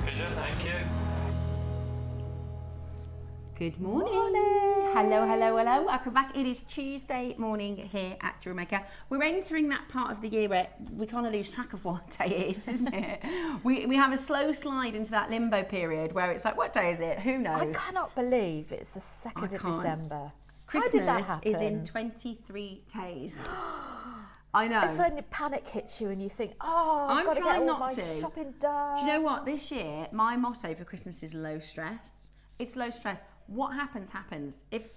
Pigeon, thank you. Good morning. Hello, hello, hello. Welcome back. It is Tuesday morning here at JewelleryMaker. We're entering that part of the year where we kind of lose track of what day it is, isn't it? we have a slow slide into that limbo period where it's like, what day is it? Who knows? I cannot believe it's the 2nd of December. Christmas How did that happen? is in 23 days. I know. It's when panic hits you and you think, oh, I've got to get all my shopping done. Do you know what? This year, my motto for Christmas is low stress. It's low stress. What happens, happens. It's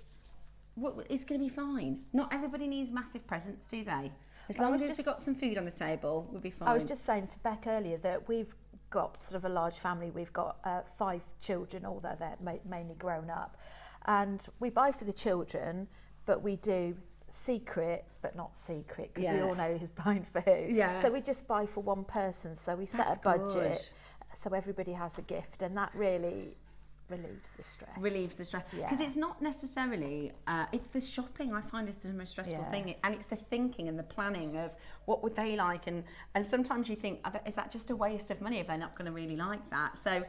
going to be fine. Not everybody needs massive presents, do they? As long as they've got some food on the table, we'll be fine. I was just saying to Beck earlier that we've got sort of a large family. We've got 5 children, although they're mainly grown up. And we buy for the children, but we do secret, but not secret, because we all know who's buying for who. Yeah. So we just buy for one person. So we set a budget so everybody has a gift, and that really relieves the stress. Because it's not necessarily, it's the shopping I find is the most stressful thing, and it's the thinking and the planning of what would they like, and sometimes you think, is that just a waste of money if they're not going to really like that? So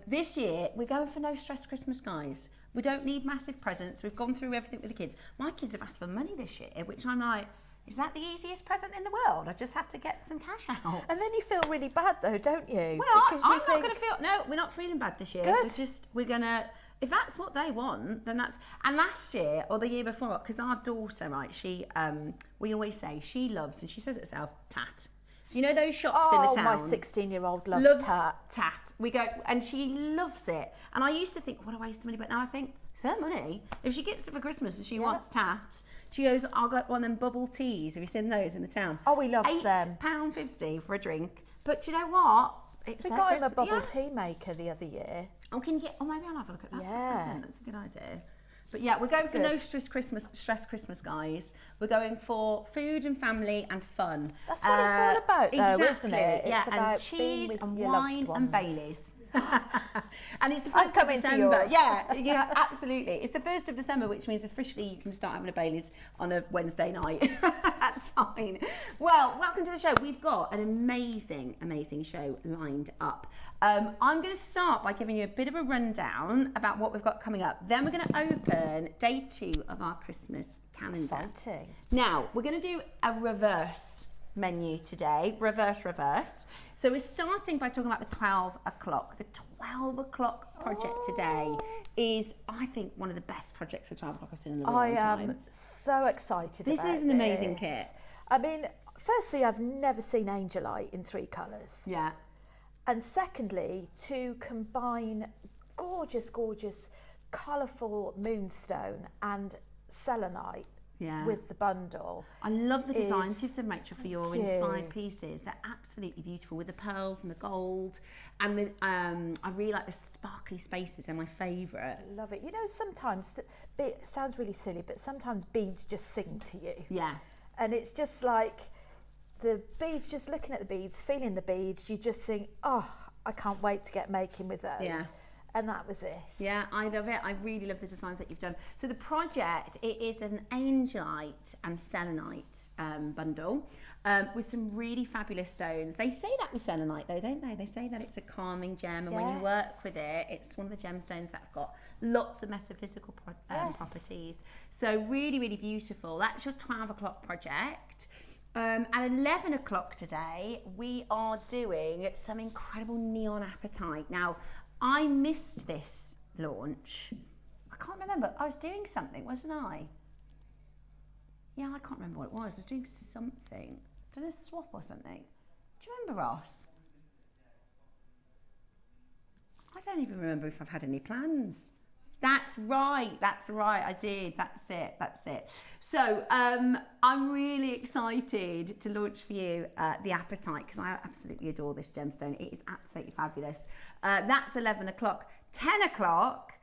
this year we're going for no stress Christmas, guys. We don't need massive presents. We've gone through everything with the kids. My kids have asked for money this year, which I'm like, is that the easiest present in the world? I just have to get some cash out. And then you feel really bad though, don't you? Well, I'm not going to feel, no, we're not feeling bad this year. Good. We're going to, if that's what they want, then that's, and last year or the year before, because our daughter, right, she, we always say she loves, and she says it herself, tat. So you know those shops in the town? Oh, my 16-year-old loves tat. We go, and she loves it. And I used to think, what a waste of money, but now I think, it's her money. If she gets it for Christmas and she wants tat, she goes, I'll get one of them bubble teas. Have you seen those in the town? Oh, we love them. £8.50 for a drink. But do you know what? We got him a bubble tea maker the other year. Oh, can you get? Oh, maybe I'll have a look at that. Yeah, that's a good idea. But yeah, we're going for no stress Christmas, guys. We're going for food and family and fun. That's what it's all about, though, exactly. isn't it? It's about and cheese and wine and Baileys. And it's the 1st of December. Yeah, absolutely. It's the 1st of December, which means officially you can start having a Baileys on a Wednesday night. That's fine. Well, welcome to the show. We've got an amazing, amazing show lined up. I'm going to start by giving you a bit of a rundown about what we've got coming up. Then we're going to open day 2 of our Christmas calendar. Exciting. Now, we're going to do a reverse menu today, reverse. So we're starting by talking about the 12 o'clock. The 12 o'clock project today is, I think, one of the best projects for 12 o'clock I've seen in a long time. I am so excited This is an amazing kit. I mean, firstly, I've never seen Angelite in 3 colours. Yeah. And secondly, to combine gorgeous, colourful moonstone and selenite with the bundle. I love the designs you've done, Rachel, for your inspired pieces. They're absolutely beautiful with the pearls and the gold, and the, I really like the sparkly spaces. They're my favourite. I love it. You know, sometimes it sounds really silly, but sometimes beads just sing to you. Yeah. And it's just like the beads, just looking at the beads, feeling the beads, you just think, oh, I can't wait to get making with those. Yeah. And that was it. Yeah, I love it. I really love the designs that you've done. So the project, it is an Angelite and selenite bundle with some really fabulous stones. They say that with selenite though, don't they? They say that it's a calming gem, and when you work with it, it's one of the gemstones that have got lots of metaphysical properties. So really, really beautiful. That's your 12 o'clock project. At 11 o'clock today, we are doing some incredible neon apatite. Now, I missed this launch. I can't remember. I was doing something, wasn't I? Yeah, I can't remember what it was. I was doing something. Done a swap or something. Do you remember, Ross? I don't even remember if I've had any plans. That's right, I did, that's it. So I'm really excited to launch for you the Apatite, because I absolutely adore this gemstone. It is absolutely fabulous. That's 11 o'clock. 10 o'clock,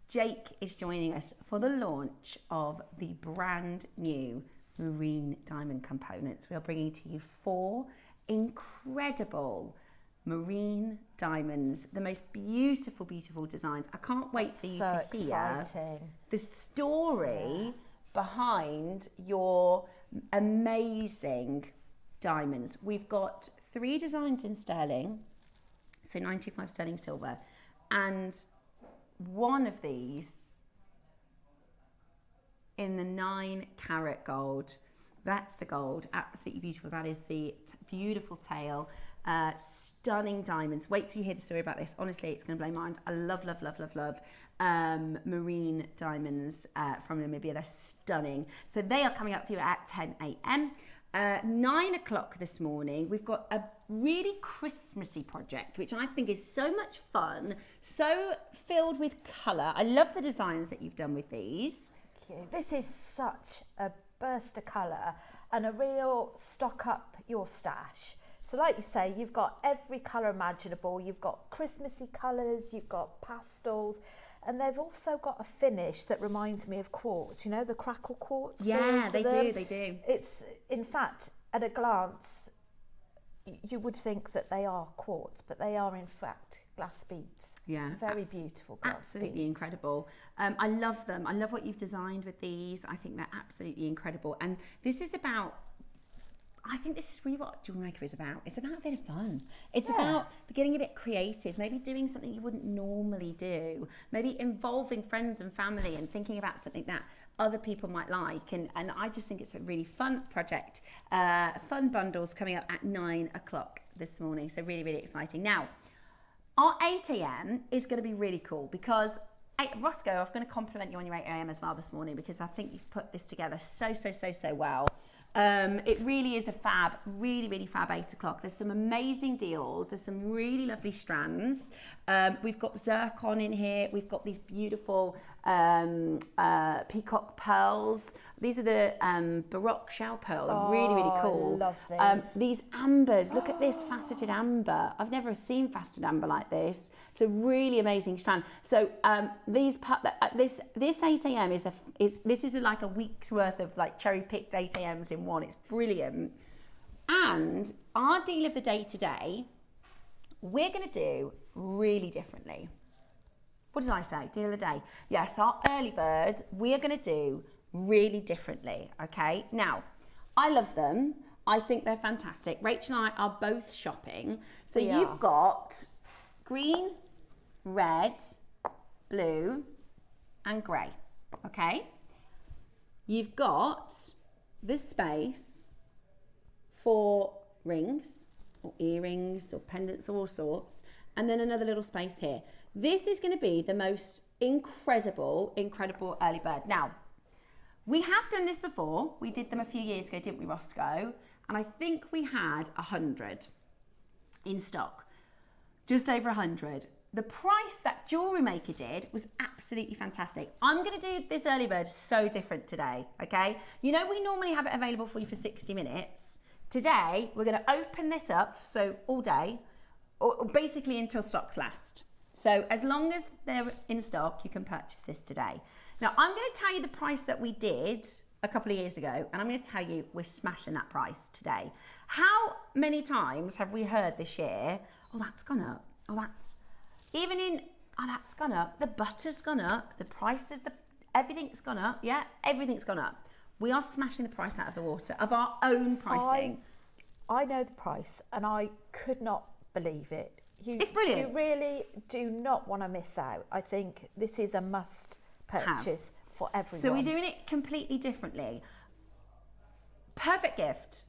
Jake is joining us for the launch of the brand new marine diamond components. We are bringing to you 4 incredible marine diamonds, the most beautiful designs. I can't wait for you to hear the story behind your amazing diamonds. We've got 3 designs in sterling, So 95 sterling silver. And one of these in the 9 carat gold. That's the gold, absolutely beautiful. That is the beautiful tail, stunning diamonds. Wait till you hear the story about this. Honestly, it's going to blow my mind. I love, love, love, love, love marine diamonds from Namibia. They're stunning. So they are coming up for you at 10 a.m. 9 o'clock this morning, we've got a really Christmassy project, which I think is so much fun, so filled with colour. I love the designs that you've done with these. Thank you. This is such a burst of colour and a real stock up your stash. So like you say, you've got every colour imaginable. You've got Christmassy colours, you've got pastels, and they've also got a finish that reminds me of quartz, you know, the crackle quartz. Yeah, they do. It's, in fact, at a glance, you would think that they are quartz, but they are in fact glass beads. Yeah, very beautiful glass absolutely beads. Incredible. I love them. I love what you've designed with these. I think they're absolutely incredible. And this is about, I think this is really what JewelleryMaker is about. It's about a bit of fun. It's about getting a bit creative, maybe doing something you wouldn't normally do, maybe involving friends and family and thinking about something that other people might like. And I just think it's a really fun project. Fun bundles coming up at 9 o'clock this morning. So really, really exciting. Now, our 8 a.m. is going to be really cool because Roscoe, I'm going to compliment you on your 8 a.m. as well this morning because I think you've put this together so well. It really is a fab, really fab 8 o'clock. There's some amazing deals. There's some really lovely strands. We've got zircon in here. We've got these beautiful peacock pearls. These are the Baroque shell pearl. Really cool. I love these. These ambers. Look at this faceted amber. I've never seen faceted amber like this. It's a really amazing strand. So this 8 a.m. this is like a week's worth of like cherry picked 8 a.m.s in one. It's brilliant. And our deal of the day today, we're going to do really differently. What did I say? Deal of the day. Yes, our early bird, we're going to do really differently. Okay. Now, I love them. I think they're fantastic. Rachel and I are both shopping. So you've got green, red, blue, and grey. Okay. You've got the space for rings or earrings or pendants or all sorts, and then another little space here. This is going to be the most incredible early bird. Now, we have done this before. We did them a few years ago, didn't we, Roscoe? And I think we had 100 in stock, just over 100. The price that JewelleryMaker did was absolutely fantastic. I'm going to do this early bird so different today, okay? You know, we normally have it available for you for 60 minutes. Today, we're going to open this up, so all day, or basically until stocks last. So as long as they're in stock, you can purchase this today. Now, I'm going to tell you the price that we did a couple of years ago, and I'm going to tell you we're smashing that price today. How many times have we heard this year, oh, that's gone up, oh, that's gone up, the butter's gone up, the price of everything's gone up, yeah, everything's gone up. We are smashing the price out of the water of our own pricing. I know the price, and I could not believe it. It's brilliant. You really do not want to miss out. I think this is a must purchase for everyone. So we're doing it completely differently. Perfect gift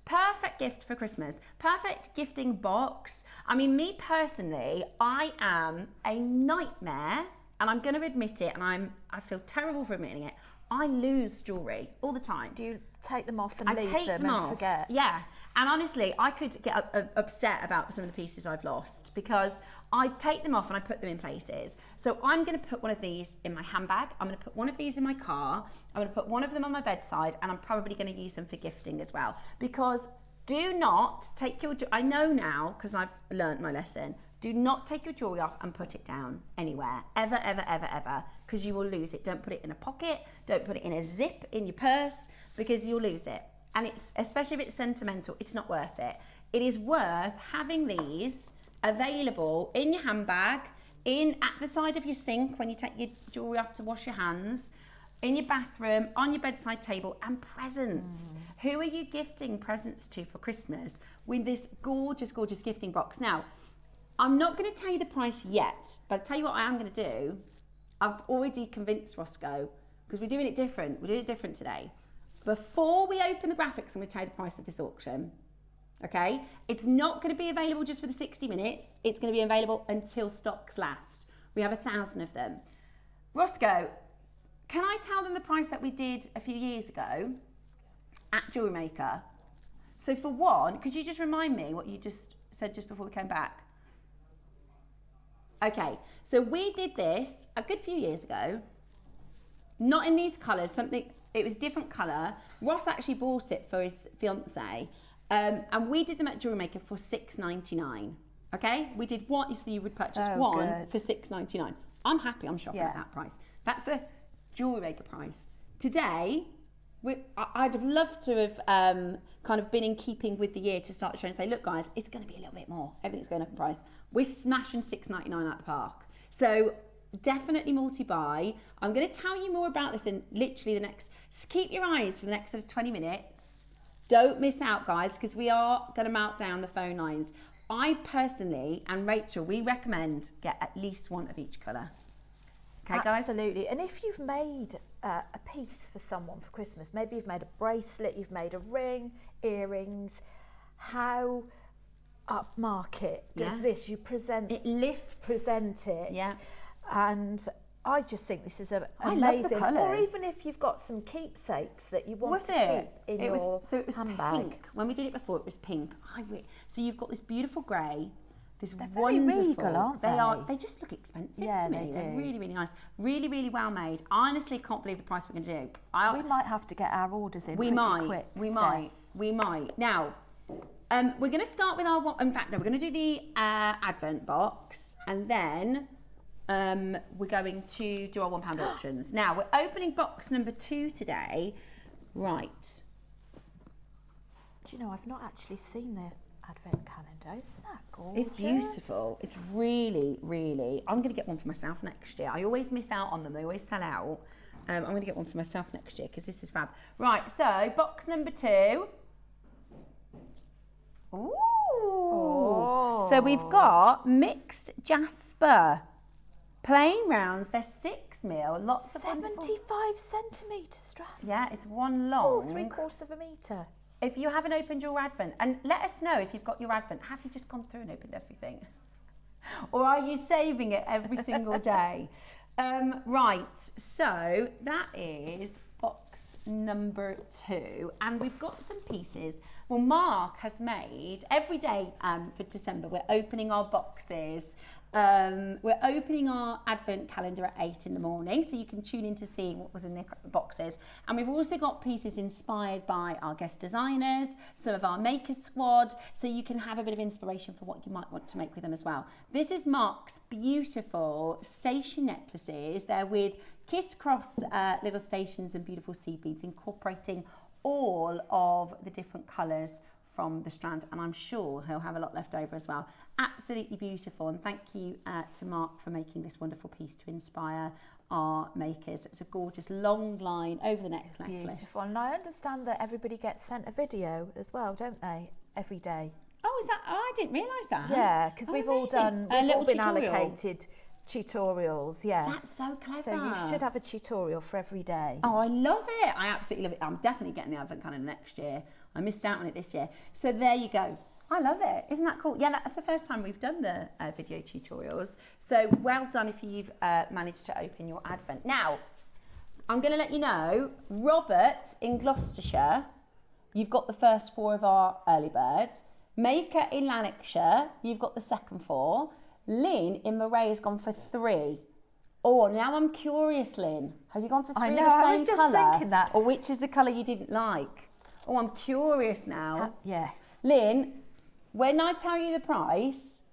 for Christmas, perfect gifting box. I mean, me personally, I am a nightmare, and I'm going to admit it, and I feel terrible for admitting it. I lose jewellery all the time. Do you take them off and leave them and forget? Yeah. And honestly, I could get upset about some of the pieces I've lost because I take them off and I put them in places. So I'm going to put one of these in my handbag. I'm going to put one of these in my car. I'm going to put one of them on my bedside, and I'm probably going to use them for gifting as well. Because do not take your, I know now because I've learned my lesson, do not take your jewellery off and put it down anywhere, ever, because you will lose it. Don't put it in a pocket, don't put it in a zip in your purse, because you'll lose it. And it's, especially if it's sentimental, it's not worth it. It is worth having these available in your handbag, at the side of your sink when you take your jewellery off to wash your hands, in your bathroom, on your bedside table, and presents. Who are you gifting presents to for Christmas with this gorgeous gifting box? Now, I'm not going to tell you the price yet, but I'll tell you what I am going to do. I've already convinced Roscoe, because we're doing it different. We're doing it different today. Before we open the graphics, I'm going to tell you the price of this auction. Okay? It's not going to be available just for the 60 minutes. It's going to be available until stocks last. We have 1,000 of them. Roscoe, can I tell them the price that we did a few years ago at JewelleryMaker? So for one, could you just remind me what you just said just before we came back? Okay, so we did this a good few years ago. Not in these colours, it was different colour. Ross actually bought it for his fiance, and we did them at JewelleryMaker for $6.99. Okay, we did one, so you would purchase one for $6.99. I'm happy, I'm shopping at that price. That's the JewelleryMaker price. Today, I'd have loved to have kind of been in keeping with the year to start showing and say, look guys, it's going to be a little bit more. Everything's going up in price. We're smashing $6.99 at the park. So definitely multi-buy. I'm going to tell you more about this in literally the next, keep your eyes for the next sort of 20 minutes. Don't miss out guys, because we are going to melt down the phone lines. I personally, and Rachel, we recommend get at least one of each colour. Okay, guys? Absolutely. And if you've made a piece for someone for Christmas, maybe you've made a bracelet, you've made a ring, earrings, how upmarket does this? You present it, Yeah. And I just think this is amazing. I love the colours. Or even if you've got some keepsakes that you want to keep in your so it was handbag. Pink. When we did it before, it was pink. So you've got this beautiful grey. They're very regal, aren't they? They just look expensive to me. They're really, really nice. Really, really well made. I honestly can't believe the price we're going to do. We might have to get our orders in quick. We might. Now, we're going to start with we're going to do the Advent box, and then we're going to do our £1 auctions. Now, we're opening box number 2 today. Right. Do you know, I've not actually seen the Advent calendar. Isn't that gorgeous? It's beautiful. It's really, really. I'm going to get one for myself next year. I always miss out on them. They always sell out. I'm going to get one for myself next year because this is fab. Right, so box number 2. Ooh. Oh. So we've got mixed jasper. Plain rounds, they're 6mm, lots of 75 centimetre strand. Yeah, it's one long. 3/4 of a metre. If you haven't opened your Advent, and let us know if you've got your Advent, have you just gone through and opened everything? Or are you saving it every single day? Right, so that is box number 2, and we've got some pieces. Well, Mark has made, every day for December, we're opening our boxes. We're opening our Advent calendar at 8 in the morning, so you can tune in to see what was in the boxes. And we've also got pieces inspired by our guest designers, some of our maker squad, so you can have a bit of inspiration for what you might want to make with them as well. This is Mark's beautiful station necklaces. They're with kiss-cross little stations and beautiful seed beads, incorporating all of the different colours from the strand, and I'm sure he'll have a lot left over as well. Absolutely beautiful, and thank you to Mark for making this wonderful piece to inspire our makers. It's a gorgeous long line over the neck necklace. Beautiful, and I understand that everybody gets sent a video as well, don't they, every day? Oh, is that? Oh, I didn't realise that. Yeah, because we've all been allocated tutorials. Yeah, that's so clever. So you should have a tutorial for every day. Oh, I love it. I absolutely love it. I'm definitely getting the Advent calendar next year. I missed out on it this year. So there you go. I love it. Isn't that cool? Yeah, that's the first time we've done the video tutorials. So well done if you've managed to open your Advent. Now, I'm going to let you know, Robert in Gloucestershire, you've got the first 4 of our early bird. Maker in Lanarkshire, you've got the second 4. Lynn in Moray has gone for 3. Oh, now I'm curious, Lynn. Have you gone for 3 I know, of the same I was just colour? thinking that. Or which is the colour you didn't like? Oh, I'm curious now. Yes. Lynn, when I tell you the price,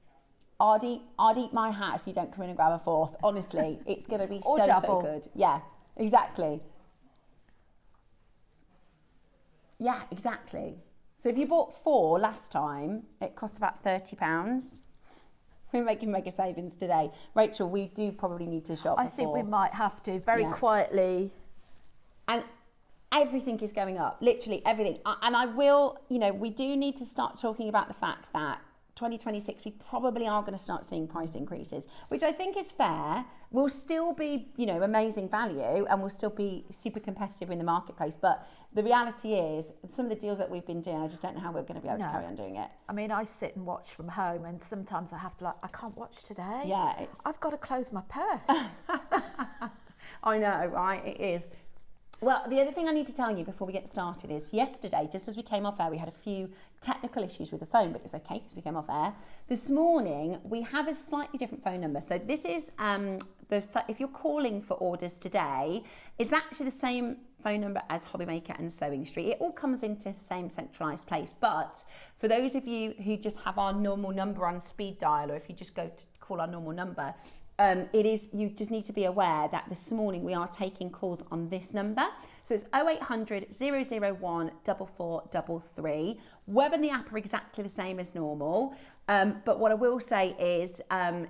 I'd eat my hat if you don't come in and grab a 4th. Honestly, it's going to be so good. Yeah, exactly. Yeah, exactly. So if you bought 4 last time, it cost about £30. We're making mega savings today. Rachel, we do probably need to shop. I think we might have to very quietly. And everything is going up, literally everything. And I will, we do need to start talking about the fact that 2026, we probably are going to start seeing price increases, which I think is fair. We'll still be, you know, amazing value and we'll still be super competitive in the marketplace. But the reality is, some of the deals that we've been doing, I just don't know how we're going to be able to carry on doing it. I mean, I sit and watch from home and sometimes I have to I can't watch today. Yeah. I've got to close my purse. I know, right? It is. Well, the other thing I need to tell you before we get started is yesterday, just as we came off air, we had a few technical issues with the phone, but it's okay because we came off air. This morning, we have a slightly different phone number. So this is, if you're calling for orders today, it's actually the same phone number as HobbyMaker and Sewing Street. It all comes into the same centralised place. But for those of you who just have our normal number on speed dial, or if you just go to call our normal number, you just need to be aware that this morning we are taking calls on this number. So it's 0800 001 4433. Web and the app are exactly the same as normal. But what I will say is,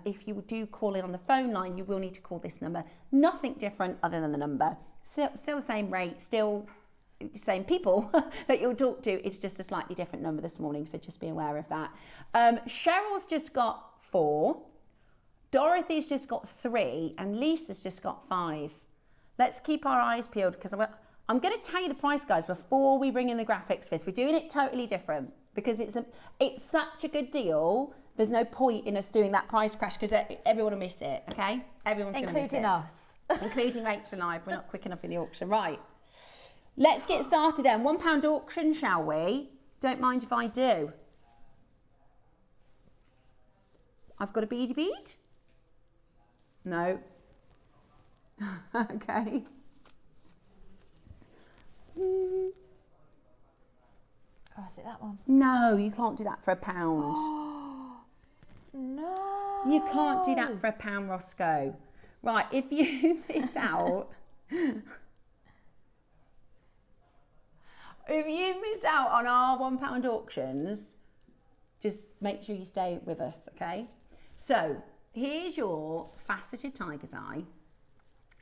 if you do call in on the phone line, you will need to call this number. Nothing different other than the number. Still the same rate, still the same people that you'll talk to. It's just a slightly different number this morning, so just be aware of that. Cheryl's just got 4. Dorothy's just got 3 and Lisa's just got 5. Let's keep our eyes peeled because I'm going to tell you the price, guys, before we bring in the graphics for this. We're doing it totally different because it's such a good deal. There's no point in us doing that price crash because everyone will miss it, okay? Everyone's going to miss it. Including us. Including Rachel and I, if we're not quick enough in the auction. Right. Let's get started then. £1 auction, shall we? Don't mind if I do. I've got a beady bead. No. Okay. Oh, is it that one? No, you can't do that for £1. No. You can't do that for £1, Roscoe. Right, if you miss out, on our £1 auctions, just make sure you stay with us, okay? So here's your faceted tiger's eye.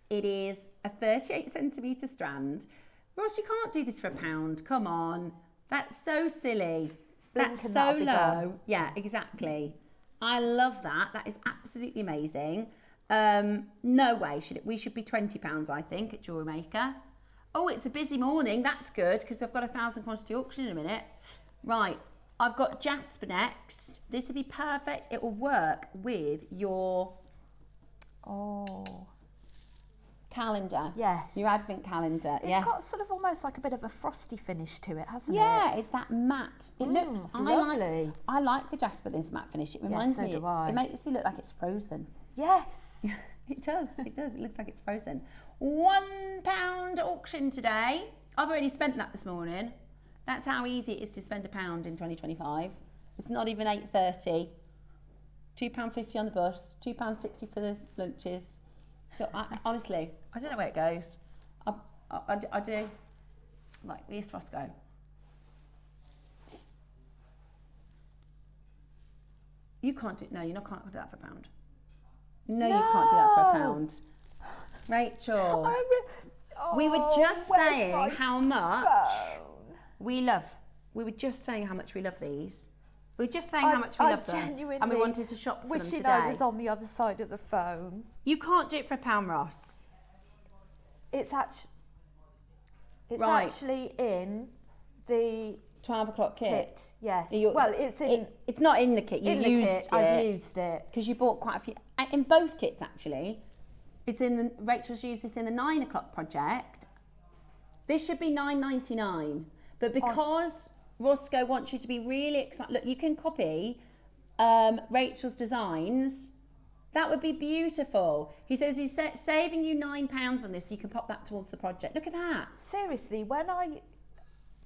It is a 38 centimetre strand. Ross, you can't do this for £1. Come on. That's so silly. That's so low. Yeah, exactly. I love that. That is absolutely amazing. No way. We should be £20, I think, at JewelleryMaker. Oh, it's a busy morning. That's good because I've got a 1,000 quantity auction in a minute. Right. I've got Jasper next. This would be perfect. It will work with your calendar. Yes. Your advent calendar. It's got sort of almost like a bit of a frosty finish to it, hasn't it? Yeah, it's that matte. It looks lovely. I like the Jasper this matte finish. It reminds me. It makes me look like it's frozen. Yes. It does. It does. It looks like it's frozen. £1 auction today. I've already spent that this morning. That's how easy it is to spend £1 in 2025. It's not even 8:30. £2.50 on the bus. £2.60 for the lunches. So honestly, I don't know where it goes. I do. Right, where's Roscoe? You can't do. No, you can't do that for £1. No, you can't do that for £1. Rachel, we were just saying how much we love. We were just saying how much we love these. We were just saying how much we love them, and we wanted to shop for them today. Wishing I was on the other side of the phone. You can't do it for £1, Ross. It's actually in the 12 o'clock kit. Yes. Well, it's in. It's not in the kit. I've used it because you bought quite a few in both kits actually. It's in Rachel's used this in the 9 o'clock project. This should be £9.99, but because Roscoe wants you to be really excited, look, you can copy Rachel's designs. That would be beautiful. He says he's saving you £9 on this, so you can pop that towards the project. Look at that. Seriously,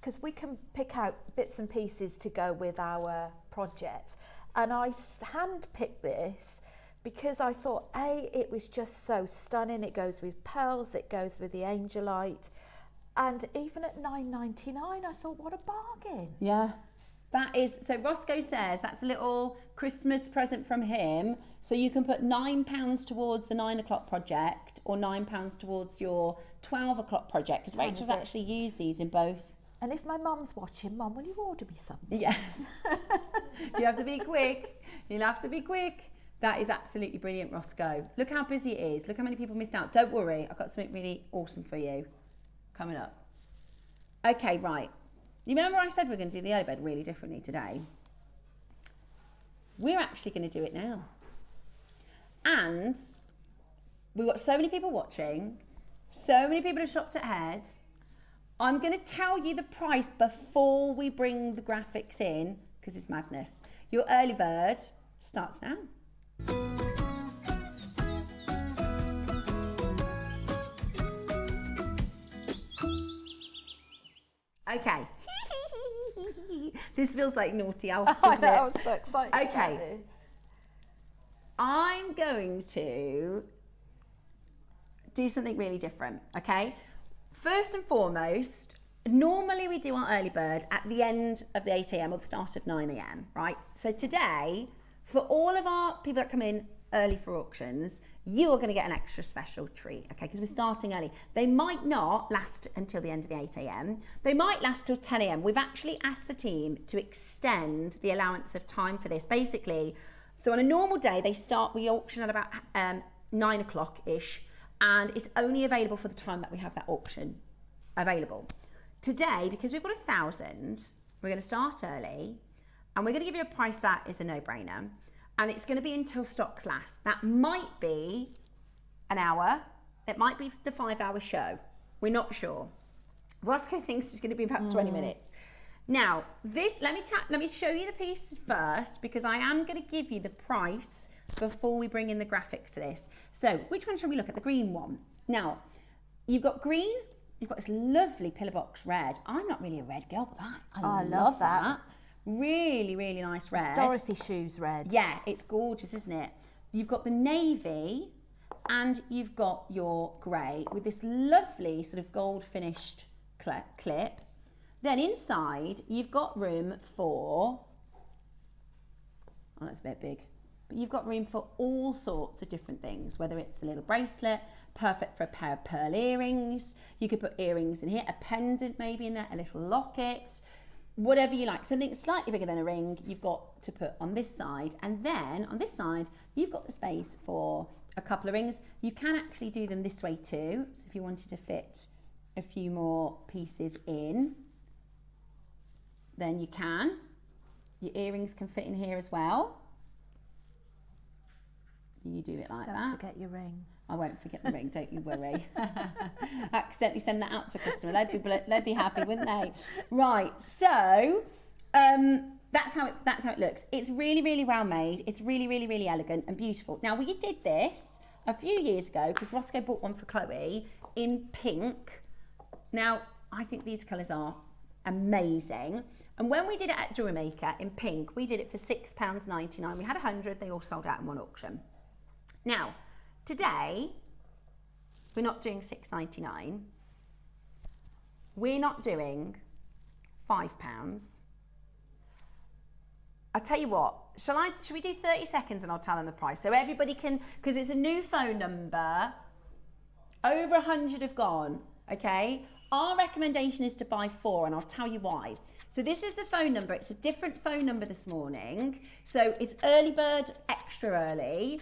because we can pick out bits and pieces to go with our projects, and I hand-picked this because I thought, it was just so stunning. It goes with pearls, it goes with the Angelite, and even at £9.99, I thought, what a bargain. Yeah. That is, so Roscoe says that's a little Christmas present from him. So you can put £9 towards the 9 o'clock project or £9 towards your 12 o'clock project, because Rachel's actually used these in both. And if my mum's watching, Mum, will you order me something? Yes. You have to be quick. You'll have to be quick. That is absolutely brilliant, Roscoe. Look how busy it is. Look how many people missed out. Don't worry, I've got something really awesome for you coming up. Okay, right. You remember I said we're going to do the early bird really differently today? We're actually going to do it now. And we've got so many people watching. So many people have shopped ahead. I'm going to tell you the price before we bring the graphics in, because it's madness. Your early bird starts now. Okay. This feels like naughty Alf, doesn't it? I'm so excited. Okay. About this. I'm going to do something really different, okay? First and foremost, normally we do our early bird at the end of the 8 a.m. or the start of 9 a.m, right? So today, for all of our people that come in early for auctions, you are going to get an extra special treat, okay? Because we're starting early. They might not last until the end of the 8 a.m. They might last till 10 a.m. We've actually asked the team to extend the allowance of time for this. Basically, so on a normal day, we auction at about 9 o'clock-ish, and it's only available for the time that we have that auction available. Today, because we've got 1,000, we're going to start early, and we're going to give you a price that is a no-brainer. And it's going to be until stocks last. That might be an hour. It might be the 5-hour show. We're not sure. Roscoe thinks it's going to be about 20 minutes. Now, let me show you the pieces first, because I am going to give you the price before we bring in the graphics to this. So, which one should we look at? The green one. Now, you've got green. You've got this lovely pillar box red. I'm not really a red girl, but I love that. Really, really nice red. Dorothy shoes red. Yeah, it's gorgeous, isn't it? You've got the navy and you've got your grey with this lovely sort of gold finished clip. Then inside, you've got room for, oh, that's a bit big, but you've got room for all sorts of different things, whether it's a little bracelet, perfect for a pair of pearl earrings. You could put earrings in here, a pendant maybe in there, a little locket. Whatever you like, something slightly bigger than a ring, you've got to put on this side. And then on this side, you've got the space for a couple of rings. You can actually do them this way too. So if you wanted to fit a few more pieces in, then you can. Your earrings can fit in here as well. You do it like that. Don't forget your ring. I won't forget the ring, don't you worry. Accidentally send that out to a customer. They'd be happy, wouldn't they? Right, so that's how it looks. It's really, really well made. It's really, really, really elegant and beautiful. Now, we did this a few years ago because Roscoe bought one for Chloe in pink. Now, I think these colours are amazing. And when we did it at JewelleryMaker in pink, we did it for £6.99. We had 100, they all sold out in one auction. Now, today, we're not doing £6.99. We're not doing £5. I'll tell you what, shall we do 30 seconds and I'll tell them the price? So everybody can, because it's a new phone number, over 100 have gone, okay? Our recommendation is to buy 4 and I'll tell you why. So this is the phone number. It's a different phone number this morning. So it's early bird, extra early.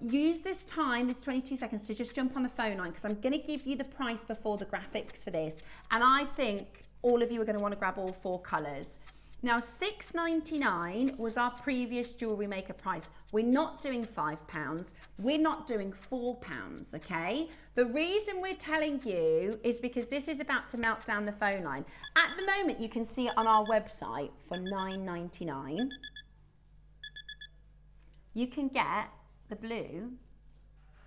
Use this time, this 22 seconds, to just jump on the phone line because I'm going to give you the price before the graphics for this. And I think all of you are going to want to grab all 4 colours. Now, £6.99 was our previous JewelleryMaker price. We're not doing £5. We're not doing £4, okay? The reason we're telling you is because this is about to melt down the phone line. At the moment, you can see it on our website for £9.99. You can get the blue,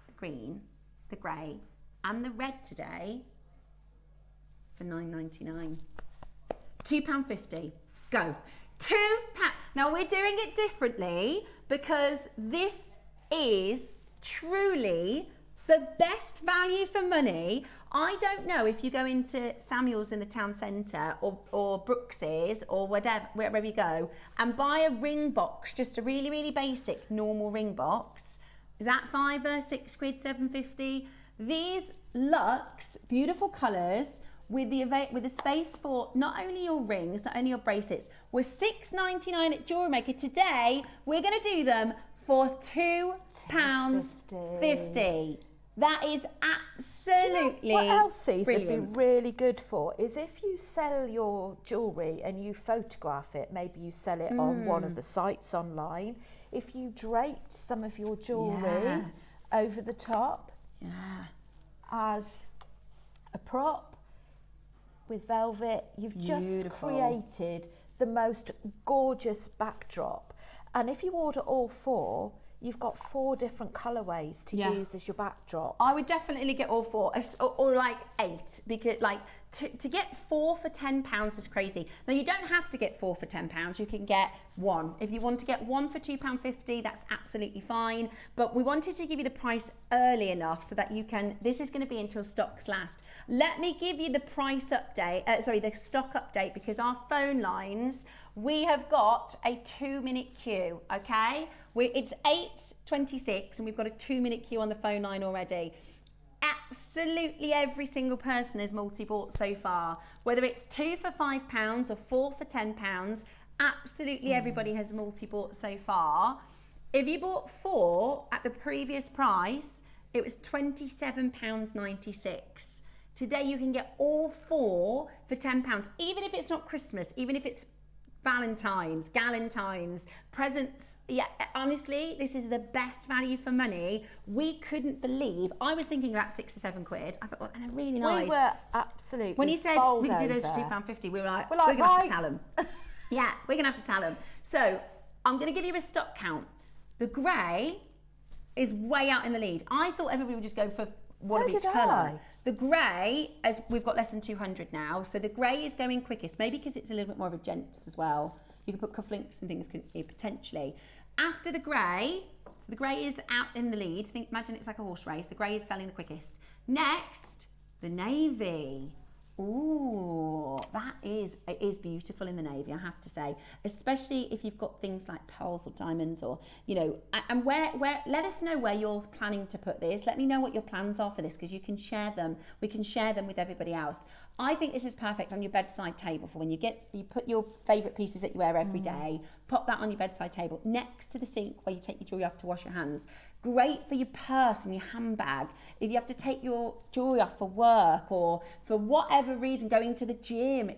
the green, the grey, and the red today for £9.99. £2.50. Go. £2. Now we're doing it differently because this is truly the best value for money. I don't know if you go into Samuel's in the town centre or Brooks's or whatever, wherever you go, and buy a ring box, just a really, really basic normal ring box. Is that £5, £6, £7.50? These luxe, beautiful colours with the space for not only your rings, not only your bracelets. We're $6.99 at JewelleryMaker. Today, we're going to do them for £2.50. That is absolutely what else these brilliant. would be really good for is if you sell your jewellery and you photograph it, maybe you sell it on one of the sites online. If you draped some of your jewellery over the top as a prop with velvet, you've just created the most gorgeous backdrop. And if you order all 4, you've got 4 different colourways to use as your backdrop. I would definitely get all 4, or like 8, because like to get 4 for £10 is crazy. Now you don't have to get 4 for £10. You can get 1. If you want to get 1 for £2.50, that's absolutely fine. But we wanted to give you the price early enough so that you can. This is going to be until stocks last. Let me give you the price update. The stock update, because our phone lines. We have got a 2-minute queue. Okay. It's 8:26 and we've got a 2-minute queue on the phone line already. Absolutely every single person has multi-bought so far. Whether it's 2 for £5 or 4 for £10, absolutely everybody has multi-bought so far. If you bought 4 at the previous price, it was £27.96. Today you can get all 4 for £10, even if it's not Christmas, even if it's Valentine's, Galentine's, presents. Yeah, honestly, this is the best value for money. We couldn't believe. I was thinking about £6 or £7. I thought, well, they're really nice. We were absolutely when he said we could do those for £2.50, we were like we're going to have to tell them. Yeah, we're going to have to tell them. So I'm going to give you a stock count. The grey is way out in the lead. I thought everybody would just go for one of each colour. The grey, as we've got less than 200 now, so the grey is going quickest, maybe because it's a little bit more of a gents as well. You can put cufflinks and things potentially. After the grey, so the grey is out in the lead. Imagine it's like a horse race. The grey is selling the quickest. Next, the navy. Ooh, it is beautiful in the navy, I have to say, especially if you've got things like pearls or diamonds, or and where let us know where you're planning to put this. Let me know what your plans are for this, because you can share them. We can share them with everybody else. I think this is perfect on your bedside table for when you put your favorite pieces that you wear every day. Pop that on your bedside table next to the sink where you take your jewelry off to wash your hands. Great for your purse and your handbag. If you have to take your jewelry off for work or for whatever reason, going to the gym,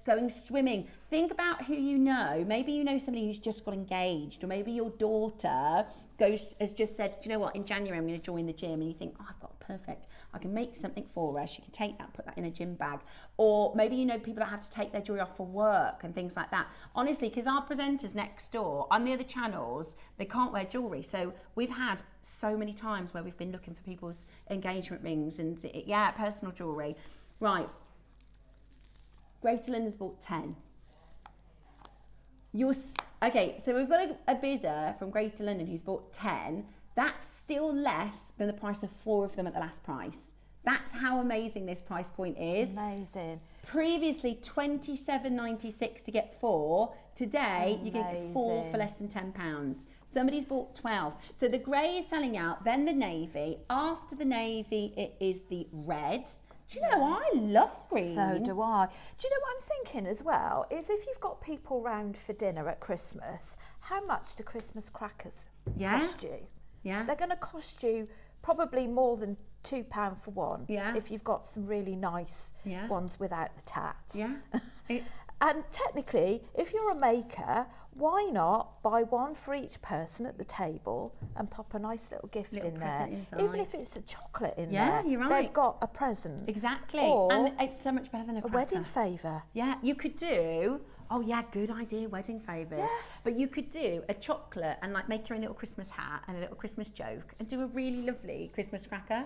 going swimming. Think about who you know. Maybe you know somebody who's just got engaged, or maybe your daughter has just said, do you know what, in January I'm going to join the gym, and you think, oh, I've got perfect. I can make something for her. She can take that, put that in a gym bag. Or maybe you know people that have to take their jewelry off for work and things like that. Honestly, because our presenters next door on the other channels, they can't wear jewelry. So we've had so many times where we've been looking for people's engagement rings and personal jewelry. Right. Greater London's bought 10. Okay, so we've got a bidder from Greater London who's bought 10. That's still less than the price of 4 of them at the last price. That's how amazing this price point is. Amazing. Previously, £27.96 to get 4. Today, you get 4 for less than £10. Somebody's bought 12. So the grey is selling out, then the navy. After the navy, it is the red. Do you know, I love green. So do I. Do you know what I'm thinking as well? Is if you've got people round for dinner at Christmas, how much do Christmas crackers cost you? Yeah. They're going to cost you probably more than £2 for one. Yeah. If you've got some really nice ones without the tat. Yeah. And technically, if you're a maker, why not buy one for each person at the table and pop a nice little gift in there? Inside. Even if it's a chocolate in there. Yeah, you're right. They've got a present. Exactly. Or and it's so much better than a cracker. wedding favour. Yeah, you could do, good idea, wedding favours. Yeah. But you could do a chocolate and like make your own little Christmas hat and a little Christmas joke and do a really lovely Christmas cracker.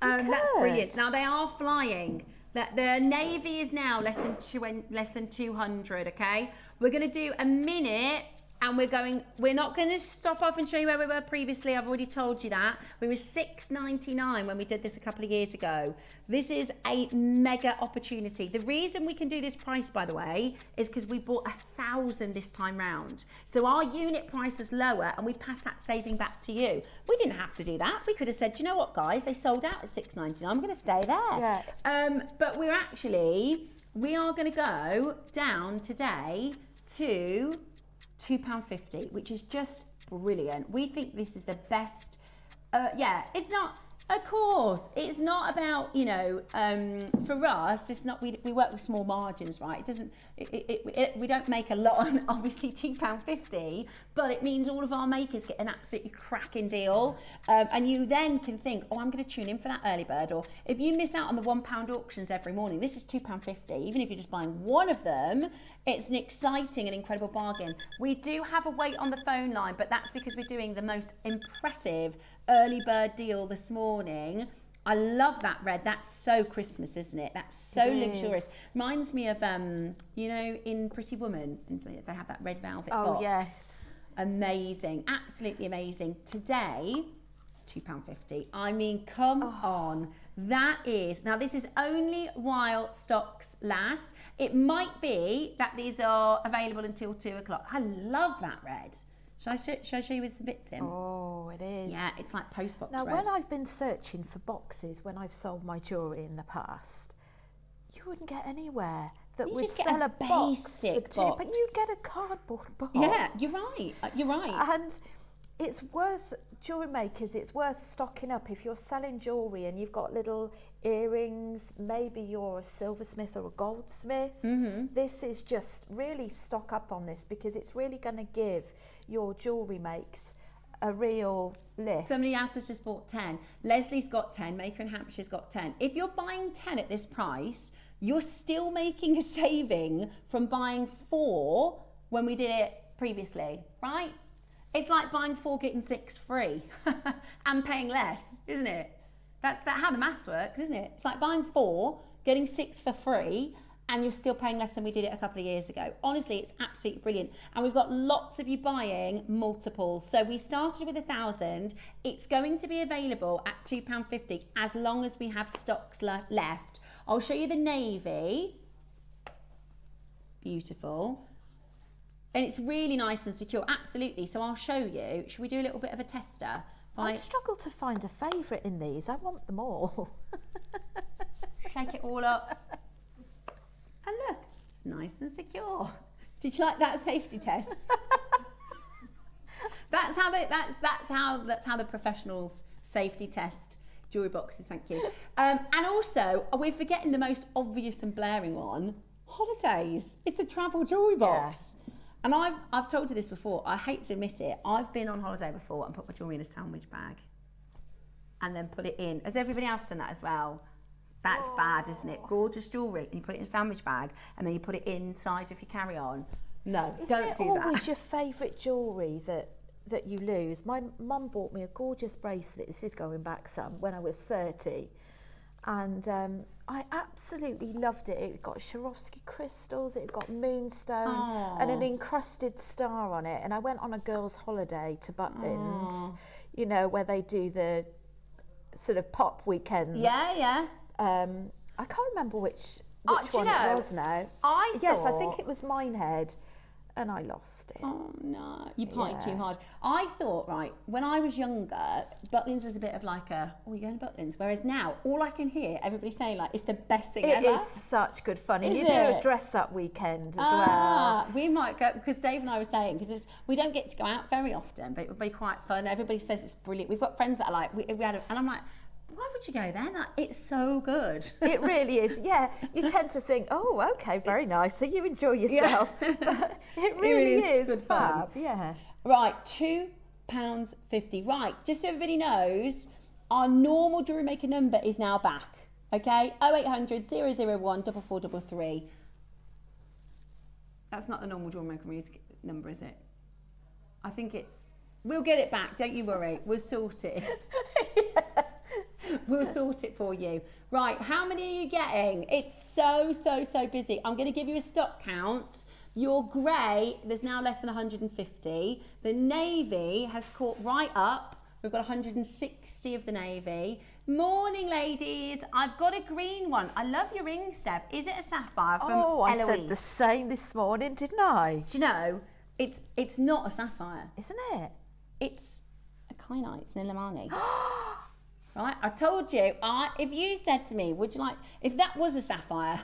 That's brilliant. Now they are flying. The navy is now less than 200, okay? We're going to do a minute And we're not going to stop off and show you where we were previously. I've already told you that. We were $6.99 when we did this a couple of years ago. This is a mega opportunity. The reason we can do this price, by the way, is because we bought 1,000 this time round. So our unit price was lower and we passed that saving back to you. We didn't have to do that. We could have said, you know what, guys, they sold out at $6.99. I'm going to stay there. Yeah. But we are going to go down today to £2.50, which is just brilliant. We think this is the best. It's not, of course, it's not about, for us, it's not, we work with small margins, right? It doesn't, we don't make a lot on obviously £2.50, but it means all of our makers get an absolutely cracking deal. And you then can think, oh, I'm going to tune in for that early bird. Or if you miss out on the £1 auctions every morning, this is £2.50. Even if you're just buying one of them, it's an exciting and incredible bargain. We do have a wait on the phone line, but that's because we're doing the most impressive early bird deal this morning. I love that red. That's so Christmas, isn't it? That's so luxurious. Reminds me of, in Pretty Woman, they have that red velvet box. Oh, yes. Amazing. Absolutely amazing. Today, it's £2.50. I mean, come on. That is, now this is only while stocks last. It might be that these are available until 2 o'clock. I love that red. Shall I show you with some bits in? Oh, it is. Yeah, it's like postbox now, red. when I've been searching for boxes, when I've sold my jewellery in the past, you wouldn't get anywhere that would sell a basic box. But you get a cardboard box. Yeah, you're right. You're right. And it's worth, jewellery makers, it's worth stocking up. If you're selling jewellery and you've got little earrings, maybe you're a silversmith or a goldsmith, this is just really stock up on this, because it's really going to give your jewellery makes a real lift. Somebody else has just bought 10. Leslie's got 10. Maker in Hampshire's got 10. If you're buying 10 at this price, you're still making a saving from buying 4 when we did it previously, right? It's like buying 4 getting 6 free and paying less, isn't it? That's how the maths works, isn't it? It's like buying 4, getting 6 for free, and you're still paying less than we did it a couple of years ago. Honestly, it's absolutely brilliant. And we've got lots of you buying multiples. So we started with 1,000. It's going to be available at £2.50 as long as we have stocks left. I'll show you the navy. Beautiful. And it's really nice and secure, absolutely. So I'll show you. Should we do a little bit of a tester? I struggle to find a favourite in these. I want them all. Shake it all up. And look, it's nice and secure. Did you like that safety test? That's how the professionals safety test jewellery boxes. Thank you. And also, we're forgetting the most obvious and blaring one: holidays. It's a travel jewellery box. Yeah. And I've told you this before. I hate to admit it. I've been on holiday before and put my jewellery in a sandwich bag, and then put it in. Has everybody else done that as well? That's bad, isn't it? Gorgeous jewellery, and you put it in a sandwich bag, and then you put it inside of your carry-on. No, don't do that. Isn't it always your favourite jewellery that you lose? My mum bought me a gorgeous bracelet, this is going back some, when I was 30. And I absolutely loved it. It got Swarovski crystals, it got moonstone, and an encrusted star on it. And I went on a girls' holiday to Butlins, where they do the sort of pop weekends. Yeah. I can't remember which one it was now. I think it was Minehead, and I lost it. Oh no, you partied too hard. I thought, right, when I was younger, Butlins was a bit of like a, you're going to Butlins. Whereas now, all I can hear everybody saying, like, it's the best thing ever. It is such good fun. And you do a dress-up weekend as well. We might go, because Dave and I were saying, because we don't get to go out very often, but it would be quite fun. Everybody says it's brilliant. We've got friends that are like, and I'm like, why would you go there? Like, it's so good. It really is. Yeah, you tend to think, oh, okay, very nice. So you enjoy yourself. Yeah. But it really is good fab. Fun. Yeah. Right, £2.50. Right, just so everybody knows, our normal jewellery maker number is now back. Okay, 0800 001 4433. That's not the normal jewellery maker number, is it? I think it's. We'll get it back. Don't you worry. We'll sort it. Yeah. We'll sort it for you. Right, how many are you getting? It's so busy. I'm going to give you a stock count Your grey, there's now less than 150. The navy has caught right up. We've got 160 of the navy. Morning, ladies. I've got a green one. I love your ring, Steph. Is it a sapphire from Eloise? I said the same this morning, didn't I? Do you know, it's not a sapphire. Isn't it? It's a kyanite. It's an Illimani. Right? I told you, if you said to me, would you like, if that was a sapphire,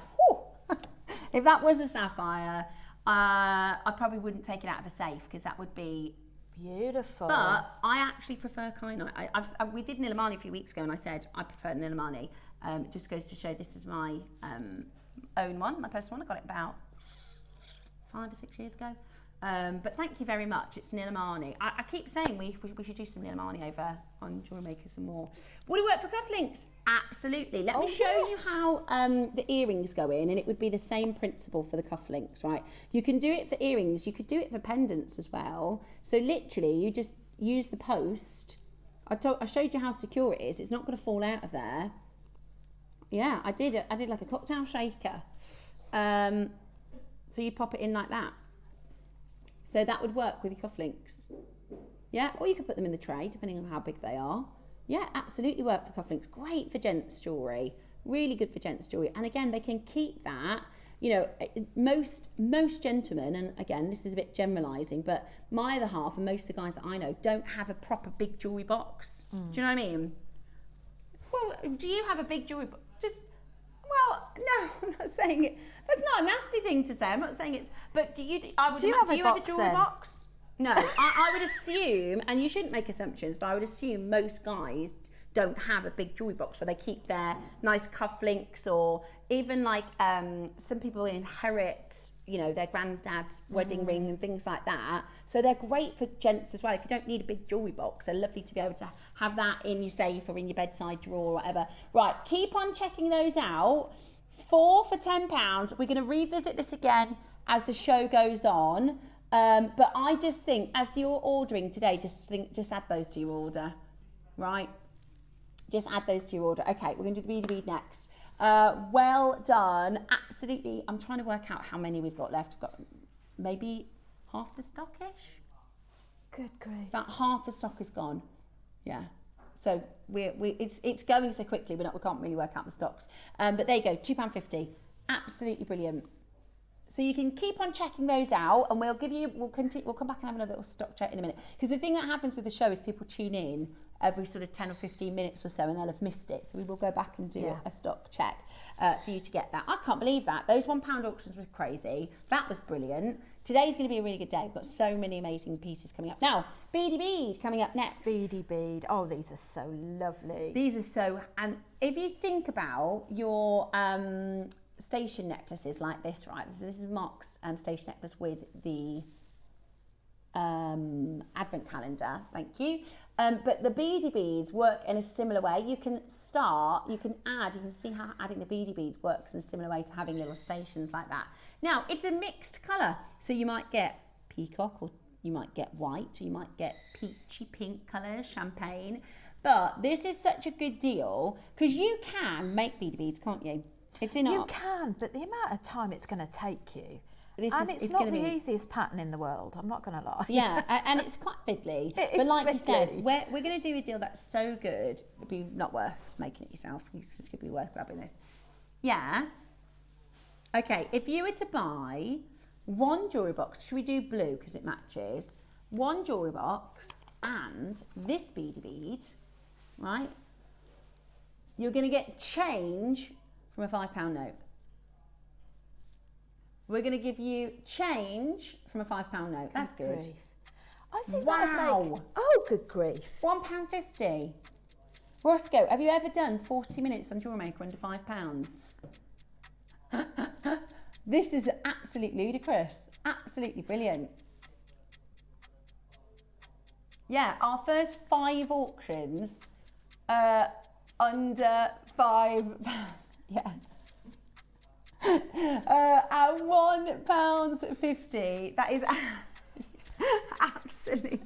if that was a sapphire, I probably wouldn't take it out of a safe because that would be beautiful. But I actually prefer kyanite. We did an Illimani a few weeks ago and I said I prefer an Illimani. It just goes to show this is my own one, my personal one. I got it about 5 or 6 years ago. But thank you very much. It's an Illimani. I keep saying we should do some Illimani over on JewelleryMaker some more. Would it work for cufflinks? Absolutely. Let me show you how the earrings go in, and it would be the same principle for the cufflinks, right? You can do it for earrings. You could do it for pendants as well. So literally, you just use the post. I showed you how secure it is. It's not going to fall out of there. Yeah, I did like a cocktail shaker. So you pop it in like that. So that would work with your cufflinks. Yeah, or you could put them in the tray, depending on how big they are. Yeah, absolutely work for cufflinks. Great for gents jewellery. Really good for gents jewellery. And again, they can keep that. You know, most gentlemen, and again, this is a bit generalising, but my other half and most of the guys that I know don't have a proper big jewellery box. Do you know what I mean? Well, do you have a big jewellery box? Well, no, I'm not saying it. That's not a nasty thing to say. I'm not saying it. But do you have a jewellery box? No, I would assume, and you shouldn't make assumptions, but I would assume most guys don't have a big jewellery box where they keep their nice cufflinks, or even like some people inherit, you know, their granddad's wedding ring and things like that. So they're great for gents as well. If you don't need a big jewellery box, they're lovely to be able to have that in your safe or in your bedside drawer or whatever. Right, keep on checking those out. 4 for £10. We're going to revisit this again as the show goes on. But I just think, as you're ordering today, just add those to your order, right? Just add those to your order. Okay, we're going to do the bead bead next. Well done. Absolutely. I'm trying to work out how many we've got left. We've got maybe half the stockish. Good grief. It's about half the stock is gone. Yeah. So it's going so quickly. We can't really work out the stocks. But there you go. £2.50. Absolutely brilliant. So you can keep on checking those out, and we'll come back and have another little stock check in a minute. Because the thing that happens with the show is people tune in every sort of 10 or 15 minutes or so, and they'll have missed it. So we will go back and do a stock check for you to get that. I can't believe that. Those £1 auctions were crazy. That was brilliant. Today's going to be a really good day. We've got so many amazing pieces coming up. Now, beady bead coming up next. Beady bead. Oh, these are so lovely. These are so, and if you think about your station necklaces like this, right? This is Mark's station necklace with the advent calendar, thank you. But the beady beads work in a similar way. You can see how adding the beady beads works in a similar way to having little stations like that. Now, it's a mixed colour, so you might get peacock, or you might get white, or you might get peachy pink colours, champagne. But this is such a good deal because you can make beady beads, can't you? It's in You can, but the amount of time it's going to take you. It's not the easiest pattern in the world, I'm not going to lie. Yeah, and it's quite fiddly. But like fiddly. You said, we're going to do a deal that's so good, it'd be not worth making it yourself. It's just going to be worth grabbing this. Yeah. Okay, if you were to buy one jewellery box, should we do blue because it matches? One jewellery box and this beady bead, right? You're going to get change from a £5 note. We're going to give you change from a £5 note. That's good. Grief. I think wow. that would make... Oh, good grief. £1.50. Roscoe, have you ever done 40 minutes on JewelleryMaker under £5? This is absolutely ludicrous. Absolutely brilliant. Yeah, our first 5 auctions under £5. Yeah. At £1.50. That is absolutely.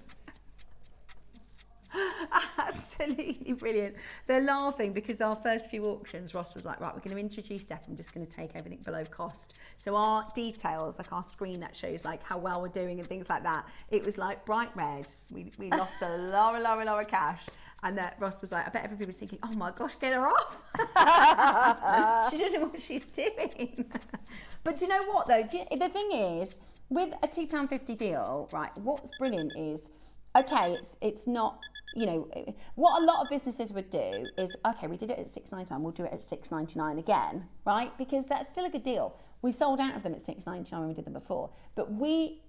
Absolutely brilliant. They're laughing because our first few auctions, Ross was like, right, we're going to introduce Steph. I'm just going to take everything below cost. So our details, like our screen that shows like how well we're doing and things like that, it was like bright red. We lost a lot of cash. And that Ross was like, I bet everybody was thinking, oh my gosh, get her off. She doesn't know what she's doing. But do you know what though? The thing is, with a £2.50 deal, right, what's brilliant is, okay, it's not, you know, what a lot of businesses would do is, okay, we did it at £6.99, we'll do it at £6.99 again, right? Because that's still a good deal. We sold out of them at £6.99 when we did them before. But we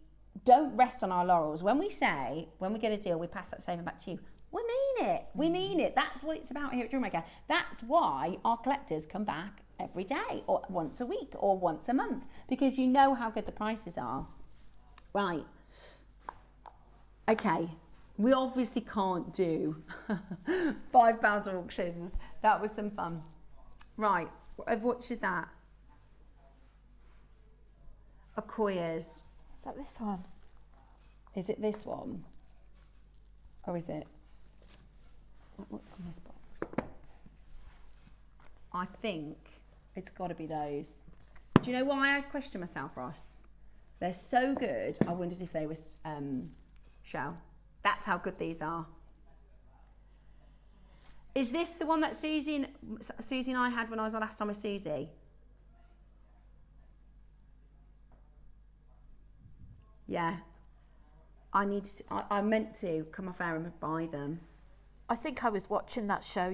don't rest on our laurels. When we say, when we get a deal, we pass that saving back to you. We mean it. We mean it. That's what it's about here at JewelleryMaker. That's why our collectors come back every day or once a week or once a month, because you know how good the prices are. Right. Okay. We obviously can't do £5 auctions. That was some fun. Right. Which is that? Akoya's. Is that this one? Is it this one? Or is it? What's on this box? I think it's got to be those. Do you know why I questioned myself, Ross? They're so good, I wondered if they were shell. That's how good these are. Is this the one that Susie and I had when I was last time with Susie? Yeah. I meant to come off air and buy them. I think I was watching that show.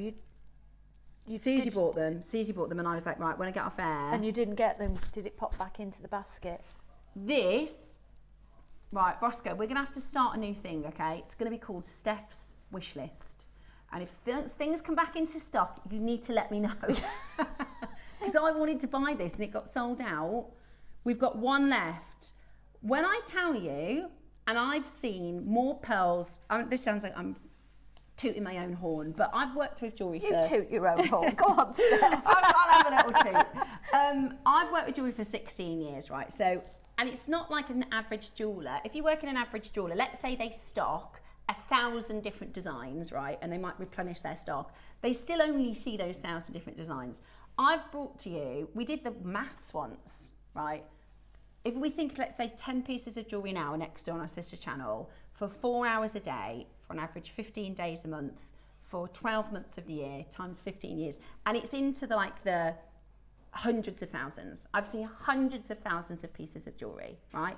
Susie bought them. Susie bought them, and I was like, right, when I get off air. And you didn't get them. Did it pop back into the basket? This, right, Roscoe, we're going to have to start a new thing, okay? It's going to be called Steph's Wish List. And if things come back into stock, you need to let me know. Because I wanted to buy this and it got sold out. We've got one left. When I tell you, and I've seen more pearls, this sounds like I'm tooting my own horn, but I've worked with jewellery for... You toot your own horn. Go on, Steph. I'll have a little toot. I've worked with jewellery for 16 years, right? So, and it's not like an average jeweller. If you work in an average jeweller, let's say they stock 1,000 different designs, right? And they might replenish their stock. They still only see those 1,000 different designs. I've brought to you, we did the maths once, right? If we think, let's say 10 pieces of jewellery now next door on our sister channel for 4 hours a day, for an average 15 days a month, for 12 months of the year, times 15 years. And it's into the hundreds of thousands. I've seen hundreds of thousands of pieces of jewellery, right?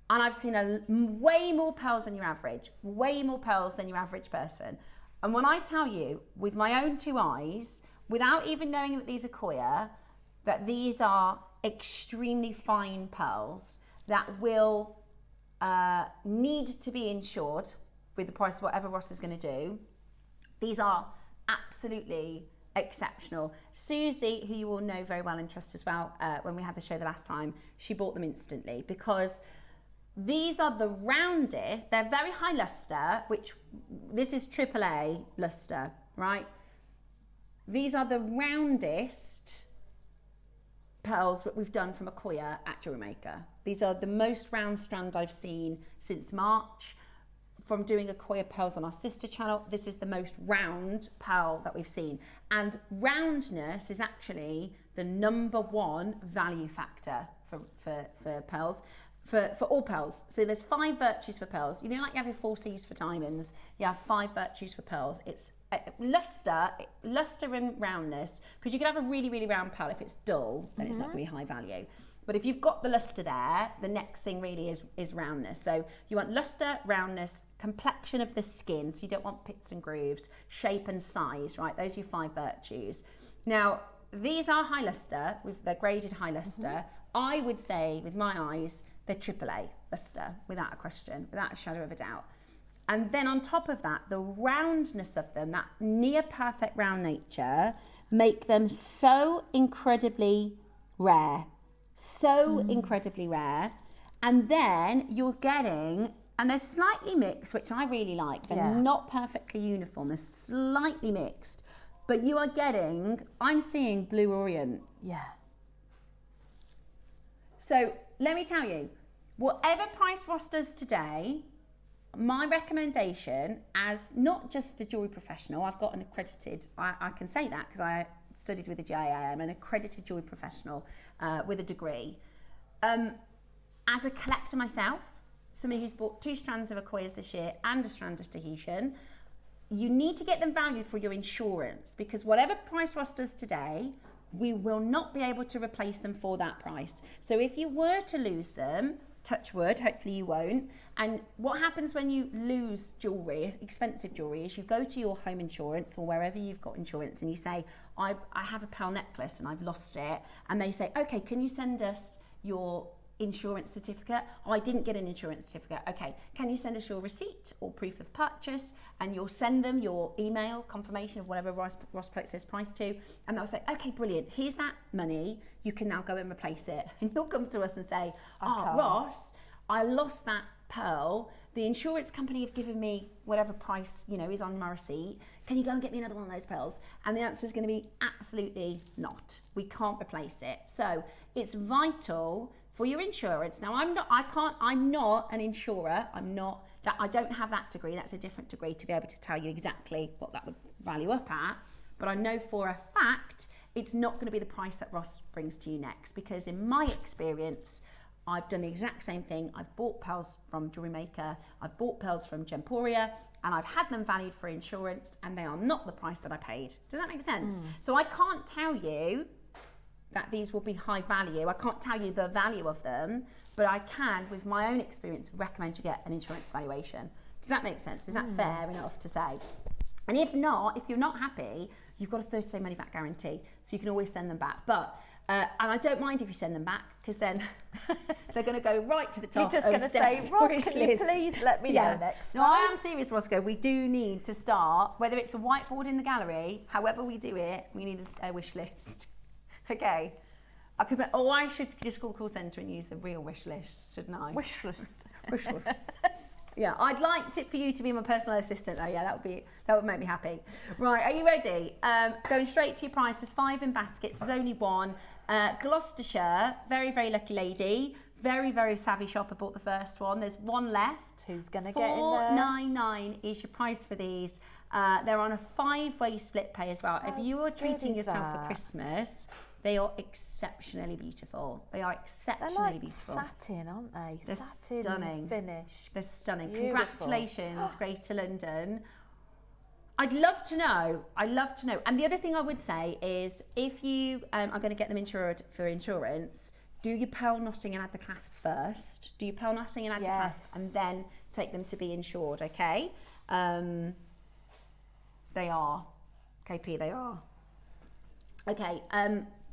And I've seen way more pearls than your average, way more pearls than your average person. And when I tell you, with my own two eyes, without even knowing that these are Koya, that these are extremely fine pearls that will need to be insured with the price of whatever Ross is going to do. These are absolutely exceptional. Susie, who you all know very well and trust as well, when we had the show the last time, she bought them instantly because these are the roundest, they're very high luster, which this is AAA luster, right? These are the roundest pearls that we've done from a Koya at JewelleryMaker. These are the most round strand I've seen since March. From doing a Koya pearls on our sister channel, this is the most round pearl that we've seen. And roundness is actually the #1 value factor for pearls, for all pearls. So there's 5 virtues for pearls. You know, like you have your 4 C's for diamonds, you have 5 virtues for pearls. It's luster and roundness, because you can have a really, really round pearl. If it's dull, then it's not going to be high value. But if you've got the luster there, the next thing really is roundness. So you want luster, roundness, complexion of the skin. So you don't want pits and grooves, shape and size, right? Those are your 5 virtues. Now, these are high luster, they're graded high luster. I would say, with my eyes, they're AAA luster, without a question, without a shadow of a doubt. And then on top of that, the roundness of them, that near perfect round nature, make them so incredibly rare. So incredibly rare. And then you're getting, and they're slightly mixed, which I really like. They're not perfectly uniform, they're slightly mixed. But you are getting, I'm seeing Blue Orient. Yeah. So let me tell you, whatever price Ross does today, my recommendation, as not just a jewellery professional, I've got an accredited, I can say that because I studied with the GIA, I'm an accredited jewellery professional with a degree. As a collector myself, somebody who's bought 2 strands of Akoyas this year and a strand of Tahitian, you need to get them valued for your insurance, because whatever price Ross does today, we will not be able to replace them for that price. So if you were to lose them, touch wood, hopefully you won't. And what happens when you lose jewellery, expensive jewellery, is you go to your home insurance or wherever you've got insurance and you say, I have a pearl necklace and I've lost it. And they say, okay, can you send us your insurance certificate? Oh, I didn't get an insurance certificate. Okay, can you send us your receipt or proof of purchase? And you'll send them your email confirmation of whatever Ross puts his price to, and they'll say, okay, brilliant, here's that money, you can now go and replace it. And you'll come to us and say, oh, Ross, I lost that pearl, the insurance company have given me whatever price, you know, is on my receipt, can you go and get me another one of those pearls? And the answer is going to be absolutely not. We can't replace it. So it's vital for your insurance. Now, I'm not an insurer. I don't have that degree. That's a different degree to be able to tell you exactly what that would value up at. But I know for a fact it's not going to be the price that Ross brings to you next, because in my experience, I've done the exact same thing. I've bought pearls from JewelleryMaker, I've bought pearls from Gemporia, and I've had them valued for insurance, and they are not the price that I paid. Does that make sense? So I can't tell you that these will be high value. I can't tell you the value of them, but I can, with my own experience, recommend you get an insurance valuation. Does that make sense? Is that fair enough to say? And if not, if you're not happy, you've got a 30-day money-back guarantee, so you can always send them back. But and I don't mind if you send them back, because then they're going to go right to the top. You're just going to say, Ross, can you please let me know next time? No, I am serious, Roscoe. We do need to start, whether it's a whiteboard in the gallery, however we do it, we need a wish list. Okay, because I should just call the call centre and use the real wish list, shouldn't I? Wish list. Wish list. Yeah, I'd like for you to be my personal assistant. Oh yeah, that would make me happy. Right, are you ready? Going straight to your price. There's 5 in baskets. There's only 1. Gloucestershire, very, very lucky lady. Very, very savvy shopper, bought the first one. There's 1 left. Who's going to get in there? $4.99 is your price for these. They're on a 5-way split pay as well. If you are treating yourself for Christmas, they are exceptionally beautiful. They are exceptionally beautiful. They're like satin, aren't they? They're satin stunning. Finish. They're stunning. Beautiful. Congratulations, Greater London. I'd love to know. And the other thing I would say is, if you are going to get them insured for insurance, do your pearl knotting and add the clasp first. Do your pearl knotting and add your clasp, and then take them to be insured, okay? They are. KP, they are. Okay,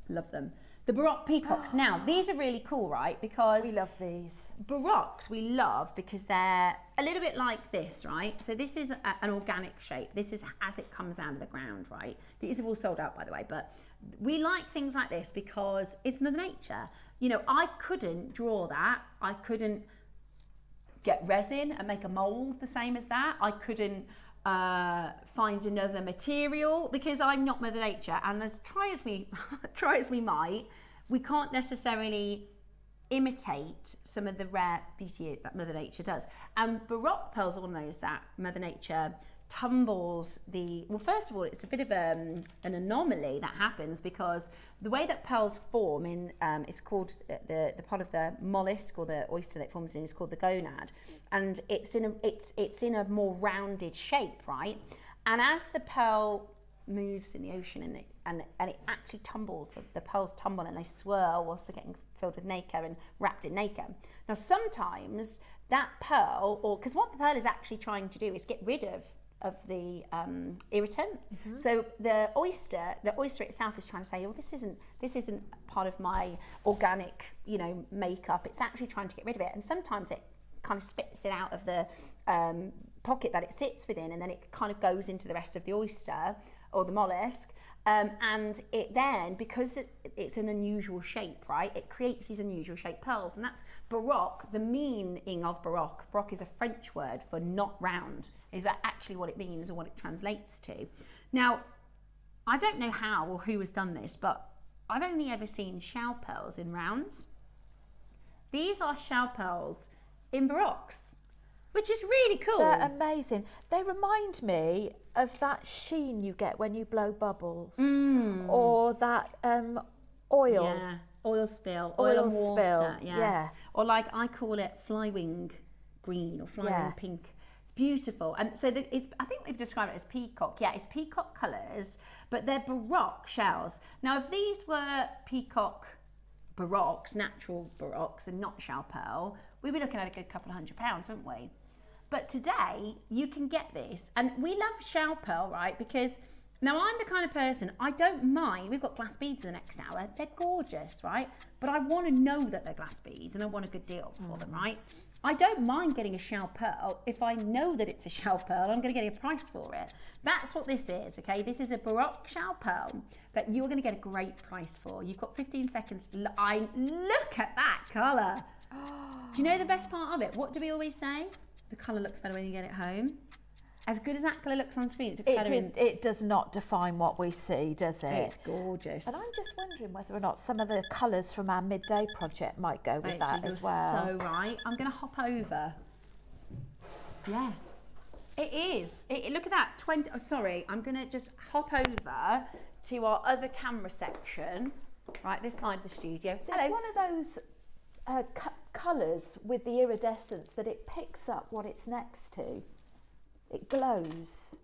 love them. The Baroque peacocks. Now, these are really cool, right? Because we love these. Baroques we love because they're a little bit like this, right? So this is an organic shape. This is as it comes out of the ground, right? These have all sold out, by the way, but we like things like this because it's Mother Nature. You know, I couldn't draw that. I couldn't get resin and make a mold the same as that. I couldn't find another material because I'm not Mother Nature, and as try as we might, we can't necessarily imitate some of the rare beauty that Mother Nature does. And Baroque pearls all knows that Mother Nature tumbles well, first of all, it's a bit of an anomaly that happens because the way that pearls form in it's called the part of the mollusk or the oyster that it forms in is called the gonad, and it's in a more rounded shape, right? And as the pearl moves in the ocean and it actually tumbles, the pearls tumble and they swirl whilst they're getting filled with nacre and wrapped in nacre. Now sometimes that pearl, or because what the pearl is actually trying to do is get rid of the irritant. So the oyster itself is trying to say, oh, this isn't part of my organic, you know, makeup. It's actually trying to get rid of it, and sometimes it kind of spits it out of the pocket that it sits within, and then it kind of goes into the rest of the oyster or the mollusk. And it then, because it's an unusual shape, right, it creates these unusual shaped pearls, and that's Baroque. The meaning of Baroque is a French word for not round. Is that actually what it means or what it translates to? Now, I don't know how or who has done this, but I've only ever seen shell pearls in rounds. These are shell pearls in Baroques, which is really cool. They're amazing. They remind me of that sheen you get when you blow bubbles, or that oil. Yeah, oil spill, Oil and water. spill, yeah. Or like I call it flywing green or flywing pink. It's beautiful. And so I think we've described it as peacock. Yeah, it's peacock colours, but they're baroque shells. Now, if these were peacock baroques, natural baroques, and not shell pearl, we'd be looking at a good couple of £100, wouldn't we? But today, you can get this. And we love shell pearl, right? Because now I'm the kind of person, I don't mind. We've got glass beads in the next hour. They're gorgeous, right? But I want to know that they're glass beads and I want a good deal for them, right? I don't mind getting a shell pearl if I know that it's a shell pearl. I'm going to get a price for it. That's what this is, okay? This is a baroque shell pearl that you're going to get a great price for. You've got 15 seconds. Look at that colour. Do you know the best part of it? What do we always say? The colour looks better when you get it home. As good as that colour looks on screen, it does not define what we see, does it? It's gorgeous. And I'm just wondering whether or not some of the colours from our midday project might go with that as well. So right. I'm going to hop over. Yeah, it is. Look at that. I'm going to just hop over to our other camera section. Right, this side of the studio. It's one of those colours with the iridescence that it picks up what it's next to. It glows.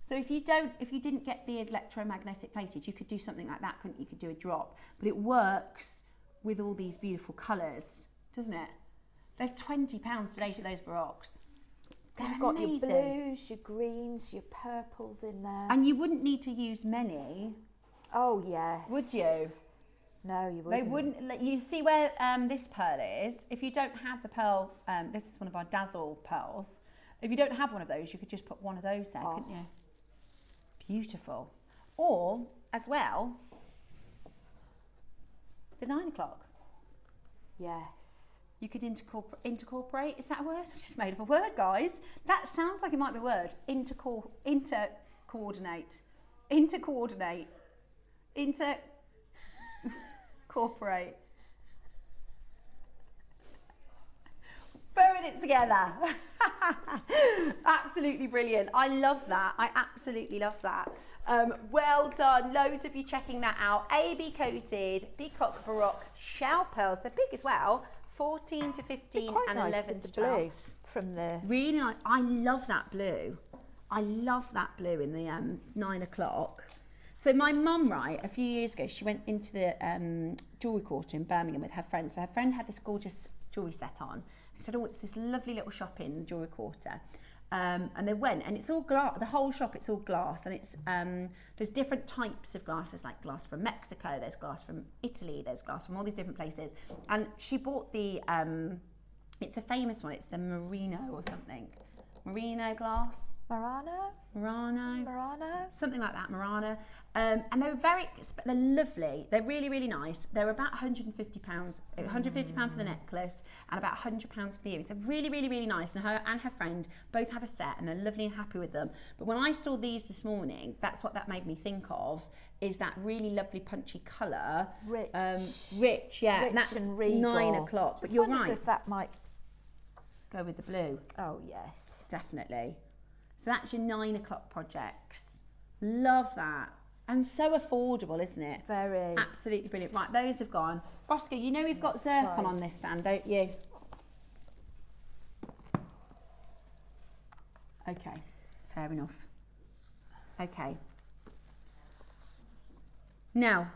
So if you didn't get the electromagnetic plated, you could do something like that, couldn't you? You could do a drop, but it works with all these beautiful colours, doesn't it? They're £20 today for those baroques. You've got your blues, your greens, your purples in there. And you wouldn't need to use many. Oh yes. Would you? No, you wouldn't. They wouldn't. You see where this pearl is? If you don't have the pearl, this is one of our Dazzle pearls. If you don't have one of those, you could just put one of those there, couldn't you? Beautiful. Or, as well, the 9 o'clock. Yes. You could incorporate. Is that a word? I've just made up a word, guys. That sounds like it might be a word. Intercoordinate. Incorporate. Throwing it together. Absolutely brilliant. I love that. I absolutely love that. Well done. Loads of you checking that out. AB coated peacock baroque shell pearls. They're big as well. 14 to 15 and nice 11 with to the 12. blue from the Really nice. I love that blue. I love that blue in the 9 o'clock. So my mum, right, a few years ago, she went into the jewellery quarter in Birmingham with her friend. So her friend had this gorgeous jewellery set on. She said, oh, it's this lovely little shop in the jewellery quarter. And they went, and it's all glass, the whole shop, it's all glass. And it's there's different types of glass. There's like glass from Mexico, there's glass from Italy, there's glass from all these different places. And she bought the, it's a famous one, it's the Merino or something. Merino glass? Murano, something like that, Murano. And they're they're lovely. They're really, really nice. They're about £150, £150 for the necklace and about £100 for the earrings. They're really, really, really nice. And her friend both have a set and they're lovely and happy with them. But when I saw these this morning, that's what that made me think of, is that really lovely punchy colour. Rich. Yeah. Rich and that's and regal. 9 o'clock. But Just you're wondered right. if that might Go with the blue. Oh, yes. Definitely. So that's your 9 o'clock projects. Love that. And so affordable, isn't it? Very. Absolutely brilliant. Right, those have gone. Roscoe, you know we've got zircon on this stand, don't you? Okay, fair enough. Okay. Now,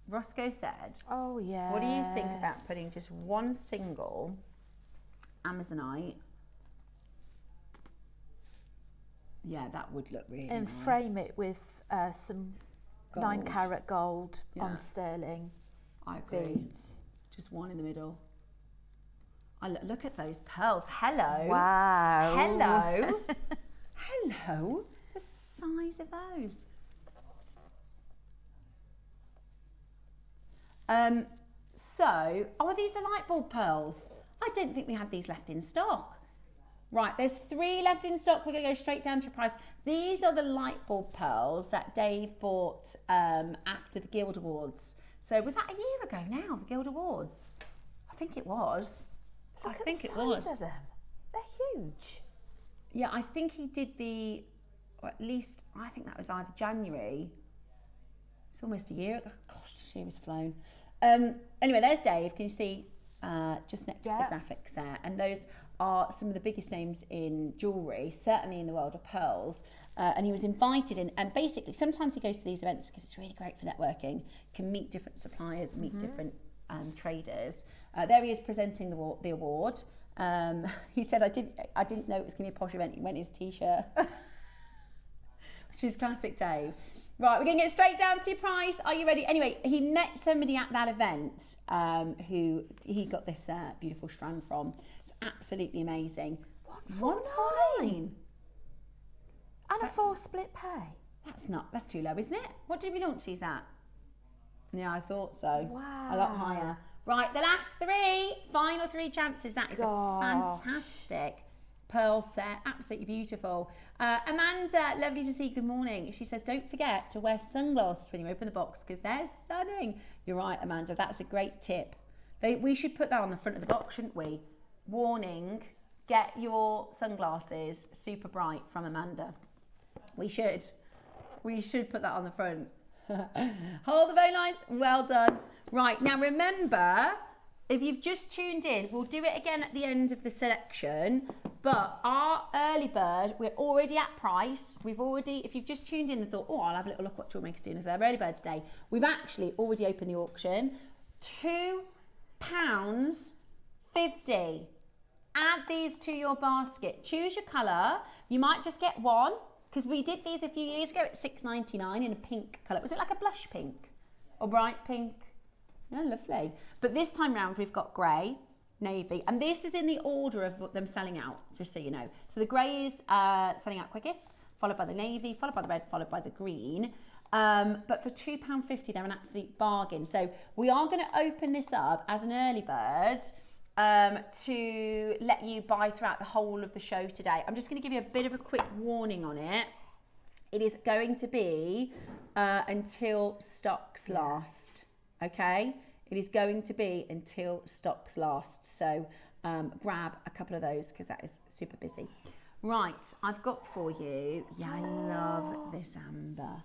Roscoe said, oh, yeah. what do you think about putting just one single Amazonite? Yeah, that would look really and nice. frame it with some Gold. 9-carat gold Yeah. on sterling I agree. beads. Just one in the middle. Look at those pearls. Hello. Wow. Hello. Hello. The size of those. Are these the light bulb pearls? I didn't think we had these left in stock. Right, there's 3 left in stock. We're going to go straight down to your price. These are the light bulb pearls that Dave bought after the Guild Awards. So was that a year ago now, the Guild Awards? I think it was. Look at the size of them. They're huge. Yeah, I think he did or at least, I think that was either January. It's almost a year ago. Gosh, the year has flown. Anyway, there's Dave. Can you see just next to the graphics there? And those are some of the biggest names in jewellery, certainly in the world of pearls. And he was invited in, and basically sometimes he goes to these events because it's really great for networking, can meet different suppliers, meet different traders. There he is presenting the award. He said, I didn't know it was going to be a posh event. He went in his t-shirt, which is classic Dave. Right, we're going to get straight down to your price. Are you ready? Anyway, he met somebody at that event who he got this beautiful strand from. It's absolutely amazing. 149. And a 4 split pay. That's too low, isn't it? What did we launch these at? Yeah, I thought so. Wow. A lot higher. Right, the last final 3 chances. That is a fantastic pearl set, absolutely beautiful. Amanda, lovely to see you, good morning. She says, don't forget to wear sunglasses when you open the box because they're stunning. You're right, Amanda, that's a great tip. We should put that on the front of the box, shouldn't we? Warning, get your sunglasses super bright from Amanda. We should put that on the front. Hold the phone lines, well done. Right, now remember, if you've just tuned in, we'll do it again at the end of the selection, but our early bird, we're already at price. If you've just tuned in and thought, oh, I'll have a little look what JewelleryMaker's doing as their early bird today, we've actually already opened the auction. £2.50. Add these to your basket. Choose your colour. You might just get one, because we did these a few years ago at $6.99 in a pink colour. Was it like a blush pink or bright pink? Yeah, lovely. But this time round, we've got grey, navy, and this is in the order of them selling out, just so you know. So the grey is selling out quickest, followed by the navy, followed by the red, followed by the green. But for £2.50, they're an absolute bargain. So we are going to open this up as an early bird to let you buy throughout the whole of the show today. I'm just going to give you a bit of a quick warning on it. It is going to be until stocks last. Okay, it is going to be until stocks last. So grab a couple of those because that is super busy. Right, I've got for you. Yeah, I love this amber.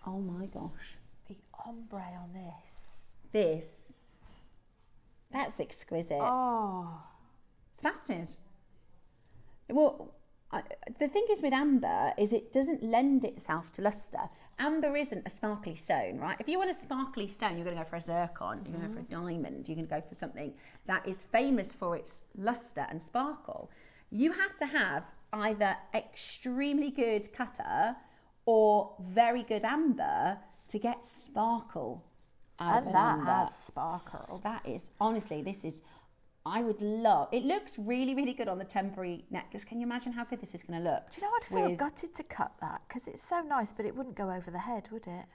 Oh my gosh. The ombre on this. That's exquisite. Oh. It's fascinating. Well, the thing is with amber is it doesn't lend itself to lustre. Amber isn't a sparkly stone, right? If you want a sparkly stone, you're going to go for a zircon, you're going to go for a diamond, you're going to go for something that is famous for its lustre and sparkle. You have to have either extremely good cutter or very good amber to get sparkle out of an amber. And that has sparkle. That is, honestly, I would love, it looks really, really good on the temporary necklace. Can you imagine how good this is going to look? Do you know, I'd feel gutted to cut that because it's so nice, but it wouldn't go over the head, would it?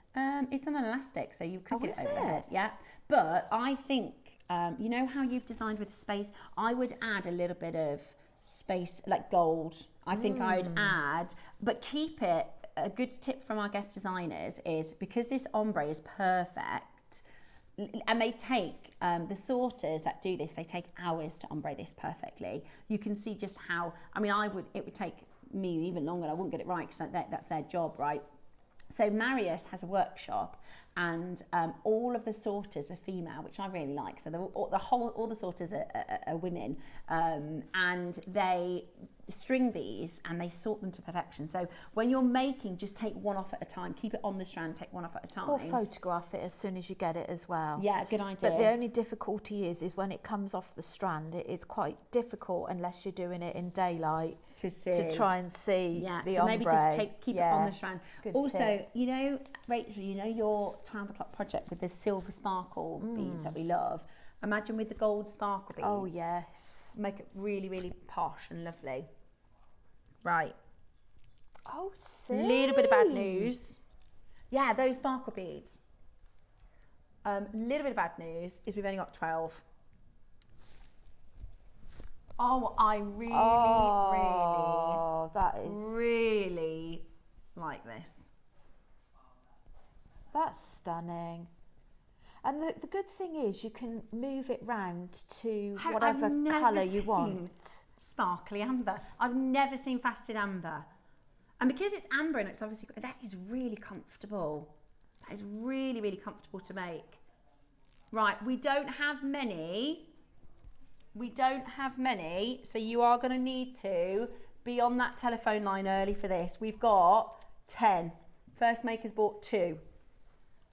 It's an elastic, so you could get it over the head. Yeah, but I think, you know how you've designed with the space? I would add a little bit of space, like gold. I think I would add, but keep it. A good tip from our guest designers is because this ombre is perfect, and they take the sorters that do this, they take hours to ombre this perfectly. You can see just how, I mean, it would take me even longer. I wouldn't get it right because that's their job, right? So Marius has a workshop, and all of the sorters are female, which I really like. So all the sorters are women, and they string these and they sort them to perfection. So when you're making, just take one off at a time. Keep it on the strand, take one off at a time. Or photograph it as soon as you get it as well. Yeah, good idea. But the only difficulty is when it comes off the strand, it is quite difficult unless you're doing it in daylight to try and see the ombre. Maybe just keep it on the strand. Good also, tip. you know, Rachel, you know your 12 o'clock project with the silver sparkle beads that we love. Imagine with the gold sparkle beads. Oh, yes. Make it really, really posh and lovely. Right. Oh, see. Little bit of bad news. Yeah, those sparkle beads. Little bit of bad news is we've only got 12. Oh, I really like this. That's stunning. And the good thing is you can move it round to whatever colour you want. Sparkly amber. I've never seen faceted amber. And because it's amber and it's obviously, that is really comfortable. That is really, really comfortable to make. Right, we don't have many. So you are going to need to be on that telephone line early for this. We've got 10. First makers bought 2.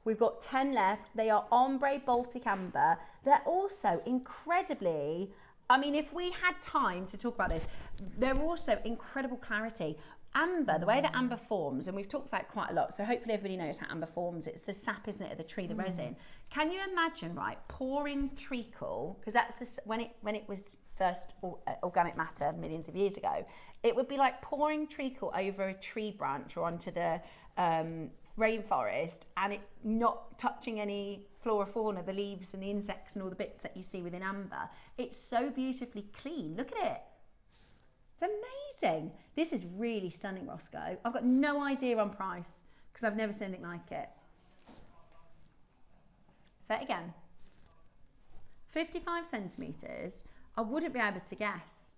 We've got 10 left. They are ombre Baltic amber. They're also incredibly, I mean, if we had time to talk about this, they're also incredible clarity. Amber, the way that amber forms, and we've talked about it quite a lot, so hopefully everybody knows how amber forms. It's the sap, isn't it, of the tree, the resin. Can you imagine, right, pouring treacle, because that's when it was first organic matter millions of years ago, it would be like pouring treacle over a tree branch or onto the rainforest, and it not touching any flora, fauna, the leaves and the insects and all the bits that you see within amber. It's so beautifully clean. Look at it. It's amazing. This is really stunning, Roscoe. I've got no idea on price because I've never seen anything like it. Say it again. 55 centimetres. I wouldn't be able to guess.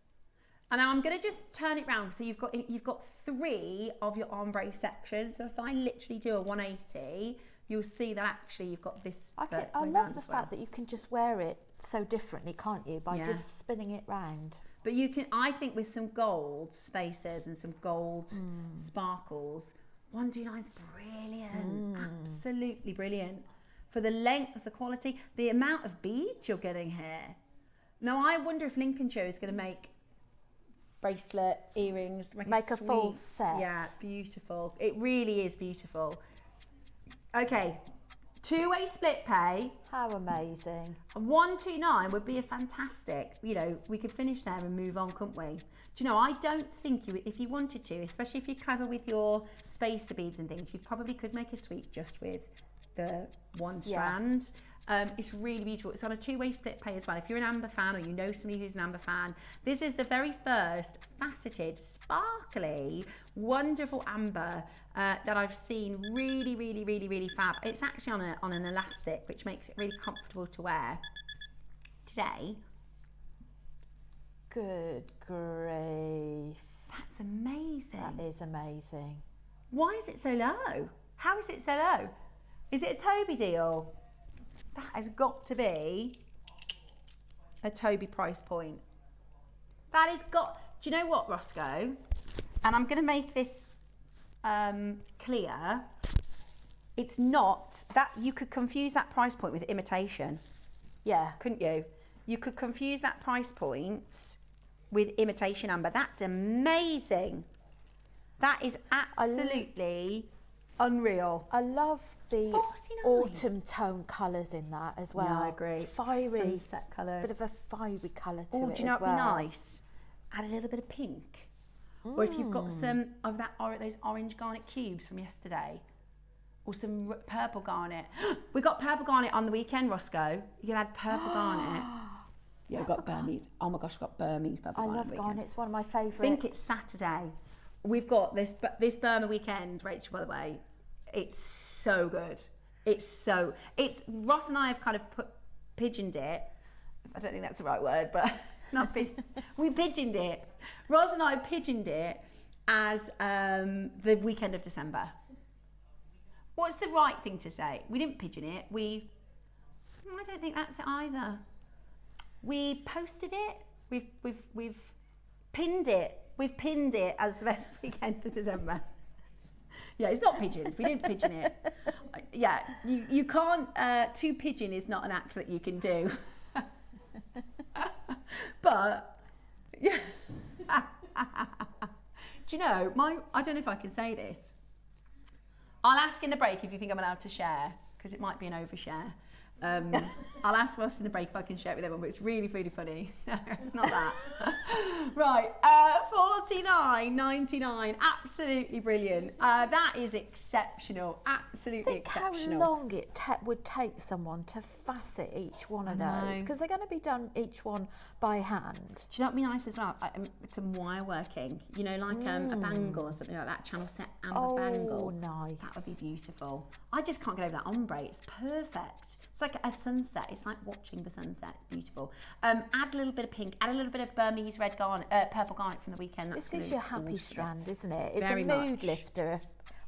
And now I'm going to just turn it round. So you've got 3 of your ombre sections. So if I literally do a 180, you'll see that actually you've got this. I love the fact that you can just wear it so differently, can't you? By just spinning it round. But you can, I think, with some gold spacers and some gold sparkles, 129 is brilliant. Absolutely brilliant. For the length, the quality, the amount of beads you're getting here. Now, I wonder if Lincolnshire is going to make bracelet, earrings, make a full set. Yeah, beautiful. It really is beautiful. Okay, 2-way split pay. How amazing. 129 would be a fantastic, you know, we could finish there and move on, couldn't we? Do you know, I don't think you, if you wanted to, especially if you're clever with your spacer beads and things, you probably could make a suite just with the one strand. It's really beautiful. It's on a 2-way split pay as well. If you're an amber fan or you know somebody who's an amber fan, this is the very first faceted, sparkly, wonderful amber that I've seen. Really, really, really, really fab. It's actually on an elastic, which makes it really comfortable to wear. Today. Good grief. That's amazing. That is amazing. Why is it so low? How is it so low? Is it a Toby deal? That has got to be a Toby price point. That has got, do you know what, Roscoe? And I'm going to make this clear. It's not, that you could confuse that price point with imitation. Yeah. Couldn't you? You could confuse that price point with imitation amber. That's amazing. That is absolutely unreal. I love the 49. autumn tone colours in that as well. Yeah, I agree. Fiery. Sunset colours. It's a bit of a fiery colour to it. Oh, do you know as what'd well. be nice? Add a little bit of pink. Or if you've got some of that those orange garnet cubes from yesterday. Or some purple garnet. We got purple garnet on the weekend, Roscoe. You can add purple garnet. Yeah, we've got Burmese. Oh my gosh, we've got Burmese purple garnet. I love garnet. It's one of my favourites. I think it's Saturday. We've got this Burma weekend, Rachel, by the way. It's so good. It's Ross and I have kind of pigeoned it. I don't think that's the right word, but not pigeon. We pigeoned it. Ross and I pigeoned it as the weekend of December. What's the right thing to say? We didn't pigeon it. I don't think that's it either. We posted it. We've pinned it. We've pinned it as the best weekend of December. Yeah, it's not pigeon. We didn't pigeon it. Yeah, you can't. Two pigeon is not an act that you can do. But yeah. Do you know, I don't know if I can say this. I'll ask in the break if you think I'm allowed to share, because it might be an overshare. I'll ask Ross in the break if I can share it with everyone, but it's really, really funny. No, it's not that. Right, $49.99, absolutely brilliant. That is exceptional, absolutely exceptional. How long it would take someone to facet each one of those, because they're going to be done each one by hand. Do you know what would be nice as well? Some wire working, you know, like a bangle or something like that, channel set amber bangle. Oh, nice. That would be beautiful. I just can't get over that ombre. It's perfect. It's like like a sunset. It's like watching the sunset. It's beautiful. Add a little bit of pink. Add a little bit of Burmese red garnet, purple garnet from the weekend. That's this is your happy strand, isn't it? It's Very a mood much. lifter.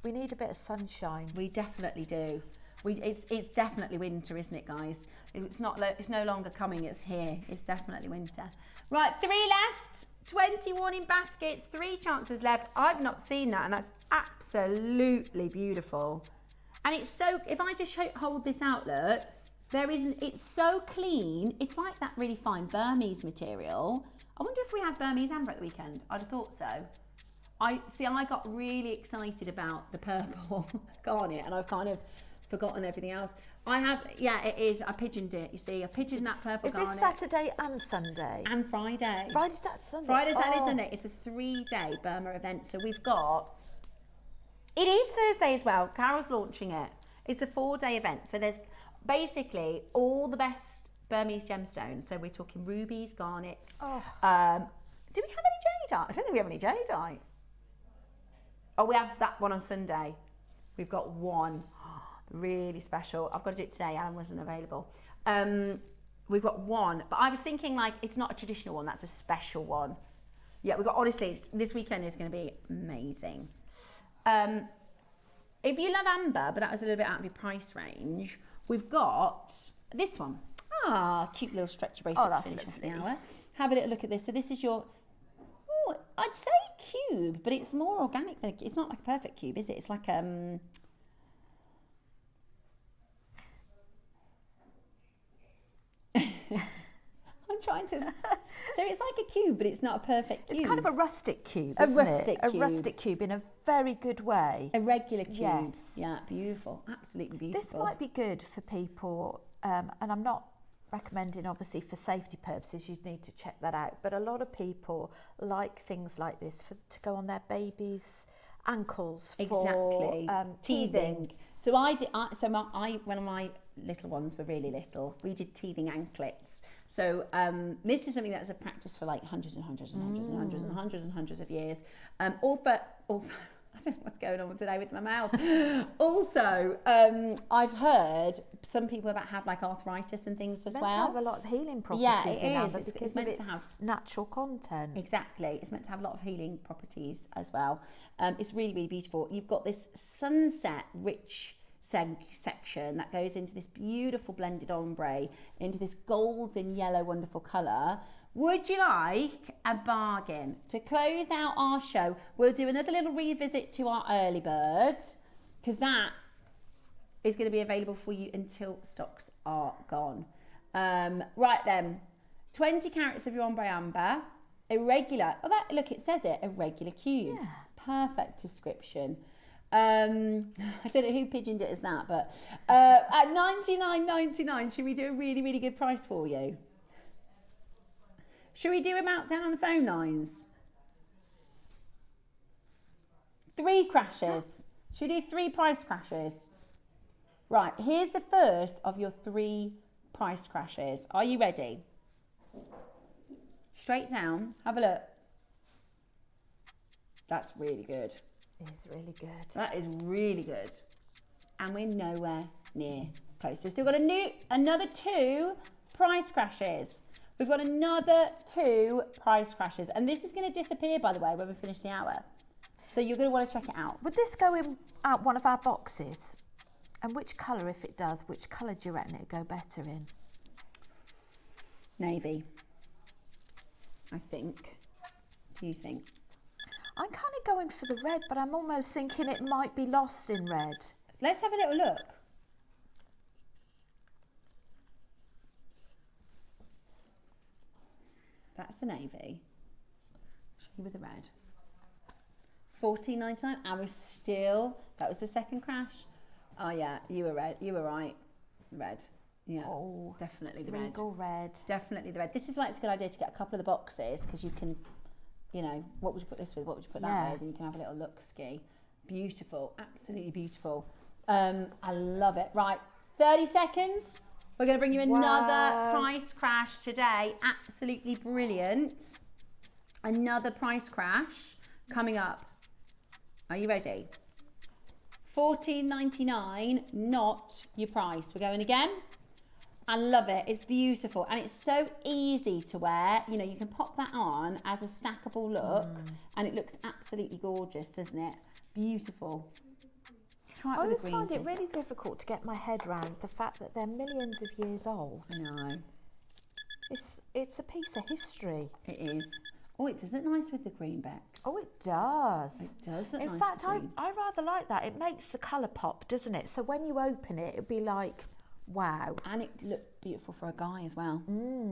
We need a bit of sunshine. We definitely do. It's definitely winter, isn't it, guys? It's no longer coming. It's here. It's definitely winter. Right, 3 left. 21 in baskets. 3 chances left. I've not seen that, and that's absolutely beautiful. And it's so. If I just hold this out, look, it's so clean. It's like that really fine Burmese material. I wonder if we have Burmese amber at the weekend. I'd have thought so. I got really excited about the purple garnet, and I've kind of forgotten everything else. It is. I pigeoned it. You see, I pigeoned that purple garnet. Is this Saturday and Sunday? And Friday. Friday, Saturday, Sunday. Friday, Saturday, Sunday. It's a 3-day Burma event. So we've got. It is Thursday as well. Carol's launching it. It's a 4-day event. So there's basically all the best Burmese gemstones. So we're talking rubies, garnets. Do we have any jadeite? I don't think we have any jadeite. Oh, we have that one on Sunday. We've got one. Really special. I've got to do it today. Alan wasn't available. We've got one, but I was thinking like it's not a traditional one. That's a special one. Yeah, we've got. Honestly, this weekend is going to be amazing. If you love amber, but that was a little bit out of your price range, we've got this one. Cute little stretchy bracelet. Oh, that's to finish off lovely. the hour. Have a little look at this. So this is your. I'd say cube, but it's more organic than it's not like a perfect cube, is it? It's like I'm trying to. So it's like a cube, but it's not a perfect cube. It's kind of a rustic cube, A isn't rustic it? cube. A rustic cube in a very good way. A regular cube. Yes. Yeah, beautiful. Absolutely beautiful. This might be good for people, and I'm not recommending, obviously, for safety purposes, you'd need to check that out. But a lot of people like things like this to go on their babies' ankles for teething. So when my little ones were really little, we did teething anklets. So this is something that's a practice for like hundreds and hundreds and hundreds and hundreds and hundreds and hundreds of years. All I don't know what's going on today with my mouth. Also, I've heard some people that have like arthritis and things as well. It's meant to have a lot of healing properties in amber because it's meant of its to have natural content. Exactly. It's meant to have a lot of healing properties as well. It's really, really beautiful. You've got this sunset rich section that goes into this beautiful blended ombre, into this golden yellow wonderful colour. Would you like a bargain? To close out our show, we'll do another little revisit to our early bird, because that is going to be available for you until stocks are gone. Right then, 20 carats of your ombre amber, irregular. Oh, that look, it says it. Irregular cubes. Yeah. Perfect description. I don't know who pigeoned it as that, but at $99.99, should we do a really, really good price for you? Should we do a meltdown on the phone lines? 3 crashes. Should we do 3 price crashes? Right, here's the first of your 3 price crashes. Are you ready? Straight down, have a look. That's really good. It's really good. That is really good. And we're nowhere near close. We've still got another 2 price crashes. We've got another 2 price crashes. And this is going to disappear, by the way, when we finish the hour. So you're going to want to check it out. Would this go in one of our boxes? And which colour, if it does, which colour do you reckon it would go better in? Navy, I think. What do you think? I'm kind of going for the red, but I'm almost thinking it might be lost in red. Let's have a little look. That's the navy. Show you with the red. $14.99. And we're still. That was the second crash. Oh yeah, you were red. You were right. Red. Yeah. Oh, definitely the red. Regal red. Definitely the red. This is why it's a good idea to get a couple of the boxes, because you can, you know, what would you put this with? What would you put that with? And you can have a little look ski. Beautiful. Absolutely beautiful. I love it. Right. 30 seconds. We're going to bring you another price crash today. Absolutely brilliant. Another price crash coming up. Are you ready? $14.99, not your price. We're going again. I love it. It's beautiful and it's so easy to wear. You know, you can pop that on as a stackable look and it looks absolutely gorgeous, doesn't it? Beautiful. I always find it really difficult to get my head around the fact that they're millions of years old. I know. It's a piece of history. It is. Oh, it does look nice with the greenbacks. Oh, it does. It does look nice. In fact, I rather like that. It makes the colour pop, doesn't it? So when you open it, it'd be like, wow. And it looked beautiful for a guy as well.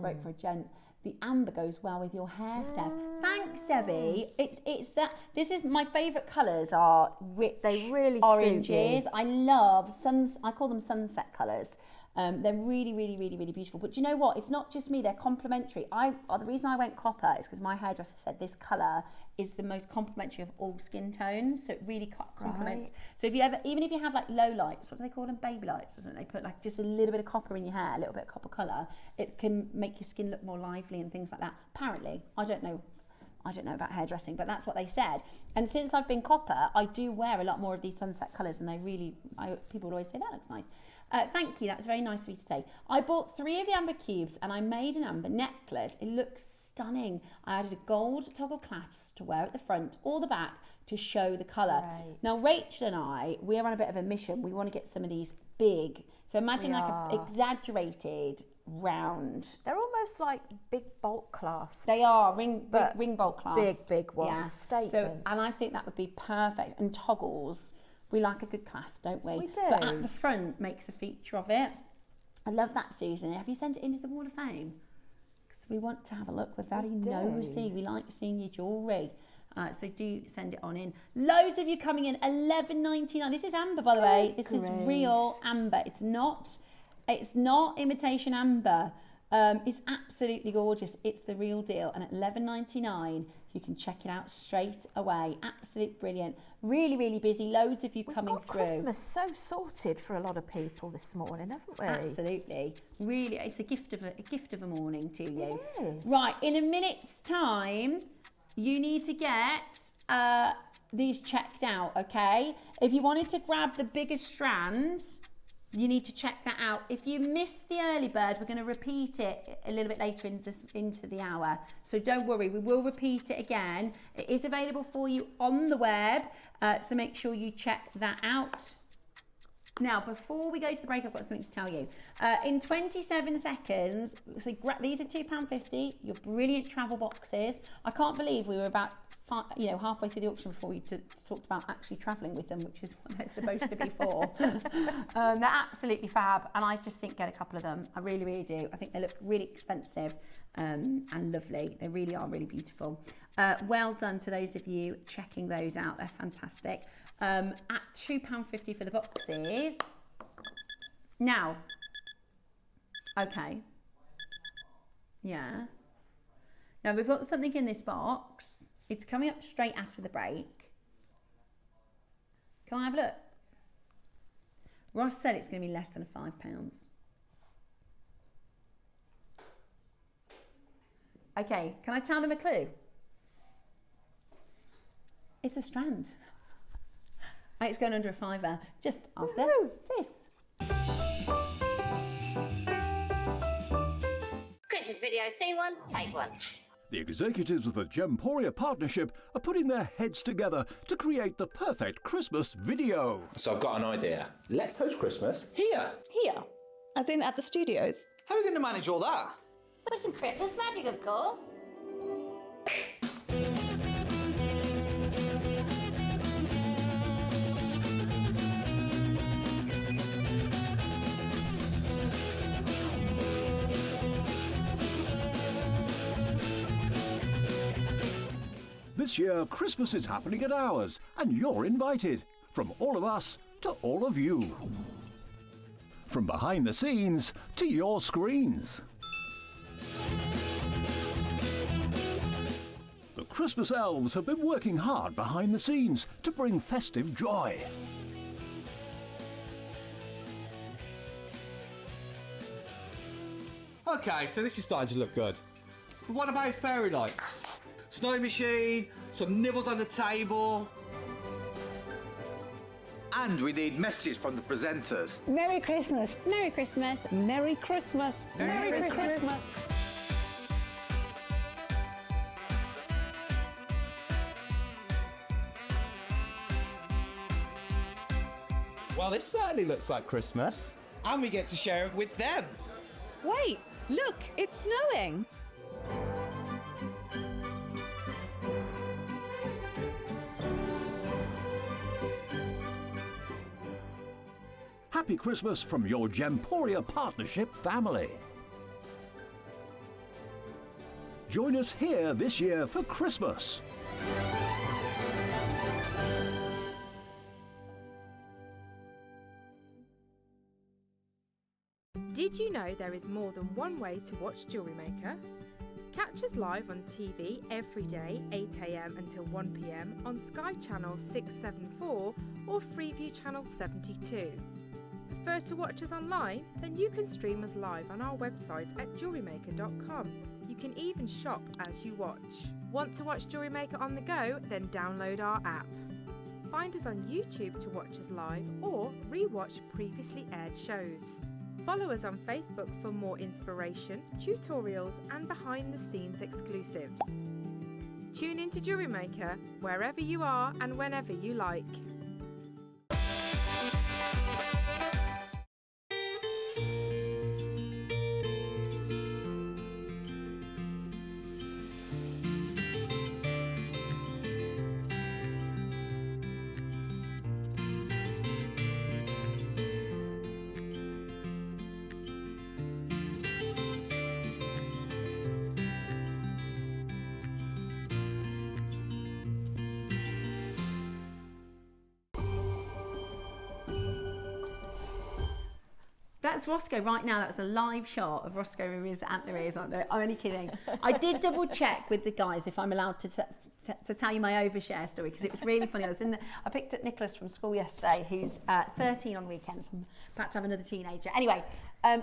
Great for a gent. The amber goes well with your hair, Steph. Thanks, Debbie. It's that. This is my favourite colours are rich. They really oranges. suit you. I love I call them sunset colours. They're really, really, really, really beautiful. But do you know what? It's not just me. They're complementary. The reason I went copper is because my hairdresser said this colour is the most complementary of all skin tones. So it really complements. Right. So if you even if you have like low lights, what do they call them? Baby lights, doesn't it? They put like just a little bit of copper in your hair, a little bit of copper colour. It can make your skin look more lively and things like that. Apparently, I don't know about hairdressing, but that's what they said. And since I've been copper, I do wear a lot more of these sunset colours, and people would always say that looks nice. Thank you, that's very nice of you to say. I bought 3 of the amber cubes and I made an amber necklace. It looks stunning. I added a gold toggle clasp to wear at the front or the back to show the colour. Right. Now, Rachel and we're on a bit of a mission. We want to get some of these big. So imagine like an exaggerated round. They're almost like big bolt clasps. They are, ring bolt clasps. Big ones, yeah. Statements. And I think that would be perfect. And toggles. We like a good clasp, don't we? We do. But at the front makes a feature of it. I love that, Susan. Have you sent it into the Wall of Fame? Because we want to have a look. We're very nosy. We like seeing your jewellery. So do send it on in. Loads of you coming in. $11.99. This is amber, by the way. This is real amber. It's not imitation amber. It's absolutely gorgeous. It's the real deal. And at $11.99, you can check it out straight away. Absolutely brilliant. Really, really busy. Loads of you coming through. Christmas so sorted for a lot of people this morning, haven't we? Absolutely. Really, it's a gift of a morning to you. It is. Right, in a minute's time, you need to get these checked out, okay? If you wanted to grab the bigger strands, you need to check that out. If you missed the early bird, we're going to repeat it a little bit later into the hour. So don't worry, we will repeat it again. It is available for you on the web, so make sure you check that out. Now, before we go to the break, I've got something to tell you. In 27 seconds, so these are £2.50, your brilliant travel boxes. I can't believe we were about halfway through the auction before we talked about actually travelling with them, which is what they're supposed to be for. They're absolutely fab, and I just think get a couple of them. I really, really do. I think they look really expensive and lovely. They really are really beautiful. Well done to those of you checking those out. They're fantastic. At £2.50 for the boxes. Now, okay. Yeah. Now we've got something in this box. It's coming up straight after the break. Can I have a look? Ross said it's going to be less than £5. Okay, can I tell them a clue? It's a strand. And it's going under a £5 just after this. Christmas video, scene 1, take 1. The executives of the Gemporia partnership are putting their heads together to create the perfect Christmas video. So I've got an idea. Let's host Christmas here. Here? As in at the studios? How are we going to manage all that? With some Christmas magic, of course. This year, Christmas is happening at ours, and you're invited. From all of us to all of you. From behind the scenes to your screens. The Christmas elves have been working hard behind the scenes to bring festive joy. Okay, so this is starting to look good. But what about fairy lights? Snow machine, some nibbles on the table. And we need messages from the presenters. Merry Christmas. Merry Christmas. Merry Christmas. Merry Christmas. Well, this certainly looks like Christmas. And we get to share it with them. Wait, look, it's snowing. Happy Christmas from your Gemporia Partnership family. Join us here this year for Christmas. Did you know there is more than one way to watch JewelleryMaker? Catch us live on TV every day, 8 AM until 1 PM on Sky Channel 674 or Freeview Channel 72. Prefer to watch us online? Then you can stream us live on our website at JewelleryMaker.com. You can even shop as you watch. Want to watch JewelleryMaker on the go? Then download our app. Find us on YouTube to watch us live or re-watch previously aired shows. Follow us on Facebook for more inspiration, tutorials and behind-the-scenes exclusives. Tune in to JewelleryMaker wherever you are and whenever you like. That's Roscoe right now. That's a live shot of Roscoe with his antler ears on. No, I'm only kidding. I did double check with the guys if I'm allowed to tell you my overshare story because it was really funny. I picked up Nicholas from school yesterday, who's 13 on weekends. I'm about to have another teenager. Anyway,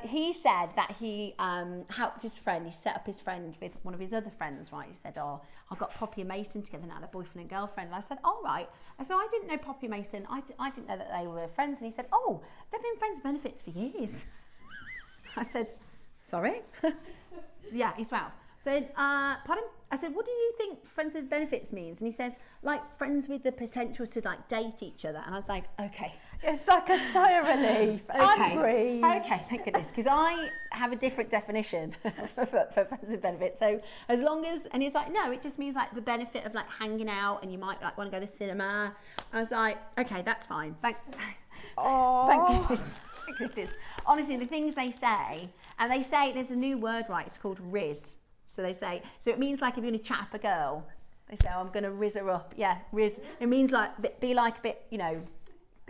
he said that he helped his friend. He set up his friend with one of his other friends, right? He said, "Oh, I got Poppy and Mason together now. They're boyfriend and girlfriend." And I said, "All right." I said, "I didn't know Poppy and Mason. I didn't know that they were friends." And he said, "Oh, they've been friends with benefits for years." I said, "Sorry?" Yeah, he's 12. I said, "Pardon?" I said, "What do you think friends with benefits means?" And he says, "Like friends with the potential to like date each other." And I was like, "Okay." It's like a sigh of relief. Okay. Breathe. Okay, thank goodness, because I have a different definition for friends with benefits. So as long as, and he's like, "No, it just means like the benefit of like hanging out, and you might like want to go to the cinema." I was like, "Okay, that's fine." Thank goodness. Thank goodness. Honestly, the things they say, and they say there's a new word, right? It's called Riz. So they say, so it means like if you're going to chat up a girl, they say, "Oh, I'm going to Riz her up." Yeah, Riz. It means like be like a bit, you know.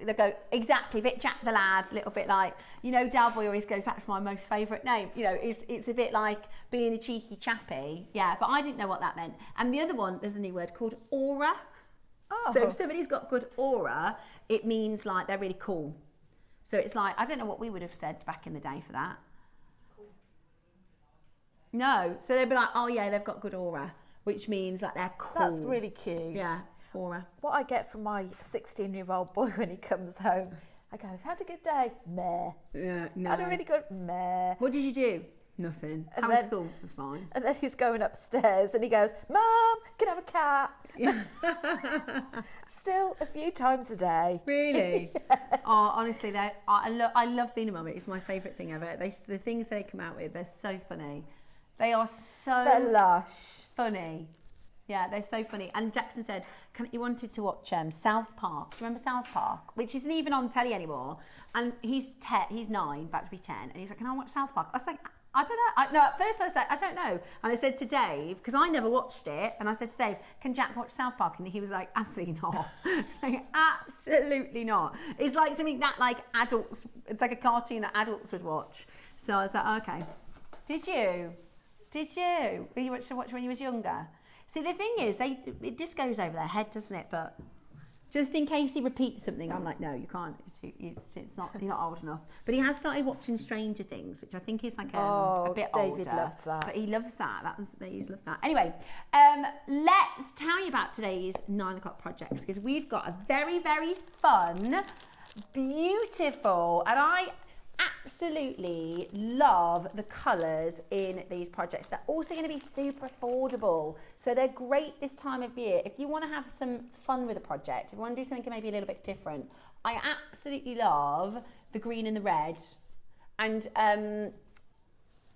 They go, exactly, bit Jack the Lad, a little bit like, you know, Del Boy always goes, "That's my most favourite name." You know, it's a bit like being a cheeky chappy. Yeah, but I didn't know what that meant. And the other one, there's a new word called aura. Oh. So if somebody's got good aura, it means like they're really cool. So it's like, I don't know what we would have said back in the day for that. Cool. No, so they'd be like, "Oh yeah, they've got good aura," which means like they're cool. That's really cute. Yeah. Aura. What I get from my 16-year-old boy when he comes home, I go, "I've had a good day." Meh. Yeah, no. Had a really good meh. What did you do? Nothing. And How was school? It was fine. And then he's going upstairs and he goes, "Mum, can I have a cat?" Yeah. Still a few times a day. Really? Yeah. Oh, honestly, I love being a mum. It's my favourite thing ever. The things they come out with, they're so funny. They are so They're lush. Funny. Yeah, they're so funny. And Jackson said, you wanted to watch South Park. Do you remember South Park? Which isn't even on telly anymore. And he's 9, about to be 10. And he's like, "Can I watch South Park?" I was like, "I don't know." No, at first I was like, "I don't know." And I said to Dave, because I never watched it, and I said to Dave, "Can Jack watch South Park?" And he was like, "Absolutely not." Like, absolutely not. It's like something that like adults, it's like a cartoon that adults would watch. So I was like, "Okay." Did you? Did you? Did you watch when you was younger? See, the thing is, it just goes over their head, doesn't it? But just in case he repeats something, I'm like, "No, you can't. It's not. You're not old enough." But he has started watching Stranger Things, which I think is like a bit David older. loves that. But he loves that. They used to love that. Anyway, let's tell you about today's 9 o'clock projects because we've got a very, very fun beautiful. And I absolutely love the colours in these projects. They're also going to be super affordable. So they're great this time of year. If you want to have some fun with a project, if you want to do something maybe a little bit different, I absolutely love the green and the red. And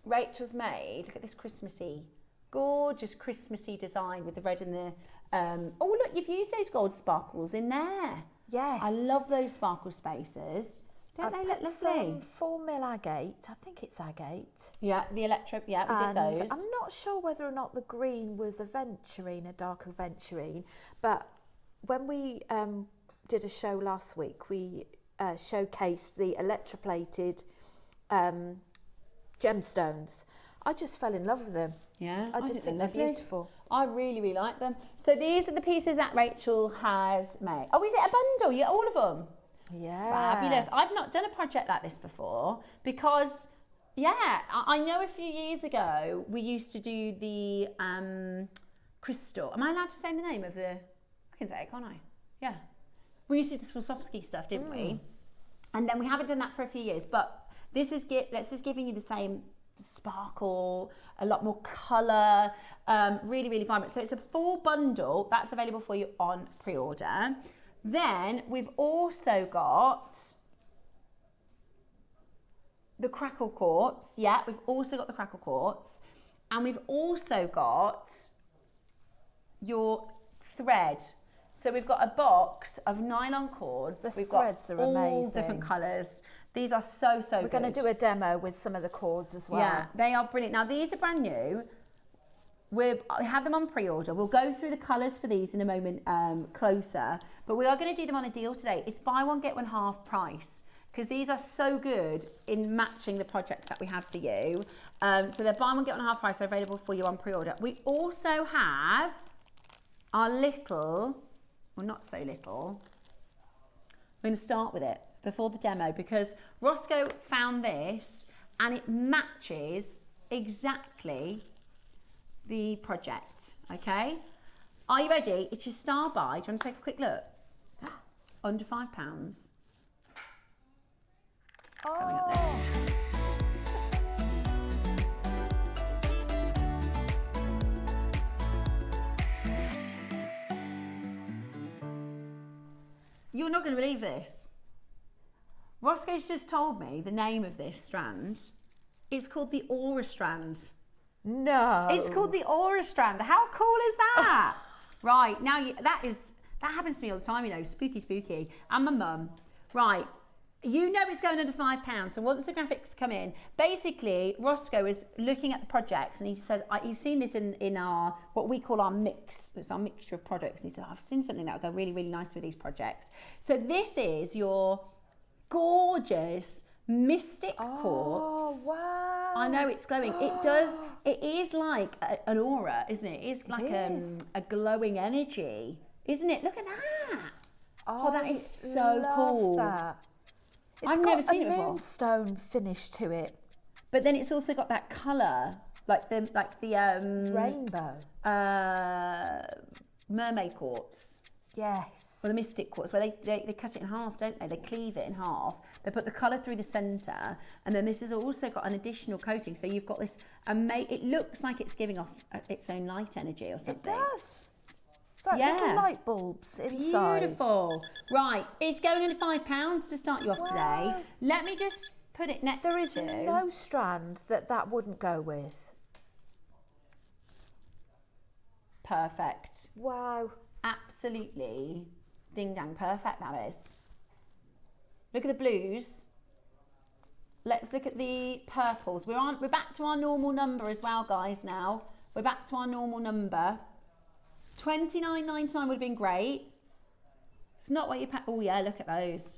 Rachel's made, look at this Christmassy, gorgeous Christmassy design with the red and the, oh look, you've used those gold sparkles in there. Yes. I love those sparkle spaces. Don't they look lovely? Some 4mm agate. I think it's agate. Yeah, the electro, yeah, we did those. I'm not sure whether or not the green was aventurine, a dark aventurine, but when we did a show last week, we showcased the electroplated gemstones. I just fell in love with them. Yeah, I just think they're beautiful. I really, really like them. So these are the pieces that Rachel has made. Oh, is it a bundle? Yeah, all of them? Yeah. Fabulous. I've not done a project like this before because, yeah, I know a few years ago we used to do the crystal. Am I allowed to say the name of the? I can say it, can't I? Yeah. We used to do the Swarovski stuff, didn't we? And then we haven't done that for a few years, but this is giving you the same sparkle, a lot more colour, really, really vibrant. So it's a full bundle that's available for you on pre-order. Then we've also got the crackle quartz. Yeah, we've also got the crackle quartz. And we've also got your thread. So we've got a box of nylon cords. The we've threads got are all amazing. different colours. These are so good. We're going to do a demo with some of the cords as well. Yeah, they are brilliant. Now these are brand new. We have them on pre-order. We'll go through the colours for these in a moment closer, but we are going to do them on a deal today. It's buy one, get one half price because these are so good in matching the projects that we have for you. So they're buy one, get one half price. They're available for you on pre-order. We also have our little, well not so little, we're going to start with it before the demo because Roscoe found this and it matches exactly the project, okay? Are you ready? It's your star buy. Do you want to take a quick look? Under £5. Coming up next. You're not going to believe this. Roscoe's just told me the name of this strand. It's called the Aura Strand. No. It's called the Aura Strand. How cool is that? Right, now that happens to me all the time, you know, spooky. And my mum. Right, you know it's going under £5. So once the graphics come in, basically Roscoe is looking at the projects and he said, he's seen this in our, what we call our mix. It's our mixture of products. And he said, I've seen something that will go really, really nice with these projects. So this is your gorgeous Mystic quartz. Oh, wow. I know it's glowing. It is like an aura, isn't it? It's like a glowing energy, isn't it? Look at that. Oh, that is so cool. That. I've never seen it before. It's got a moonstone finish to it. But then it's also got that colour, like the rainbow. Mermaid quartz. Yes. Or the Mystic quartz, where they cut it in half, don't they? They cleave it in half. They put the colour through the centre, and then this has also got an additional coating. So you've got this it looks like it's giving off its own light energy or something. It does. It's like little light bulbs inside. Beautiful. Right, it's going under £5 to start you off today. Let me just put it next to... There is no strand that wouldn't go with. Perfect. Wow. Absolutely ding dang perfect that is. Look at the blues. Let's look at the purples. We're back to our normal number as well, guys, now. We're back to our normal number. $29.99 would have been great. It's not what you pack. Oh yeah, look at those.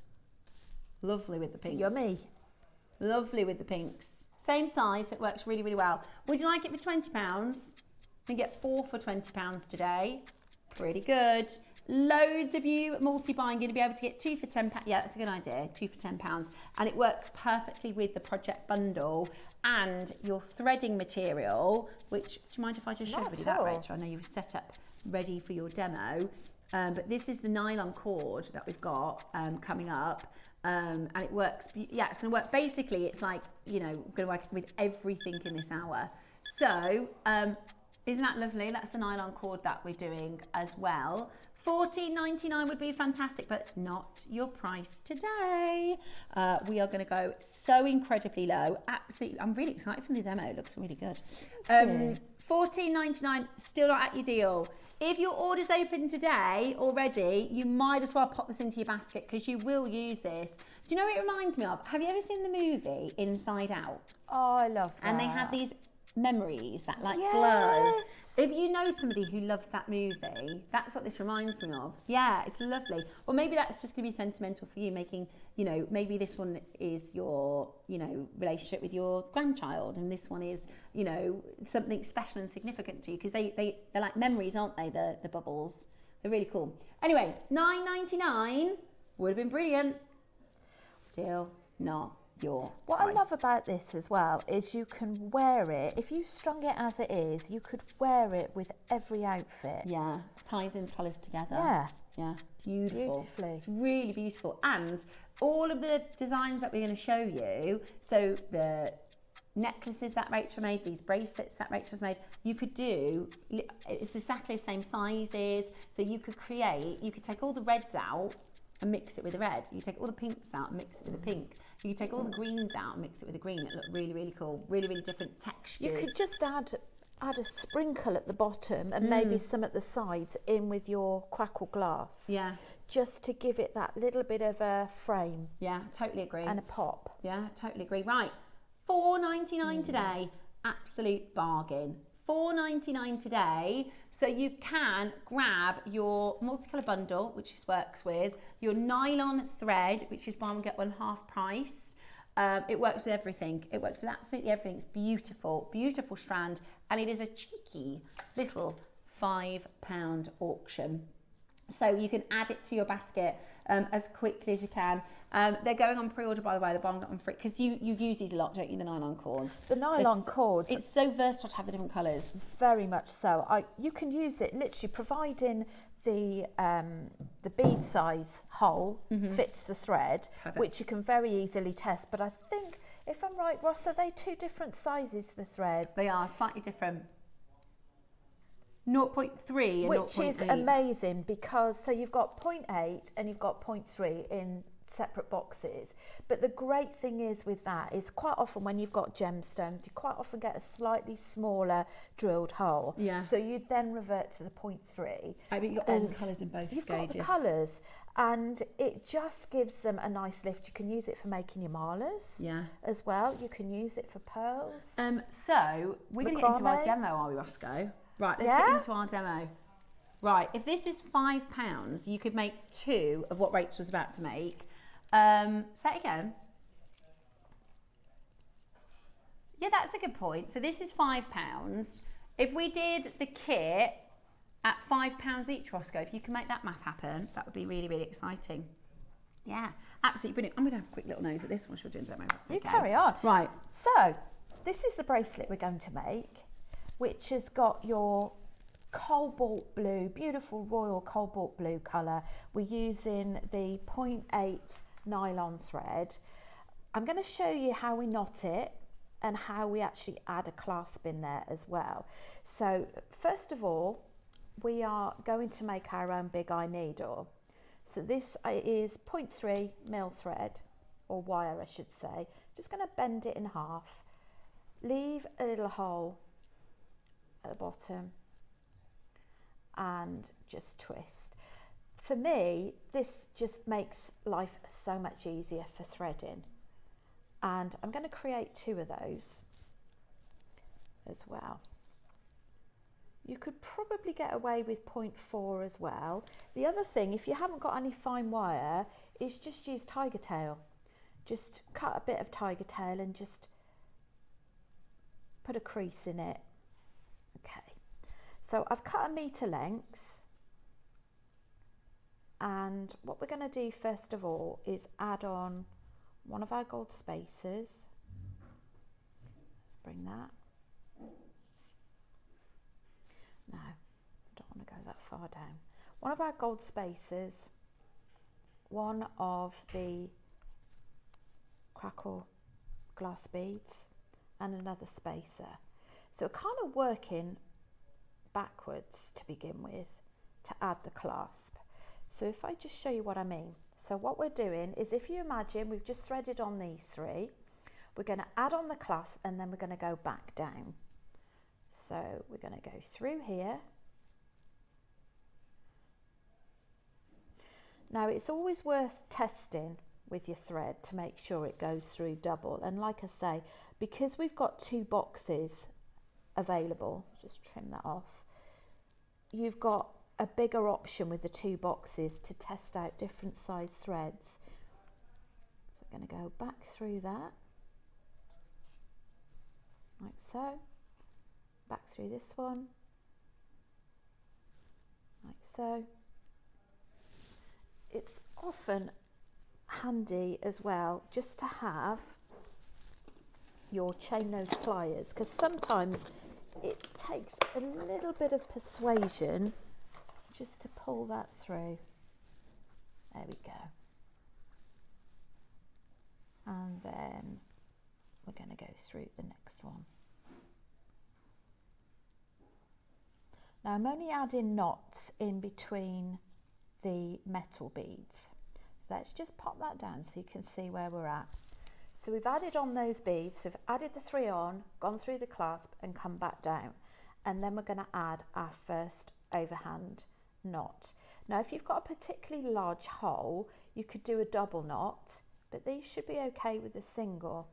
Lovely with the pinks. Yummy. Lovely with the pinks. Same size, so it works really, really well. Would you like it for £20? You get 4 for £20 today. Pretty good. Loads of you multi-buying, going to be able to get 2 for £10. Yeah, that's a good idea. 2 for £10. And it works perfectly with the project bundle and your threading material, which, do you mind if I just show everybody that, Rachel? I know you've set up ready for your demo. But this is the nylon cord that we've got coming up. And it works, yeah, it's going to work. Basically, it's like, you know, going to work with everything in this hour. So, isn't that lovely? That's the nylon cord that we're doing as well. $14.99 would be fantastic, but it's not your price today. We are going to go so incredibly low. Absolutely, I'm really excited for the demo. It looks really good. $14.99, still not at your deal. If your order's open today already, you might as well pop this into your basket because you will use this. Do you know what it reminds me of? Have you ever seen the movie Inside Out? Oh, I love that. And they have these memories that like glow. If you know somebody who loves that movie, that's what this reminds me of. Yeah, it's lovely. Or maybe that's just going to be sentimental for you, making, you know, maybe this one is your, you know, relationship with your grandchild, and this one is, you know, something special and significant to you, because they're like memories, aren't they, the bubbles? They're really cool. Anyway, $9.99 would have been brilliant. Still not your What price. I love about this as well is you can wear it, if you strung it as it is, you could wear it with every outfit. Yeah, ties in colours together. Yeah. Yeah, beautiful. Beautifully. It's really beautiful. And all of the designs that we're going to show you, so the necklaces that Rachel made, these bracelets that Rachel's made, you could do, it's exactly the same sizes, so you could take all the reds out and mix it with the red. You take all the pinks out and mix it with the pink. You take all the greens out and mix it with the green. It looked really, really cool. Really, really different textures. You could just add a sprinkle at the bottom and maybe some at the sides in with your crackle glass. Yeah. Just to give it that little bit of a frame. Yeah, totally agree. And a pop. Yeah, totally agree. Right, $4.99 today. Absolute bargain. $4.99 today. So you can grab your multicolour bundle, which this works with, your nylon thread, which is buy one get one half price. It works with everything. It works with absolutely everything. It's beautiful, beautiful strand, and it is a cheeky little £5 auction. So you can add it to your basket as quickly as you can. They're going on pre-order, by the way, the buy one get one free, because you use these a lot, don't you, the nylon cords? The nylon cords. It's so versatile to have the different colours. Very much so. You can use it literally, providing the bead size hole fits the thread, which you can very easily test. But I think, if I'm right, Ross, are they two different sizes, the threads? They are slightly different. 0.3 and which 0.8. is amazing, because so you've got 0.8 and you've got 0.3 in separate boxes. But the great thing is with that is quite often when you've got gemstones, you quite often get a slightly smaller drilled hole. Yeah. So you then revert to the 0.3. I mean, you've got all the colours in both You've gauges. got the colours, and it just gives them a nice lift. You can use it for making your malas as well. You can use it for pearls. So we're going to get into our demo, are we, Roscoe? Right, let's get into our demo. Right, if this is £5, you could make 2 of what Rachel was about to make. Say it again. Yeah, that's a good point. So this is £5. If we did the kit at £5 each, Roscoe, if you can make that math happen, that would be really, really exciting. Yeah, absolutely brilliant. I'm going to have a quick little nose at this one. She'll do the demo. You carry on. Right. So this is the bracelet we're going to make, which has got your cobalt blue, beautiful royal cobalt blue colour. We're using the 0.8 nylon thread. I'm going to show you how we knot it and how we actually add a clasp in there as well. So first of all, we are going to make our own big eye needle. So this is 0.3 mil thread, or wire I should say. Just going to bend it in half, leave a little hole at the bottom and just twist. For me, this just makes life so much easier for threading, and I'm going to create 2 of those as well. You could probably get away with 0.4 as well. The other thing, if you haven't got any fine wire, is just use tiger tail. Just cut a bit of tiger tail and just put a crease in it. Okay, so I've cut 1 metre length, and what we're going to do first of all is add on one of our gold spacers. Let's bring that. No, I don't want to go that far down. one of our gold spacers, one of the crackle glass beads, and another spacer. So we're kind of working backwards to begin with to add the clasp. So if I just show you what I mean. So what we're doing is, if you imagine we've just threaded on these three, we're going to add on the clasp and then we're going to go back down. So we're going to go through here. Now it's always worth testing with your thread to make sure it goes through double, and like I say, because we've got 2 boxes available, just trim that off, you've got a bigger option with the 2 boxes to test out different size threads. So we're going to go back through that like so, back through this one like so. It's often handy as well just to have your chain nose pliers, because sometimes it takes a little bit of persuasion just to pull that through. There we go. And then we're going to go through the next one. Now I'm only adding knots in between the metal beads. So let's just pop that down so you can see where we're at. So we've added on those beads, so we've added the 3 on, gone through the clasp and come back down. And then we're going to add our first overhand knot. Now if you've got a particularly large hole, you could do a double knot, but these should be okay with a single.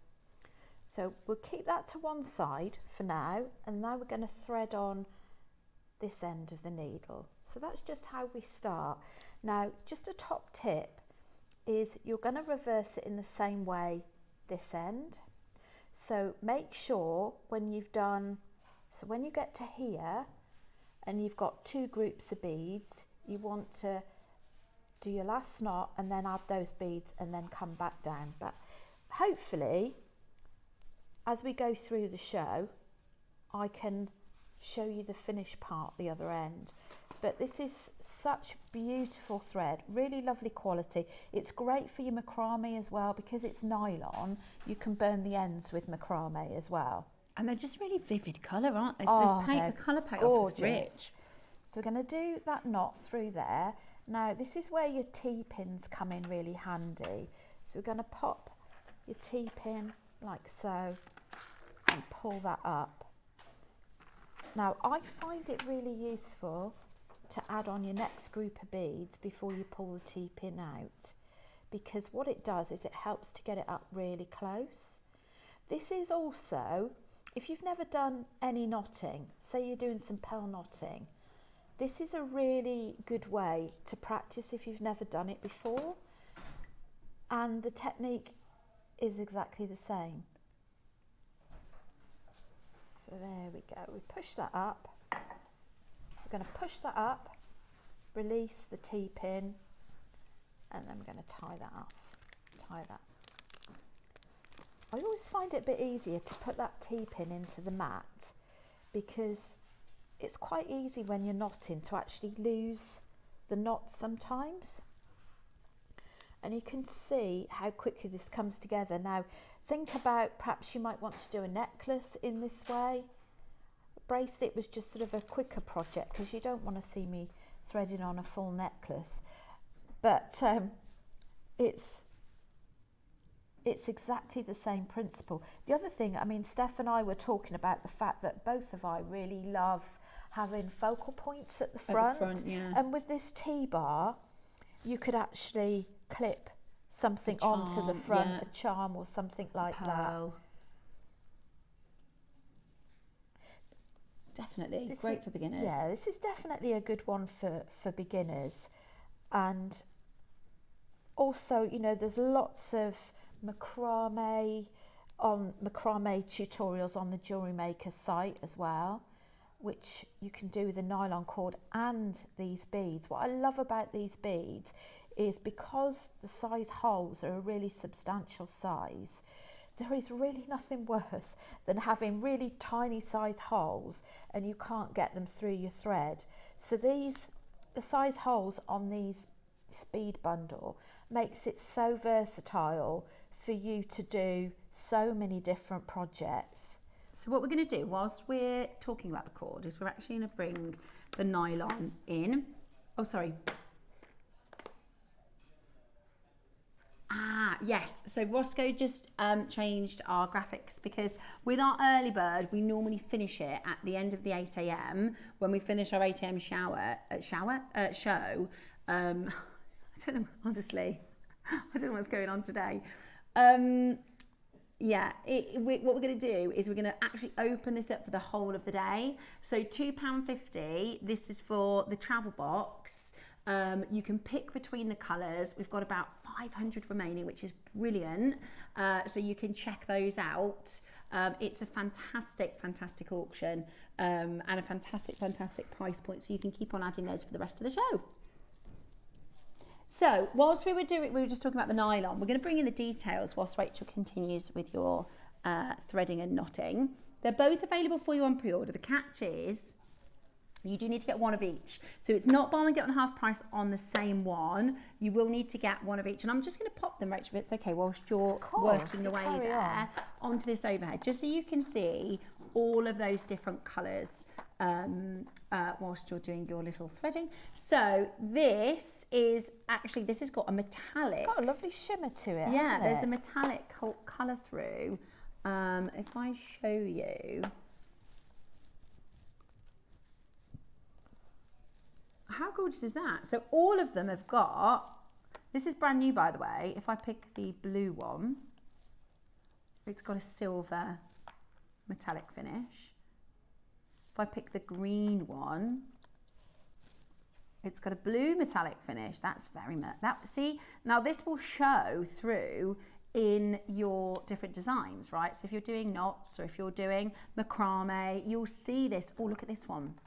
So we'll keep that to one side for now, and now we're going to thread on this end of the needle. So that's just how we start. Now just a top tip is you're going to reverse it in the same way this end. So make sure when you've done, so when you get to here and you've got 2 groups of beads, you want to do your last knot and then add those beads and then come back down. But hopefully as we go through the show I can show you the finished part the other end. But this is such beautiful thread, really lovely quality. It's great for your macrame as well, because it's nylon. You can burn the ends with macrame as well. And they're just really vivid colour, aren't they? Oh, the colour payoff is rich. So we're going to do that knot through there. Now this is where your T-pins come in really handy. So we're going to pop your T-pin like so and pull that up. Now I find it really useful to add on your next group of beads before you pull the T-pin out, because what it does is it helps to get it up really close. This is also, if you've never done any knotting, say you're doing some pearl knotting, this is a really good way to practice if you've never done it before, and the technique is exactly the same. So there we go, we push that up. We're going to push that up, release the T-pin, and then we're going to tie that off. Tie that. I always find it a bit easier to put that T-pin into the mat, because it's quite easy when you're knotting to actually lose the knot sometimes. And you can see how quickly this comes together. Now think about, perhaps you might want to do a necklace in this way. A bracelet was just sort of a quicker project because you don't want to see me threading on a full necklace. But it's exactly the same principle. The other thing, I mean, Steph and I were talking about the fact that both of us really love having focal points at the front. Yeah. And with this T-bar, you could actually clip something onto the front, a charm or something like that. Definitely, it's great for beginners. Yeah, this is definitely a good one for beginners. And also, you know, there's lots of macrame tutorials on the Jewellery Maker site as well, which you can do with a nylon cord and these beads. What I love about these beads is because the size holes are a really substantial size, there is really nothing worse than having really tiny sized holes and you can't get them through your thread. So these the size holes on these speed bundle makes it so versatile for you to do so many different projects. So what we're going to do whilst we're talking about the cord is we're actually going to bring the nylon in. Oh, sorry. Yes, so Roscoe just changed our graphics because with our early bird, we normally finish it at the end of the 8 a.m. when we finish our 8 a.m. show. I don't know, honestly. I don't know what's going on today. What we're going to do is we're going to actually open this up for the whole of the day. So £2.50, this is for the travel box. You can pick between the colours. We've got about 500 remaining, which is brilliant. So you can check those out. It's a fantastic auction and a fantastic price point. So you can keep on adding those for the rest of the show. So whilst we were just talking about the nylon, we're going to bring in the details whilst Rachel continues with your threading and knotting. They're both available for you on pre-order. The catch is you do need to get one of each. So it's not buy one get one half price on the same one. You will need to get one of each. And I'm just going to pop them, Rachel, if it's okay, whilst you're working your way there onto this overhead, just so you can see all of those different colours whilst you're doing your little threading. So this has got a metallic. It's got a lovely shimmer to it. Yeah, there's a metallic colour through. If I show you. How gorgeous is that? So all of them have got, this is brand new by the way, if I pick the blue one, it's got a silver metallic finish. If I pick the green one, it's got a blue metallic finish. That's very much, see, now this will show through in your different designs, right? So if you're doing knots or if you're doing macrame, you'll see this. Oh, look at this one.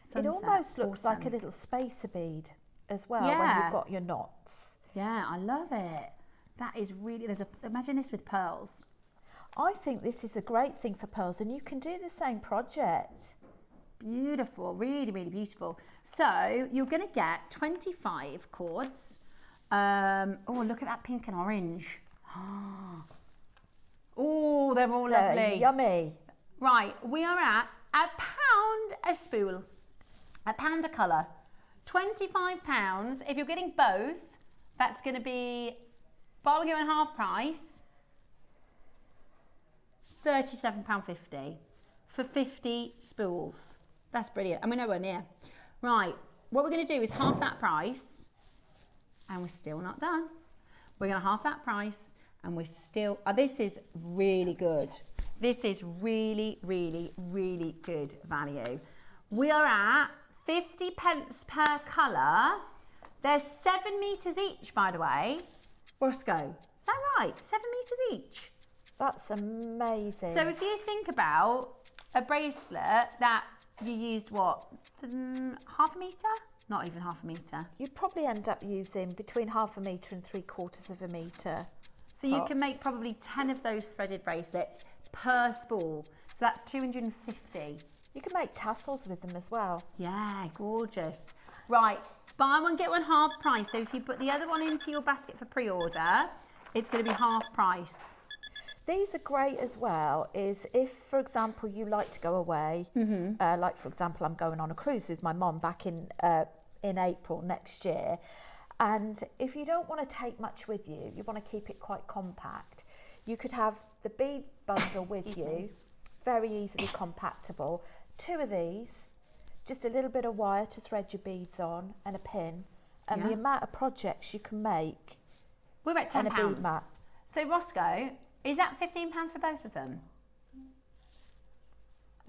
Sunset, it almost looks like a little spacer bead as well when you've got your knots. Yeah, I love it. That is really, imagine this with pearls. I think this is a great thing for pearls, and you can do the same project. Beautiful, really, really beautiful. So you're going to get 25 cords. Oh, look at that pink and orange. Oh, they're all lovely. Yummy. Right, we are at £1 a spool. £1 a colour, £25. If you're getting both, that's going to be buy one get one half price, £37.50 for 50 spools. That's brilliant, and we're nowhere near. Right, what we're going to do is half that price, and we're still not done. We're going to half that price, and we're still. This is really good. This is really, really, really good value. We are at 50p per colour. There's 7 metres each, by the way. Roscoe, is that right? 7 metres each. That's amazing. So if you think about a bracelet that you used, what, half a metre? Not even half a metre. You'd probably end up using between half a metre and 3/4 of a metre. So you can make probably 10 of those threaded bracelets per spool. So that's 250. You can make tassels with them as well. Yeah, gorgeous. Right, buy one, get one half price. So if you put the other one into your basket for pre-order, it's going to be half price. These are great as well, is if, for example, you like to go away, like, for example, I'm going on a cruise with my mum back in April next year. And if you don't want to take much with you, you want to keep it quite compact, you could have the bead bundle with you, very easily compactable. 2 of these, just a little bit of wire to thread your beads on and a pin, and the amount of projects you can make. We're at £10. And a bead mat. So Roscoe, is that £15 for both of them?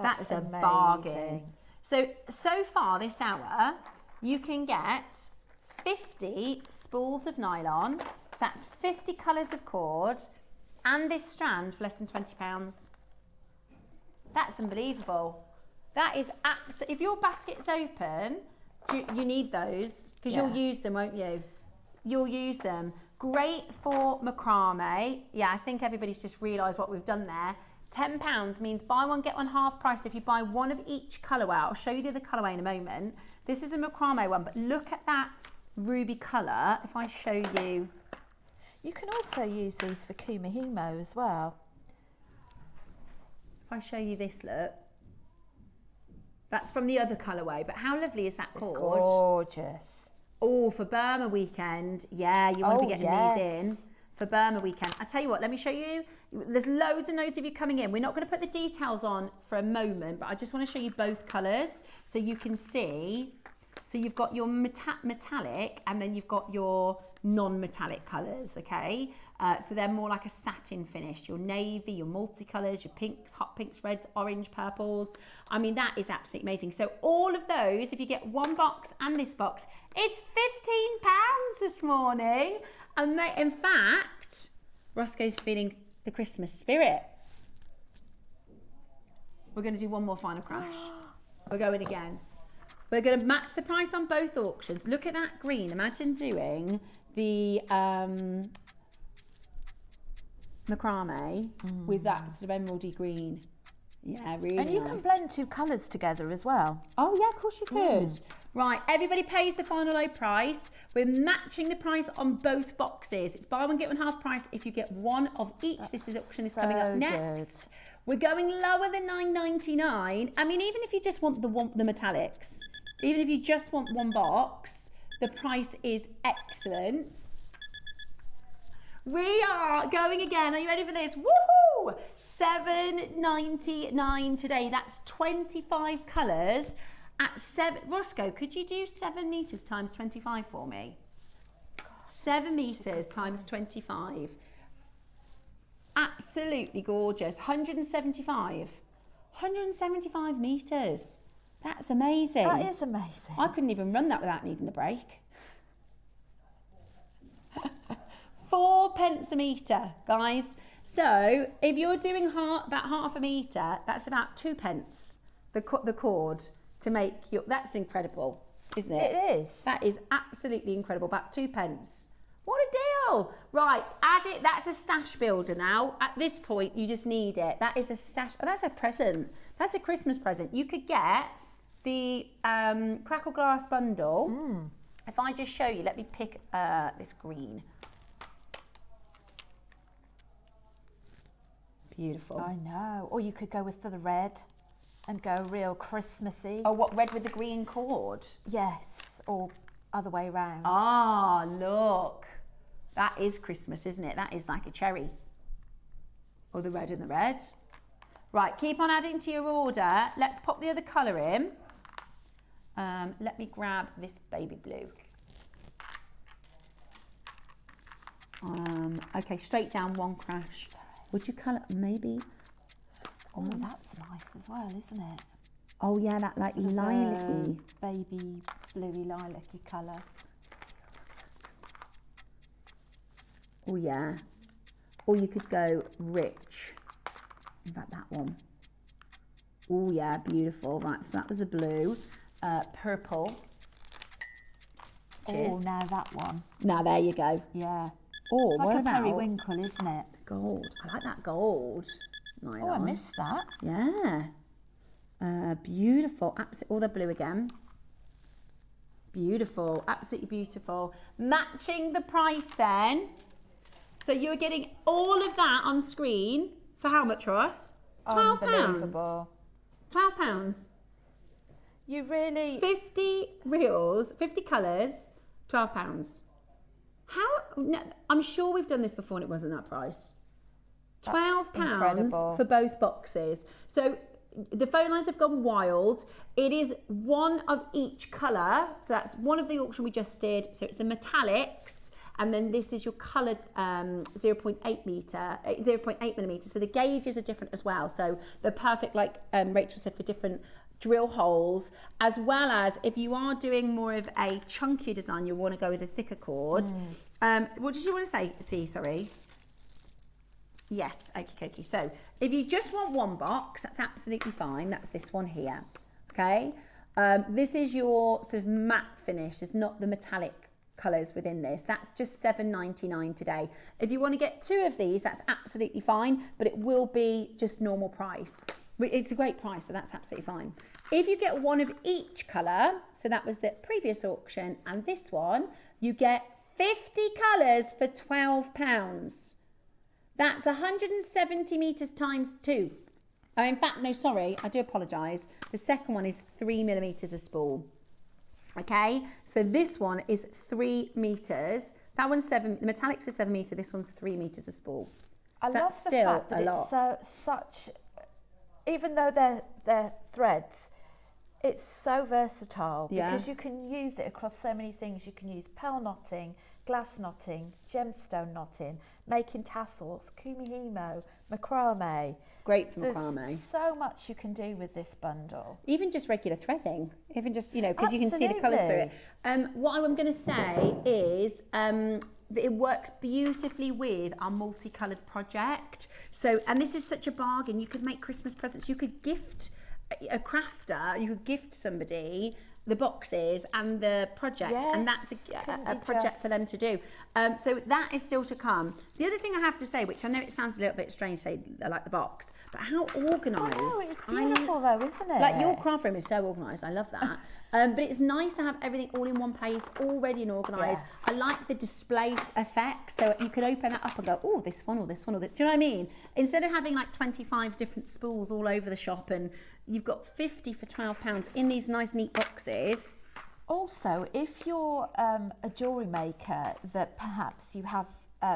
That's a amazing. bargain. So far this hour, you can get 50 spools of nylon, so that's 50 colours of cord, and this strand for less than £20. That's unbelievable. That is absolutely, if your basket's open, you need those, because you'll use them, won't you? You'll use them. Great for macrame. Yeah, I think everybody's just realised what we've done there. £10 means buy one, get one half price if you buy one of each colourway. I'll show you the other colourway in a moment. This is a macrame one, but look at that ruby colour. If I show you. You can also use these for kumihimo as well. If I show you this, look. That's from the other colourway, but how lovely is that cord? Gorgeous. Oh, for Burma weekend. Yeah, you want to be getting these in for Burma weekend. I tell you what, let me show you. There's loads and loads of you coming in. We're not going to put the details on for a moment, but I just want to show you both colours so you can see. So you've got your metallic and then you've got your non-metallic colours, okay? So they're more like a satin finish. Your navy, your multicolours, your pinks, hot pinks, reds, orange, purples. I mean, that is absolutely amazing. So all of those, if you get one box and this box, it's £15 this morning. And they, in fact, Roscoe's feeling the Christmas spirit. We're going to do one more final crash. We're going again. We're going to match the price on both auctions. Look at that green. Imagine doing the macrame with that sort of emeraldy green. Yeah, really And you nice. can blend two colours together as well. Oh yeah, of course you could. Right, everybody pays the final low price. We're matching the price on both boxes. It's buy one, get one half price if you get one of each. This auction is coming up next. Good. We're going lower than £9.99. I mean, even if you just want the metallics, even if you just want one box, the price is excellent. We are going again. Are you ready for this? Woohoo! $7.99 today. That's 25 colours at 7. Roscoe, could you do 7 metres times 25 for me? 7 metres times 25. Absolutely gorgeous. 175 metres. That's amazing. That is amazing. I couldn't even run that without needing a break. 4p a metre, guys. So if you're doing about half a metre, that's about 2p. The cord to make your. That's incredible, isn't it? It is. That is absolutely incredible. About 2p. What a deal! Right, add it. That's a stash builder now. At this point, you just need it. That is a stash. Oh, that's a present. That's a Christmas present. You could get the crackle glass bundle. If I just show you, let me pick this green. Beautiful. I know. Or you could go for the red and go real Christmassy. Oh, what, red with the green cord? Yes, or other way round. Ah, look. That is Christmas, isn't it? That is like a cherry. Or the red and the red. Right, keep on adding to your order. Let's pop the other colour in. Let me grab this baby blue. Okay, straight down one crash. Would you colour maybe? Oh, that's nice as well, isn't it? Oh yeah, that like Sort of lilac-y. Baby bluey lilac-y colour. Oh yeah. Or you could go rich. In fact, that one. Oh yeah, beautiful. Right, so that was a blue. Purple. Oh, now that one. Now there you go. Yeah. Oh, It's like what a about periwinkle, isn't it? gold? I like that gold. Nylon. Oh, I missed that. Yeah. Beautiful. Absolutely. All the blue again. Beautiful. Absolutely beautiful. Matching the price then. So you're getting all of that on screen for how much, Ross? £12. Unbelievable. £12. You really... 50 reels, 50 colours, £12. How? No, I'm sure we've done this before and it wasn't that price. £12 incredible. for both boxes. So the phone lines have gone wild. It is one of each colour. So that's one of the auction we just did. So it's the metallics. And then this is your coloured 0.8 millimetre. So the gauges are different as well. So they're perfect, like Rachel said, for different drill holes, as well as if you are doing more of a chunkier design, you'll want to go with a thicker cord. What did you want to say? Sorry. Yes, okie. So if you just want one box, that's absolutely fine. That's this one here. Okay. This is your sort of matte finish. It's not the metallic colours within this. That's just $7.99 today. If you want to get two of these, that's absolutely fine, but it will be just normal price. It's a great price, so that's absolutely fine. If you get one of each colour, so that was the previous auction, and this one, you get 50 colours for £12. That's 170 metres times 2. Oh, in fact, no, sorry, I do apologise. The second one is 3 millimetres a spool. Okay, so this one is 3 metres. That one's 7, the metallics are 7 metre, this one's 3 metres a spool. I So love that's the still fact that a lot. it's such, even though they're threads, it's so versatile because you can use it across so many things. You can use pearl knotting, glass knotting, gemstone knotting, making tassels, kumihimo, macrame. Great for macrame. There's so much you can do with this bundle. Even just regular threading, even just, you know, because you can see the colours through it. What I'm going to say is that it works beautifully with our multicoloured project. So, and this is such a bargain. You could make Christmas presents. You could gift a crafter, you could gift somebody the boxes and the project, and that's a project for them to do. So that is still to come. The other thing I have to say, which I know it sounds a little bit strange to say, I like the box, but how organised. Oh, it's beautiful though, isn't it? Like your craft room is so organised, I love that. But it's nice to have everything all in one place, all ready and organised. I like the display effect, so you can open it up and go, oh, this one or this one or this. Do you know what I mean? Instead of having like 25 different spools all over the shop, and you've got 50 for £12 in these nice neat boxes. Also, if you're a jewellery maker that perhaps you have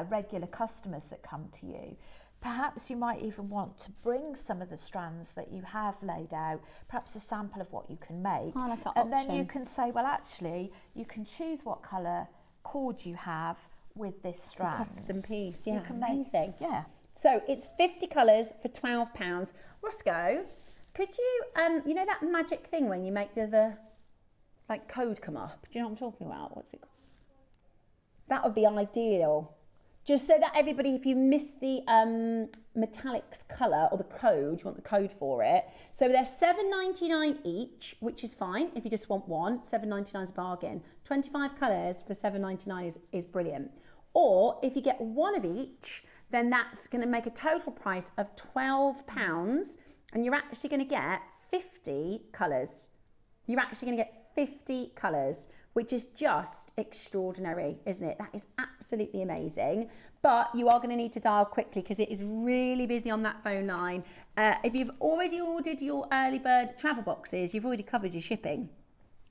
regular customers that come to you, perhaps you might even want to bring some of the strands that you have laid out, perhaps a sample of what you can make. Oh, like an and option. then you can say, well, actually, you can choose what colour cord you have with this strand. Custom piece, yeah, You can amazing. Yeah. So it's 50 colours for £12. Roscoe, could you, you know that magic thing when you make the like code come up? Do you know what I'm talking about? What's it called? That would be ideal. Just so that everybody, if you miss the metallics colour or the code, you want the code for it. So they're $7.99 each, which is fine if you just want one. $7.99 is a bargain. 25 colours for $7.99 is brilliant. Or if you get one of each, then that's going to make a total price of £12, and you're actually going to get 50 colours. You're actually going to get 50 colours, which is just extraordinary, isn't it? That is absolutely amazing. But you are going to need to dial quickly because it is really busy on that phone line. If you've already ordered your early bird travel boxes, you've already covered your shipping.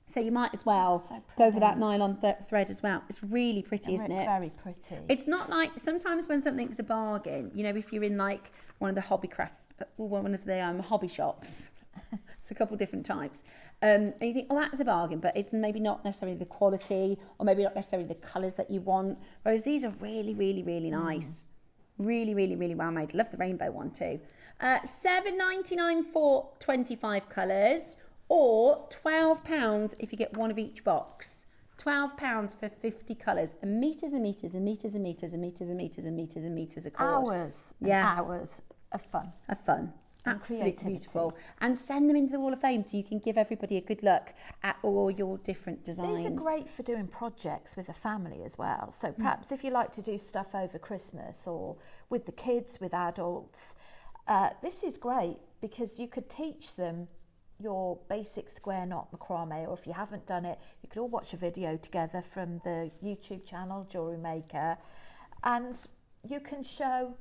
So you might as well go for that nylon thread as well. It's really pretty, isn't it? Very pretty. It's not like, sometimes when something's a bargain, you know, if you're in like one of the one of the hobby shops, it's a couple different types, and you think, oh, that's a bargain, but it's maybe not necessarily the quality, or maybe not necessarily the colours that you want, whereas these are really, really, really nice. Really, really, really well made. I love the rainbow one too. $7.99 for 25 colours, or £12 if you get one of each box. £12 for 50 colours, and metres and metres and metres and metres and metres and metres and metres and metres of cord. Hours and hours of fun. Absolutely beautiful. And send them into the Wall of Fame so you can give everybody a good look at all your different designs. These are great for doing projects with a family as well. So perhaps if you like to do stuff over Christmas or with the kids, with adults, this is great because you could teach them your basic square knot macrame, or if you haven't done it, you could all watch a video together from the YouTube channel JewelleryMaker, and you can show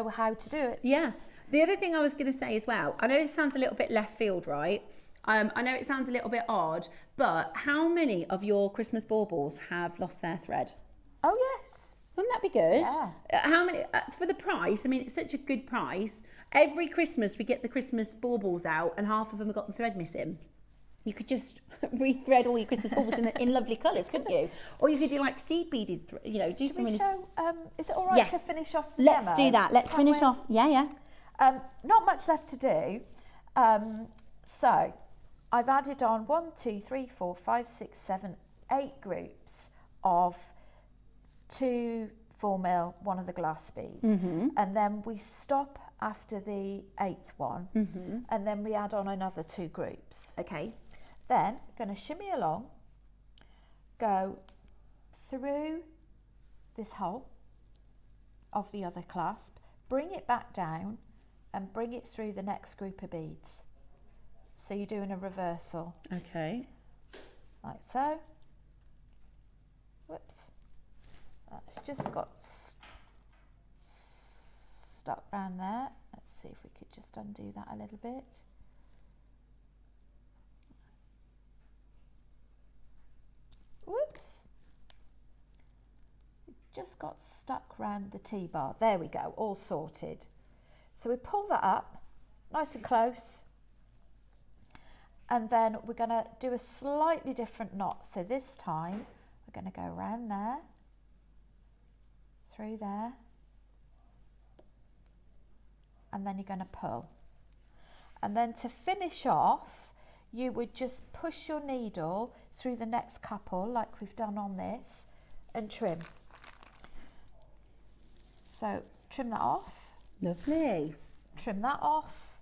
how to do it. Yeah. The other thing I was going to say as well, I know this sounds a little bit left field, right? I know it sounds a little bit odd, but how many of your Christmas baubles have lost their thread? Oh, yes. Wouldn't that be good? Yeah. How many, for the price, I mean, it's such a good price. Every Christmas we get the Christmas baubles out and half of them have got the thread missing. You could just re-thread all your Christmas baubles in lovely colours, couldn't you? Or you could do like seed beaded, do Should some we really... show, is it all right to finish off the Let's demo? do that. Let's finish off. Yeah. Not much left to do. So I've added on 1, 2, 3, 4, 5, 6, 7, 8 groups of 2 4mm, one of the glass beads. And then we stop after the 8th one, and then we add on another 2 groups. Okay. Then going to shimmy along, go through this hole of the other clasp, bring it back down, and bring it through the next group of beads. So you're doing a reversal. Okay. Like so. Whoops. That's just got stuck around there. Let's see if we could just undo that a little bit. Whoops. Just got stuck around the T-bar. There we go, all sorted. So we pull that up, nice and close. And then we're going to do a slightly different knot. So this time we're going to go around there, through there, and then you're going to pull. And then to finish off, you would just push your needle through the next couple like we've done on this and trim. So trim that off. Lovely. Trim that off.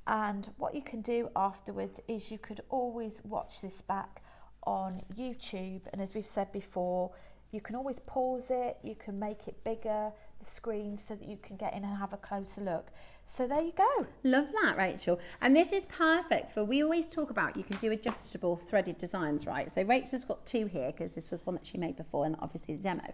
And what you can do afterwards is you could always watch this back on YouTube. And as we've said before, you can always pause it. You can make it bigger, the screen, so that you can get in and have a closer look. So there you go. Love that, Rachel. And this is perfect for, we always talk about you can do adjustable threaded designs, right? So Rachel's got two here because this was one that she made before and obviously the demo.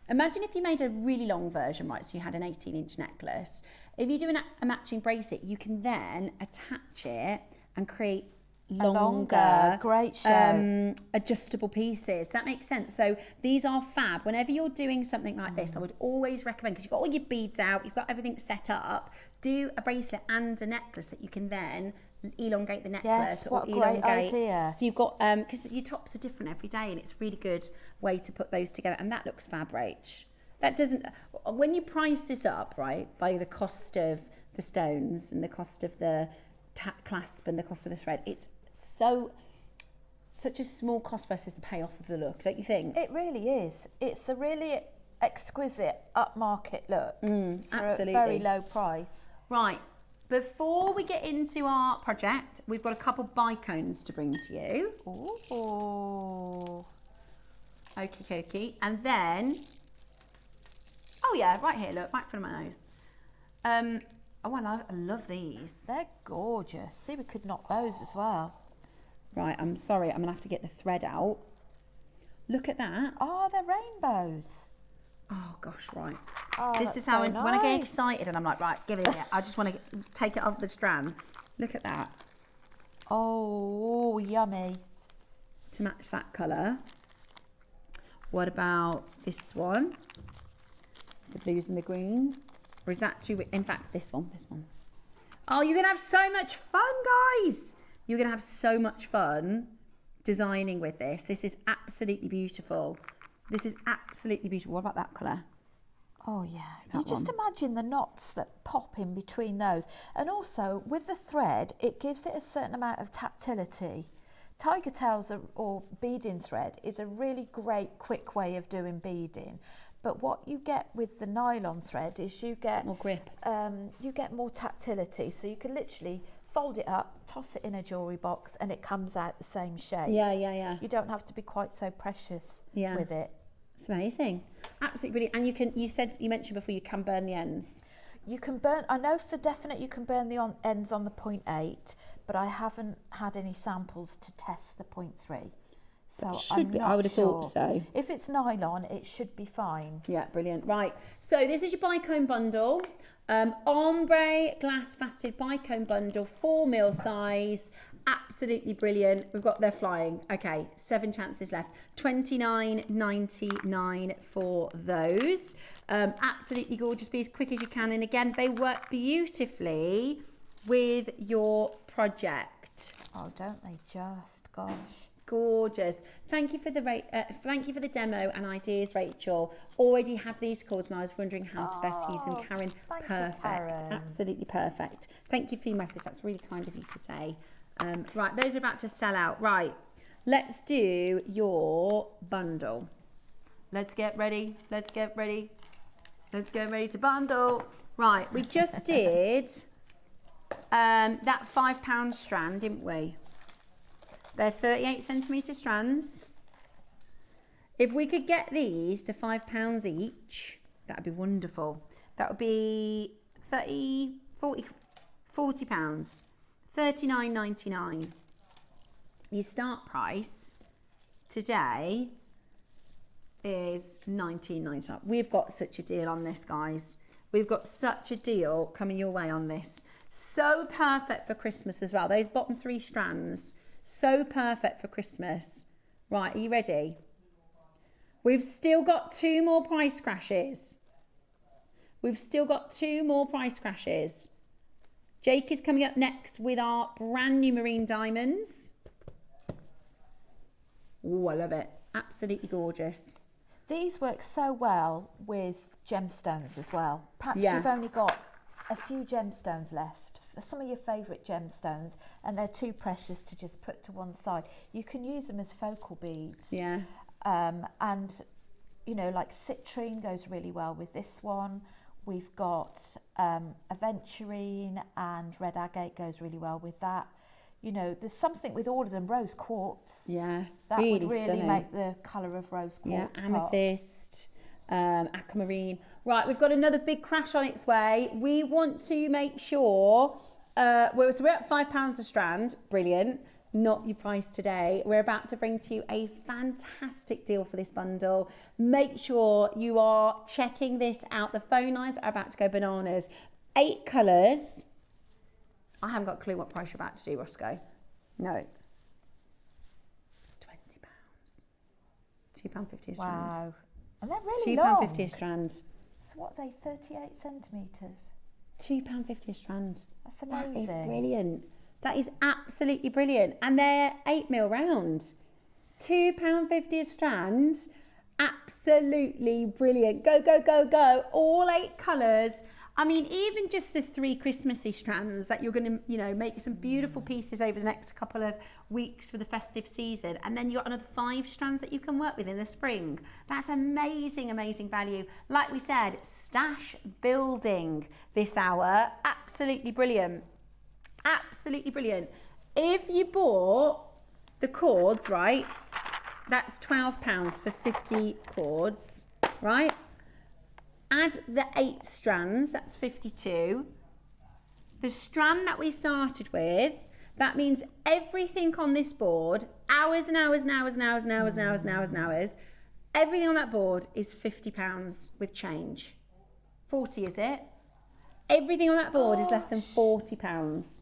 Imagine if you made a really long version, right? So you had an 18-inch necklace. If you do a matching bracelet, you can then attach it and create longer great show adjustable pieces. That makes sense. So these are fab. Whenever you're doing something like this, I would always recommend, because you've got all your beads out, you've got everything set up, do a bracelet and a necklace that you can then elongate the necklace. Yes, what a great idea. So you've got, because your tops are different every day, and it's a really good way to put those together. And that looks fab, Rach. That doesn't, when you price this up, right, by the cost of the stones and the cost of the clasp and the cost of the thread, it's such a small cost versus the payoff of the look, don't you think? It really is. It's a really exquisite upmarket look for absolutely. a very low price. Right, before we get into our project, we've got a couple bicones to bring to you. Ooh. Okie dokie. And then, oh yeah, right here, look, right in front of my nose. Oh, I love these. They're gorgeous. See, we could knock those as well. Right, I'm sorry, I'm gonna have to get the thread out. Look at that. Oh, they're rainbows. Oh gosh, right. Oh, this is how so when I get nice. excited and I'm like, right, give it here. I just want to take it off the strand. Look at that. Oh, yummy. To match that colour. What about this one? The blues and the greens. Or is that too, in fact, this one. Oh, you're going to have so much fun, guys. You're going to have so much fun designing with this. This is absolutely beautiful. This is absolutely beautiful. What about that colour? Oh yeah, you just imagine the knots that pop in between those. And also with the thread, it gives it a certain amount of tactility. Tiger tails or beading thread is a really great quick way of doing beading. But what you get with the nylon thread is you get more grip. You get more tactility. So you can literally fold it up, toss it in a jewellery box, and it comes out the same shape. Yeah. You don't have to be quite so precious with it. It's amazing. Absolutely brilliant. And you mentioned before you can burn the ends. You can burn, I know for definite you can burn the ends on the 0.8, but I haven't had any samples to test the 0.3. So I'm not I would have sure. thought so. If it's nylon, it should be fine. Yeah, brilliant. Right, so this is your bicone bundle. Ombre glass faceted bicone bundle, 4mm size. Absolutely brilliant. We've got, they're flying. Okay, 7 chances left. $29.99 for those. Absolutely gorgeous. Be as quick as you can. And again, they work beautifully with your project. Oh, don't they just? Gosh. Gorgeous. Thank you for the demo and ideas, Rachel. Already have these cords and I was wondering how to best use them. Karen, perfect. Karen. Absolutely perfect. Thank you for your message. That's really kind of you to say. Right, those are about to sell out. Right, let's do your bundle. Let's get ready. Let's get ready to bundle. Right, we just did that £5 strand, didn't we? They're 38cm strands. If we could get these to £5 each, that would be wonderful. That would be £34 £40, £39.99. Your start price today is £19.99. We've got such a deal on this, guys. We've got such a deal coming your way on this. So perfect for Christmas as well. Those bottom 3 strands, so perfect for Christmas. Right, are you ready? We've still got 2 more price crashes. We've still got 2 more price crashes. Jake is coming up next with our brand new marine diamonds. Oh, I love it. Absolutely gorgeous. These work so well with gemstones as well. Perhaps Yeah. you've only got a few gemstones left, some of your favourite gemstones, and they're too precious to just put to one side. You can use them as focal beads. Yeah. And, you know, like citrine goes really well with this one. We've got aventurine and red agate goes really well with that. You know, there's something with all of them. Rose quartz. Yeah, That really would really stunning. make the colour of rose quartz. Yeah, pop. amethyst, aquamarine. Right, we've got another big crash on its way. We want to make sure, we're at £5 a strand. Brilliant. Not your price today. We're about to bring to you a fantastic deal for this bundle. Make sure you are checking this out. The phone lines are about to go bananas. 8 colours. I haven't got a clue what price you're about to do, Roscoe. No. £20. £2.50 a strand. Wow. And they're really long. £2.50 a strand. So what are they, 38 centimetres? £2.50 a strand. That's amazing. That is brilliant. That is absolutely brilliant. And they're 8mm round. £2.50 a strand. Absolutely brilliant. Go, go, go, go. All 8 colours. I mean, even just the 3 Christmassy strands that you're going to, you know, make some beautiful pieces over the next couple of weeks for the festive season. And then you've got another 5 strands that you can work with in the spring. That's amazing, amazing value. Like we said, stash building this hour. Absolutely brilliant. Absolutely brilliant. If you bought the cords, right, that's £12 for 50 cords, right? Add the 8 strands, that's 52. The strand that we started with, that means everything on this board, hours and hours and hours and hours and hours and hours and hours and hours, everything on that board is £50 with change. 40, is it? Everything on that board is less than £40.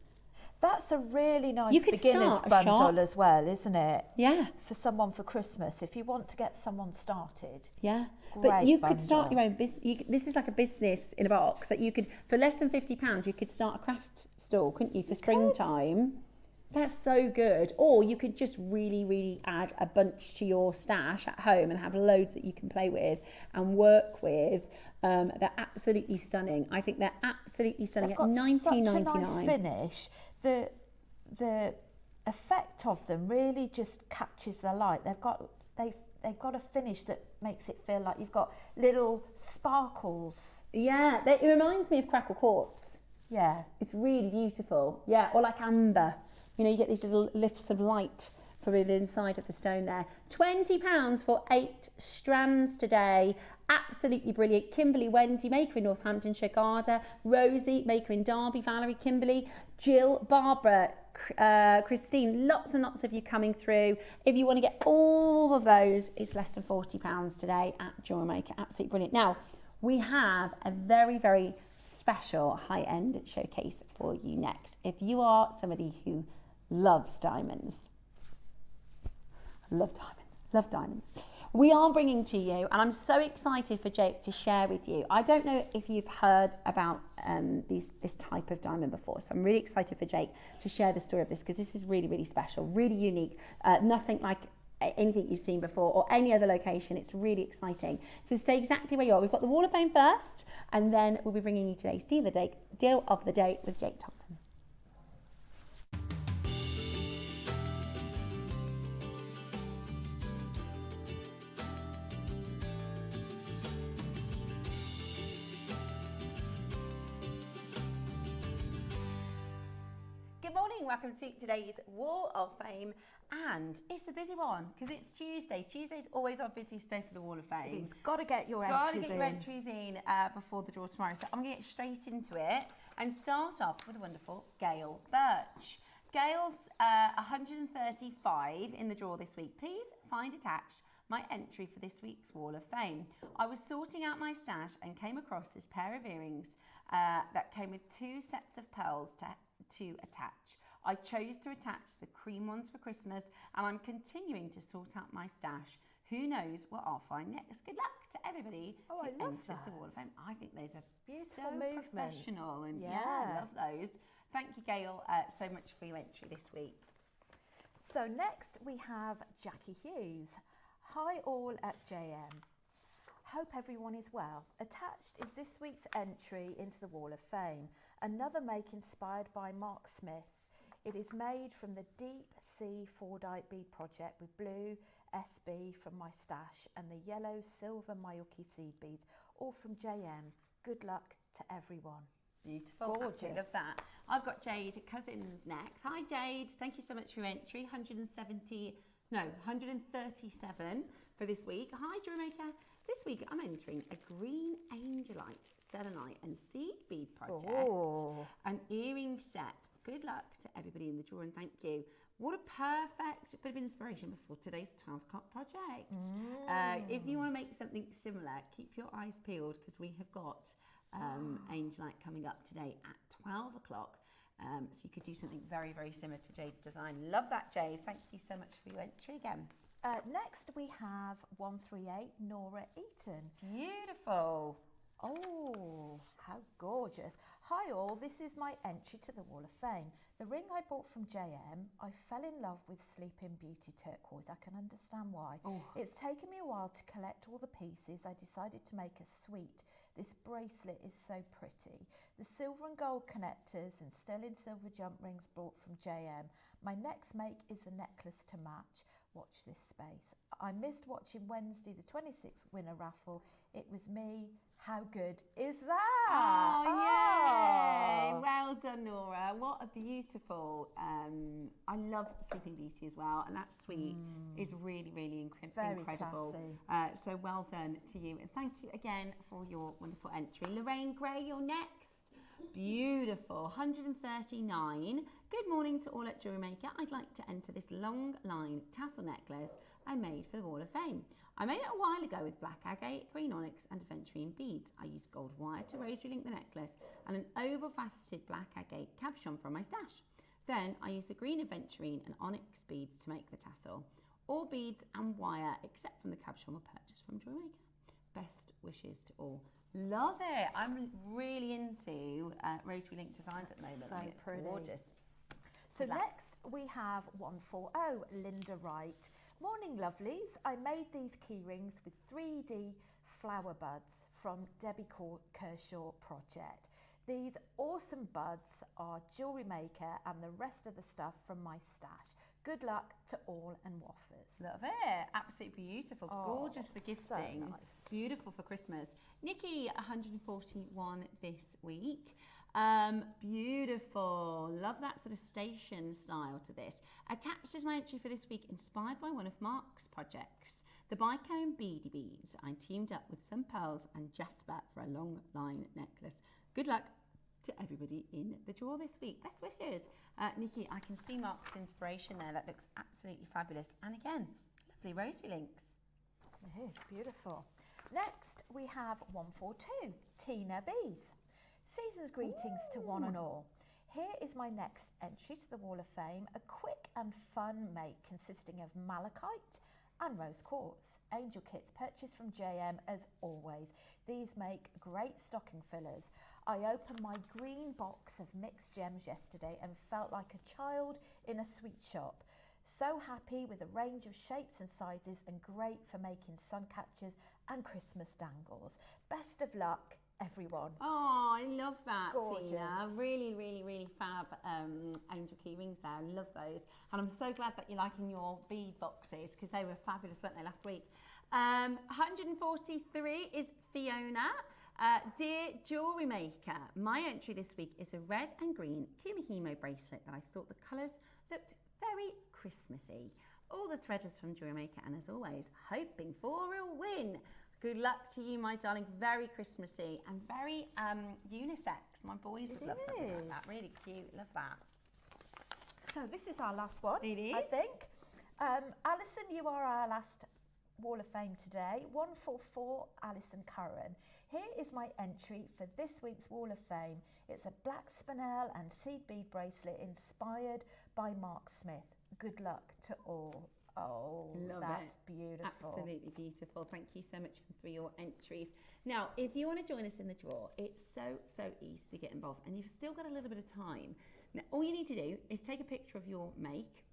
That's a really nice You could beginner's start a bundle shop. as well, isn't it? Yeah. For someone for Christmas, if you want to get someone started. Yeah, but Great you could start bundle. your own business. This is like a business in a box that you could, for less than £50, you could start a craft store, couldn't you, for springtime? That's so good. Or you could just really, really add a bunch to your stash at home and have loads that you can play with and work with. They're absolutely stunning. I think they're absolutely stunning They've at got £19.99. such a nice finish. The effect of them really just catches the light. They've got a finish that makes it feel like you've got little sparkles. Yeah, it reminds me of crackle quartz. Yeah. It's really beautiful. Yeah, or like amber. You know, you get these little lifts of light from the inside of the stone there. £20 for 8 strands today. Absolutely brilliant. Kimberly, Wendy, maker in Northamptonshire, Garda, Rosie, maker in Derby, Valerie, Kimberly, Jill, Barbara, Christine, lots and lots of you coming through. If you want to get all of those, it's less than £40 today at JewelleryMaker. Absolutely brilliant. Now, we have a very, very special high-end showcase for you next. If you are somebody who loves diamonds, love diamonds, we are bringing to you, and I'm so excited for Jake to share with you. I don't know if you've heard about this type of diamond before, so I'm really excited for Jake to share the story of this, because this is really, really special, really unique, nothing like anything you've seen before or any other location. It's really exciting. So stay exactly where you are. We've got the Wall of Fame first, and then we'll be bringing you today's deal of the day with Jake Thompson. Good morning, welcome to today's Wall of Fame, And it's a busy one because it's Tuesday. Tuesday's always our busiest day for the Wall of Fame. Got to get your entries in before the draw tomorrow. So I'm going to get straight into it and start off with a wonderful Gail Birch. Gail's 135 in the draw this week. Please find attached my entry for this week's Wall of Fame. I was sorting out my stash and came across this pair of earrings that came with 2 sets of pearls to attach. I chose to attach the cream ones for Christmas, and I'm continuing to sort out my stash. Who knows what I'll find next? Good luck to everybody who enters the Wall of Fame. I think those are beautiful so movement. Professional, and I love those. Thank you, Gail, so much for your entry this week. So next we have Jackie Hughes. Hi all at JM. Hope everyone is well. Attached is this week's entry into the Wall of Fame. Another make inspired by Mark Smith. It is made from the Deep Sea 4-dye bead project with blue SB from my stash and the yellow silver Mayuki seed beads, all from JM. Good luck to everyone. Beautiful. Gorgeous. Absolutely love that. I've got Jade Cousins next. Hi Jade, thank you so much for your entry. 137 for this week. Hi JewelleryMaker. This week I'm entering a green Angelite, selenite and seed bead project. An earring set. Good luck to everybody in the draw and thank you. What a perfect bit of inspiration before today's 12 o'clock project. If you want to make something similar, keep your eyes peeled because we have got Angelite coming up today at 12 o'clock. So you could do something very, very similar to Jade's design. Love that, Jade. Thank you so much for your entry again. Next we have 138 Nora Eaton. Beautiful. Oh, how gorgeous. Hi all, this is my entry to the Wall of Fame. The ring I bought from JM, I fell in love with Sleeping Beauty turquoise. I can understand why. It's taken me a while to collect all the pieces. I decided to make a suite. This bracelet is so pretty. The silver and gold connectors and sterling silver jump rings bought from JM. My next make is a necklace to match. Watch this space. I missed watching Wednesday the 26th winner raffle. It was me. How good is that? Oh, yay! Well done, Nora. What a beautiful... I love Sleeping Beauty as well, and that suite is really, really incredible. So well done to you, and thank you again for your wonderful entry. Lorraine Gray, you're next. Beautiful, 139. Good morning to all at JewelleryMaker. I'd like to enter this long line tassel necklace I made for the Wall of Fame. I made it a while ago with black agate, green onyx and aventurine beads. I used gold wire to rosary link the necklace and an oval faceted black agate cabochon from my stash. Then I used the green aventurine and onyx beads to make the tassel. All beads and wire except from the cabochon were purchased from JewelleryMaker. Best wishes to all. Love it. I'm really into rosary link designs at the moment. So pretty. Gorgeous. So next we have 140 Linda Wright. Morning lovelies. I made these key rings with 3D flower buds from Debbie Kershaw project. These awesome buds are JewelleryMaker and the rest of the stuff from my stash. Good luck to all and waffers. Love it. Absolutely beautiful. Gorgeous for gifting. So nice. Beautiful for Christmas. Nikki, 141 this week. Beautiful. Love that sort of station style to this. Attached is my entry for this week, inspired by one of Mark's projects. The bicone beady beads. I teamed up with some pearls and jasper for a long line necklace. Good luck to everybody in the draw this week. Best wishes. Nikki, I can see Mark's inspiration there. That looks absolutely fabulous. And again, lovely rosary links. It is beautiful. Next, we have 142, Tina Bees. Season's greetings to one and all. Here is my next entry to the Wall of Fame, a quick and fun make consisting of malachite and rose quartz. Angel kits purchased from JM as always. These make great stocking fillers. I opened my green box of mixed gems yesterday and felt like a child in a sweet shop. So happy with a range of shapes and sizes and great for making sun catchers and Christmas dangles. Best of luck, everyone. Oh, I love that, Gorgeous. Tina. Really, really, really fab angel key rings there. I love those. And I'm so glad that you're liking your bead boxes because they were fabulous, weren't they, last week? 143 is Fiona. Dear JewelleryMaker, my entry this week is a red and green Kumihimo bracelet that I thought the colours looked very Christmassy. all the threaders from JewelleryMaker, and as always, hoping for a win. Good luck to you, my darling. Very Christmassy and very unisex. My boys would love something like that. Really cute. Love that. So this is our last one. It is. I think. Alison, you are our last Wall of Fame today. 144, Alison Curran. Here is my entry for this week's Wall of Fame. It's a black spinel and seed bead bracelet inspired by Mark Smith. Good luck to all. Oh, that's beautiful. Absolutely beautiful. Thank you so much for your entries. Now, if you want to join us in the draw, it's so easy to get involved, and you've still got a little bit of time. Now, all you need to do is take a picture of your make,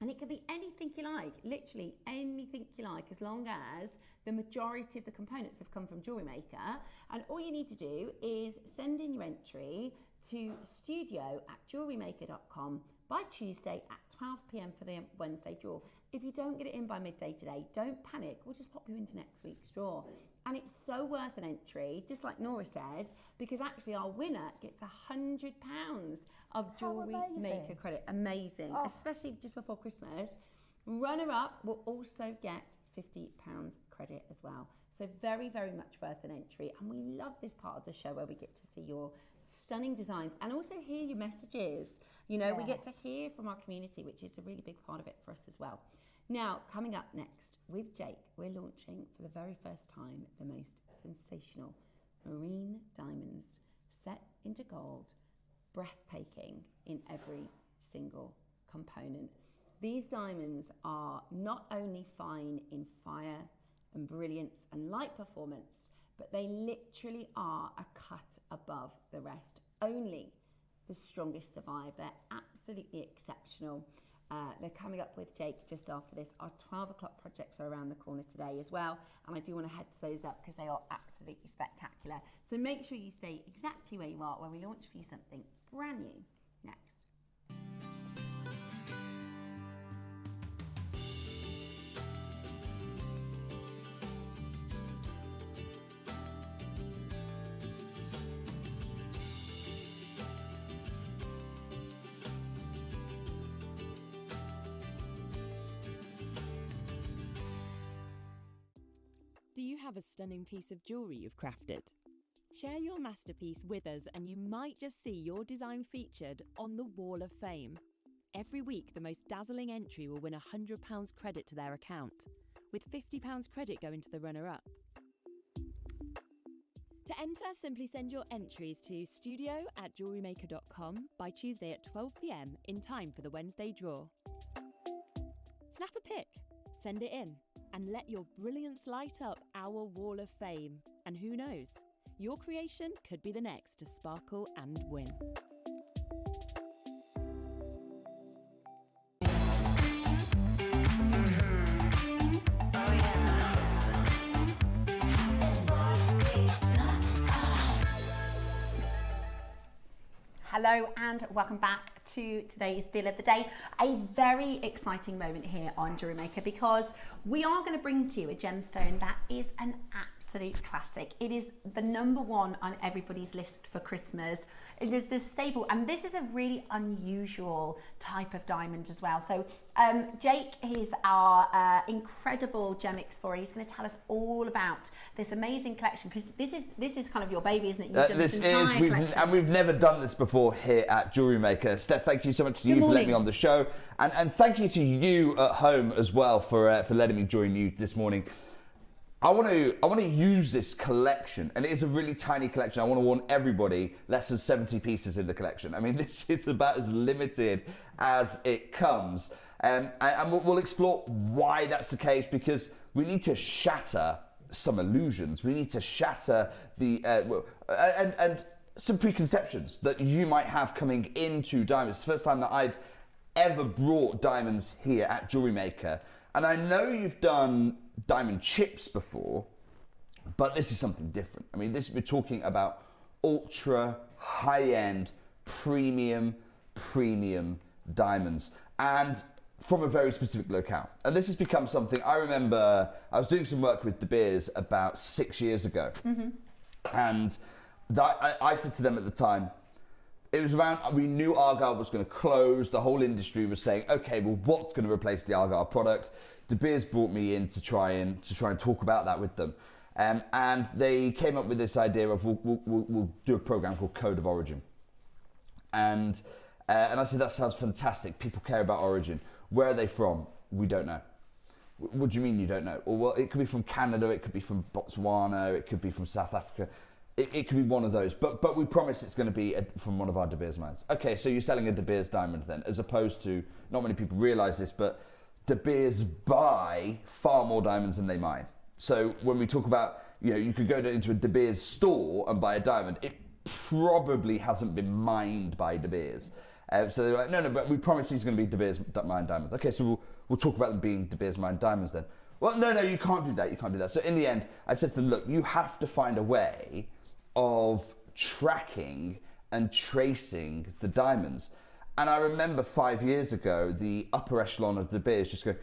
and it can be anything you like, literally anything you like, as long as the majority of the components have come from JewelleryMaker. And all you need to do is send in your entry to studio@jewellerymaker.com by Tuesday at 12 p.m. for the Wednesday draw. If you don't get it in by midday today, don't panic. We'll just pop you into next week's draw. And it's so worth an entry, just like Nora said, because actually our winner gets £100 of JewelleryMaker credit. Amazing, especially just before Christmas. Runner-up will also get £50 credit as well. So very, very much worth an entry. And we love this part of the show where we get to see your stunning designs and also hear your messages. You know, we get to hear from our community, which is a really big part of it for us as well. Now, coming up next with Jake, we're launching for the very first time the most sensational marine diamonds set into gold, breathtaking in every single component. These diamonds are not only fine in fire and brilliance and light performance, but they literally are a cut above the rest. Only the strongest survive. They're absolutely exceptional. They're coming up with Jake just after this. Our 12 o'clock projects are around the corner today as well, and I do want to head those up because they are absolutely spectacular. So make sure you stay exactly where you are when we launch for you something brand new next. Do you have a stunning piece of jewellery you've crafted? Share your masterpiece with us and you might just see your design featured on the Wall of Fame. Every week, the most dazzling entry will win £100 credit to their account, with £50 credit going to the runner-up. To enter, simply send your entries to studio@jewellerymaker.com by Tuesday at 12 p.m. in time for the Wednesday draw. Snap a pic, send it in, and let your brilliance light up our Wall of Fame. And who knows, your creation could be the next to sparkle and win. Hello and welcome back to today's deal of the day. A very exciting moment here on JewelleryMaker because we are going to bring to you a gemstone that is an absolute classic. It is the #1 on everybody's list for Christmas. It is the staple, and this is a really unusual type of diamond as well. So Jake is our incredible gem explorer. He's going to tell us all about this amazing collection because this is kind of your baby, isn't it? You've done this entire collection. And we've never done this before here at JewelleryMaker. Steph, thank you so much to you for letting me on the show, and thank you to you at home as well for letting me join you this morning. I want to use this collection, and it is a really tiny collection. I want to warn everybody, less than 70 pieces in the collection. I mean, this is about as limited as it comes, and we'll explore why that's the case, because we need to shatter some illusions. We need to shatter the and some preconceptions that you might have coming into diamonds. It's the first time that I've ever brought diamonds here at JewelleryMaker. And I know you've done diamond chips before, but this is something different. I mean, we're talking about ultra high-end premium diamonds, and from a very specific locale. And this has become something, I remember I was doing some work with De Beers about 6 years ago. Mm-hmm. And I said to them at the time, It was around, we knew Argyle was going to close. The whole industry was saying, okay, well, what's going to replace the Argyle product? De Beers brought me in to try and talk about that with them. And they came up with this idea of we'll do a program called Code of Origin. And I said, that sounds fantastic. People care about origin. Where are they from? We don't know. What do you mean you don't know? Well, it could be from Canada, it could be from Botswana, it could be from South Africa. It could be one of those, but we promise it's going to be from one of our De Beers mines. Okay, so you're selling a De Beers diamond then, as opposed to, not many people realise this, but De Beers buy far more diamonds than they mine. So when we talk about, you could go into a De Beers store and buy a diamond, it probably hasn't been mined by De Beers. So they're like, no, but we promise these are going to be De Beers mined diamonds. Okay, so we'll talk about them being De Beers mined diamonds then. Well, no, you can't do that, So in the end, I said to them, look, you have to find a way of tracking and tracing the diamonds. And I remember 5 years ago, the upper echelon of De Beers just go,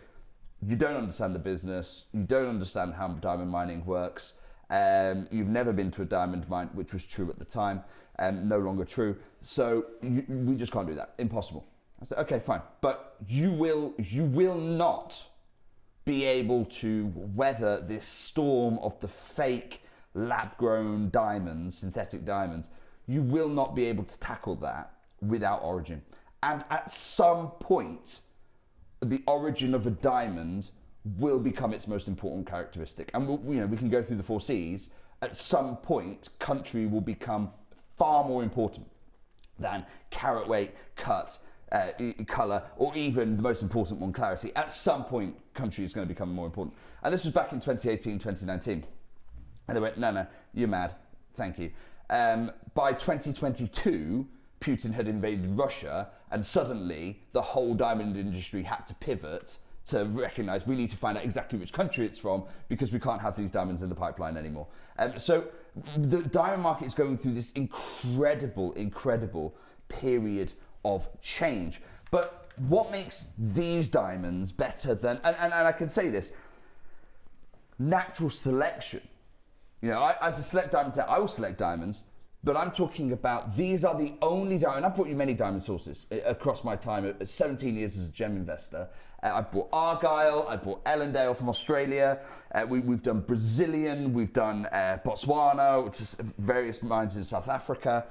you don't understand the business, you don't understand how diamond mining works, you've never been to a diamond mine, which was true at the time, no longer true, so we just can't do that, impossible. I said, okay, fine, but you will not be able to weather this storm of the fake lab-grown diamonds, synthetic diamonds. You will not be able to tackle that without origin. And at some point, the origin of a diamond will become its most important characteristic. And we can go through the 4 Cs. At some point, country will become far more important than carat weight, cut, colour, or even the most important one, clarity. At some point, country is going to become more important. And this was back in 2018, 2019. And they went, no, you're mad, thank you. By 2022, Putin had invaded Russia, and suddenly the whole diamond industry had to pivot to recognise we need to find out exactly which country it's from, because we can't have these diamonds in the pipeline anymore. So the diamond market is going through this incredible period of change. But what makes these diamonds better than, and I can say this, natural selection. As a select diamond setter, I will select diamonds, but I'm talking about these are the only diamonds. I've bought you many diamond sources across my time, 17 years as a gem investor. I've bought Argyle, I bought Ellendale from Australia, we've done Brazilian, we've done Botswana, which is various mines in South Africa.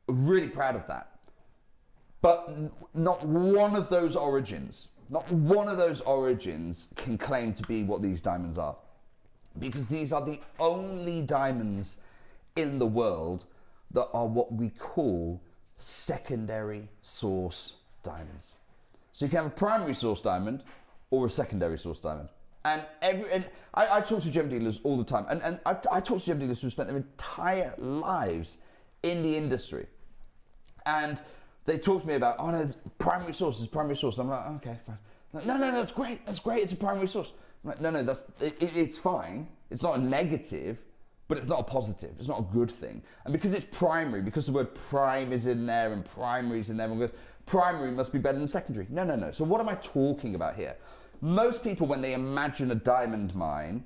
Really proud of that. But not one of those origins can claim to be what these diamonds are. Because these are the only diamonds in the world that are what we call secondary source diamonds. So you can have a primary source diamond or a secondary source diamond. And I talk to gem dealers all the time, and I talk to gem dealers who spent their entire lives in the industry. And they talk to me about, oh no, primary source. And I'm like, okay, fine. No, that's great, it's a primary source. I'm like, no, it's fine. It's not a negative, but it's not a positive. It's not a good thing. And because it's primary, because the word prime is in there and primary is in there, everyone goes, primary must be better than secondary. No. So what am I talking about here? Most people, when they imagine a diamond mine,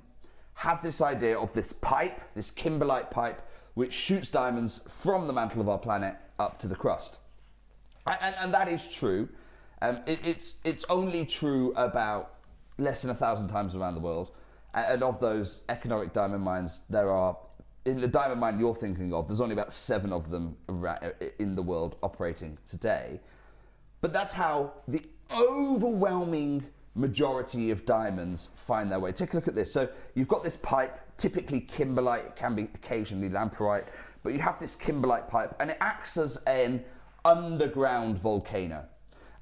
have this idea of this pipe, this kimberlite pipe, which shoots diamonds from the mantle of our planet up to the crust. And that is true. It's only true about less than 1,000 times around the world. And of those economic diamond mines, there are, in the diamond mine you're thinking of, there's only about 7 of them in the world operating today. But that's how the overwhelming majority of diamonds find their way. Take a look at this. So you've got this pipe, typically kimberlite, it can be occasionally lamproite, but you have this kimberlite pipe and it acts as an underground volcano.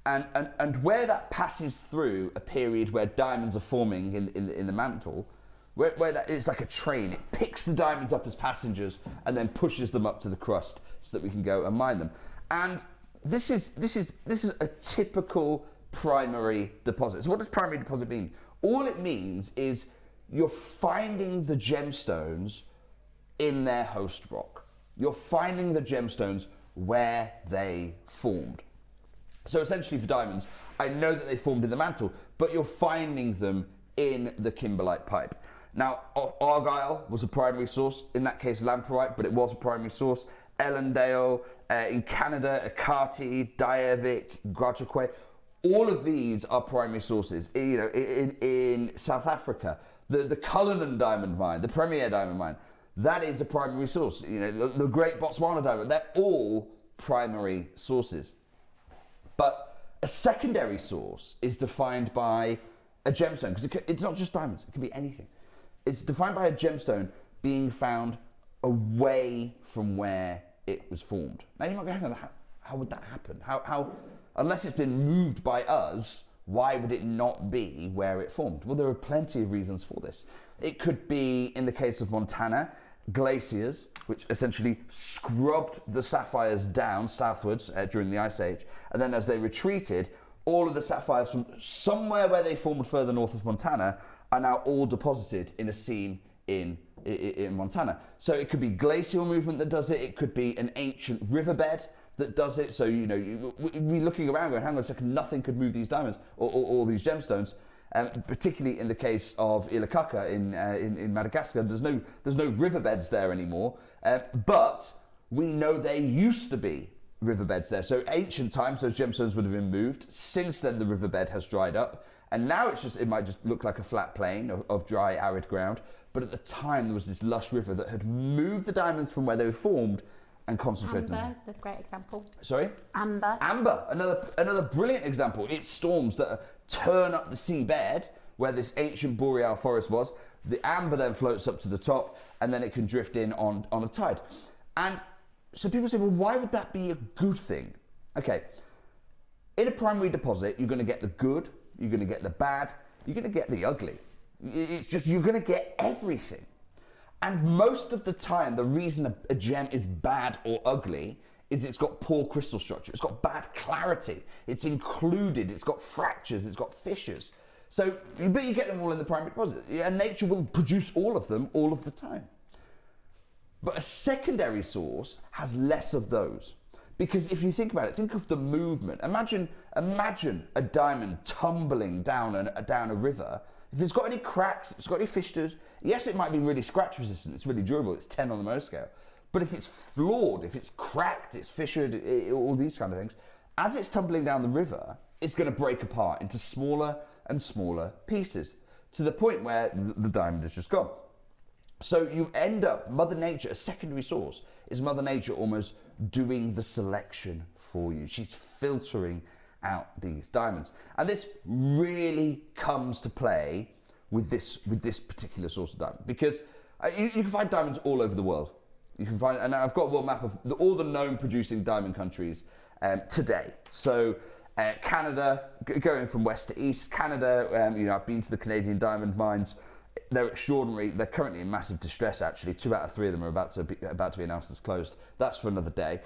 And where that passes through a period where diamonds are forming in the mantle, where that it's like a train, it picks the diamonds up as passengers and then pushes them up to the crust so that we can go and mine them. And this is a typical primary deposit. So what does primary deposit mean? All it means is you're finding the gemstones in their host rock. You're finding the gemstones where they formed. So essentially for diamonds, I know that they formed in the mantle, but you're finding them in the kimberlite pipe. Now, Argyle was a primary source, in that case lamproite, but it was a primary source. Ellendale, in Canada, Ekati, Diavik, Guajaquil. All of these are primary sources. You know, in South Africa, the Cullinan diamond mine, the Premier diamond mine, that is a primary source. You know, the Great Botswana diamond, they're all primary sources. But a secondary source is defined by a gemstone, because it's not just diamonds, it can be anything. It's defined by a gemstone being found away from where it was formed. Now you're not going, hang on, how would that happen? How, unless it's been moved by us, why would it not be where it formed? Well, there are plenty of reasons for this. It could be, in the case of Montana, glaciers, which essentially scrubbed the sapphires down southwards during the Ice Age, and then as they retreated, all of the sapphires from somewhere where they formed further north of Montana are now all deposited in a seam in Montana. So it could be glacial movement that does it, it could be an ancient riverbed that does it. So, you know, we're looking around going, hang on a second, nothing could move these diamonds or these gemstones. Particularly in the case of Ilakaka in Madagascar, there's no riverbeds there anymore, but we know there used to be riverbeds there. So ancient times, those gemstones would have been moved. Since then, the riverbed has dried up, and now it might just look like a flat plain of dry, arid ground. But at the time, there was this lush river that had moved the diamonds from where they were formed and concentrated them. Amber is a great example. Sorry? Amber. Amber, another brilliant example. It's storms that turn up the seabed where this ancient boreal forest was. The amber then floats up to the top, and then it can drift in on a tide. And so people say, well, why would that be a good thing? Okay, in a primary deposit, you're going to get the good, you're going to get the bad, you're going to get the ugly. It's just, you're going to get everything. And most of the time, the reason a gem is bad or ugly is it's got poor crystal structure, it's got bad clarity, it's included, it's got fractures, it's got fissures. So, but you get them all in the primary deposit, and nature will produce all of them all of the time. But a secondary source has less of those. Because if you think about it, think of the movement. Imagine a diamond tumbling down a river. If it's got any cracks, if it's got any fissures, yes, it might be really scratch resistant, it's really durable, it's 10 on the Mohs scale. But if it's flawed, if it's cracked, it's fissured, all these kind of things, as it's tumbling down the river, it's going to break apart into smaller and smaller pieces to the point where the diamond is just gone. So you end up, Mother Nature, a secondary source, is Mother Nature almost doing the selection for you. She's filtering out these diamonds. And this really comes to play with this particular source of diamond, because you can find diamonds all over the world. You can find, and I've got a world map of all the known producing diamond countries today. So Canada, going from west to east, Canada, you know, I've been to the Canadian diamond mines. They're extraordinary. They're currently in massive distress, actually. 2 out of 3 of them are about to be announced as closed. That's for another day.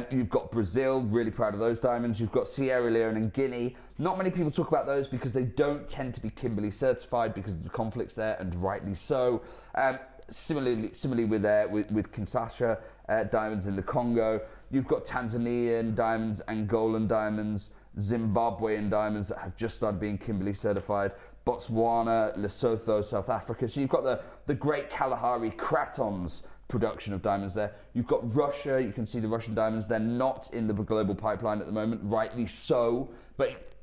You've got Brazil, really proud of those diamonds. You've got Sierra Leone and Guinea. Not many people talk about those because they don't tend to be Kimberley certified because of the conflicts there, and rightly so. Similarly with Kinshasa diamonds in the Congo. You've got Tanzanian diamonds, Angolan diamonds, Zimbabwean diamonds that have just started being Kimberley certified. Botswana, Lesotho, South Africa. So you've got the great Kalahari Cratons production of diamonds there. You've got Russia, you can see the Russian diamonds. They're not in the global pipeline at the moment, rightly so, but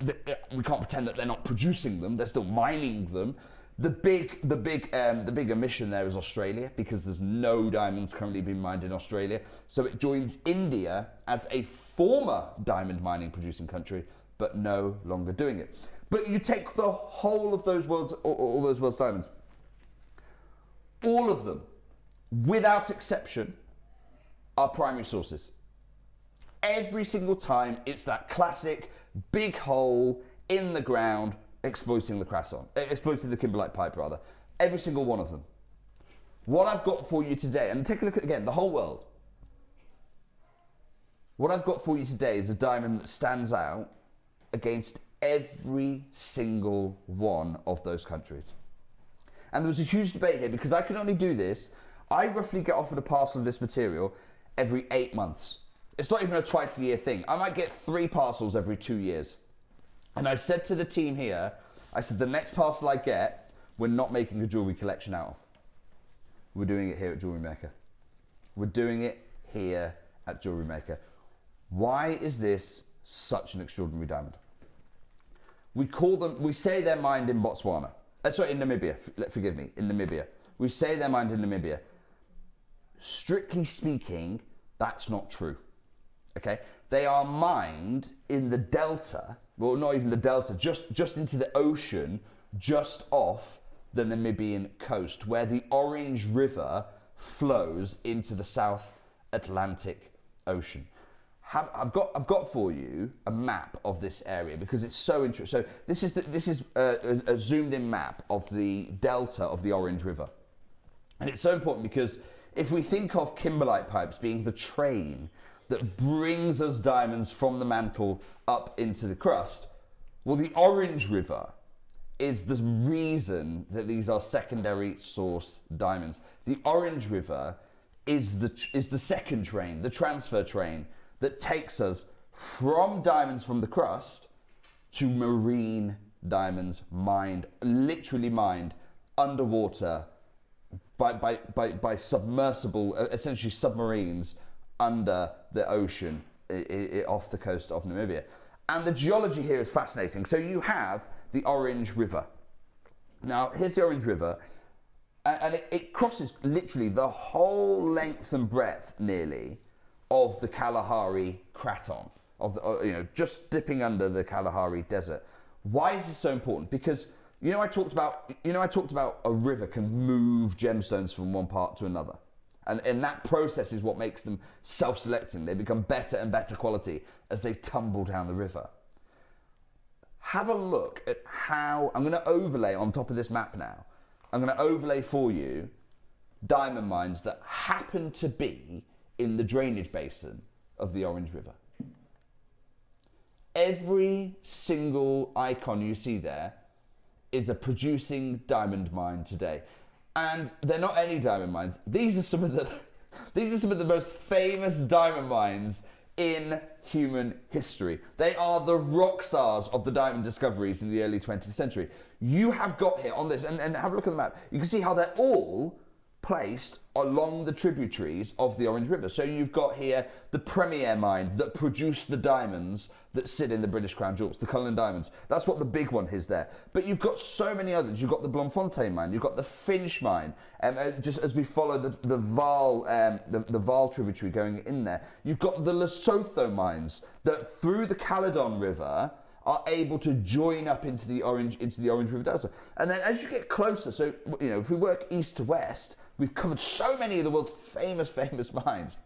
we can't pretend that they're not producing them. They're still mining them. The big emission there is Australia, because there's no diamonds currently being mined in Australia. So it joins India as a former diamond mining producing country, but no longer doing it. But you take the whole of those world's, all those world's diamonds, all of them, without exception, are primary sources. Every single time, it's that classic big hole in the ground exploiting the kimberlite pipe rather. Every single one of them. What I've got for you today, and take a look at, again, the whole world. What I've got for you today is a diamond that stands out against every single one of those countries. And there was a huge debate here, because I can only do this. I roughly get offered a parcel of this material every 8 months. It's not even a twice a year thing. I might get 3 parcels every 2 years. And I said to the team here, I said, the next parcel I get, we're not making a jewellery collection out of. We're doing it here at JewelleryMaker. We're doing it here at JewelleryMaker, why is this such an extraordinary diamond? We say they're mined in Botswana. In Namibia, forgive me, in Namibia. We say they're mined in Namibia. Strictly speaking, that's not true, okay? They are mined in the delta, well, not even the delta, just into the ocean, just off the Namibian coast, where the Orange River flows into the South Atlantic Ocean. I've got for you a map of this area because it's so interesting. So this is a zoomed in map of the delta of the Orange River. And it's so important because if we think of kimberlite pipes being the train that brings us diamonds from the mantle up into the crust, well, the Orange River is the reason that these are secondary source diamonds. The Orange River is the second train, the transfer train, that takes us from diamonds from the crust to marine diamonds mined, literally mined underwater by submersible, essentially submarines under the ocean off the coast of Namibia. And the geology here is fascinating. So you have the Orange River. Now, here's the Orange River, and it crosses literally the whole length and breadth, nearly, of the Kalahari Craton, just dipping under the Kalahari Desert. Why is this so important? Because I talked about a river can move gemstones from one part to another, and that process is what makes them self-selecting. They become better and better quality as they tumble down the river. Have a look at how I'm going to overlay on top of this map now. I'm going to overlay for you diamond mines that happen to be in the drainage basin of the Orange River. Every single icon you see there is a producing diamond mine today. And they're not any diamond mines. These are some of the most famous diamond mines in human history. They are the rock stars of the diamond discoveries in the early 20th century. You have got here on this, and have a look at the map. You can see how they're all placed along the tributaries of the Orange River. So you've got here the Premier mine that produced the diamonds that sit in the British Crown Jewels, the Cullinan diamonds. That's what the big one is there. But you've got so many others. You've got the Bloemfontein mine. You've got the Finch mine. Just as we follow the Vaal tributary going in there, you've got the Lesotho mines that through the Caledon River are able to join up into the Orange River Delta. And then as you get closer, so if we work east to west, we've covered so many of the world's famous mines.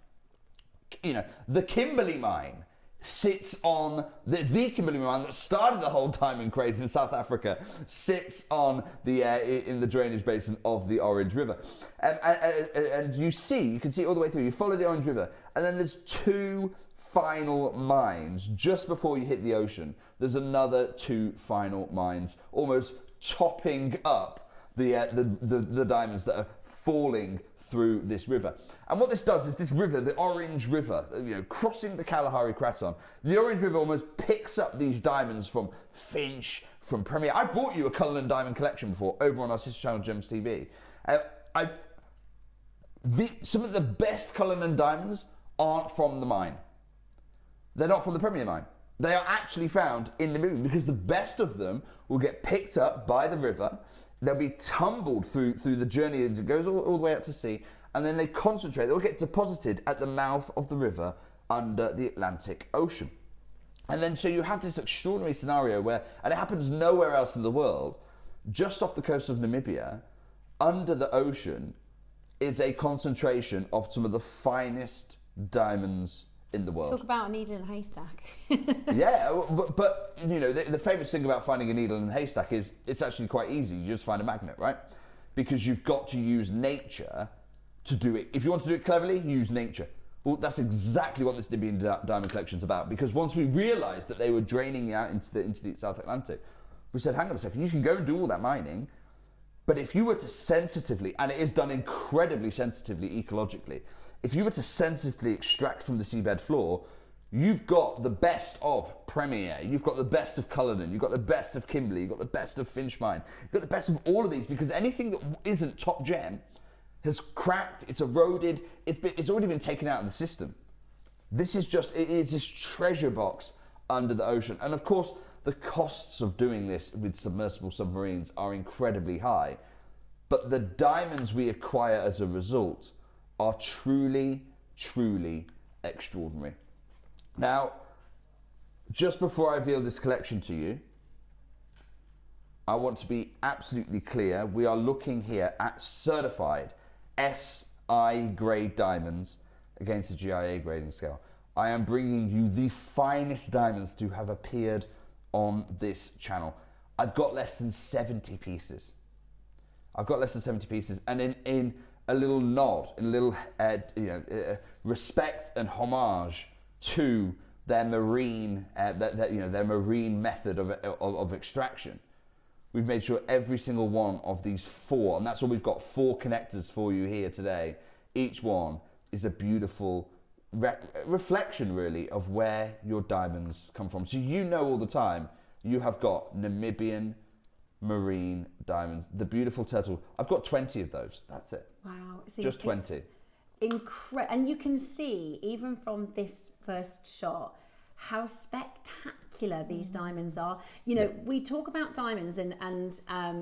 The Kimberley mine sits on the Kimberley mine that started the whole diamond craze in South Africa, sits on the in the drainage basin of the Orange River, and you can see all the way through. You follow the Orange River, and then there's two final mines just before you hit the ocean. There's another two final mines, almost topping up the diamonds that are falling through this river. And what this does is this river, the Orange River, crossing the Kalahari Craton, the Orange River almost picks up these diamonds from Finch, from Premier. I brought you a Cullinan diamond collection before over on our sister channel Gems TV. Some of the best Cullinan diamonds aren't from the mine. They're not from the Premier mine. They are actually found in Namibia because the best of them will get picked up by the river. They'll be tumbled through the journey as it goes all the way out to sea, and then they concentrate. They'll get deposited at the mouth of the river under the Atlantic Ocean. And then so you have this extraordinary scenario where, and it happens nowhere else in the world, just off the coast of Namibia, under the ocean, is a concentration of some of the finest diamonds in the world. Talk about a needle in a haystack. Yeah, but the famous thing about finding a needle in a haystack is it's actually quite easy. You just find a magnet, right? Because you've got to use nature to do it. If you want to do it cleverly, use nature. Well, that's exactly what this Namibian diamond collection is about. Because once we realised that they were draining out into the South Atlantic, we said, hang on a second, you can go and do all that mining, but if you were to sensitively, and it is done incredibly sensitively ecologically, if you were to sensitively extract from the seabed floor, you've got the best of Premier, you've got the best of Cullinan, you've got the best of Kimberley, you've got the best of Finch mine, you've got the best of all of these, because anything that isn't top gem has cracked, it's eroded, it's already been taken out of the system. This is just, it is this treasure box under the ocean. And of course, the costs of doing this with submersible submarines are incredibly high, but the diamonds we acquire as a result are truly, truly extraordinary. Now, just before I reveal this collection to you, I want to be absolutely clear. We are looking here at certified SI grade diamonds against the GIA grading scale. I am bringing you the finest diamonds to have appeared on this channel. I've got less than 70 pieces. And in a little nod, in a little respect and homage to their marine, their marine method of extraction, we've made sure every single one of these 4, and that's why we've got 4 connectors for you here today. Each one is a beautiful reflection, really, of where your diamonds come from. So you know all the time, you have got Namibian marine diamonds, the beautiful turtle. I've got 20 of those. That's it. Wow. Just 20. Incredible. And you can see, even from this first shot, how spectacular these diamonds are. You know, we talk about diamonds and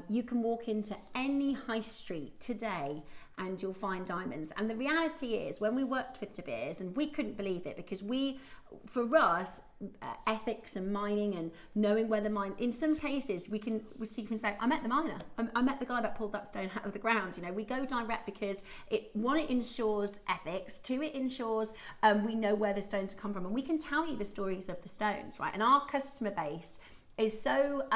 you can walk into any high street today and you'll find diamonds. And the reality is, when we worked with De Beers, and we couldn't believe it, because for us, ethics and mining and knowing where the mine, in some cases, we can say, I met the miner. I met the guy that pulled that stone out of the ground. You know, we go direct because it ensures ethics, 2, it ensures we know where the stones come from, and we can tell you the stories of the stones, right? And our customer base is so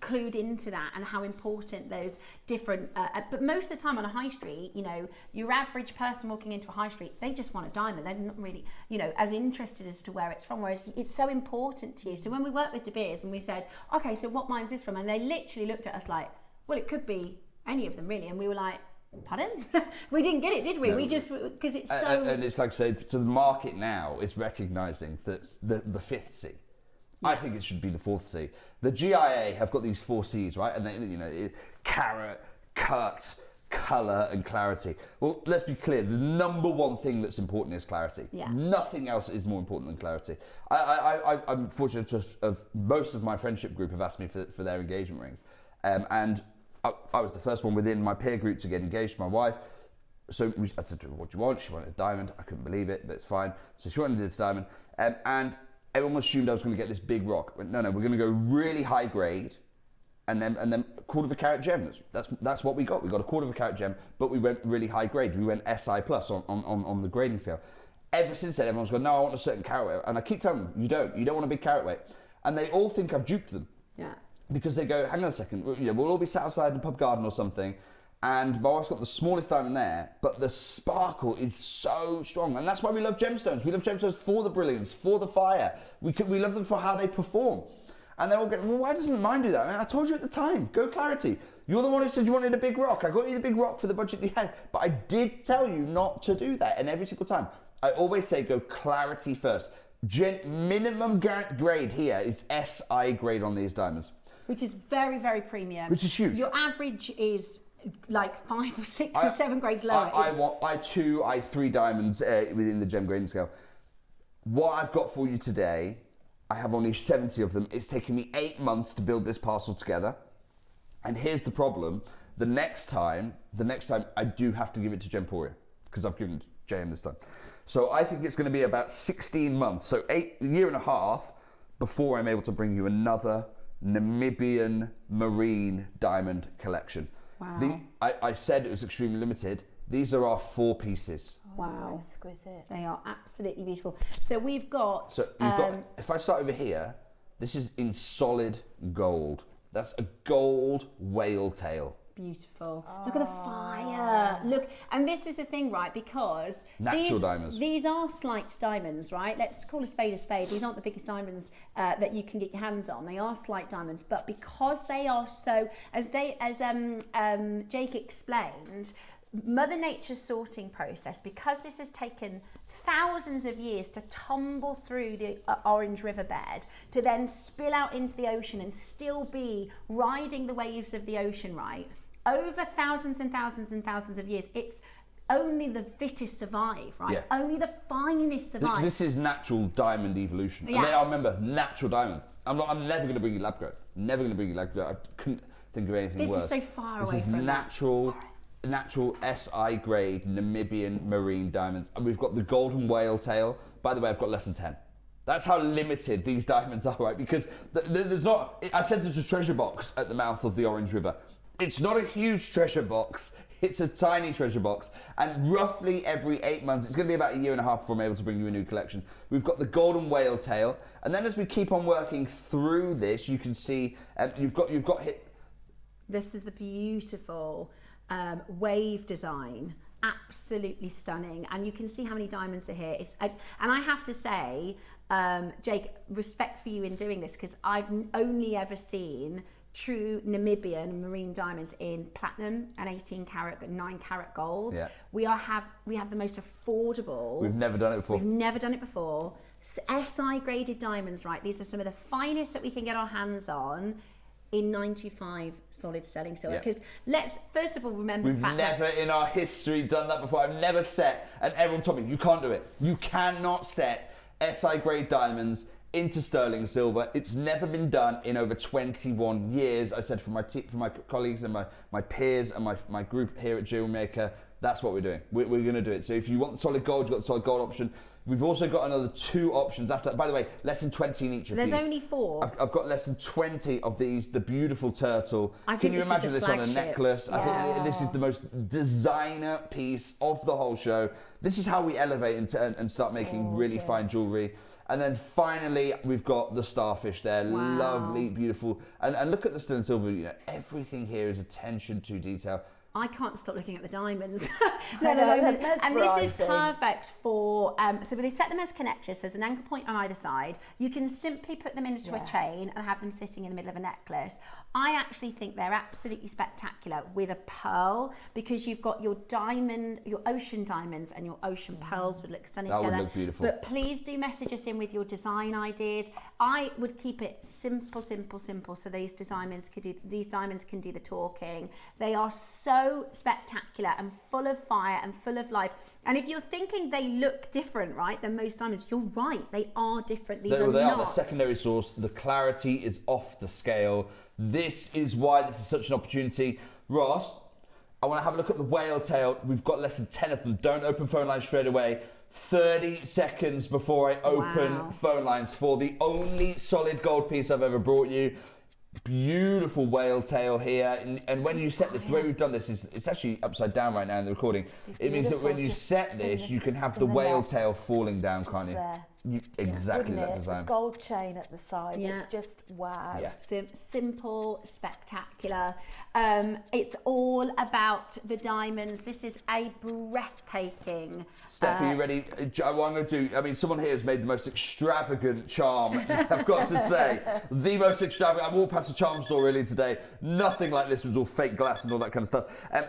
clued into that and how important those different but most of the time on a high street, you know, your average person walking into a high street, they just want a diamond. They're not really, you know, as interested as to where it's from, whereas it's so important to you. So when we worked with De Beers and we said, okay, so what mine is this from, and they literally looked at us like, well, it could be any of them really, and we were like, pardon? We didn't get it, did we? No. We just, because it's so... And it's like, so to the market now, it's recognising that the 5th C. I think it should be the 4th C. The GIA have got these 4 Cs, right? And they, you know, carat, cut, colour and clarity. Well, let's be clear. The number one thing that's important is clarity. Yeah. Nothing else is more important than clarity. I'm fortunate to have most of my friendship group have asked me for their engagement rings. And I was the first one within my peer group to get engaged to my wife. So I said to her, what do you want? She wanted a diamond. I couldn't believe it, but it's fine. So she wanted this diamond. And everyone assumed I was going to get this big rock. But no, we're going to go really high grade, and then 1/4 carat gem. That's what we got. We got a 1/4 carat gem, but we went really high grade. We went SI plus on the grading scale. Ever since then, everyone's gone, no, I want a certain carat weight, and I keep telling them, you don't want a big carat weight, and they all think I've duped them. Yeah. Because they go, hang on a second, we'll all be sat outside in the pub garden or something, and my wife's got the smallest diamond there, but the sparkle is so strong. And that's why we love gemstones. We love gemstones for the brilliance, for the fire. We love them for how they perform. And they're all going, well, why doesn't mine do that? I told you at the time, go clarity. You're the one who said you wanted a big rock. I got you the big rock for the budget you had. But I did tell you not to do that. And every single time, I always say go clarity first. Minimum grade here is SI grade on these diamonds. Which is very, very premium. Which is huge. Your average is like 5 or 6 or 7 grades lower. I want I3 diamonds within the gem grading scale. What I've got for you today, I have only 70 of them. It's taken me 8 months to build this parcel together. And here's the problem. The next time I do have to give it to Gemporia, because I've given it to JM this time. So I think it's going to be about 16 months, so a year and a half before I'm able to bring you another Namibian marine diamond collection. Wow. I said it was extremely limited. These are our 4 pieces. Wow. Exquisite. They are absolutely beautiful. So we've got... So you've got, if I start over here, this is in solid gold. That's a gold whale tail. Beautiful. Oh. Look at the fire. Look, and this is the thing, right? Because diamonds. These are slight diamonds, right? Let's call a spade a spade. These aren't the biggest diamonds that you can get your hands on. They are slight diamonds, but because they are so, as Jake explained, Mother Nature's sorting process, because this has taken thousands of years to tumble through the Orange riverbed, to then spill out into the ocean and still be riding the waves of the ocean, right? Over thousands and thousands and thousands of years, it's only the fittest survive, right? Yeah. Only the finest survive. This is natural diamond evolution. Yeah. I remember natural diamonds. I'm never going to bring you lab grown. Never going to bring you lab grown. I couldn't think of anything worse. This is so far away from from natural SI grade Namibian marine diamonds. And we've got the golden whale tail. By the way, I've got less than 10. That's how limited these diamonds are, right? Because there's not, I said there's a treasure box at the mouth of the Orange River. It's not a huge treasure box. It's a tiny treasure box. And roughly every 8 months, it's going to be about a year and a half before I'm able to bring you a new collection. We've got the golden whale tail. And then as we keep on working through this, you can see you've got This is the beautiful wave design. Absolutely stunning. And you can see how many diamonds are here. And I have to say, Jake, respect for you in doing this, because I've only ever seen true Namibian marine diamonds in platinum and 18 karat, 9 karat gold. Yeah. We have the most affordable. We've never done it before. We've never done it before. SI graded diamonds, right? These are some of the finest that we can get our hands on in 95 solid sterling silver. Because let's first of all remember we've the fact never that in our history done that before. I've never set, and everyone told me, you can't do it. You cannot set SI grade diamonds into sterling silver. It's never been done in over 21 years. I said for my colleagues and my peers and my group here at JewelleryMaker, that's what we're doing. We're going to do it. So if you want the solid gold, you've got the solid gold option. We've also got another 2 options after that. By the way, less than 20 in each of these. There's only 4. I've got less than 20 of these. The beautiful turtle. Can you imagine this on a necklace? Yeah. I think this is the most designer piece of the whole show. This is how we elevate and start making really fine jewellery. And then finally, we've got the starfish there. Wow. Lovely, beautiful. And look at the sterling silver. You know, everything here is attention to detail. I can't stop looking at the diamonds. No, and this is perfect for, so they set them as connectors. There's an anchor point on either side. You can simply put them into a chain and have them sitting in the middle of a necklace. I actually think they're absolutely spectacular with a pearl, because you've got your diamond, your ocean diamonds and your ocean pearls would look stunning together. That would look beautiful. But please do message us in with your design ideas. I would keep it simple, so these diamonds can do the talking. They are so spectacular and full of fire and full of life. And if you're thinking they look different, right, than most diamonds, you're right. They are different. They are the secondary source. The clarity is off the scale. This is why this is such an opportunity. Ross, I want to have a look at the whale tail. We've got less than 10 of them. Don't open phone lines straight away. 30 seconds before I open phone lines for the only solid gold piece I've ever brought you. Beautiful whale tail here, and when you set this, the way we've done this is it's actually upside down right now in the recording. It means that when you set this, you can have the whale tail falling down, can't you? Exactly that design. The gold chain at the side. It's just wow. Simple, spectacular. It's all about the diamonds. This is a breathtaking. Steph, are you ready? What I'm going to do, I mean, someone here has made the most extravagant charm, I've got to say. The most extravagant. I walked past a charm store earlier today. Nothing like this. It was all fake glass and all that kind of stuff.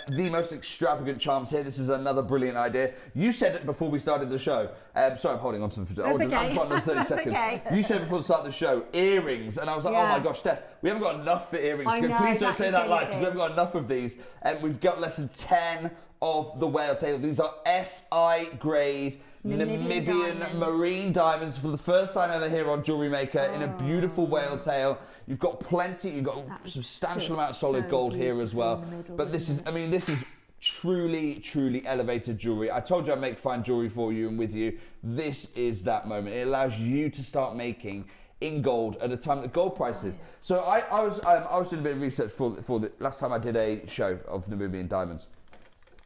The most extravagant charms here. This is another brilliant idea. You said it before we started the show. Sorry, I'm holding on to them for I just wanted 30 seconds. Okay. You said before the start of the show, earrings. And I was like, oh my gosh, Steph, we haven't got enough for earrings. Please don't say that live, because we haven't got enough of these. And we've got less than 10 of the whale tail. These are SI grade Namibian marine diamonds for the first time ever here on JewelleryMaker in a beautiful whale tail. You've got plenty, you've got a substantial amount of solid gold here as well. But this is, I mean, this is truly elevated jewellery. I told you I'd make fine jewellery for you and with you. This is that moment. It allows you to start making in gold at a time that gold prices. So I was doing a bit of research for the last time I did a show of Namibian diamonds,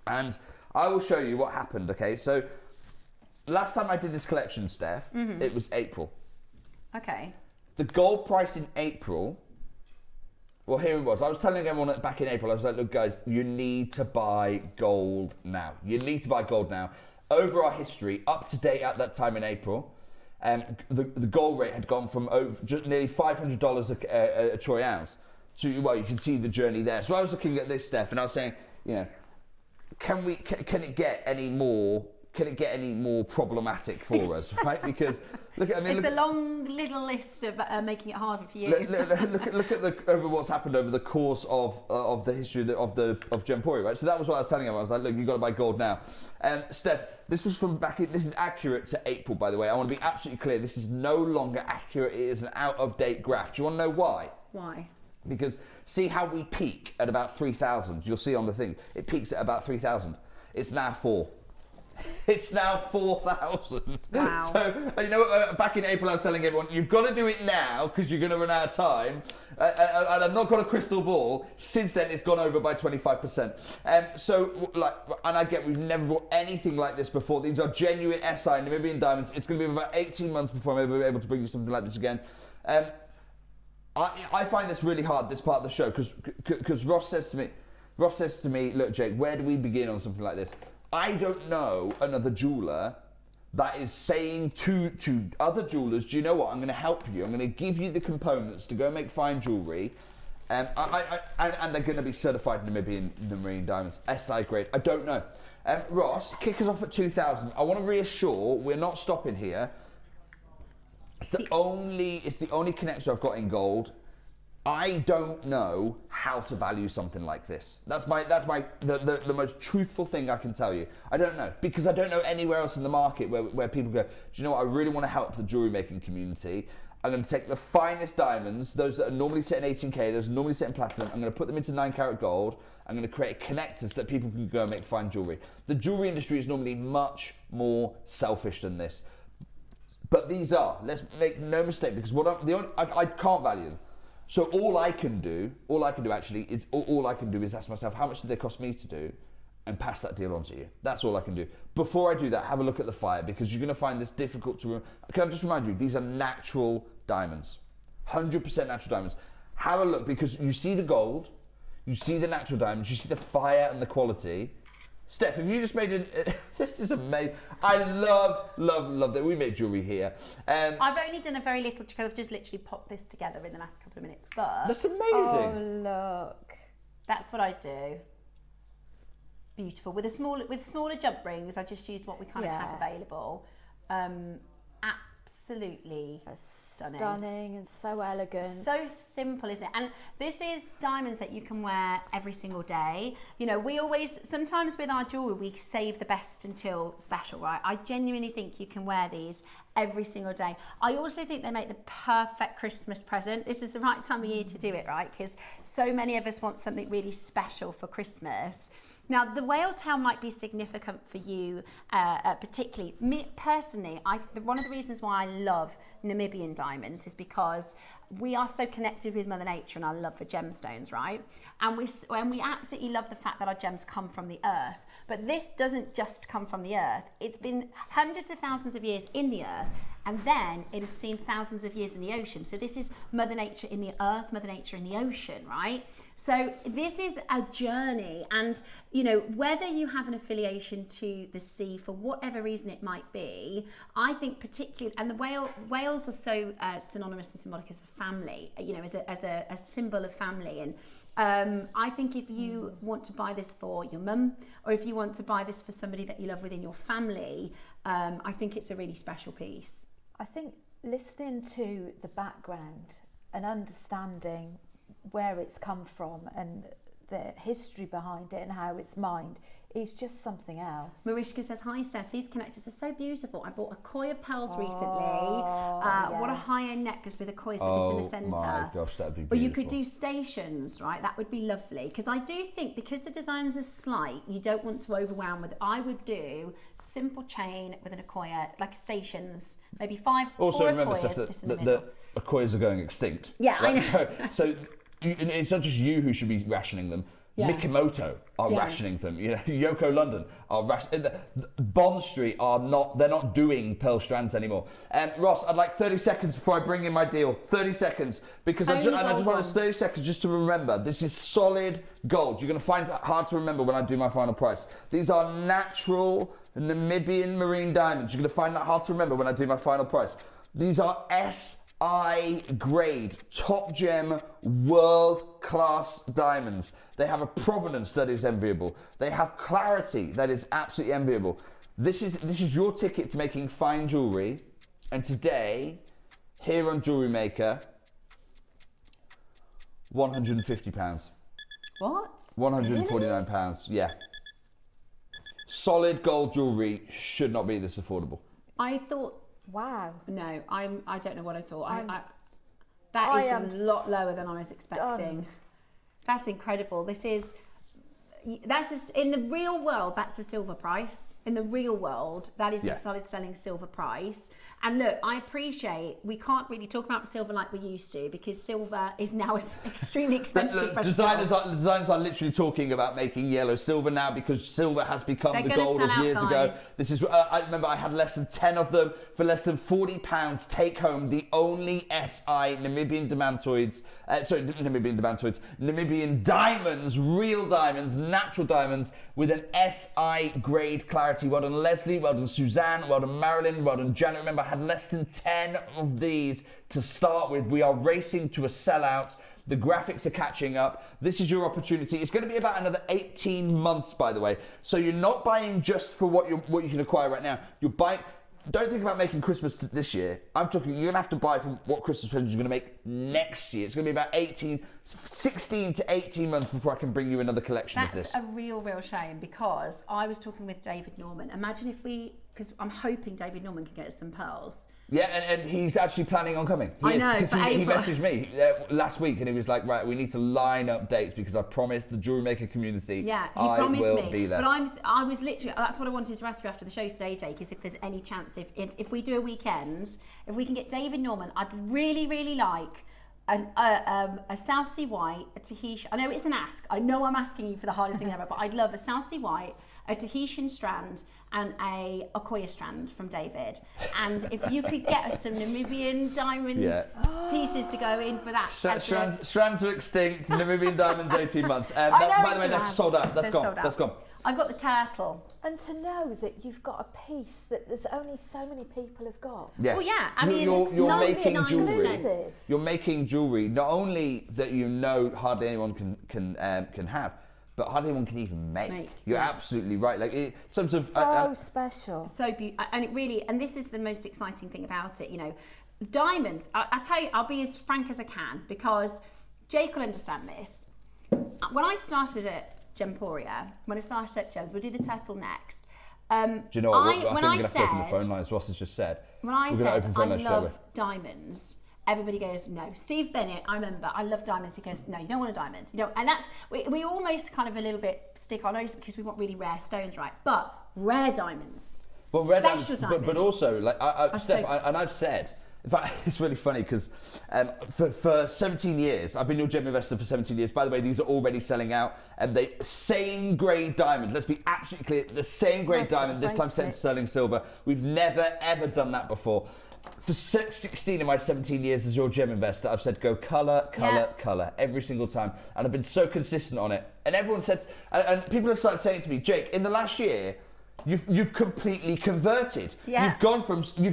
and I will show you what happened. Okay, so last time I did this collection, Steph, it was April. Okay. The gold price in April. Well, here it was. I was telling everyone that back in April, I was like, look, guys, you need to buy gold now. You need to buy gold now. Over our history, up to date at that time in April, the gold rate had gone from nearly $500 a troy ounce to, well, you can see the journey there. So I was looking at this, Steph, and I was saying, you know, can it get any more can it get any more problematic for us, right? Because it's a long little list of making it harder for you. Look at over what's happened over the course of the history of Gemstones, right? So that was what I was telling him. I was like, look, you've got to buy gold now. Steph, this was from back in, this is accurate to April, by the way. I want to be absolutely clear. This is no longer accurate. It is an out-of-date graph. Do you want to know why? Why? Because see how we peak at about 3,000. You'll see on the thing. It peaks at about 3,000. It's now 4. It's now 4,000. Wow. So, you know, back in April I was telling everyone, you've got to do it now because you're going to run out of time. And I've not got a crystal ball. Since then, it's gone over by 25%. And I get we've never bought anything like this before. These are genuine SI Namibian diamonds. It's going to be about 18 months before I'm able to bring you something like this again. I find this really hard, this part of the show, because Ross says to me, look, Jake, where do we begin on something like this? I don't know another jeweller that is saying to other jewellers, do you know what, I'm going to help you. I'm going to give you the components to go make fine jewellery. And they're going to be certified Namibian marine diamonds, SI grade. I don't know. Ross, kick us off at 2,000. I want to reassure, we're not stopping here. It's the only connector I've got in gold. I don't know how to value something like this. That's the most truthful thing I can tell you. I don't know, because I don't know anywhere else in the market where people go, do you know what, I really want to help the jewelry making community. I'm going to take the finest diamonds, those that are normally set in 18K, those are normally set in platinum, I'm going to put them into 9 karat gold. I'm going to create connectors so that people can go and make fine jewelry. The jewelry industry is normally much more selfish than this. But these are, let's make no mistake, because I can't value them. So all I can do actually is ask myself, how much did they cost me to do, and pass that deal on to you. That's all I can do. Before I do that, have a look at the fire, because you're going to find this difficult to. Can I just remind you, these are natural diamonds, 100% natural diamonds. Have a look, because you see the gold, you see the natural diamonds, you see the fire and the quality. Steph, have you just made it? This is amazing. I love that we make jewellery here. I've only done a very little because I've just literally popped this together in the last couple of minutes. But that's amazing. Oh, look. That's what I do. Beautiful. With smaller jump rings, I just used what we kind of had available. Absolutely stunning and so elegant. So simple, isn't it? And this is diamonds that you can wear every single day. You know, we always, sometimes with our jewelry, we save the best until special, right? I genuinely think you can wear these every single day. I also think they make the perfect Christmas present. This is the right time of year to do it, right? Because so many of us want something really special for Christmas. Now, the whale tail might be significant for you, particularly. Me, personally, one of the reasons why I love Namibian diamonds is because we are so connected with Mother Nature and our love for gemstones, right? And we absolutely love the fact that our gems come from the earth. But this doesn't just come from the earth. It's been hundreds of thousands of years in the earth, and then it has seen thousands of years in the ocean. So this is Mother Nature in the earth, Mother Nature in the ocean, right? So this is a journey, and you know, whether you have an affiliation to the sea for whatever reason it might be, I think particularly, and the whales are so synonymous and symbolic as a family, you know, as a symbol of family. And I think if you want to buy this for your mum, or if you want to buy this for somebody that you love within your family, I think it's a really special piece. I think listening to the background and understanding where it's come from and the history behind it and how it's mined is just something else. Marishka says, hi Steph, these connectors are so beautiful. I bought a koi of pearls recently. Yes. What a high-end necklace with a koi with this in the centre. Oh my gosh, that'd be beautiful. Or you could do stations, right? That would be lovely. Because I do think, because the designs are slight, you don't want to overwhelm with, I would do simple chain with an Akoya, like stations, maybe 5 Also, four remember, Akoyas, Steph, this in the that middle. the Akoyas are going extinct. Yeah, right? I know. So it's not just you who should be rationing them. Yeah. Mikimoto are rationing them. You know, Yoko London are rationing. Bond Street they're not doing pearl strands anymore. Ross, I'd like 30 seconds before I bring in my deal. 30 seconds, because I just want 30 seconds just to remember. This is solid gold. You're going to find it hard to remember when I do my final price. These are natural Namibian marine diamonds. You're going to find that hard to remember when I do my final price. These are SI grade, top gem, world-class diamonds. They have a provenance that is enviable. They have clarity that is absolutely enviable. This is your ticket to making fine jewellery. And today, here on Jewellery Maker, £150. What? £149, yeah. Solid gold jewellery should not be this affordable. I thought, wow. No, I don't know what I thought. That is a lot lower than I was expecting. Stunned. That's incredible. In the real world, that's a silver price. In the real world, that is a solid selling silver price. And look, I appreciate we can't really talk about silver like we used to because silver is now extremely expensive. Designers are literally talking about making yellow silver now because silver has become the gold of years ago. This is I remember I had less than 10 of them for less than £40. Take home the only SI Namibian Namibian diamonds, real diamonds, natural diamonds with an SI grade clarity. Well done Leslie, well done Suzanne, well done Marilyn, well done Janet. Remember, I had less than 10 of these to start with. We are racing to a sellout. The graphics are catching up. This is your opportunity. It's going to be about another 18 months, by the way. So you're not buying just for what you can acquire right now. You're buying. Don't think about making Christmas this year. I'm talking, you're going to have to buy from what Christmas presents you're going to make next year. It's going to be about 16 to 18 months before I can bring you another collection of this. That's a real shame because I was talking with David Norman. Imagine if because I'm hoping David Norman can get us some pearls. Yeah, and he's actually planning on coming. I know, because he messaged me last week and he was like, right, we need to line up dates because I promised the Jewellery Maker community I will be there. But I was literally, that's what I wanted to ask you after the show today, Jake, is if there's any chance, if we do a weekend, if we can get David Norman, I'd really like a South Sea White, a Tahitian, I know it's an ask, I know I'm asking you for the hardest thing ever, but I'd love a South Sea White, a Tahitian strand and a Okoye strand from David. And if you could get us some Namibian diamond pieces to go in for that. Strands are extinct, Namibian diamonds 18 months. By the way, that's sold out. That's gone. I've got the turtle. And to know that you've got a piece that there's only so many people have got. Yeah. Well, yeah. I mean, you're making jewellery. Exclusive. You're making jewellery. Not only that hardly anyone can have, but hardly anyone can even make. You're absolutely right. Like so special, so beautiful, and it really. And this is the most exciting thing about it. You know, diamonds. I tell you, I'll be as frank as I can because Jake will understand this. When I started at Gemporia, when I started at Gems, we'll do the turtle next. Do you know what? I think we're going to have to open the phone lines. Ross has just said. When I said I love diamonds, everybody goes, no. Steve Bennett, I remember, I love diamonds. He goes, no, you don't want a diamond. You know, and that's, we almost kind of a little bit stick on those because we want really rare stones, right? But rare diamonds, special diamonds. But also, like, Steph, I've said, in fact, it's really funny because for 17 years, I've been your gem investor for 17 years. By the way, these are already selling out. And the same grade diamond, let's be absolutely clear, the same grade diamond, this time set in sterling silver. We've never, ever done that before. For 16 of my 17 years as your gem investor, I've said go colour, colour, every single time. And I've been so consistent on it. And everyone said, and people have started saying to me, Jake, in the last year, you've completely converted. Yeah. You've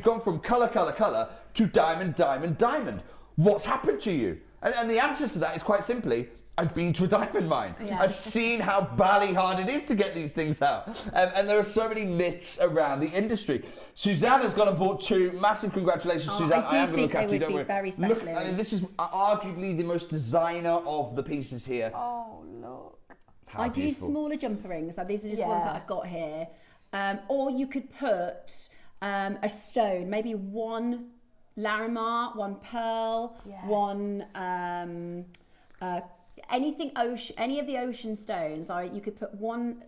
gone from colour to diamond. What's happened to you? And the answer to that is quite simply, I've been to a diamond mine. Yeah. I've seen how bally hard it is to get these things out. And there are so many myths around the industry. Suzanne has gone and bought 2. Massive congratulations, Suzanne. I am going to look after you, don't worry. Very special. Look, I mean, this is arguably the most designer of the pieces here. Oh, look. How I beautiful. do smaller jumper rings. So these are just ones that I've got here. Or you could put a stone, maybe one Larimar, one pearl, one anything ocean, any of the ocean stones. You could put one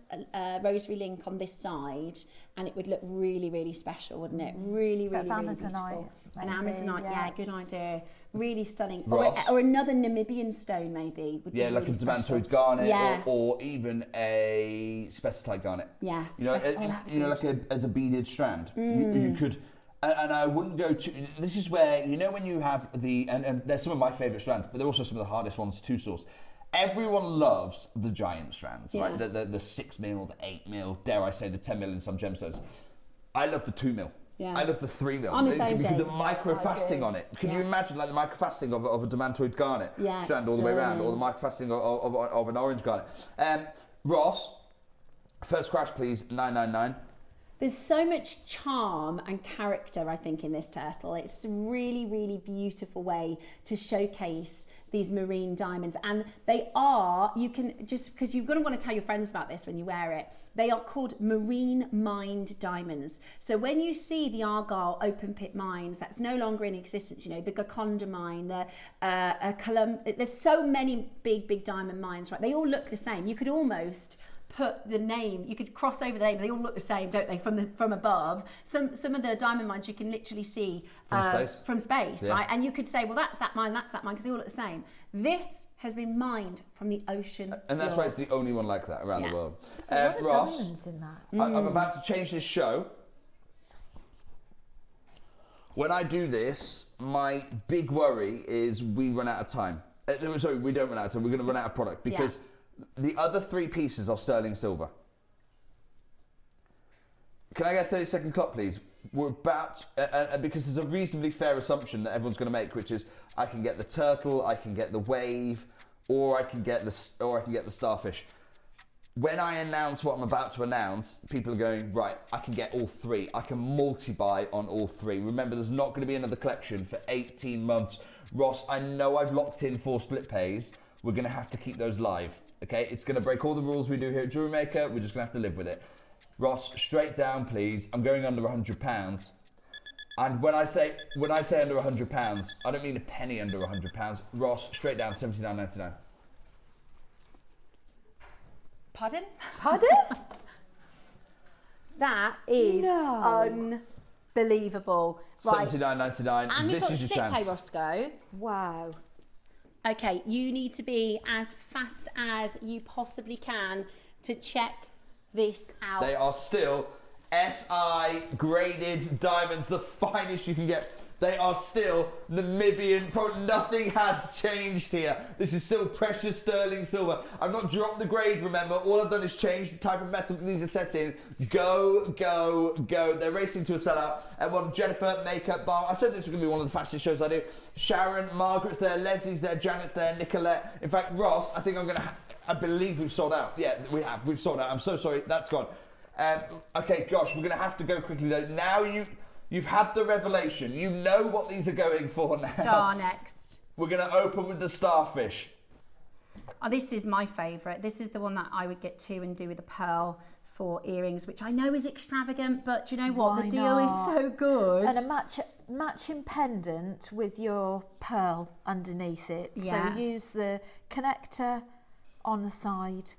rosary link on this side, and it would look really, really special, wouldn't it? Really, really, really beautiful. An Amazonite, yeah, good idea. Really stunning. Or another Namibian stone, maybe. Would be like really a demantoid garnet, or even a spessartite garnet. Yeah. You know, like a beaded strand. You could. And I wouldn't go to. This is where, you know, when you have and they're some of my favourite strands, but they're also some of the hardest ones to source. Everyone loves the giant strands, right? The 6 mil, the 8 mil, dare I say the 10 mil in some gemstones. I love the 2 mil. Yeah. I love the 3 mil. I'm the same, because the microfasting on it. Can you imagine like the microfasting of a demantoid garnet strand all the way around, or the microfasting of an orange garnet? Ross, first crash please, 999. There's so much charm and character, I think, in this turtle. It's a really, really beautiful way to showcase these marine diamonds. And they are, you can, just because you're going to want to tell your friends about this when you wear it, they are called marine mined diamonds. So when you see the Argyle open pit mines, that's no longer in existence, you know, the Gokondar mine, there's so many big diamond mines, right? They all look the same. You could almost put the name, you could cross over the name, they all look the same, don't they, from above. Some of the diamond mines you can literally see from space, yeah. Right? And you could say, well, that's that mine, because they all look the same. This has been mined from the ocean and that's why it's the only one like that around the world. So what are Ross, diamonds in that? I'm about to change this show. When I do this, my big worry is we run out of time. Sorry, we don't run out of time, we're going to run out of product because the other 3 pieces are sterling silver. Can I get a 30-second clock, please? We're about, because there's a reasonably fair assumption that everyone's going to make, which is I can get the turtle, I can get the wave, or I can get the starfish. When I announce what I'm about to announce, people are going, right, I can get all 3. I can multi-buy on all 3. Remember, there's not going to be another collection for 18 months. Ross, I know I've locked in 4 split pays. We're going to have to keep those live. Okay, it's going to break all the rules we do here at JewelleryMaker. We're just going to have to live with it. Ross, straight down, please. I'm going under £100. And when I say under £100, I don't mean a penny under £100. Ross, straight down, $79.99. Pardon? That is unbelievable. Right. $79.99. And this is your chance. Pay, Roscoe. Wow. Okay, you need to be as fast as you possibly can to check this out. They are still SI graded diamonds, the finest you can get. They are still Namibian. Nothing has changed here. This is still precious sterling silver. I've not dropped the grade, remember. All I've done is change the type of metal that these are set in. Go, go, go. They're racing to a sellout. And one Jennifer, Makeup Bar. I said this was going to be one of the fastest shows I do. Sharon, Margaret's there, Leslie's there, Janet's there, Nicolette. In fact, Ross, I think I'm going to... I believe we've sold out. Yeah, we have. We've sold out. I'm so sorry. That's gone. Okay, gosh, we're going to have to go quickly, though. Now you've had the revelation. You know what these are going for now. Star next. We're going to open with the starfish. Oh, this is my favourite. This is the one that I would get 2 and do with a pearl for earrings, which I know is extravagant, but do you know what? The deal is so good. And a matching pendant with your pearl underneath it. Yeah. So use the connector on the side.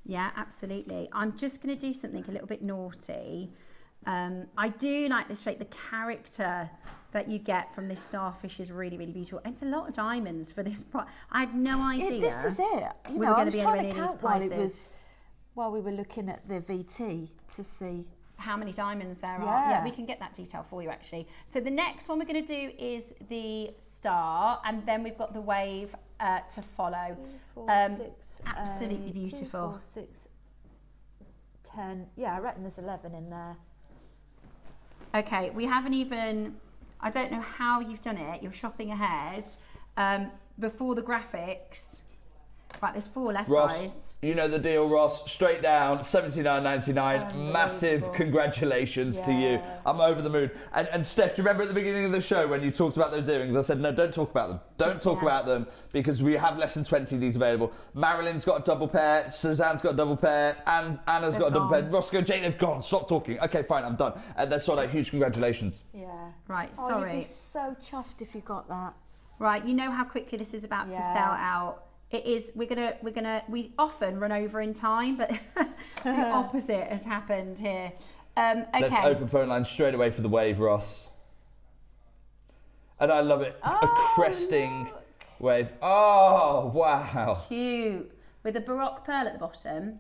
Yeah, absolutely. I'm just going to do something a little bit naughty. I do like the shape. The character that you get from this starfish is really, really beautiful. It's a lot of diamonds for this price. I had no idea. This is it. You know, I was trying to count while we were looking at the VT to see how many diamonds there are. Yeah, we can get that detail for you actually. So the next one we're going to do is the star, and then we've got the wave to follow. 2, 4, 6, absolutely beautiful. 2, 4, 6, 10. Yeah, I reckon there's 11 in there. Okay, we haven't even, I don't know how you've done it. You're shopping ahead before the graphics. Right, there's 4 left, Ross, guys. You know the deal, Ross. Straight down, $79.99. Massive congratulations to you. I'm over the moon. And Steph, do you remember at the beginning of the show when you talked about those earrings? I said, no, don't talk about them. Don't talk about them because we have less than 20 of these available. Marilyn's got a double pair. Suzanne's got a double pair. And Anna's got a double pair. Roscoe, Jane, they've gone. Stop talking. Okay, fine, I'm done. They're sold out. Huge congratulations. Yeah. Right, Oh, sorry. you'd be so chuffed if you got that. Right, you know how quickly this is about to sell out. It is. We often run over in time, but the opposite has happened here. Okay. Let's open phone line straight away for the wave, Ross. And I love it. A cresting wave. Oh, wow. Cute. With a Baroque pearl at the bottom.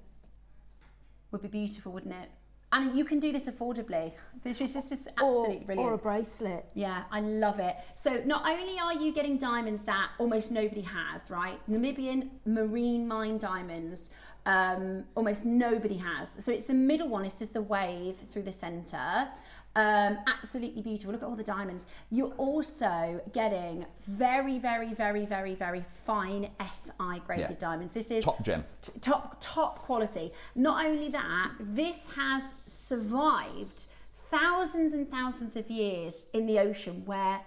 Would be beautiful, wouldn't it? And you can do this affordably. This is just absolutely brilliant. Or a bracelet. Yeah, I love it. So not only are you getting diamonds that almost nobody has, right? Namibian marine mine diamonds, almost nobody has. So it's the middle one, it's just the wave through the centre. Absolutely beautiful. Look at all the diamonds. You're also getting very, very, very, very, very fine SI graded diamonds. This is top gem, top quality. Not only that, this has survived thousands and thousands of years in the ocean, where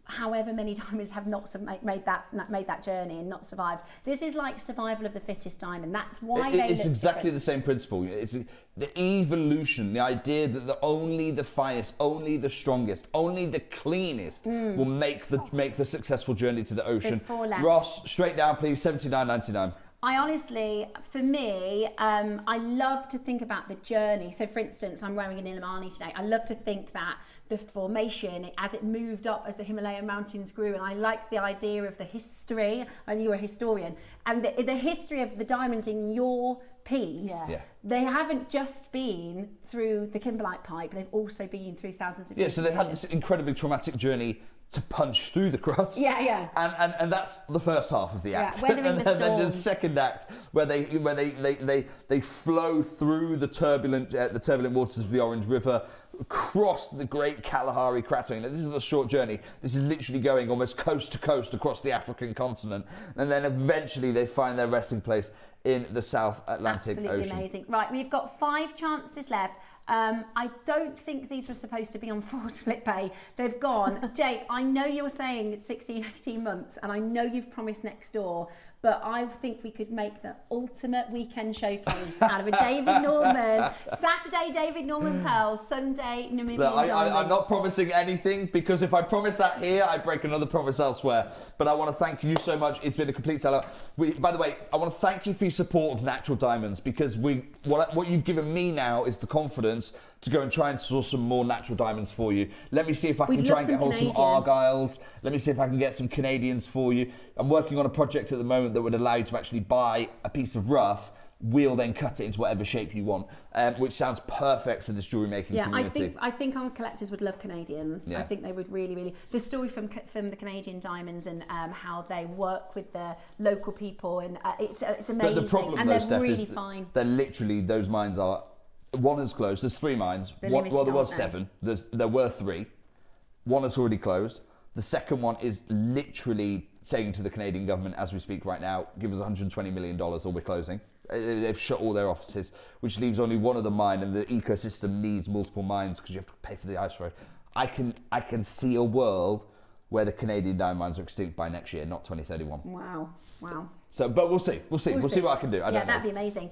however many diamonds have not made that journey and not survived. This is like survival of the fittest diamond. That's why it's exactly the same principle. It's the evolution, the idea that only the finest, only the strongest, only the cleanest will make the successful journey to the ocean. There's 4 left. Ross, straight down, please. $79.99. I honestly, for me, I love to think about the journey. So, for instance, I'm wearing an Ilmani today. I love to think that the formation as it moved up as the Himalayan mountains grew, and I like the idea of the history, and you're a historian, and the history of the diamonds in your piece. They haven't just been through the kimberlite pipe, they've also been through thousands of years. So they've had this incredibly traumatic journey to punch through the crust. And that's the first half of the act. Weathering and the then the second act, where they flow through the turbulent waters of the Orange River, across the Great Kalahari Crater. This is a short journey. This is literally going almost coast to coast across the African continent, and then eventually they find their resting place in the South Atlantic Ocean. Absolutely amazing. Right, we've got 5 chances left. I don't think these were supposed to be on full split pay. They've gone. Jake, I know you're saying 16, 18 months, and I know you've promised next door, but I think we could make the ultimate weekend showcase out of a David Norman. Saturday, David Norman pearls. Sunday, Namibian diamonds. I'm not promising anything, because if I promise that here, I break another promise elsewhere. But I want to thank you so much. It's been a complete sellout. By the way, I want to thank you for your support of natural diamonds, because what you've given me now is the confidence to go and try and source some more natural diamonds for you. Let me see if I can try and get hold of some Argyles. Let me see if I can get some Canadians for you. I'm working on a project at the moment that would allow you to actually buy a piece of rough. We'll then cut it into whatever shape you want, which sounds perfect for this jewellery making community. I think our collectors would love Canadians. I think they would really. The story from the Canadian diamonds and how they work with the local people, and it's amazing. The problem, and though, they're Steph, really is fine. They're literally, those mines are. One has closed. There's 3 mines. There was 7. There were 3. One has already closed. The second one is literally saying to the Canadian government as we speak right now, give us $120 million or we're closing. They've shut all their offices, which leaves only one other mine, and the ecosystem needs multiple mines because you have to pay for the ice road. I can see a world where the Canadian diamond mines are extinct by next year, not 2031. Wow. So, but we'll see. We'll see what I can do. I don't know. That'd be amazing.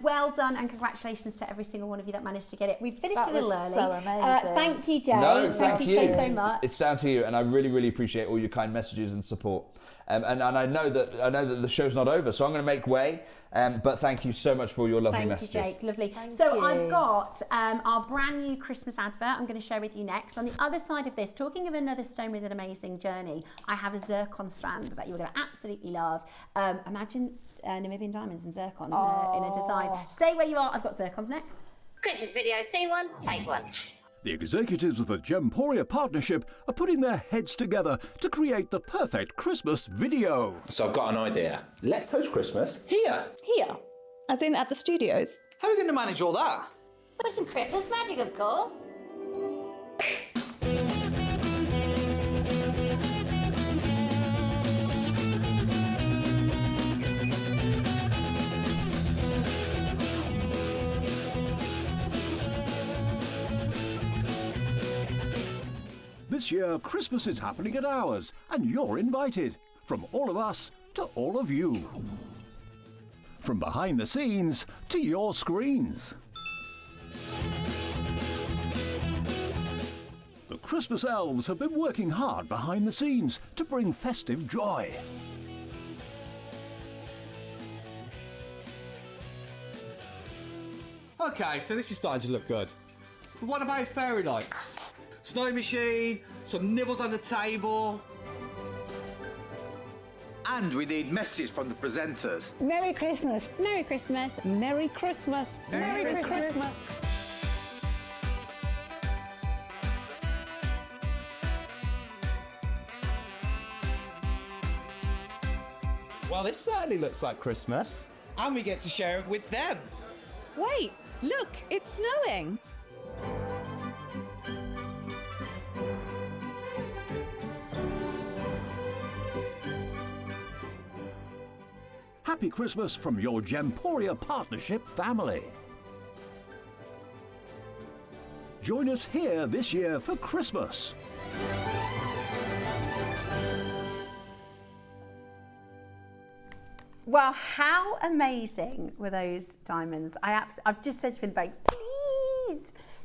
Well done, and congratulations to every single one of you that managed to get it. We finished a little early. So amazing. Thank you, Jay. No, thank you so much. It's down to you, and I really, really appreciate all your kind messages and support. And I know that the show's not over, so I'm going to make way. But thank you so much for your lovely messages. Thank you, Jake. Lovely. Thank you. you. I've got our brand new Christmas advert I'm going to share with you next. On the other side of this, talking of another stone with an amazing journey, I have a zircon strand that you're going to absolutely love. Imagine Namibian diamonds and zircon in a design. Stay where you are. I've got zircons next. Christmas video, see one, take one. The executives of the Gemporia partnership are putting their heads together to create the perfect Christmas video. So I've got an idea. Let's host Christmas here. Here? As in at the studios? How are we going to manage all that? With some Christmas magic, of course. This year, Christmas is happening at ours, and you're invited. From all of us to all of you. From behind the scenes to your screens. The Christmas elves have been working hard behind the scenes to bring festive joy. Okay, so this is starting to look good. But what about fairy lights? Snow machine, some nibbles on the table. And we need messages from the presenters. Merry Christmas. Merry Christmas. Merry Christmas. Merry Christmas. Well, this certainly looks like Christmas. And we get to share it with them. Wait, look, it's snowing. happy Christmas from your Gemporia Partnership family. Join us here this year for Christmas. Well, how amazing were those diamonds? I've just said to him,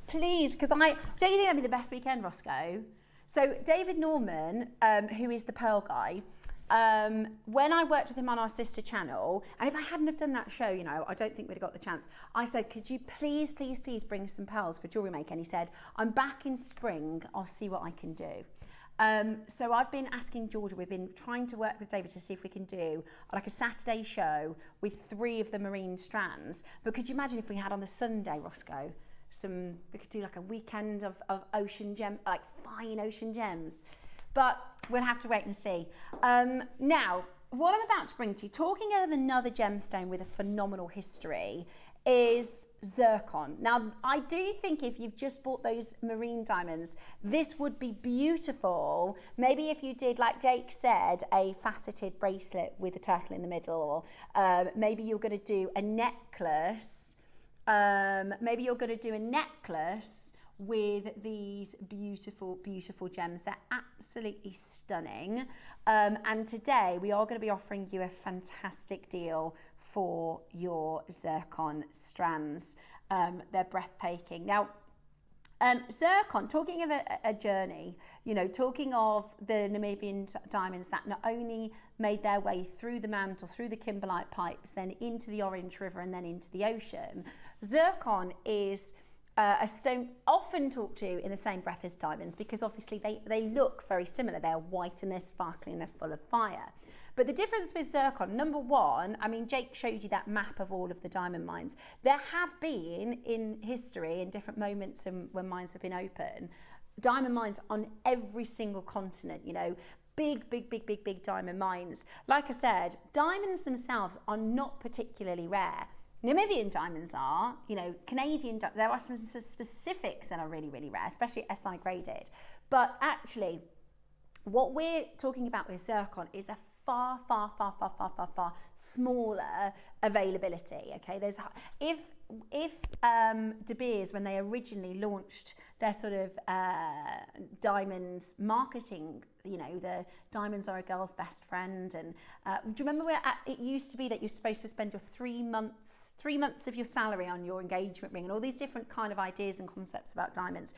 please, because don't you think that'd be the best weekend, Roscoe? So David Norman, who is the Pearl guy, when I worked with him on our sister channel, and if I hadn't have done that show, you know, I don't think we'd have got the chance. I said, could you please bring some pearls for JewelleryMaker? And he said, I'm back in spring, I'll see what I can do. So I've been asking Georgia, we've been trying to work with David to see if we can do like a Saturday show with 3 of the marine strands. But could you imagine if we had on the Sunday, Roscoe, we could do like a weekend of ocean gem, like fine ocean gems. But we'll have to wait and see. Now, what I'm about to bring to you, talking of another gemstone with a phenomenal history, is zircon. Now, I do think if you've just bought those marine diamonds, this would be beautiful. Maybe if you did, like Jake said, a faceted bracelet with a turtle in the middle, or maybe you're going to do a necklace. Maybe you're going to do a necklace with these beautiful, beautiful gems. They're absolutely stunning. And today we are going to be offering you a fantastic deal for your zircon strands. They're breathtaking. Now, zircon, talking of a journey, you know, talking of the Namibian diamonds that not only made their way through the mantle, through the kimberlite pipes, then into the Orange River and then into the ocean, zircon is a stone often talked to in the same breath as diamonds because obviously they look very similar. They're white and they're sparkling and they're full of fire. But the difference with zircon, number one, I mean, Jake showed you that map of all of the diamond mines. There have been in history, in different moments when mines have been open, diamond mines on every single continent, you know, big diamond mines. Like I said, diamonds themselves are not particularly rare. Namibian diamonds are, you know, Canadian, there are some specifics that are really, really rare, especially SI graded. But actually, what we're talking about with zircon is a far smaller availability. Okay, there's if De Beers, when they originally launched their sort of diamond marketing, you know, the diamonds are a girl's best friend, and do you remember where it used to be that you're supposed to spend your 3 months of your salary on your engagement ring and all these different kind of ideas and concepts about diamonds.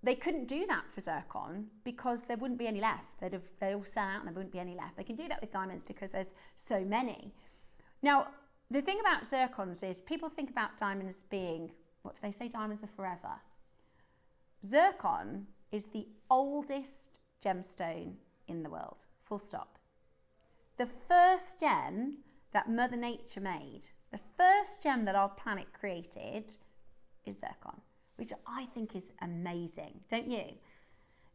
They couldn't do that for zircon because there wouldn't be any left. They'd all sell out and there wouldn't be any left. They can do that with diamonds because there's so many. Now, the thing about zircons is people think about diamonds being, what do they say, diamonds are forever. Zircon is the oldest gemstone in the world, full stop. The first gem that Mother Nature made, the first gem that our planet created is zircon, which I think is amazing, don't you?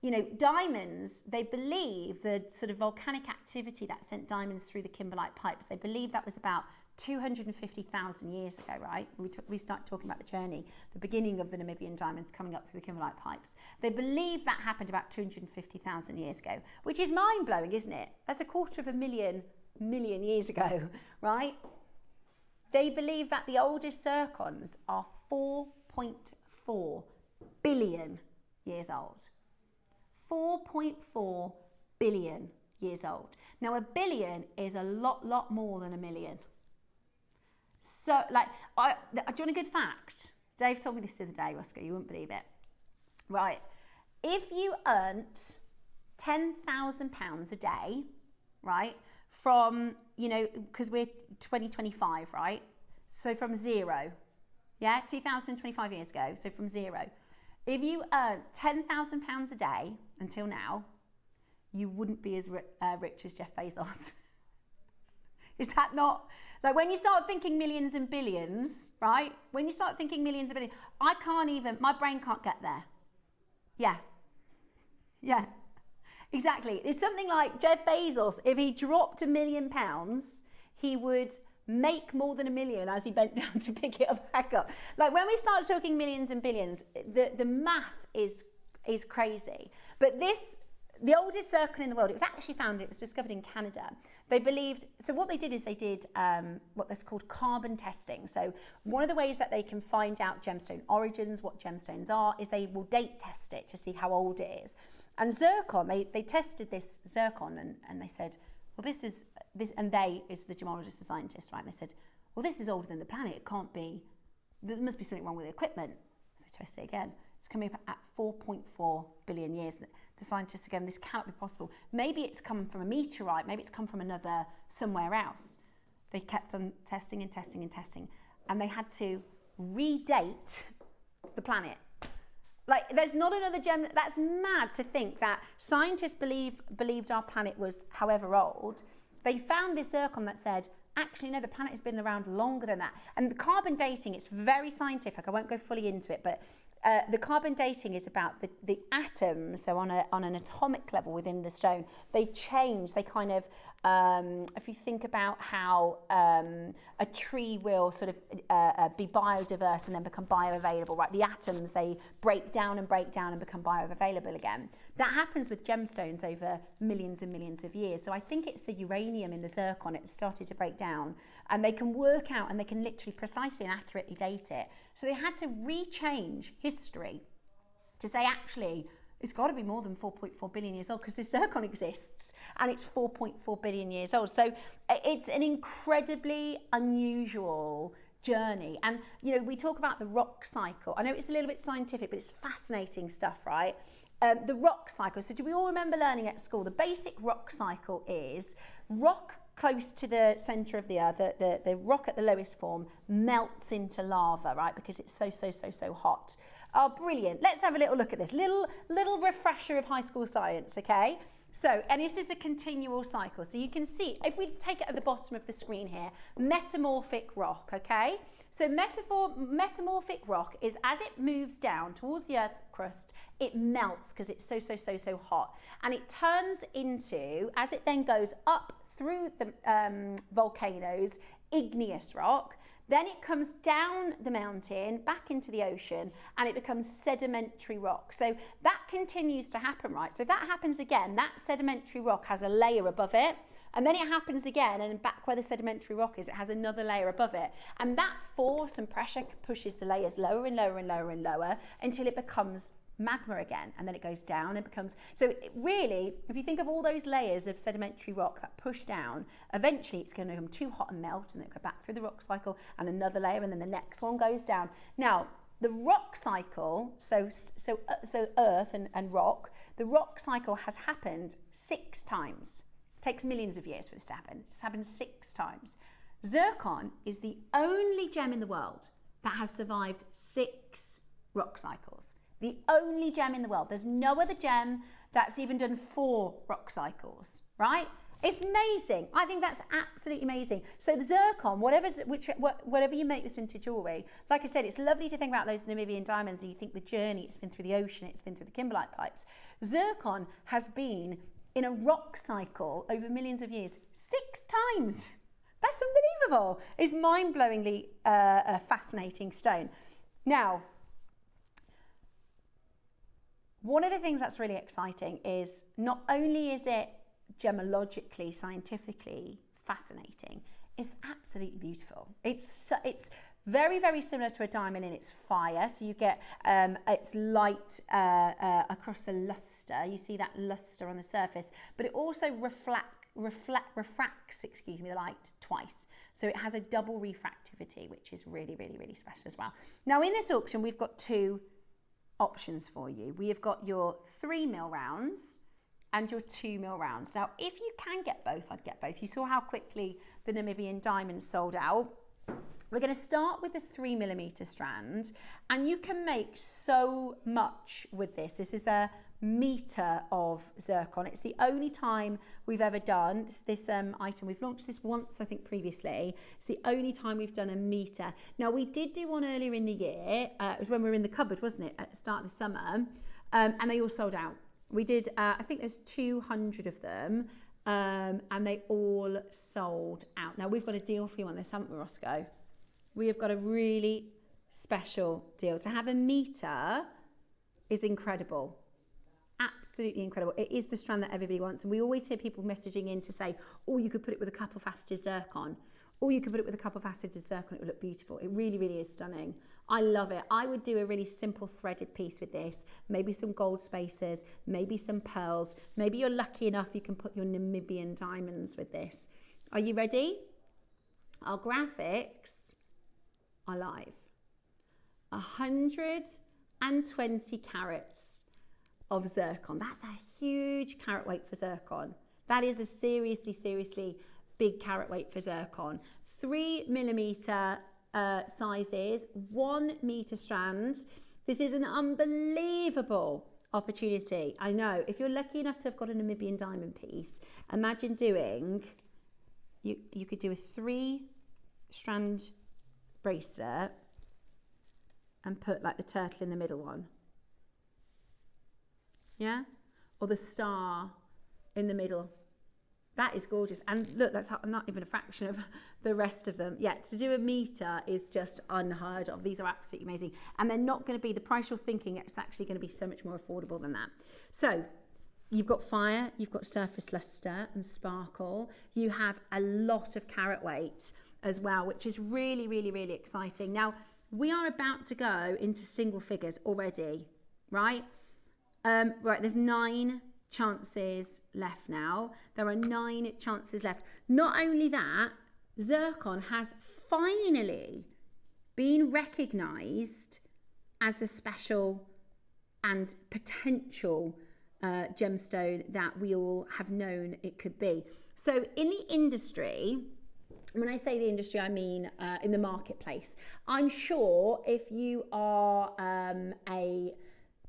You know, diamonds, they believe the sort of volcanic activity that sent diamonds through the kimberlite pipes, they believe that was about 250,000 years ago, right? We start talking about the journey, the beginning of the Namibian diamonds coming up through the kimberlite pipes. They believe that happened about 250,000 years ago, which is mind-blowing, isn't it? That's 250,000 years ago, right? They believe that the oldest zircons are 4.4 billion years old. 4.4 billion years old. Now, a billion is a lot more than a million. So, like, do you want a good fact? Dave told me this the other day, Roscoe, you wouldn't believe it. Right, if you earned £10,000 a day, right, from, you know, because we're 2025, right? So from zero, yeah, 2,025 years ago, so from zero. If you earned £10,000 a day until now, you wouldn't be as rich as Jeff Bezos. Is that not? Like when you start thinking millions and billions, right? When you start thinking millions and billions, my brain can't get there. Yeah, exactly. It's something like Jeff Bezos, if he dropped £1 million, he would make more than 1 million as he bent down to pick it back up. Like when we start talking millions and billions, the math is crazy. But the oldest zircon in the world, it was discovered in Canada. They believed, so what they did is they did what's called carbon testing. So one of the ways that they can find out gemstone origins, what gemstones are, is they will date test it to see how old it is. And zircon, they tested this zircon and they said, well, this is the gemologist, the scientist, right? And they said, well, this is older than the planet. It can't be, there must be something wrong with the equipment. So they tested it again. It's coming up at 4.4 billion years. The scientists again, this cannot be possible. Maybe it's come from a meteorite. Maybe it's come from another somewhere else. They kept on testing and testing and testing, and they had to redate the planet. Like, there's not another gem. That's mad to think that scientists believed our planet was however old. They found this zircon that said, actually, no, the planet has been around longer than that. And the carbon dating, it's very scientific. I won't go fully into it, but the carbon dating is about the atoms. So on an atomic level within the stone, they change. They kind of, if you think about how a tree will sort of be biodiverse and then become bioavailable, right? The atoms, they break down and become bioavailable again. That happens with gemstones over millions and millions of years. So I think it's the uranium in the zircon. It started to break down, and they can work out and they can literally precisely and accurately date it. So they had to rechange history to say, actually, it's got to be more than 4.4 billion years old because this zircon exists and it's 4.4 billion years old. So it's an incredibly unusual journey. And, you know, we talk about the rock cycle. I know it's a little bit scientific, but it's fascinating stuff, right? The rock cycle. So do we all remember learning at school? The basic rock cycle is rock close to the centre of the earth, the rock at the lowest form melts into lava, right? Because it's so hot. Oh, brilliant. Let's have a little look at this. Little refresher of high school science, okay? So, and this is a continual cycle. So you can see, if we take it at the bottom of the screen here, metamorphic rock, okay? So metamorphic rock is as it moves down towards the earth crust, it melts because it's so hot. And it turns into, as it then goes up through the volcanoes, igneous rock. Then it comes down the mountain, back into the ocean, and it becomes sedimentary rock. So that continues to happen, right? So if that happens again, that sedimentary rock has a layer above it, and then it happens again, and back where the sedimentary rock is, it has another layer above it. And that force and pressure pushes the layers lower and lower and lower and lower until it becomes magma again, and then it goes down and becomes, so it really, if you think of all those layers of sedimentary rock that push down, eventually it's going to become too hot and melt, and then go back through the rock cycle and another layer, and then the next one goes down. Now the rock cycle, so earth and rock, the rock cycle has happened 6 times. It takes millions of years for this to happen. It's happened 6 times. Zircon is the only gem in the world that has survived 6 rock cycles. The only gem in the world. There's no other gem that's even done 4 rock cycles, right? It's amazing. I think that's absolutely amazing. So the zircon, whatever you make this into jewellery, like I said, it's lovely to think about those Namibian diamonds and you think the journey, it's been through the ocean, it's been through the kimberlite pipes. Zircon has been in a rock cycle over millions of years 6 times. That's unbelievable. It's mind-blowingly a fascinating stone. Now, one of the things that's really exciting is not only is it gemologically, scientifically fascinating, it's absolutely beautiful. It's very, very similar to a diamond in its fire. So you get its light across the luster. You see that luster on the surface, but it also refracts, the light twice. So it has a double refractivity, which is really, really, really special as well. Now in this auction, we've got 2 options for you. We have got your 3mm rounds and your 2mm rounds. Now, if you can get both, I'd get both. You saw how quickly the Namibian diamonds sold out. We're going to start with the 3mm strand, and you can make so much with this. This is a meter of zircon. It's the only time we've ever done this item. We've launched this once, I think, previously. It's the only time we've done a meter. Now, we did do one earlier in the year. It was when we were in the cupboard, wasn't it, at the start of the summer, and they all sold out. We did, I think there's 200 of them, and they all sold out. Now, we've got a deal for you on this, haven't we, Roscoe? We have got a really special deal. To have a meter is incredible. Absolutely incredible. It is the strand that everybody wants. And we always hear people messaging in to say, oh, you could put it with a couple faceted zircon. Or you could put it with a couple faceted zircon. It would look beautiful. It really, really is stunning. I love it. I would do a really simple threaded piece with this. Maybe some gold spacers, maybe some pearls. Maybe you're lucky enough you can put your Namibian diamonds with this. Are you ready? Our graphics are live. 120 carats of zircon. That's a huge carat weight for zircon. That is a seriously big carat weight for zircon. 3mm sizes, 1 meter strand. This is an unbelievable opportunity. I know, if you're lucky enough to have got a Namibian diamond piece, imagine doing, you could do a 3-strand bracelet and put like the turtle in the middle one. Yeah? Or the star in the middle. That is gorgeous. And look, that's not even a fraction of the rest of them. Yeah, to do a meter is just unheard of. These are absolutely amazing. And they're not going to be, the price you're thinking, it's actually going to be so much more affordable than that. So you've got fire, you've got surface luster and sparkle. You have a lot of carat weight as well, which is really, really, really exciting. Now, we are about to go into single figures already, right? Right, there's 9 chances left now. There are 9 chances left. Not only that, zircon has finally been recognised as the special and potential gemstone that we all have known it could be. So in the industry, when I say the industry, I mean in the marketplace. I'm sure if you are a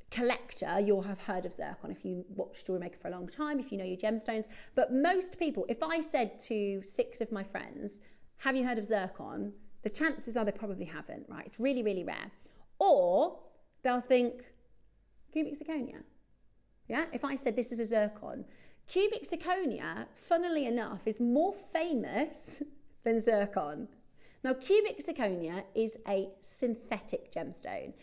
collector, you'll have heard of zircon if you watch JewelleryMaker for a long time, if you know your gemstones. But most people, if I said to 6 of my friends, have you heard of zircon? The chances are they probably haven't, right? It's really, really rare. Or they'll think, cubic zirconia. Yeah, if I said this is a zircon. Cubic zirconia, funnily enough, is more famous than zircon. Now, cubic zirconia is a synthetic gemstone.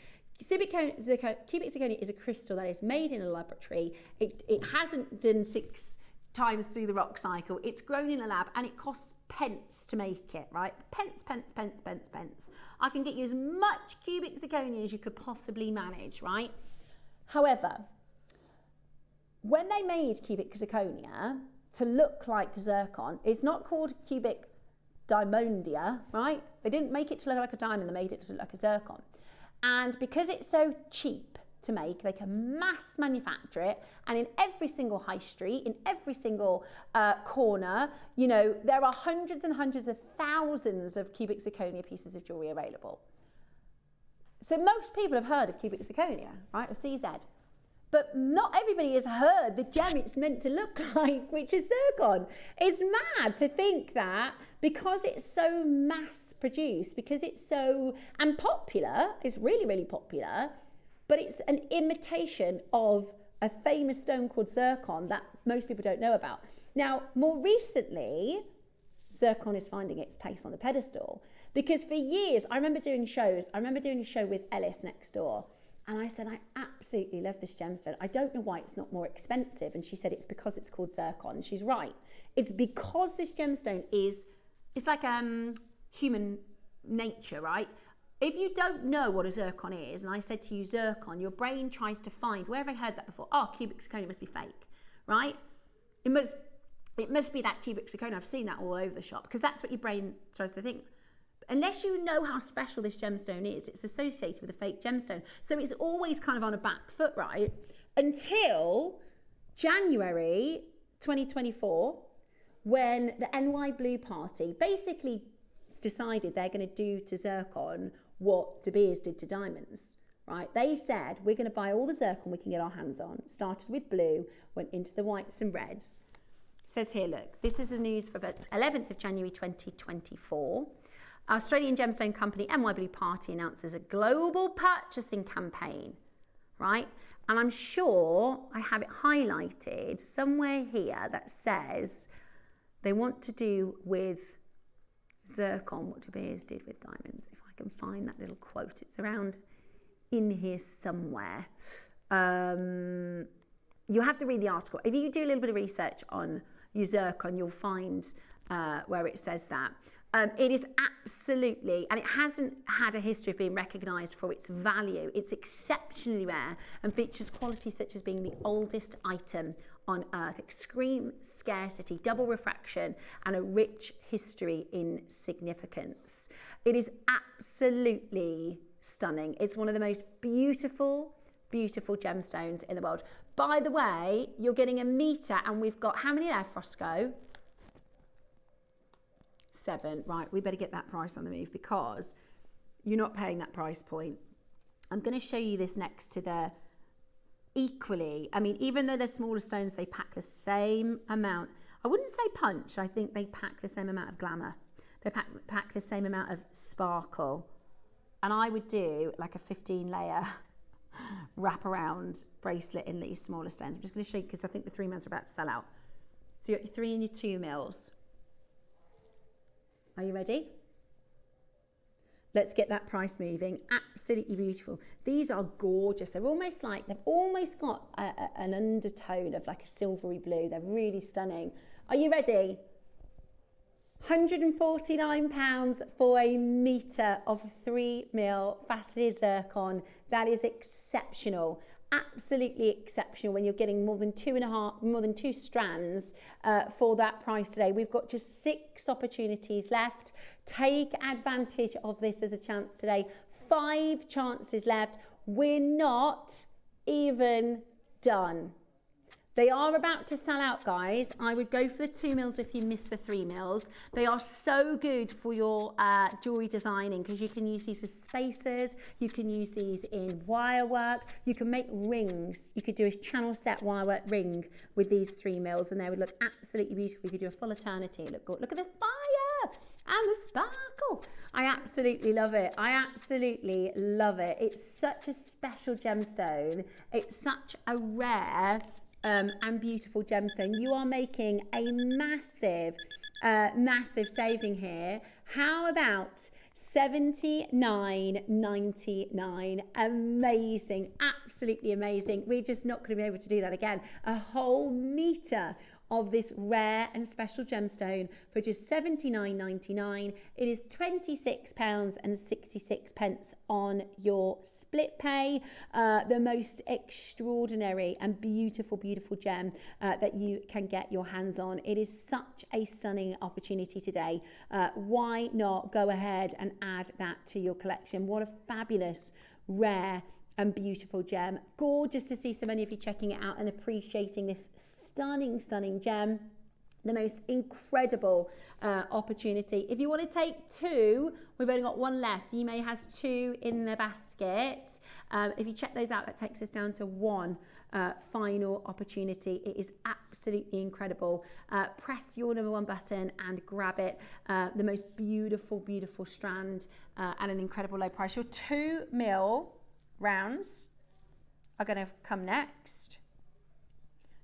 Cubic zirconia is a crystal that is made in a laboratory. It hasn't done 6 times through the rock cycle. It's grown in a lab and it costs pence to make it, right? Pence. I can get you as much cubic zirconia as you could possibly manage, right? However, when they made cubic zirconia to look like zircon, it's not called cubic diamondia, right? They didn't make it to look like a diamond, they made it to look like a zircon. And because it's so cheap to make, they can mass manufacture it. And in every single high street, in every single corner, you know, there are hundreds and hundreds of thousands of cubic zirconia pieces of jewellery available. So most people have heard of cubic zirconia, right, or CZ. But not everybody has heard the gem it's meant to look like, which is zircon. It's mad to think that because it's so mass produced, because it's so, and popular, it's really, really popular, but it's an imitation of a famous stone called zircon that most people don't know about. Now, more recently, zircon is finding its place on the pedestal because for years, I remember doing shows. I remember doing a show with Ellis next door. And I said, I absolutely love this gemstone. I don't know why it's not more expensive. And she said, it's because it's called zircon. And she's right. It's because this gemstone is, it's like human nature, right? If you don't know what a zircon is, and I said to you zircon, your brain tries to find, where have I heard that before? Oh, cubic zirconia must be fake, right? It must be that cubic zirconia. I've seen that all over the shop because that's what your brain tries to think. Unless you know how special this gemstone is, it's associated with a fake gemstone. So it's always kind of on a back foot, right? Until January 2024, when the NY Blue Party basically decided they're going to do to zircon what De Beers did to diamonds, right? They said, we're going to buy all the zircon we can get our hands on. Started with blue, went into the whites and reds. It says here, look, this is the news for the 11th of January 2024. Australian gemstone company NY Blue Party announces a global purchasing campaign, right? And I'm sure I have it highlighted somewhere here that says they want to do with zircon what De Beers did with diamonds. If I can find that little quote, it's around in here somewhere. you have to read the article. If you do a little bit of research on your zircon, you'll find where it says that. It is absolutely, and it hasn't had a history of being recognised for its value. It's exceptionally rare and features qualities such as being the oldest item on Earth, extreme scarcity, double refraction, and a rich history in significance. It is absolutely stunning. It's one of the most beautiful, beautiful gemstones in the world. By the way, you're getting a metre, and we've got how many left, Roscoe? 7. Right, we better get that price on the move because you're not paying that price point. I'm going to show you this next to the equally, I mean, even though they're smaller stones, they pack the same amount. I wouldn't say punch. I think they pack the same amount of glamour. They pack the same amount of sparkle. And I would do like a 15-layer wraparound bracelet in these smaller stones. I'm just going to show you because I think the 3 mils are about to sell out. So you got your 3 and your 2 mils. Are you ready? Let's get that price moving. Absolutely beautiful. These are gorgeous. They're almost like, they've almost got an undertone of like a silvery blue. They're really stunning. Are you ready? £149 for a metre of 3 mil faceted zircon. That is exceptional. Absolutely exceptional when you're getting more than 2 strands for that price today. We've got just 6 opportunities left. Take advantage of this as a chance today. 5 chances left. We're not even done. They are about to sell out, guys. I would go for the 2 mils if you miss the 3 mils. They are so good for your jewelry designing because you can use these as spacers. You can use these in wire work. You can make rings. You could do a channel set wire work ring with these 3 mils and they would look absolutely beautiful. You could do a full eternity. Look good. Look at the fire and the sparkle. I absolutely love it. I absolutely love it. It's such a special gemstone. It's such a rare and beautiful gemstone. You are making a massive, massive saving here. How about $79.99? Amazing, absolutely amazing. We're just not going to be able to do that again. A whole metre of this rare and special gemstone for just $79.99. It is £26.66 on your split pay. The most extraordinary and beautiful, beautiful gem that you can get your hands on. It is such a stunning opportunity today. Why not go ahead and add that to your collection? What a fabulous, rare and beautiful gem. Gorgeous to see so many of you checking it out and appreciating this stunning, stunning gem. The most incredible opportunity. If you want to take 2, we've only got 1 left. Yime has 2 in the basket. If you check those out, that takes us down to 1 final opportunity. It is absolutely incredible. Press your number 1 button and grab it. The most beautiful, beautiful strand at an incredible low price. Your 2 mil rounds are going to come next.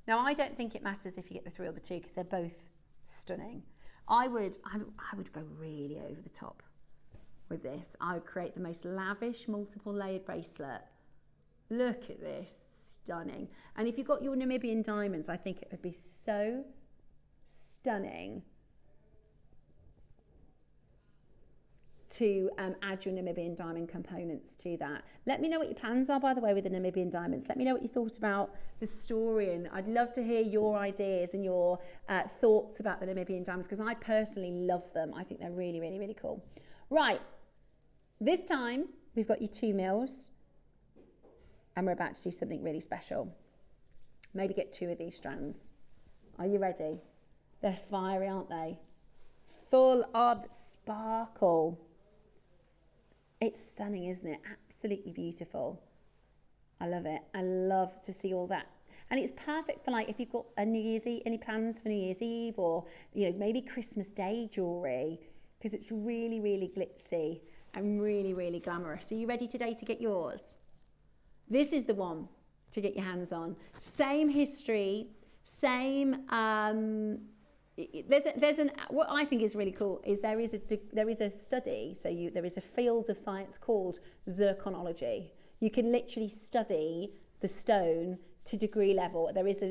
Now, I don't think it matters if you get the 3 or the 2 because they're both stunning. I would go really over the top with this. I would create the most lavish multiple layered bracelet. Look at this, stunning. And if you've got your Namibian diamonds, I think it would be so stunning to add your Namibian diamond components to that. Let me know what your plans are, by the way, with the Namibian diamonds. Let me know what you thought about the story, and I'd love to hear your ideas and your thoughts about the Namibian diamonds because I personally love them. I think they're really, really, really cool. Right, this time we've got your 2 mils and we're about to do something really special. Maybe get 2 of these strands. Are you ready? They're fiery, aren't they? Full of sparkle. It's stunning, isn't it? Absolutely beautiful. I love it. I love to see all that. And it's perfect for like if you've got a New Year's Eve, any plans for New Year's Eve or, you know, maybe Christmas Day jewellery because it's really, really glitzy and really, really glamorous. Are you ready today to get yours? This is the one to get your hands on. Same history, same... what I think is really cool is there is a study, so there is a field of science called zirconology. You can literally study the stone to degree level. There is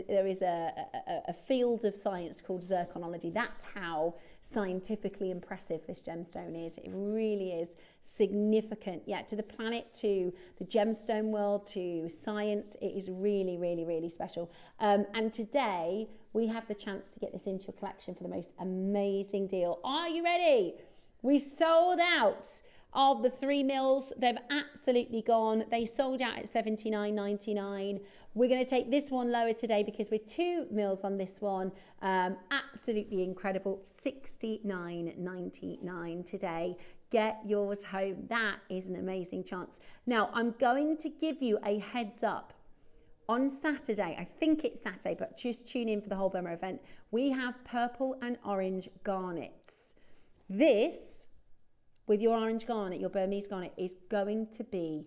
a field of science called zirconology. That's how scientifically impressive this gemstone is. It really is significant, to the planet, to the gemstone world, to science. It is really, really, really special. And today we have the chance to get this into your collection for the most amazing deal. Are you ready? We sold out of the 3 mils. They've absolutely gone. They sold out at $79.99. We're going to take this one lower today because we're 2 mils on this one. Absolutely incredible. $69.99 today. Get yours home. That is an amazing chance. Now, I'm going to give you a heads up. On Saturday, I think it's Saturday, but just tune in for the whole Burma event. We have purple and orange garnets. This, with your orange garnet, your Burmese garnet, is going to be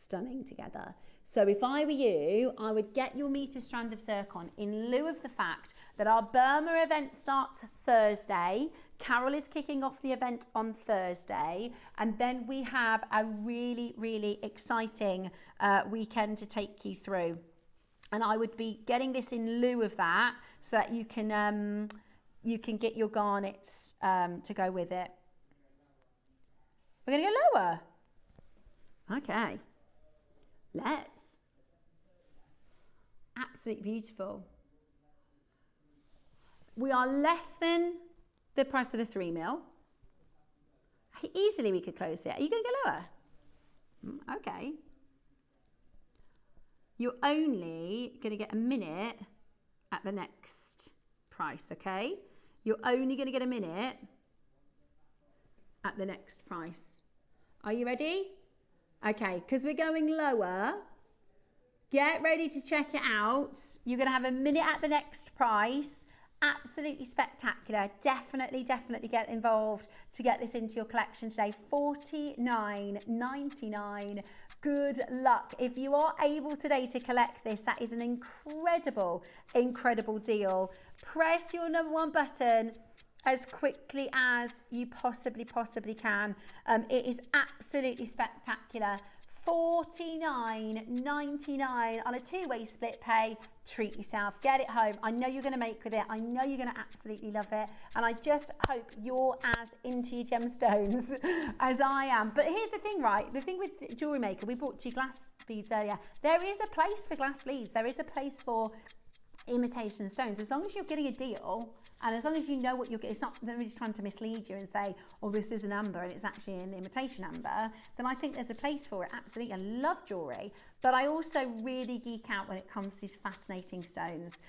stunning together. So if I were you, I would get your meter strand of zircon in lieu of the fact that our Burma event starts Thursday. Carol is kicking off the event on Thursday, and then we have a really, really exciting weekend to take you through. And I would be getting this in lieu of that so that you can get your garnets to go with it. We're going to go lower. Okay. Let's. Absolutely beautiful. We are less than the price of the 3 mil. Easily we could close it. Are you going to go lower? Okay. You're only going to get a minute at the next price, okay? You're only going to get a minute at the next price. Are you ready? Okay, because we're going lower. Get ready to check it out. You're going to have a minute at the next price. Absolutely spectacular. Definitely get involved to get this into your collection today. $49.99. Good luck. If you are able today to collect this, that is an incredible deal. Press your number 1 button as quickly as you possibly can. It is absolutely spectacular. $49.99 on a 2-way split pay. Treat yourself. Get it home. I know you're going to make with it. I know you're going to absolutely love it. And I just hope you're as into your gemstones as I am. But here's the thing, right? The thing with Jewellery Maker, we brought you glass beads earlier. There is a place for glass beads. There is a place for imitation stones. As long as you're getting a deal, and as long as you know what you're getting, it's not nobody's trying to mislead you and say, oh, this is an amber and it's actually an imitation amber, then I think there's a place for it. Absolutely. I love jewellery, but I also really geek out when it comes to these fascinating stones,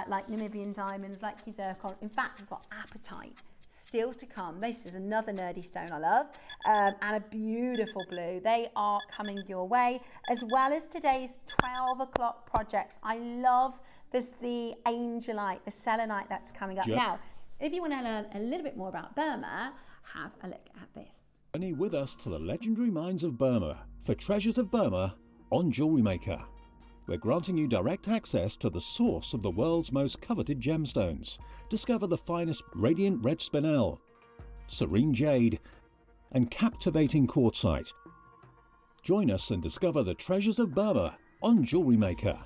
like Namibian diamonds, like zircon. In fact, we've got apatite still to come. This is another nerdy stone I love, and a beautiful blue. They are coming your way, as well as today's 12 o'clock projects. I love this, the Angelite, the selenite that's coming up. Yep. Now, if you want to learn a little bit more about Burma, have a look at this. Journey with us to the legendary mines of Burma for Treasures of Burma on Jewellery Maker. We're granting you direct access to the source of the world's most coveted gemstones. Discover the finest radiant red spinel, serene jade, and captivating quartzite. Join us and discover the treasures of Burma on Jewellery Maker.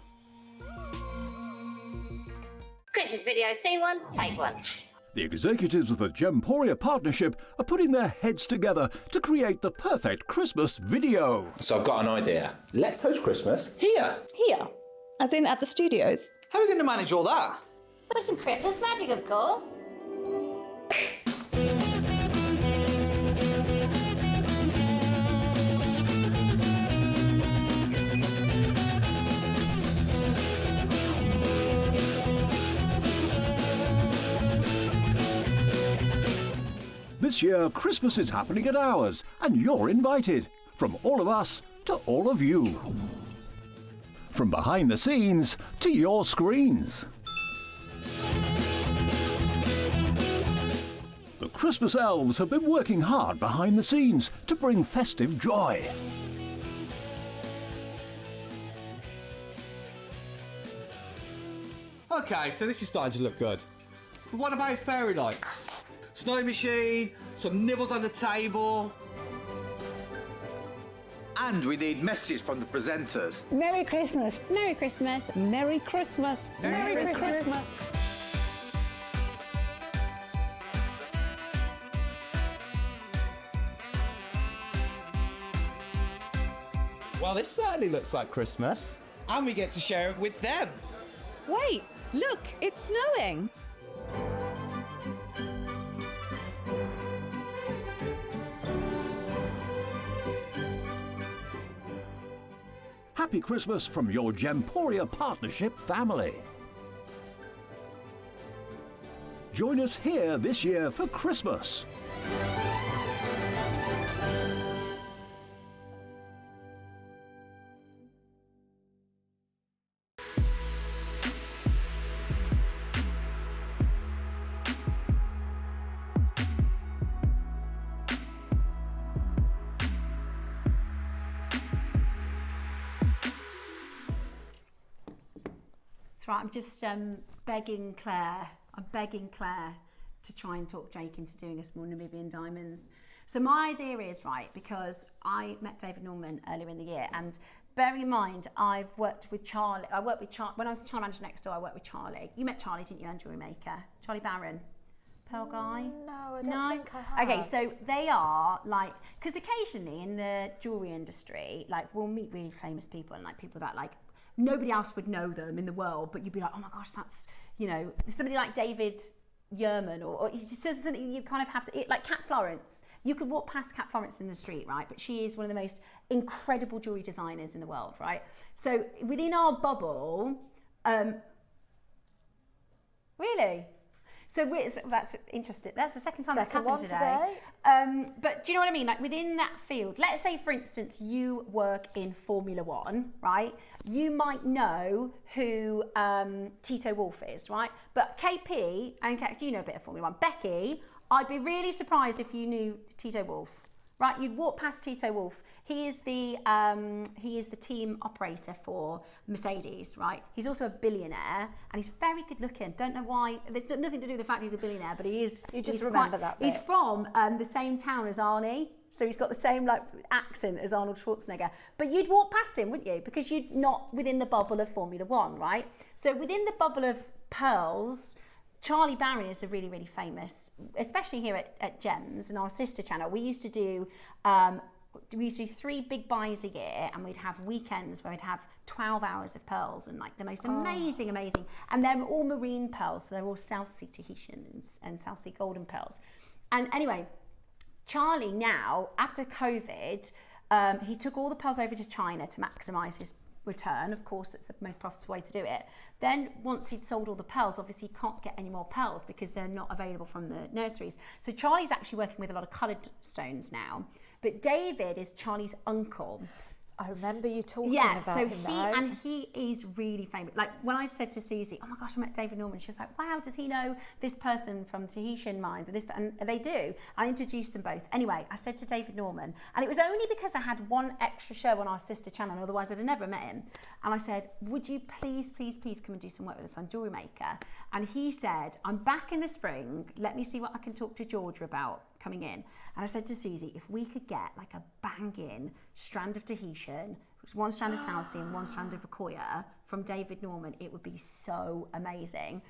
Christmas video, scene 1, take 1. The executives of the Gemporia partnership are putting their heads together to create the perfect Christmas video. So I've got an idea. Let's host Christmas here. Here? As in at the studios? How are we going to manage all that? With some Christmas magic, of course. This year, Christmas is happening at ours, and you're invited. From all of us to all of you. From behind the scenes to your screens. The Christmas elves have been working hard behind the scenes to bring festive joy. Okay, so this is starting to look good. But what about fairy lights? Snow machine, some nibbles on the table. And we need messages from the presenters. Merry Christmas. Merry Christmas. Merry Christmas. Merry Christmas. Well, this certainly looks like Christmas. And we get to share it with them. Wait, look, it's snowing. Happy Christmas from your Gemporia Partnership family. Join us here this year for Christmas. That's right, I'm just begging Claire to try and talk Jake into doing us more Namibian diamonds. So my idea is, right, because I met David Norman earlier in the year, and bearing in mind, I've worked with Charlie, when I was the Charlie manager next door, I worked with Charlie. You met Charlie, didn't you, JewelleryMaker? Charlie Barron. Pearl guy? No, I don't think I have. Okay, so they are like, because occasionally in the jewellery industry, like we'll meet really famous people and like people that like, nobody else would know them in the world, but you'd be like, oh my gosh, that's, you know, somebody like David Yerman, or it's just something you kind of have to, like Kat Florence. You could walk past Kat Florence in the street, right? But she is one of the most incredible jewellery designers in the world, right? So within our bubble, really? So that's interesting. That's the second time that's happened today. But do you know what I mean? Like within that field, let's say for instance, you work in Formula One, right? You might know who Tito Wolff is, right? But KP, and do you know a bit of Formula One? Becky, I'd be really surprised if you knew Tito Wolff. Right, you'd walk past Tito Wolff. He is the team operator for Mercedes, right? He's also a billionaire, and he's very good looking. Don't know why. There's nothing to do with the fact he's a billionaire, but he is. You just remember that bit. He's from the same town as Arnie, so he's got the same like accent as Arnold Schwarzenegger. But you'd walk past him, wouldn't you? Because you're not within the bubble of Formula One, right? So within the bubble of pearls, Charlie Barron is a really, really famous, especially here at Gems and our sister channel. We used to do 3 big buys a year, and we'd have weekends where we'd have 12 hours of pearls and like the most amazing, and they're all marine pearls, so they're all South Sea Tahitian and South Sea golden pearls. And anyway, Charlie now, after COVID, he took all the pearls over to China to maximise his return. Of course, it's the most profitable way to do it. Then once he'd sold all the pearls, obviously he can't get any more pearls because they're not available from the nurseries. So Charlie's actually working with a lot of coloured stones now. But David is Charlie's uncle. I remember you talking about him now. And he is really famous. Like when I said to Susie, oh my gosh, I met David Norman, she was like, wow, does he know this person from Tahitian mines? And they do. I introduced them both. Anyway, I said to David Norman, and it was only because I had one extra show on our sister channel, otherwise I'd have never met him. And I said, would you please come and do some work with us on JewelleryMaker? And he said, I'm back in the spring. Let me see what I can talk to Georgia about coming in. And I said to Susie, if we could get like a banging strand of Tahitian, one strand of South Sea and one strand of Vakoya from David Norman, it would be so amazing.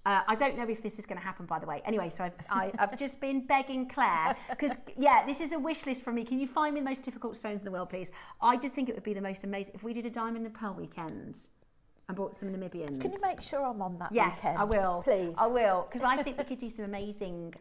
I don't know if this is going to happen, by the way. Anyway, so I've just been begging Claire, because, yeah, this is a wish list from me. Can you find me the most difficult stones in the world, please? I just think it would be the most amazing if we did a diamond and pearl weekend and brought some Namibians. Can you make sure I'm on that weekend? Yes, I will. Please. I will, because I think we could do some amazing,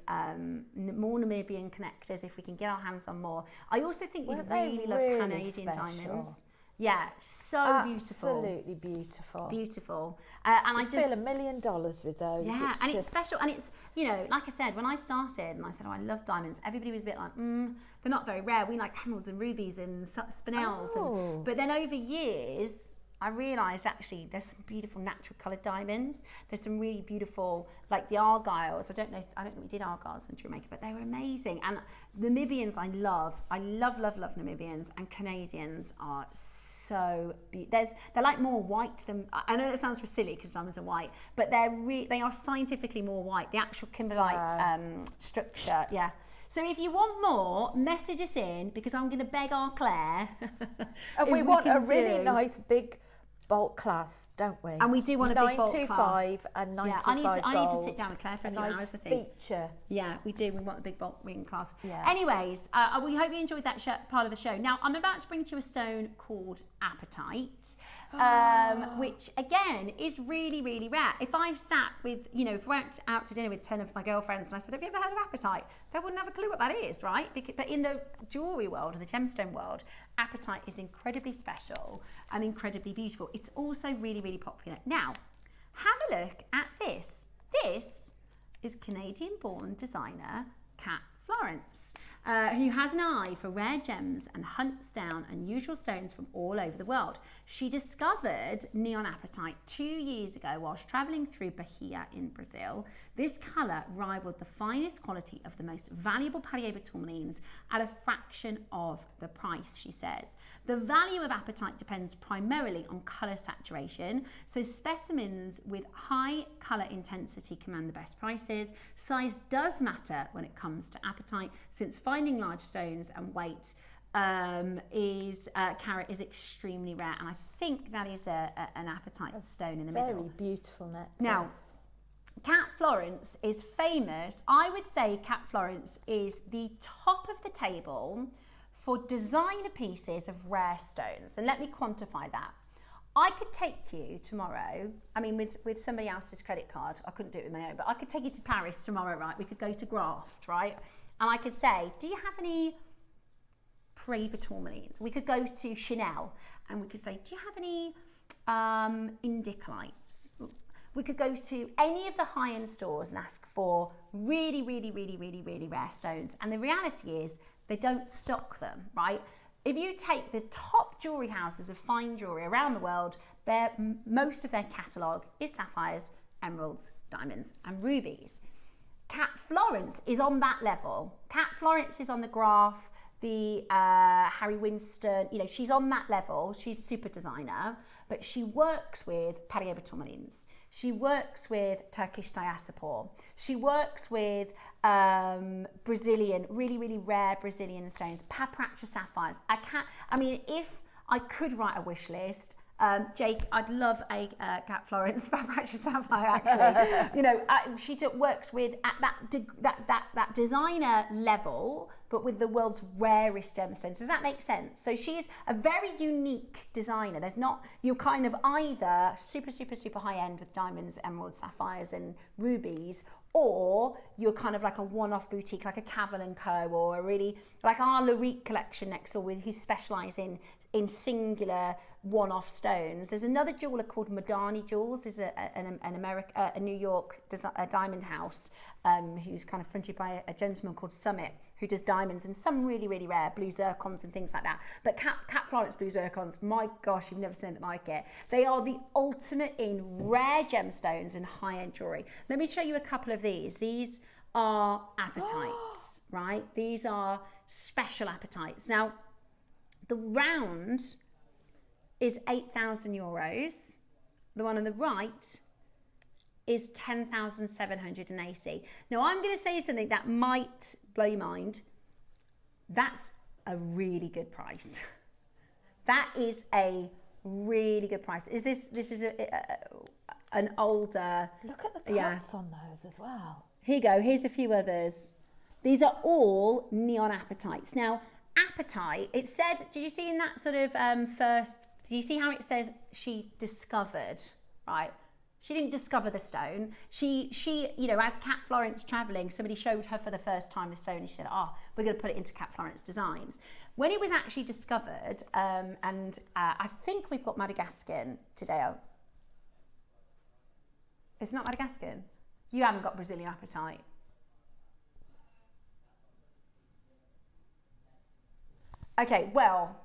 more Namibian connectors if we can get our hands on more. I also think you'd really love Canadian diamonds. Yeah, so beautiful. Absolutely beautiful. Beautiful. And I just feel $1 million with those. Yeah, and it's special. And it's, you know, like I said, when I started and I said, oh, I love diamonds, everybody was a bit like, they're not very rare. We like emeralds and rubies and spinels. But then over years, I realised actually there's some beautiful natural coloured diamonds. There's some really beautiful, like the Argyles. I don't think we did Argyles on JewelleryMaker, but they were amazing. And Namibians I love. I love Namibians, and Canadians are so beautiful. They're like more white than, I know that sounds silly because diamonds are white, but they are scientifically more white. The actual kimberlite structure, yeah. So if you want more, message us in, because I'm going to beg our Claire. And we want a really nice big bulk class, don't we? And we do want a big bulk class. 925 and 925 I need to sit down with Claire for a few nice hours, I think. feature. Yeah, we do. We want the big bulk ring class. Yeah. Anyways, we hope you enjoyed that part of the show. Now, I'm about to bring to you a stone called Apatite, which, again, is really, really rare. If I sat with, you know, if I went out to dinner with 10 of my girlfriends and I said, have you ever heard of Apatite? They wouldn't have a clue what that is, right? But in the jewellery world, or the gemstone world, Apatite is incredibly special and incredibly beautiful. It's also really, really popular. Now, have a look at this. This is Canadian-born designer Kat Florence, who has an eye for rare gems and hunts down unusual stones from all over the world. She discovered neon apatite 2 years ago whilst travelling through Bahia in Brazil. This colour rivaled the finest quality of the most valuable Parieba tourmalines at a fraction of the price, she says. The value of apatite depends primarily on colour saturation, so specimens with high colour intensity command the best prices. Size does matter when it comes to apatite, since finding large stones and weight carat is extremely rare, and I think that is an apatite stone in the middle. Very beautiful necklace. Now, Kat Florence is famous. I would say Kat Florence is the top of the table for designer pieces of rare stones, and let me quantify that. I could take you tomorrow, I mean with somebody else's credit card, I couldn't do it with my own, but I could take you to Paris tomorrow, right? We could go to Graft, right? And I could say, do you have any Parieba tourmalines? We could go to Chanel and we could say, do you have any Indicalites? We could go to any of the high-end stores and ask for really, really, really, really, really rare stones. And the reality is they don't stock them, right? If you take the top jewellery houses of fine jewellery around the world, most of their catalogue is sapphires, emeralds, diamonds and rubies. Kat Florence is on that level. Kat Florence is on the Graph, the Harry Winston, you know, she's on that level. She's super designer, but she works with Parieba tourmalines. She works with Turkish diaspora. She works with Brazilian, really, really rare Brazilian stones, papracha sapphires. I mean, if I could write a wish list, Jake, I'd love a Kat Florence papracha sapphire, actually. You know, she works with at that designer level, but with the world's rarest gemstones. Does that make sense? So she's a very unique designer. There's not, you're kind of either super, super, super high end with diamonds, emeralds, sapphires and rubies, or you're kind of like a one-off boutique, like a Cavell & Co, or a really, like our Larique collection next door, who specialise in singular one-off stones. There's another jeweller called Madani Jewels. There's a New York diamond house who's kind of fronted by a gentleman called Summit, who does diamonds and some really, really rare blue zircons and things like that. But Kat Florence blue zircons, my gosh, you've never seen anything like it. They are the ultimate in rare gemstones and high-end jewellery. Let me show you a couple of these. These are apatites, right? These are special apatites. Now, the round is 8,000 euros. The one on the right is 10,780. Now, I'm going to say something that might blow your mind. That's a really good price. That is a really good price. This is an older... Look at the cuts on those as well. Here you go. Here's a few others. These are all neon apatites. Now, apatite, it said, did you see in that sort of first, do you see how it says she discovered, right? She didn't discover the stone. She, you know, as Kat Florence traveling, somebody showed her for the first time the stone and she said, we're going to put it into Kat Florence Designs. When it was actually discovered, I think we've got Madagascan today. It's not Madagascan. You haven't got Brazilian apatite. Okay, well,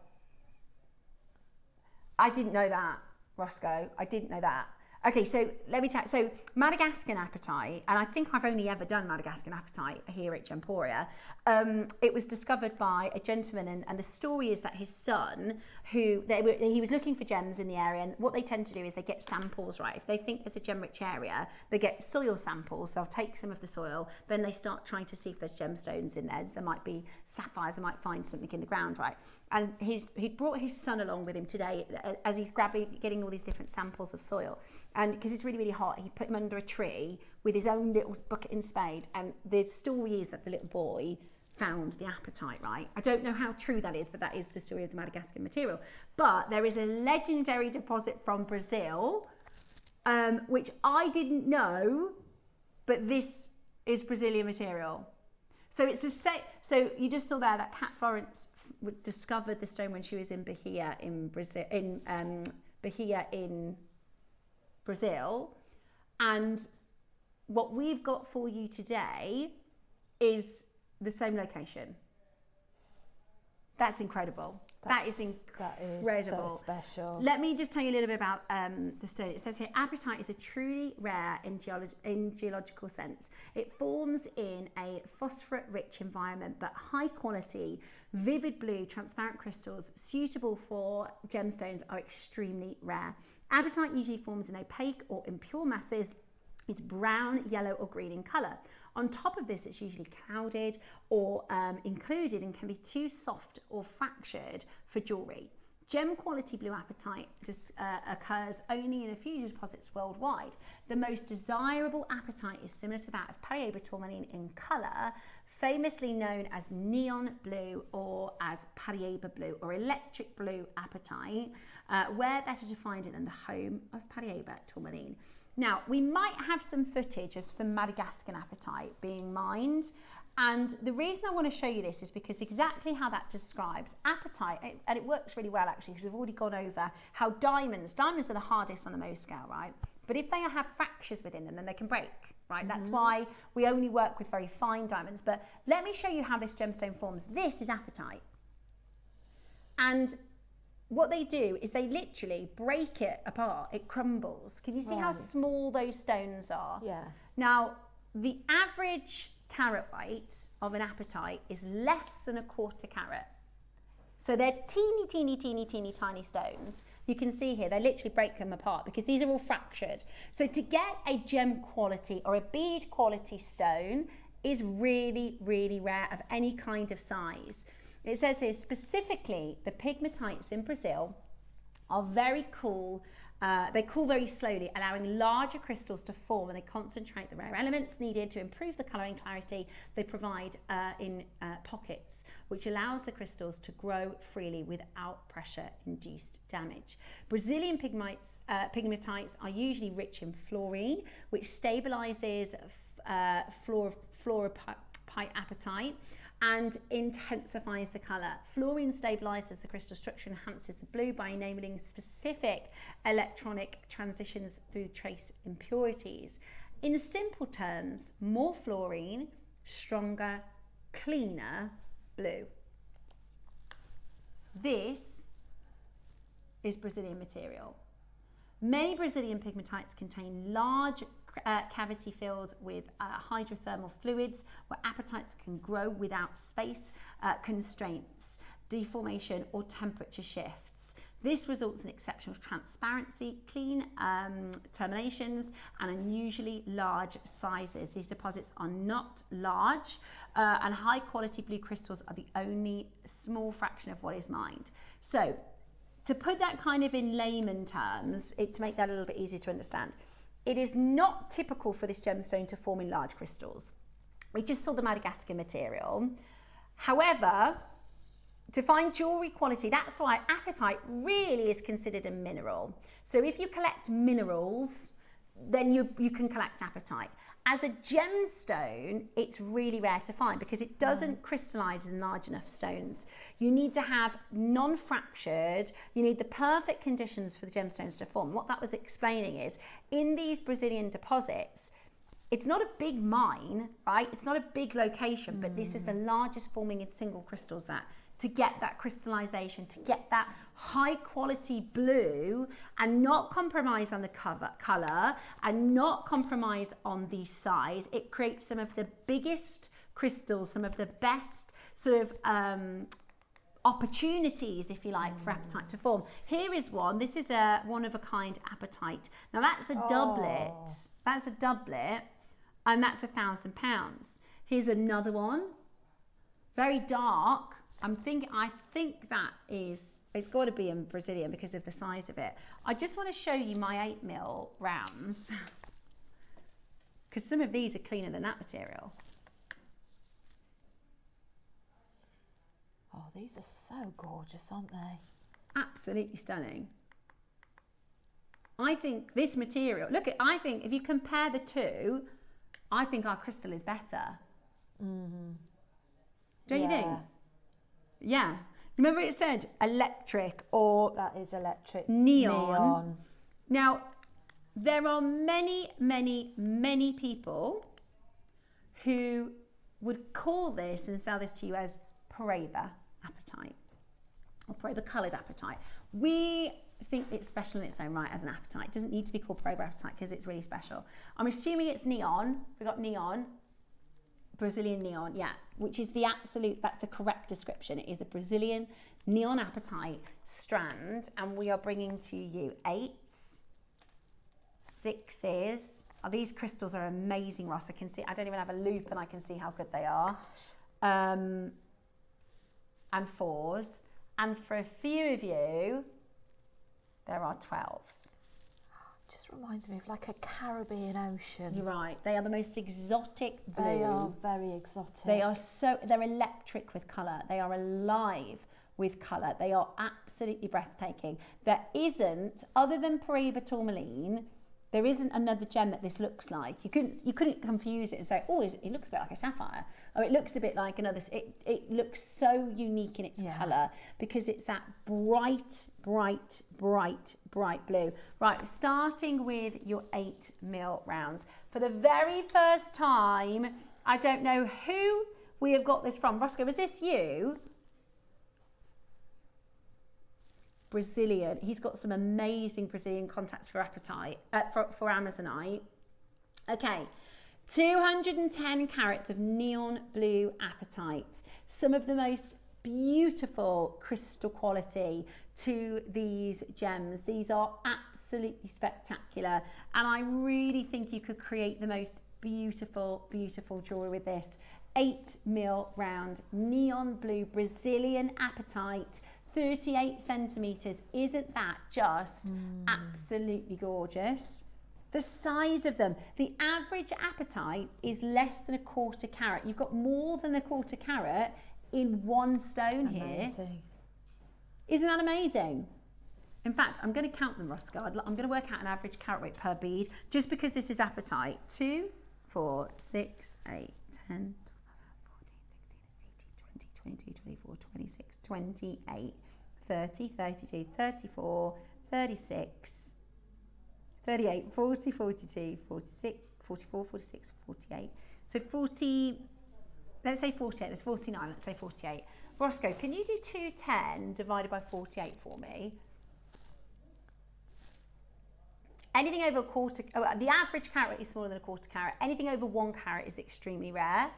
I didn't know that, Roscoe. I didn't know that. Okay, so let me tell you. So Madagascan apatite, and I think I've only ever done Madagascan apatite here at Gemporia. It was discovered by a gentleman, and the story is that his son, he was looking for gems in the area, and what they tend to do is they get samples, right? If they think there's a gem-rich area, they get soil samples. They'll take some of the soil, then they start trying to see if there's gemstones in there. There might be sapphires. They might find something in the ground, right? And he brought his son along with him today as he's getting all these different samples of soil. And because it's really, really hot, he put him under a tree with his own little bucket and spade. And the story is that the little boy found the apatite, right? I don't know how true that is, but that is the story of the Madagascan material. But there is a legendary deposit from Brazil, which I didn't know, but this is Brazilian material. So it's the same. So you just saw there that Kat Florence discovered the stone when she was in Bahia in Brazil, and what we've got for you today is the same location. That's incredible. That is incredible. So special. Let me just tell you a little bit about the stone. It says here, apatite is a truly rare in geological sense. It forms in a phosphorate-rich environment, but high quality, vivid blue, transparent crystals suitable for gemstones are extremely rare. Apatite usually forms in opaque or impure masses. It's brown, yellow, or green in colour. On top of this, it's usually clouded or included and can be too soft or fractured for jewellery. Gem quality blue apatite occurs only in a few deposits worldwide. The most desirable apatite is similar to that of Paraiba tourmaline in colour, famously known as neon blue or as Paraiba blue or electric blue apatite. Where better to find it than the home of Paraiba tourmaline? Now, we might have some footage of some Madagascan apatite being mined, and the reason I want to show you this is because exactly how that describes apatite, and it works really well actually, because we've already gone over how diamonds are the hardest on the Mohs scale, right? But if they have fractures within them, then they can break, right? That's why we only work with very fine diamonds. But let me show you how this gemstone forms. This is apatite. And what they do is they literally break it apart. It crumbles. Can you see how small those stones are? Yeah. Now, the average carat weight of an apatite is less than a quarter carat. So they're teeny, teeny, teeny, teeny, tiny stones. You can see here, they literally break them apart because these are all fractured. So to get a gem quality or a bead quality stone is really, really rare of any kind of size. It says here, specifically, the pegmatites in Brazil are very cool. They cool very slowly, allowing larger crystals to form, and they concentrate the rare elements needed to improve the colouring clarity they provide in pockets, which allows the crystals to grow freely without pressure-induced damage. Brazilian pegmatites are usually rich in fluorine, which stabilises fluoropite apatite and intensifies the colour. Fluorine stabilises the crystal structure and enhances the blue by enabling specific electronic transitions through trace impurities. In simple terms, more fluorine, stronger, cleaner blue. This is Brazilian material. Many Brazilian pegmatites contain large cavity filled with hydrothermal fluids where apatites can grow without space constraints, deformation or temperature shifts. This results in exceptional transparency, clean terminations and unusually large sizes. These deposits are not large and high quality blue crystals are the only small fraction of what is mined. So to put that kind of in layman terms, to make that a little bit easier to understand, it is not typical for this gemstone to form in large crystals. We just saw the Madagascar material. However, to find jewellery quality, that's why apatite really is considered a mineral. So if you collect minerals, then you can collect apatite. As a gemstone, it's really rare to find because it doesn't crystallise in large enough stones. You need to have non-fractured, you need the perfect conditions for the gemstones to form. What that was explaining is, in these Brazilian deposits, it's not a big mine, right? It's not a big location, but this is the largest forming in single crystals that to get that crystallization, to get that high quality blue and not compromise on the color and not compromise on the size. It creates some of the biggest crystals, some of the best sort of opportunities, if you like, for apatite to form. Here is one. This is a one-of-a-kind apatite. Now that's a doublet. That's a doublet, and that's £1,000. Here's another one, very dark. I think that is, it's got to be in Brazilian because of the size of it. I just want to show you my 8mm rounds because some of these are cleaner than that material. Oh, these are so gorgeous, aren't they? Absolutely stunning. I think this material, I think if you compare the two, I think our crystal is better. Don't you think? Yeah. Remember it said electric or... That is electric. Neon. Now, there are many, many, many people who would call this and sell this to you as Paraiba apatite or Paraiba coloured apatite. We think it's special in its own right as an apatite. It doesn't need to be called Paraiba apatite because it's really special. I'm assuming it's neon. We've got neon. Brazilian neon, yeah, which is that's the correct description. It is a Brazilian neon apatite strand, and we are bringing to you 8s, 6s. Oh, these crystals are amazing, Ross. I don't even have a loop and I can see how good they are. And 4s. And for a few of you, there are 12s. Just reminds me of like a Caribbean ocean. You're right. They are the most exotic blue. They are very exotic. They're electric with colour. They are alive with colour. They are absolutely breathtaking. There isn't, other than Paraiba tourmaline, there isn't another gem that this looks like. You couldn't confuse it and say, oh, it looks a bit like a sapphire. Oh, it looks a bit like another. It looks so unique in its colour because it's that bright, bright, bright, bright blue. Right, starting with your 8mm rounds. For the very first time, I don't know who we have got this from. Roscoe, was this you? Brazilian. He's got some amazing Brazilian contacts for apatite, for Amazonite. Okay, 210 carats of neon blue apatite. Some of the most beautiful crystal quality to these gems. These are absolutely spectacular, and I really think you could create the most beautiful, beautiful jewelry with this. 8mm round neon blue Brazilian apatite. 38 centimetres. Isn't that just absolutely gorgeous? The size of them. The average apatite is less than a 1/4 carat. You've got more than a 1/4 carat in one stone here. Isn't that amazing? In fact, I'm going to count them, Roscoe. I'm going to work out an average carat weight per bead, just because this is apatite. 2, 4, 6, 8, 10, 12, 14, 15, 18, 20, 24, 26, 28, 30, 32, 34, 36, 38, 40, 42, 46, 44, 46, 48. So 40, let's say 48, there's 49, let's say 48. Roscoe, can you do 210 divided by 48 for me? Anything over a 1/4, the average carat is smaller than a 1/4 carat. Anything over 1 carat is extremely rare.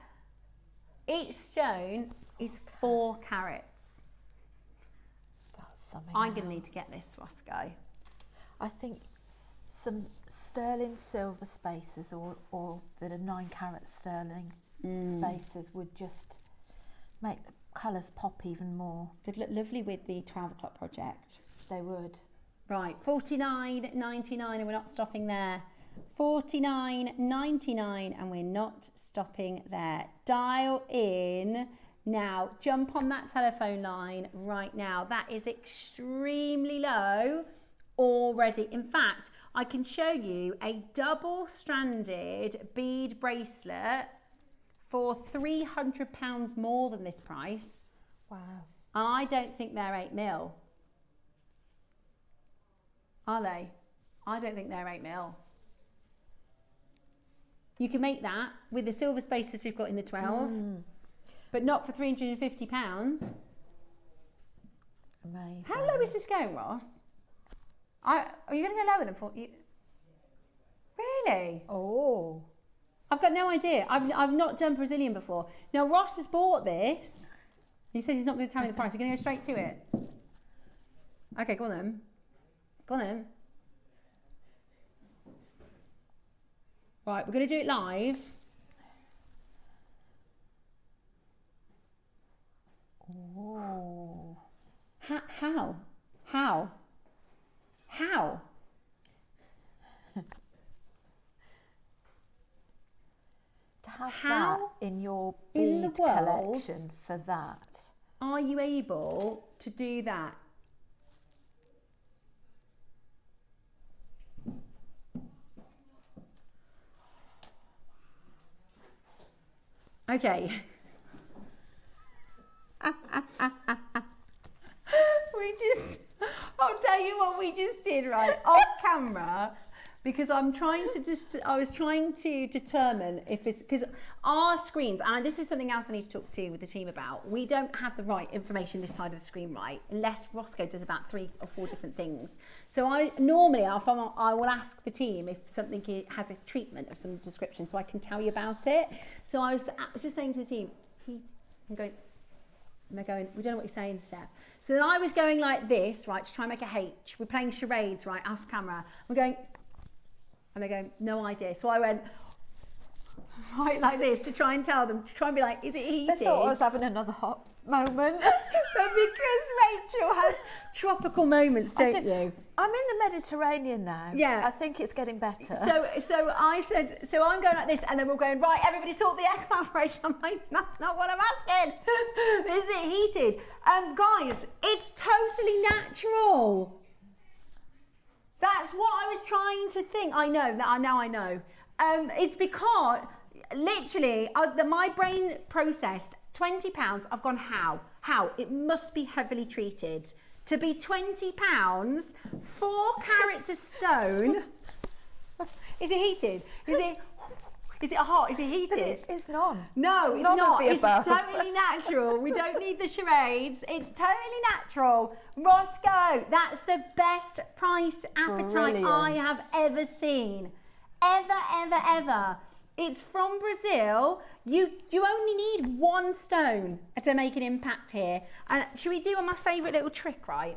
Each stone is 4 carats. That's something I'm going to need to get this, Roscoe. I think some sterling silver spacers or that are 9 carat sterling spacers would just make the colours pop even more. They'd look lovely with the 12 o'clock project. They would. Right, $49.99 and we're not stopping there. $49.99 and we're not stopping there. Dial in now. Jump on that telephone line right now. That is extremely low already. In fact, I can show you a double-stranded bead bracelet for £300 more than this price. Wow. And I don't think they're 8mm. Are they? I don't think they're 8mm. You can make that with the silver spacers we've got in the 12, but not for £350. Amazing. How low is this going, Ross? Are you going to go lower than 40? Really? Oh. I've got no idea. I've not done Brazilian before. Now, Ross has bought this. He says he's not going to tell me the price. You're going to go straight to it? Okay, go on then. Go on then. Right, we're going to do it live. Oh. How? To have that in your bead collection for that. Are you able to do that? Okay. I'll tell you what we just did, right, off camera, because I was trying to determine if it's, because our screens, and this is something else I need to talk to with the team about, we don't have the right information this side of the screen, right, unless Roscoe does about 3 or 4 different things. So I will ask the team if something has a treatment of some description so I can tell you about it. So I was just saying to the team, I'm going, we don't know what you're saying, Steph. So then I was going like this, right, to try and make a H. We're playing charades, right, off camera. We're going, and they're going, no idea. So I went right like this to try and tell them, to try and be like, is it heated? They thought I was having another hot moment. But because Rachel has tropical moments, don't you? I'm in the Mediterranean now. Yeah. I think it's getting better. So I said, so I'm going like this, and then we're going, right, everybody sort the air calibration. I'm like, that's not what I'm asking. Is it heated? Guys, it's totally natural. That's what I was trying to think. I know. It's because, literally, my brain processed £20. I've gone, how? It must be heavily treated. To be £20, 4 carats of stone. Is it heated? Is it hot? Is it heated? It's none. No, it's none not. It's above. totally natural. We don't need the charades. It's totally natural. Roscoe, that's the best priced apatite I have ever seen. Ever. It's from Brazil. You only need 1 stone to make an impact here. And should we do my favourite little trick, right?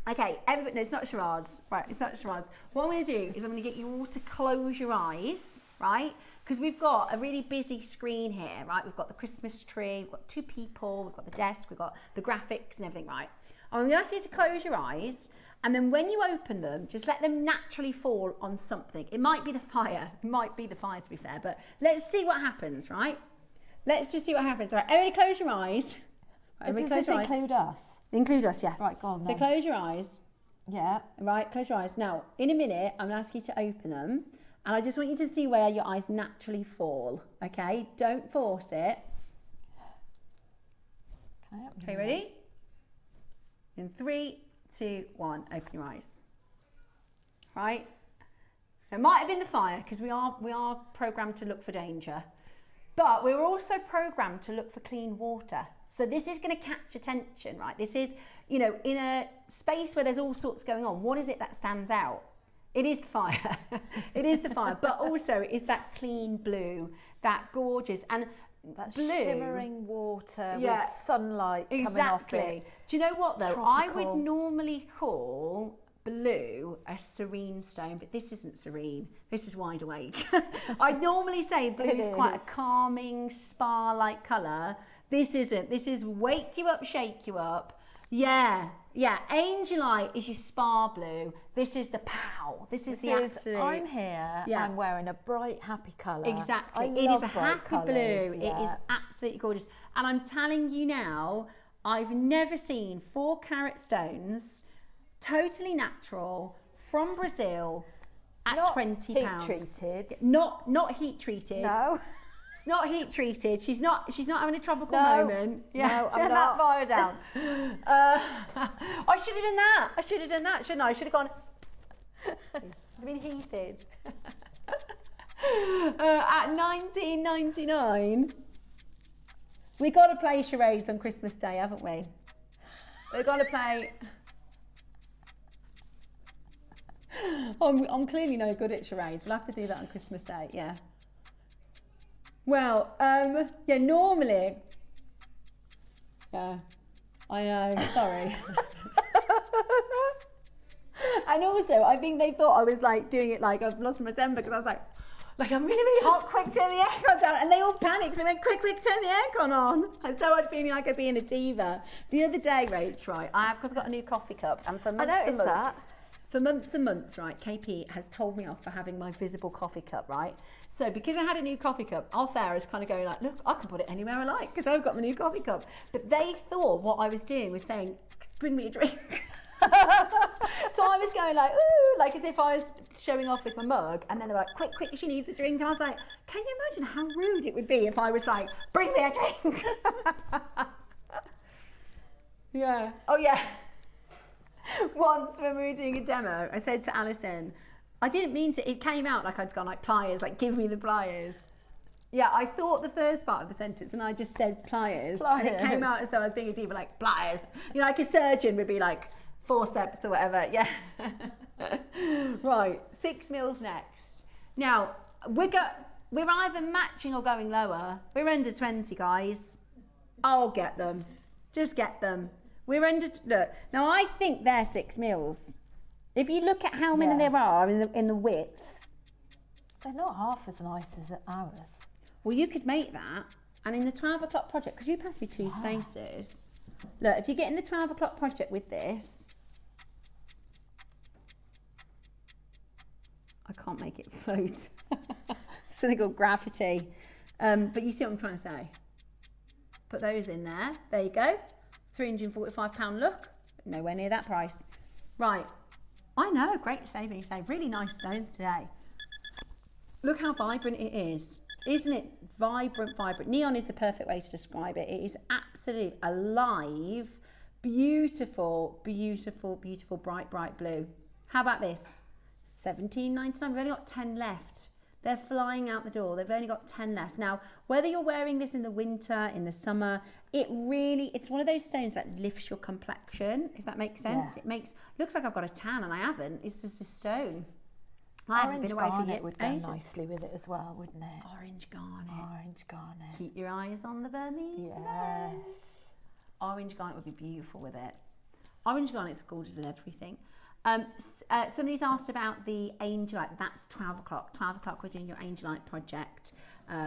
Okay, everybody, no, it's not charades. Right, it's not charades. What I'm going to do is I'm going to get you all to close your eyes, right? Because we've got a really busy screen here, right? We've got the Christmas tree, we've got 2 people, we've got the desk, we've got the graphics and everything, right? I'm going to ask you to close your eyes, and then when you open them, just let them naturally fall on something. It might be the fire. It might be the fire, to be fair, but let's see what happens, right? Let's just see what happens. Right, everybody close your eyes. Right, Does this include us? Include us, yes. Right, go on So then. close your eyes. Yeah. Right, close your eyes. Now, in a minute, I'm going to ask you to open them, and I just want you to see where your eyes naturally fall, okay? Don't force it. Okay, ready? In 3, 2, 1, open your eyes. Right? It might have been the fire, because we are programmed to look for danger, but we're also programmed to look for clean water. So this is going to catch attention, right? This is, in a space where there's all sorts going on, what is it that stands out? It is the fire. It is the fire, but also it's that clean blue, that gorgeous, and that blue, shimmering water with sunlight coming off it. Do you know what though? Tropical. I would normally call blue a serene stone, but this isn't serene. This is wide awake. I'd normally say blue is quite a calming, spa-like colour. This isn't. This is wake you up, shake you up. Yeah. Angelite is your spa blue. This is the pow. This is the absolute. I'm here. Yeah. I'm wearing a bright, happy colour. Exactly. It is a happy blue. Yeah. It is absolutely gorgeous. And I'm telling you now, I've never seen 4 carat stones, totally natural, from Brazil, at not £20. Heat treated. Not heat treated. No. It's not heat treated. She's not having a tropical No. moment. Yeah, No, turn I'm that not. fire down. I should have done that. I should have done that, shouldn't I? I should have gone. It's been heated. At £19.99. We got to play charades on Christmas Day, haven't we? We're going to play... I'm clearly no good at charades. We'll have to do that on Christmas Day, yeah. Well, yeah, normally... Yeah, I know, sorry. And also, I think they thought I was like doing it like I've lost my temper because I was like I'm really, really hot, quick, turn the aircon down. And they all panicked. They went, quick, turn the aircon on. And so I'd feeling like I'd being a diva. The other day, Rach, right, because I got a new coffee cup. And for months and months, right, KP has told me off for having my visible coffee cup, right? So because I had a new coffee cup, our fair is kind of going like, look, I can put it anywhere I like because I've got my new coffee cup. But they thought what I was doing was saying, bring me a drink. So I was going like, ooh, like as if I was showing off with my mug, and then they were like, quick, she needs a drink. And I was like, can you imagine how rude it would be if I was like, bring me a drink? Yeah. Oh yeah. Once when we were doing a demo, I said to Alison, I didn't mean to, it came out like I'd gone like pliers, like give me the pliers. Yeah, I thought the first part of the sentence and I just said pliers. And it came out as though I was being a diva, like pliers. You know, like a surgeon would be like, forceps or whatever, yeah. Right, 6 mils next. Now, we're either matching or going lower. We're under 20, guys. I'll get them. Just get them. We're under, look, now I think they're 6 mils. If you look at how many there are in the width. They're not half as nice as ours. Well, you could make that. And in the 12 o'clock project, because you passed me 2 spaces. Look, if you get in the 12 o'clock project with this, I can't make it float. Something called gravity. But you see what I'm trying to say. Put those in there. There you go. £345 look. Nowhere near that price. Right. I know, great saving today. Really nice stones today. Look how vibrant it is. Isn't it vibrant? Neon is the perfect way to describe it. It is absolutely alive. Beautiful, bright blue. How about this? £17.99. We've only got 10 left. They're flying out the door. They've only got 10 left. Now, whether you're wearing this in the winter, in the summer, it's one of those stones that lifts your complexion, if that makes sense. Yeah. Looks like I've got a tan and I haven't. It's just a stone. I haven't been away for years. Would go nicely with it as well, wouldn't it? Orange garnet. Orange garnet. Keep your eyes on the Burmese. Yes. Orange garnet would be beautiful with it. Orange garnet's gorgeous with everything. Somebody's asked about the Angelite. That's 12 o'clock. 12 o'clock we're doing your Angelite project,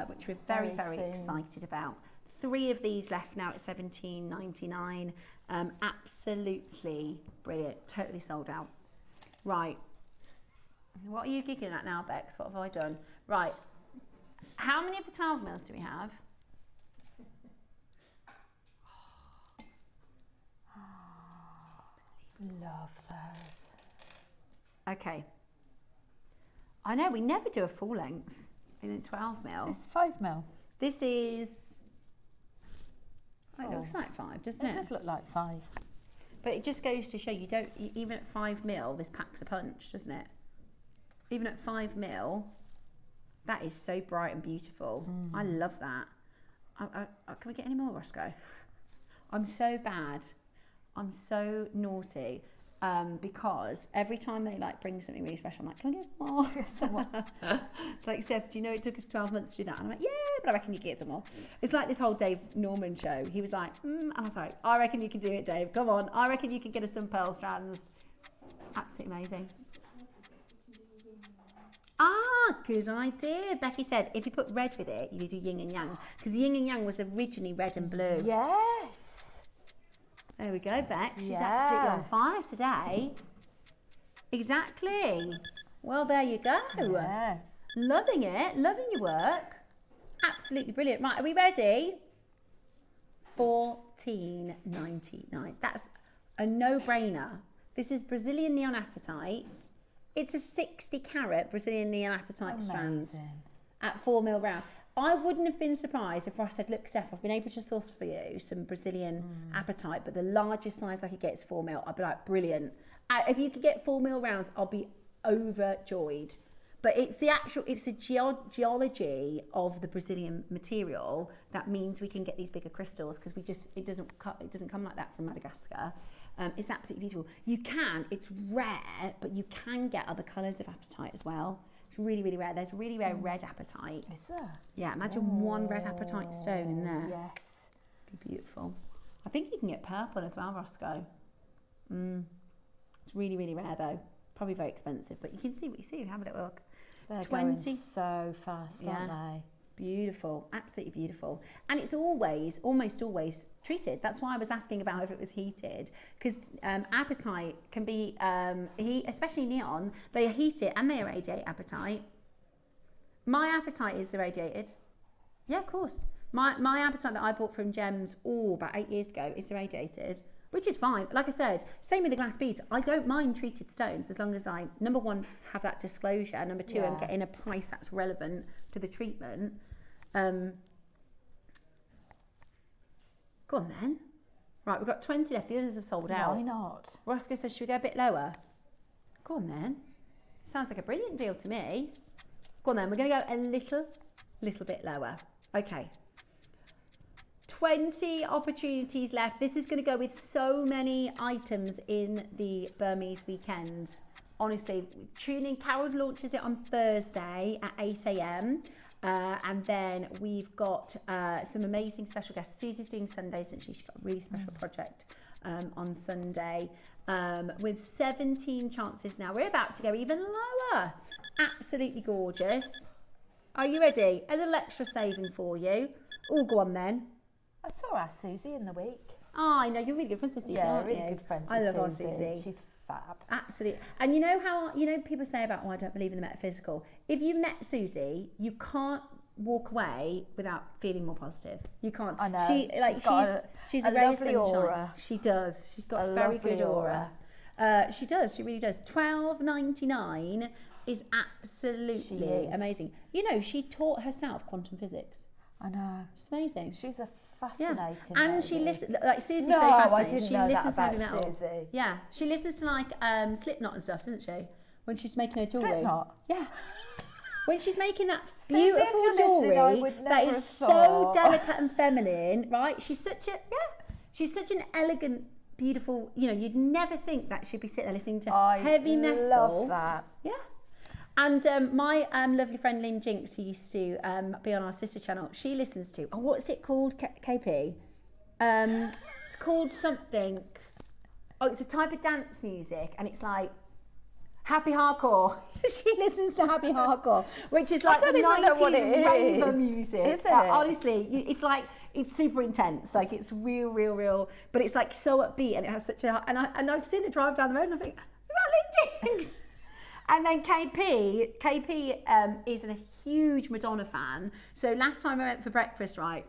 which we're very excited about. 3 of these left now at £17.99. Absolutely brilliant. Totally sold out. Right. What are you giggling at now, Bex? What have I done? Right. How many of the 12 mils do we have? Love those. Okay. I know, we never do a full length in a 12 mil. This is 5 mil. This is... Oh, it looks like 5, doesn't it? It does look like 5. But it just goes to show you don't... Even at 5 mil, this packs a punch, doesn't it? Even at 5 mil, that is so bright and beautiful. I love that. Can we get any more, Roscoe? I'm so bad. I'm so naughty because every time they like bring something really special, I'm like, can I get more? Some more. Like, Seth, do you know it took us 12 months to do that? And I'm like, yeah, but I reckon you can get some more. It's like this whole Dave Norman show. He was like, and I was like, I reckon you can do it, Dave. Come on. I reckon you can get us some pearl strands. Absolutely amazing. Ah, good idea. Becky said, if you put red with it, you do yin and yang. Because yin and yang was originally red and blue. Yes. There we go, Beck. She's absolutely on fire today. Exactly. Well, there you go. Yeah. Loving it. Loving your work. Absolutely brilliant. Right, are we ready? $14.99. That's a no-brainer. This is Brazilian neon apatite. It's a 60 carat Brazilian neon apatite strand at 4 mil round. I wouldn't have been surprised if I said, look, Steph, I've been able to source for you some Brazilian apatite, but the largest size I could get is 4 mil. I'd be like, brilliant. If you could get 4 mil rounds, I'll be overjoyed. But it's the geology of the Brazilian material that means we can get these bigger crystals, because it doesn't come like that from Madagascar. It's absolutely beautiful. It's rare, but you can get other colours of apatite as well. It's really, really rare. There's a really rare red apatite. Is there? Yeah, imagine one red apatite stone in there. Yes. It'd be beautiful. I think you can get purple as well, Roscoe. It's really, really rare though. Probably very expensive, but you can see what you see. Have a little look. They're going so fast, aren't they? Beautiful, absolutely beautiful. And it's almost always treated. That's why I was asking about if it was heated, because apatite can be, especially neon, they heat it and they irradiate apatite. My apatite is irradiated. Yeah, of course. My apatite that I bought from Gems about 8 years ago is irradiated, which is fine. Like I said, same with the glass beads. I don't mind treated stones as long as I, number one, have that disclosure. Number two, I'm getting a price that's relevant to the treatment. Go on then. Right, we've got 20 left. The others are sold out. Why not? Roscoe says, should we go a bit lower? Go on then. Sounds like a brilliant deal to me. Go on then. We're going to go a little bit lower. Okay. 20 opportunities left. This is going to go with so many items in the Burmese weekend. Honestly, tune in. Carol launches it on Thursday at 8 a.m. And then we've got some amazing special guests. Susie's doing Sundays, and she's got a really special project on Sunday with 17 chances now. We're about to go even lower. Absolutely gorgeous. Are you ready? A little extra saving for you. Oh, go on then. I saw our Susie in the week. Oh, I know, you're really good friends with Susie, aren't you? Yeah, really good friends I with love Susie. our Susie. She's fab. Absolutely. And you know how, people say about, I don't believe in the metaphysical. If you met Susie, you can't walk away without feeling more positive. You can't. I know. She's a ray of lovely sunshine. aura. She does. She's got a very good aura. She does. She really does. $12.99 is absolutely amazing. She taught herself quantum physics. I know. It's amazing. She's a fascinating And lady. she listens, like Susie's No, so fascinating. I didn't she know listens that to heavy about metal. Susie. Yeah, she listens to like Slipknot and stuff, doesn't she? When she's making her jewellery. Slipknot? Yeah. When she's making that Susie, if beautiful you're listening, I jewellery would that never is have so thought. delicate and feminine, right? She's such an elegant, beautiful, you'd never think that she'd be sitting there listening to heavy metal. I love that. Yeah. And my lovely friend Lynn Jinks, who used to be on our sister channel, she listens to, what's it called, KP? It's called something. It's a type of dance music, and it's like happy hardcore. She listens to happy hardcore, which is like the 90s raver music. Is it? Honestly, it's super intense. Like it's real, but it's like so upbeat, and it has such a. And I've seen it drive down the road, and I think, is that Lynn Jinks? And then KP is a huge Madonna fan. So last time I went for breakfast, right,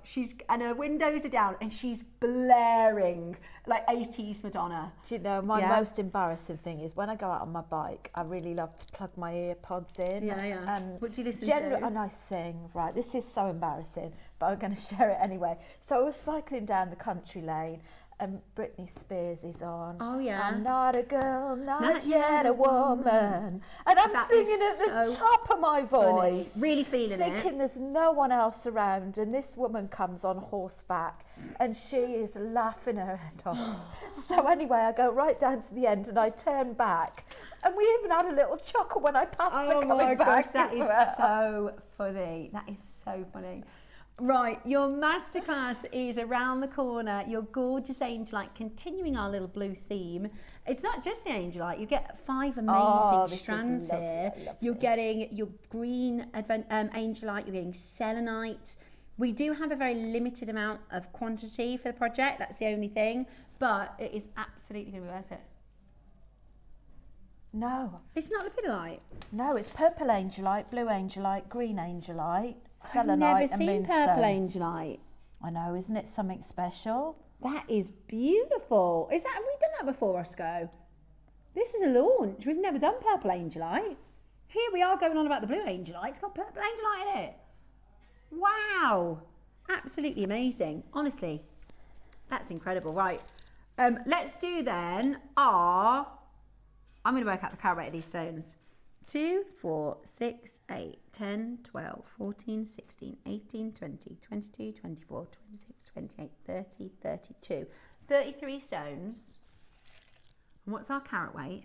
and her windows are down and she's blaring like 80s Madonna. Do you know, my most embarrassing thing is when I go out on my bike, I really love to plug my ear pods in. Yeah. What do you listen to? And I sing, right, this is so embarrassing, but I'm going to share it anyway. So I was cycling down the country lane, and Britney Spears is on. Oh yeah. I'm not a girl, not yet a woman. And I'm singing at the top of my voice. Funny. Really feeling thinking there's no one else around, and this woman comes on horseback and she is laughing her head off. So anyway, I go right down to the end and I turn back. And we even had a little chuckle when I passed her coming back. That is so funny. That is so funny. Right, your masterclass is around the corner. Your gorgeous Angelite, continuing our little blue theme. It's not just the Angelite. You get 5 amazing strands here. You're getting your green Angelite. You're getting selenite. We do have a very limited amount of quantity for the project. That's the only thing. But it is absolutely going to be worth it. No. It's not lepidolite. No, it's purple Angelite, blue Angelite, green Angelite, selenite, I've never and seen moonstone. purple Angelite. I know, isn't it something special? That is beautiful. Have we done that before, Roscoe? This is a launch. We've never done purple Angelite. Here we are going on about the blue Angelite. It's got purple Angelite in it. Wow. Absolutely amazing. Honestly, that's incredible. Right. Let's do then I'm going to work out the carat weight of these stones. 2, 4, 6, 8, 10, 12, 14, 16, 18, 20, 22, 24, 26, 28, 30, 32. 33 stones. And what's our carat weight?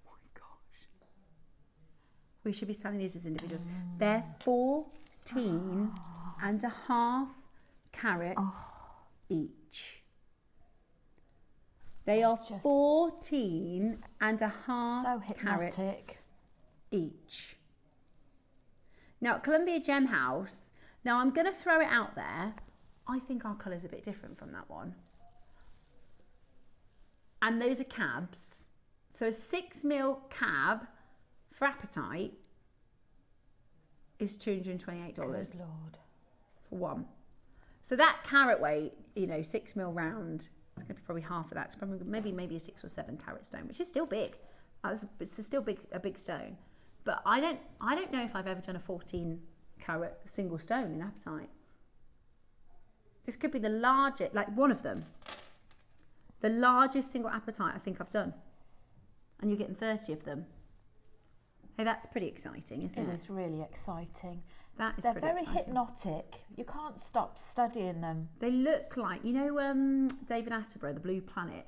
Oh my gosh. We should be selling these as individuals. They're 14.5 carats each. They are 14.5 carats each. Now, at Columbia Gem House, now I'm going to throw it out there. I think our colour's a bit different from that one. And those are cabs. So a 6mm cab for apatite is $228. Good Lord. For one. So that carat weight, you know, 6mm round, it's going to be probably half of that. It's probably maybe a 6 or 7 carat stone, which is still big. It's still a big stone. But I don't know if I've ever done a 14 carat single stone in apatite. This could be the largest, like one of them. The largest single apatite I think I've done. And you're getting 30 of them. Hey, that's pretty exciting, isn't it? It is really exciting. That is They're pretty very exciting. Hypnotic. You can't stop studying them. They look like, you know, David Attenborough, The Blue Planet?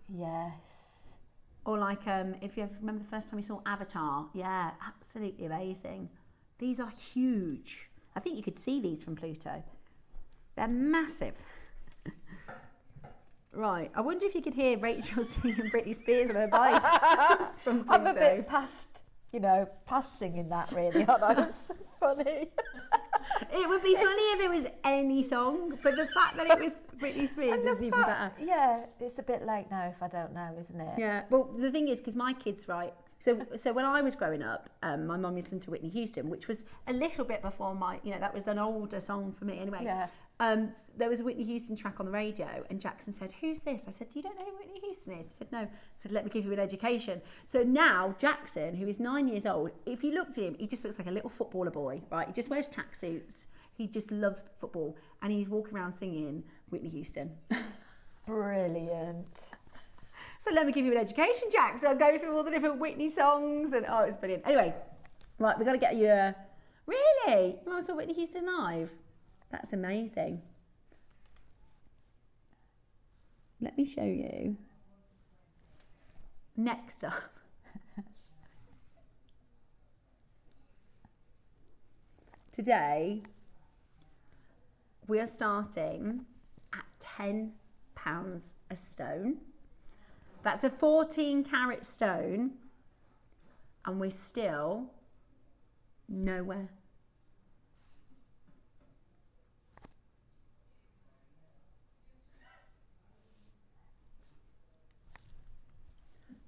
Yes. Or like, if you ever remember the first time you saw Avatar. Yeah, absolutely amazing. These are huge. I think you could see these from Pluto. They're massive. Right, I wonder if you could hear Rachel singing Britney Spears on her bike from Pluto. I'm a bit past singing that really, aren't I? It's so funny. It would be funny if it was any song, but the fact that it was Britney Spears is even better. Yeah, it's a bit late now if I don't know, isn't it? Yeah, well, the thing is, because my kids, right, so when I was growing up, my mum listened to Whitney Houston, which was a little bit before that was an older song for me anyway. Yeah. There was a Whitney Houston track on the radio, and Jackson said, "Who's this?" I said, "You don't know who Whitney Houston is?" I said, "No." I said, "Let me give you an education." So now Jackson, who is 9 years old, if you look at him, he just looks like a little footballer boy, right? He just wears tracksuits. He just loves football, and he's walking around singing Whitney Houston. Brilliant. So let me give you an education, Jack. So I'll go through all the different Whitney songs, and it's brilliant. Anyway, right, we've got to get you really? You want to saw Whitney Houston live? That's amazing. Let me show you. Next up. Today, we are starting at £10 a stone. That's a 14 carat stone, and we're still nowhere.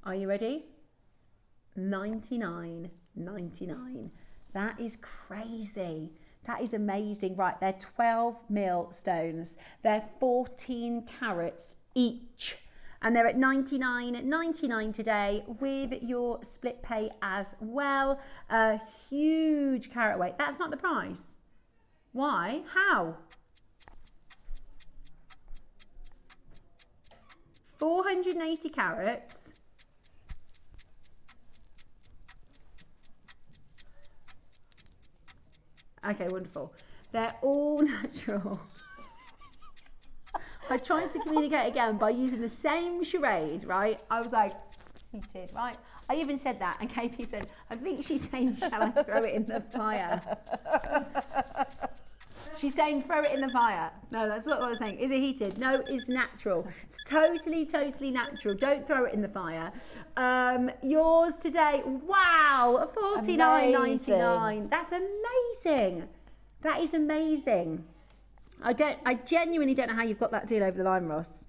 Are you ready? $99.99. That is crazy. That is amazing. Right, they're 12mm stones. They're 14 carats each. And they're at $99.99 today with your split pay as well. A huge carat weight. That's not the price. Why? How? 480 carats. Okay, wonderful. They're all natural. I tried to communicate again by using the same charade, right? I was like, heated, right? I even said that, and KP said, I think she's saying, shall I throw it in the fire? She's saying, throw it in the fire. No, that's not what I was saying. Is it heated? No, it's natural. It's totally, totally natural. Don't throw it in the fire. Yours today, wow, $49.99. That's amazing. That is amazing. I genuinely don't know how you've got that deal over the line, Ross.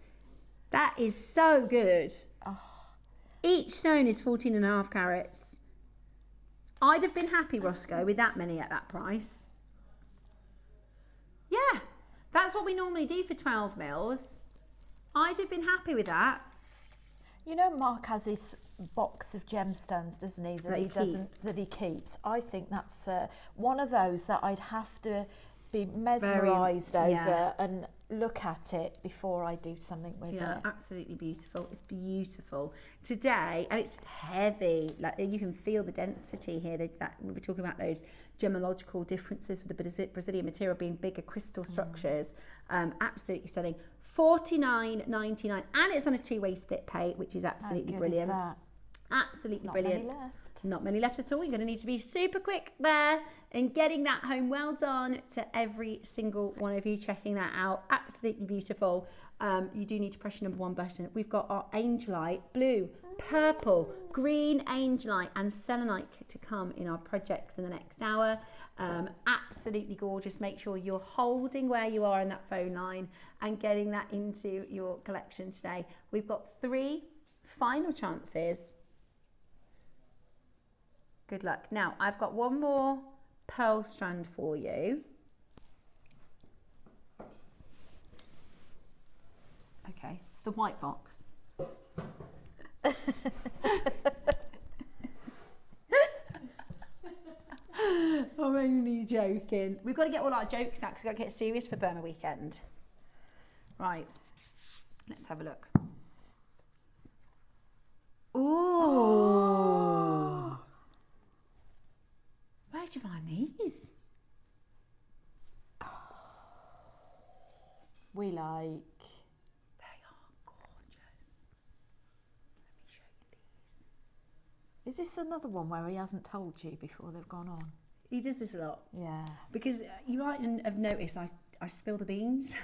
That is so good. Oh. Each stone is 14.5 carats. I'd have been happy, Roscoe, with that many at that price. Yeah, that's what we normally do for 12 mils. I'd have been happy with that. You know, Mark has his box of gemstones, doesn't he? That he keeps. I think that's one of those that I'd have to be mesmerised over and look at it before I do something with it. Yeah, absolutely beautiful. It's beautiful. Today, and it's heavy, like you can feel the density here. That we were talking about those gemological differences with the Brazilian material being bigger crystal structures. Absolutely stunning. $49.99, and it's on a two-way split pay, which is absolutely brilliant. Absolutely brilliant. Not many left at all. You're going to need to be super quick there in getting that home. Well done to every single one of you checking that out. Absolutely beautiful. You do need to press your number 1 button. We've got our Angelite, blue, purple, green Angelite and selenite to come in our projects in the next hour. Absolutely gorgeous. Make sure you're holding where you are in that phone line and getting that into your collection today. We've got 3 final chances. Good luck. Now, I've got one more pearl strand for you. Okay, it's the white box. I'm only joking. We've got to get all our jokes out because we've got to get serious for Burma weekend. Right, let's have a look. Ooh. Where'd you find these? We like. They are gorgeous. Let me show you these. Is this another one where he hasn't told you before they've gone on? He does this a lot. Yeah. Because you might have noticed I spill the beans.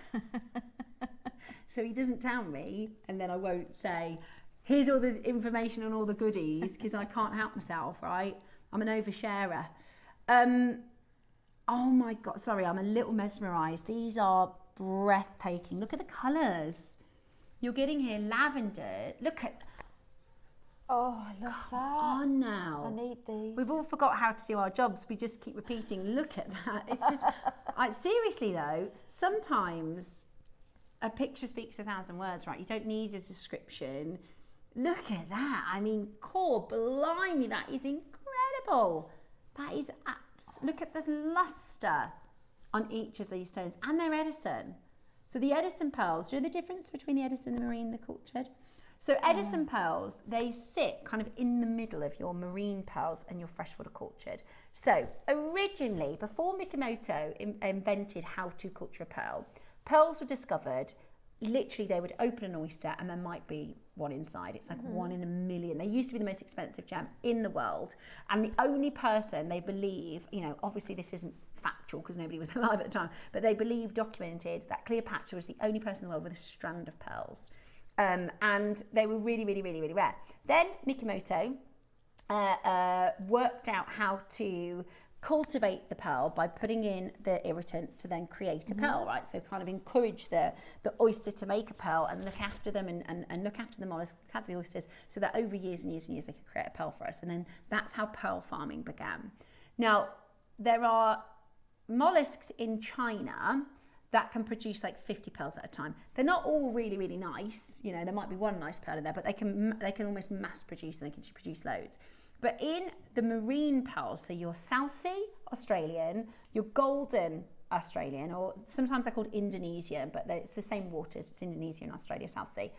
So he doesn't tell me, and then I won't say, here's all the information on all the goodies, because I can't help myself, right? I'm an oversharer. Oh my God, sorry, I'm a little mesmerised. These are breathtaking. Look at the colours. You're getting here lavender. Look at... Oh, I love that. Come on now. I need these. We've all forgot how to do our jobs. We just keep repeating, look at that. It's just... seriously though, sometimes a picture speaks 1,000 words, right? You don't need a description. Look at that. I mean, core, blimey, that is incredible. That is look at the luster on each of these stones, and they're Edison. So the Edison pearls, do you know the difference between the Edison, the marine, and the cultured? So Edison pearls, they sit kind of in the middle of your marine pearls and your freshwater cultured. So originally, before Mikimoto invented how to culture a pearl, pearls were discovered. Literally, they would open an oyster and there might be one inside. It's like 1 in a million. They used to be the most expensive gem in the world. And the only person they believe, you know, obviously this isn't factual because nobody was alive at the time, but they believe, documented, that Cleopatra was the only person in the world with a strand of pearls. And they were really, really, really, really rare. Then Mikimoto worked out how to cultivate the pearl by putting in the irritant to then create a pearl, right? So kind of encourage the oyster to make a pearl and look after them and look after the mollusks, look after the oysters, so that over years and years and years they could create a pearl for us. And then that's how pearl farming began. Now, there are mollusks in China that can produce like 50 pearls at a time. They're not all really, really nice. You know, there might be one nice pearl in there, but they can almost mass produce and they can produce loads. But in the marine pearls, so your South Sea Australian, your golden Australian, or sometimes they're called Indonesian, but it's the same waters, it's Indonesia and Australia, South Sea.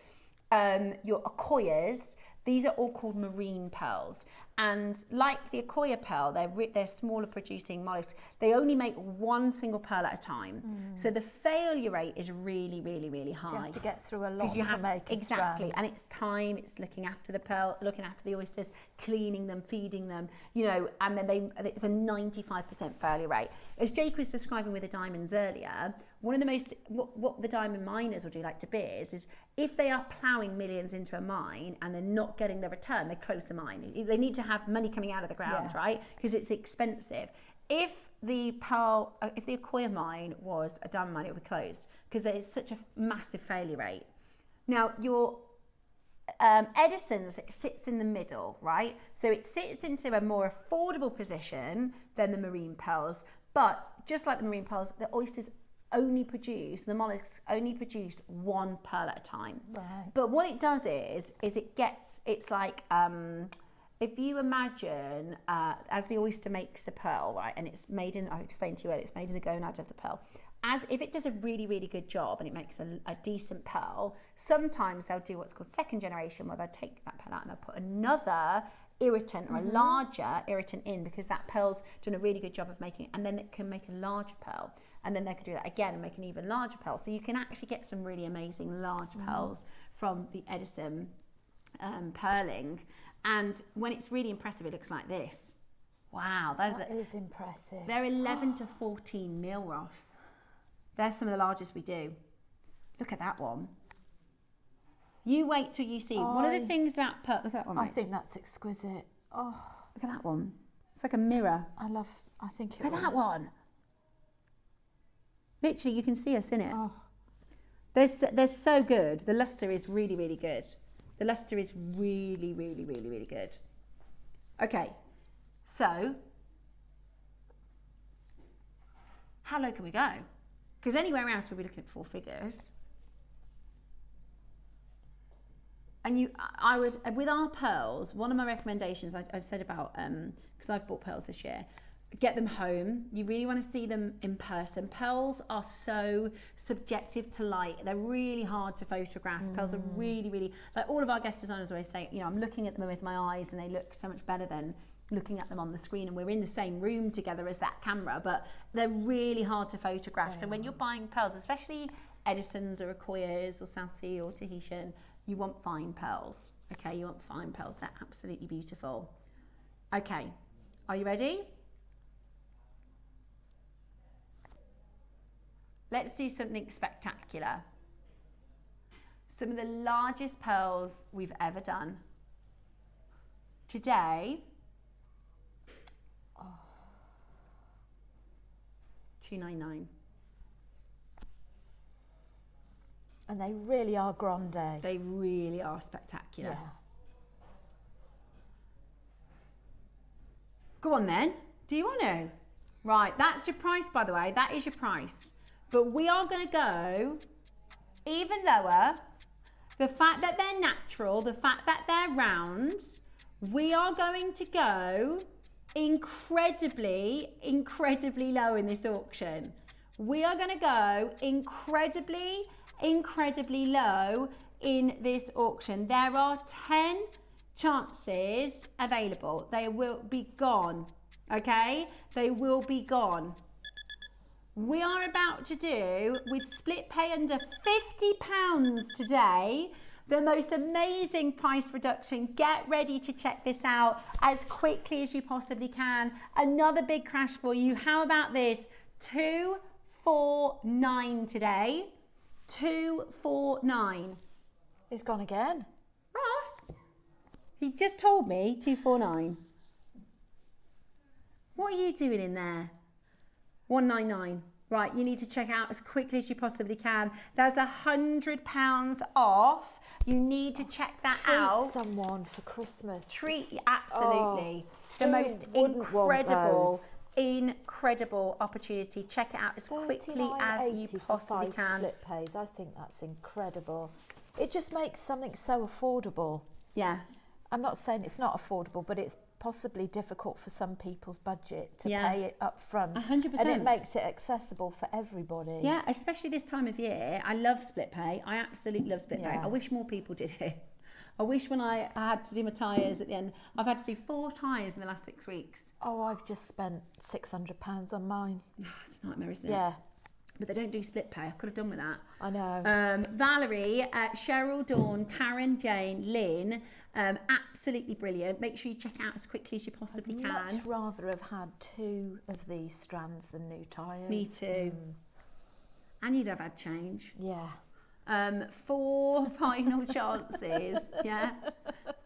Your Akoyas, these are all called marine pearls. And like the Akoya pearl, they're smaller producing mollusks. They only make one single pearl at a time. So the failure rate is really, really, really high. So you have to get through a lot to make a exactly, strand. and it's time. It's looking after the pearl, looking after the oysters, cleaning them, feeding them. You know, and then it's a 95% failure rate. As Jake was describing with the diamonds earlier, one of the most what the diamond miners will do, like De Beers, is if they are ploughing millions into a mine and they're not getting the return, they close the mine. They need to have money coming out of the ground, right? Because it's expensive. If the Akoya mine was a diamond mine, it would be closed because there is such a massive failure rate. Now, your Edison's sits in the middle, right? So it sits into a more affordable position than the marine pearls. But just like the marine pearls, the oysters only produce, the mollusks only produce one pearl at a time. Right. But what it does is it's like if you imagine, as the oyster makes the pearl, right, and it's made in, I explained to you earlier, it's made in the gonad of the pearl. As if it does a really, really good job and it makes a decent pearl, sometimes they'll do what's called second generation, where they'll take that pearl out and they'll put another irritant or a larger irritant in, because that pearl's done a really good job of making it, and then it can make a larger pearl. And then they can do that again and make an even larger pearl. So you can actually get some really amazing large pearls from the Edison pearling. And when it's really impressive, it looks like this. Wow, that is impressive. They're 11 to 14 mil, Ross. They're some of the largest we do. Look at that one. You wait till you see. One of the things about pearl, look at that one. I think that's exquisite. Oh, look at that one. It's like a mirror. I think it Look at that one. Literally, you can see us in it. Oh. They're so good. The luster is really, really good. The luster is really, really, really, really good. Okay, so how low can we go? Because anywhere else we'll be looking at 4 figures. And I would, with our pearls, one of my recommendations I said about, because I've bought pearls this year, get them home. You really want to see them in person. Pearls are so subjective to light. They're really hard to photograph. Pearls are really, really, like all of our guest designers always say, you know, I'm looking at them with my eyes and they look so much better than looking at them on the screen, and we're in the same room together as that camera, but they're really hard to photograph. So when you're buying pearls, especially Edison's or Akoya's or South Sea or Tahitian, you want fine pearls, okay? You want fine pearls. They're absolutely beautiful. Okay, are you ready? Let's do something spectacular. Some of the largest pearls we've ever done. Today, $299. And they really are grande. They really are spectacular. Yeah. Go on then. Do you want to? Right, that's your price, by the way. That is your price. But we are going to go even lower. The fact that they're natural, the fact that they're round, we are going to go incredibly, incredibly low in this auction. We are going to go incredibly, incredibly low in this auction. There are 10 chances available. They will be gone, okay? They will be gone. We are about to do, with split pay under £50 today, the most amazing price reduction. Get ready to check this out as quickly as you possibly can. Another big crash for you. How about this? $249 today. $249. It's gone again. Ross, he just told me $249. What are you doing in there? $199. Right, you need to check out as quickly as you possibly can. There's £100 off. You need to check that out. Treat someone for Christmas. Absolutely. The most incredible opportunity. Check it out as quickly as you possibly can. Split pays. I think that's incredible. It just makes something so affordable. Yeah. I'm not saying it's not affordable, but it's possibly difficult for some people's budget to pay it up front. 100%. And it makes it accessible for everybody. Yeah, especially this time of year. I love split pay. I absolutely love split pay. I wish more people did it. I wish when I had to do my tyres at the end, I've had to do 4 tyres in the last 6 weeks. Oh, I've just spent £600 on mine. It's a nightmare, isn't it? Yeah. But they don't do split pay. I could have done with that. I know. Valerie, Cheryl, Dawn, Karen, Jane, Lynn, absolutely brilliant. Make sure you check out as quickly as you possibly can. I'd much rather have had 2 of these strands than new tyres. Me too. And you'd have had change. Yeah. 4 final chances. Yeah.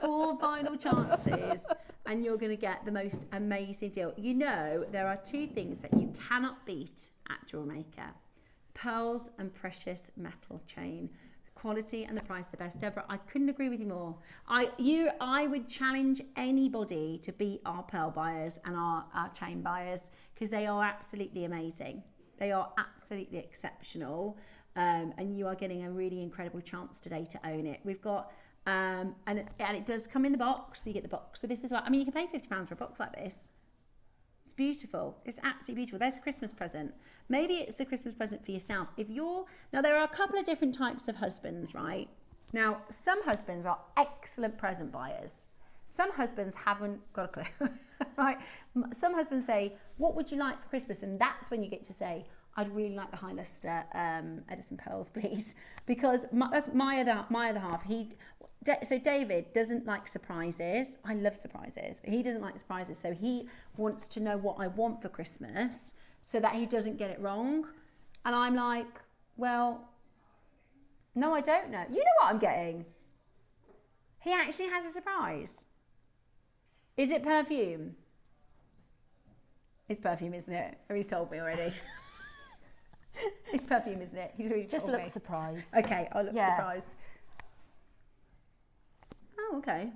4 final chances. And you're going to get the most amazing deal. You know, there are 2 things that you cannot beat at JewelleryMaker. Pearls and precious metal chain. Quality and the price the best. Deborah, I couldn't agree with you more. I would challenge anybody to beat our pearl buyers and our chain buyers, because they are absolutely amazing. They are absolutely exceptional. And you are getting a really incredible chance today to own it. We've got And it does come in the box, so you get the box. So this is what, I mean, you can pay £50 for a box like this. It's beautiful. It's absolutely beautiful. There's a Christmas present. Maybe it's the Christmas present for yourself. Now there are a couple of different types of husbands, right? Now, some husbands are excellent present buyers. Some husbands haven't got a clue, right? Some husbands say, what would you like for Christmas? And that's when you get to say, I'd really like the High Luster Edison pearls, please. Because that's my other half. So David doesn't like surprises. I love surprises, but he doesn't like surprises. So he wants to know what I want for Christmas so that he doesn't get it wrong. And I'm like, well, no, I don't know. You know what I'm getting? He actually has a surprise. Is it perfume? It's perfume, isn't it? He's told me already. It's perfume, isn't it? He's already Just told look me. surprised. Okay, I'll look surprised. Oh, okay.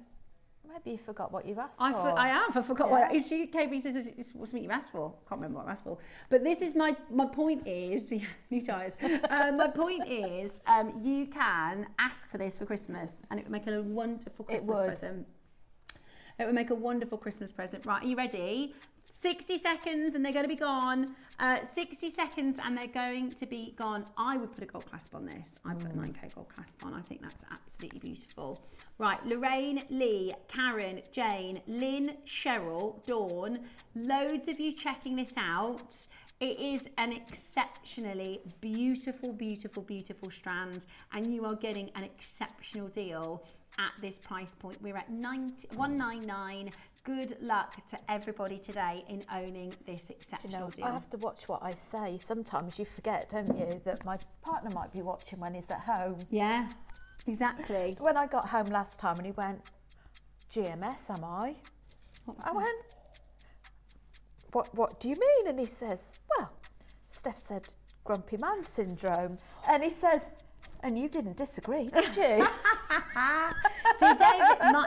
Maybe you forgot what you've asked for. I forgot what KB says it's something you asked for. Can't remember what I asked for. But this is my point is new tires. My point is you can ask for this for Christmas and it would make a wonderful Christmas present. It would make a wonderful Christmas present. Right, are you ready? 60 seconds and they're going to be gone. 60 seconds and they're going to be gone. I would put a gold clasp on this. I put a 9K gold clasp on. I think that's absolutely beautiful. Right, Lorraine, Lee, Karen, Jane, Lynn, Cheryl, Dawn, loads of you checking this out. It is an exceptionally beautiful, beautiful, beautiful strand and you are getting an exceptional deal at this price point. We're at $199. Good luck to everybody today in owning this exceptional deal. I have to watch what I say. Sometimes you forget, don't you, that my partner might be watching when he's at home. Yeah, exactly. When I got home last time and he went, GMS, am I? I went, what do you mean? And he says, well, Steph said grumpy man syndrome. And he says, and you didn't disagree, did you? See,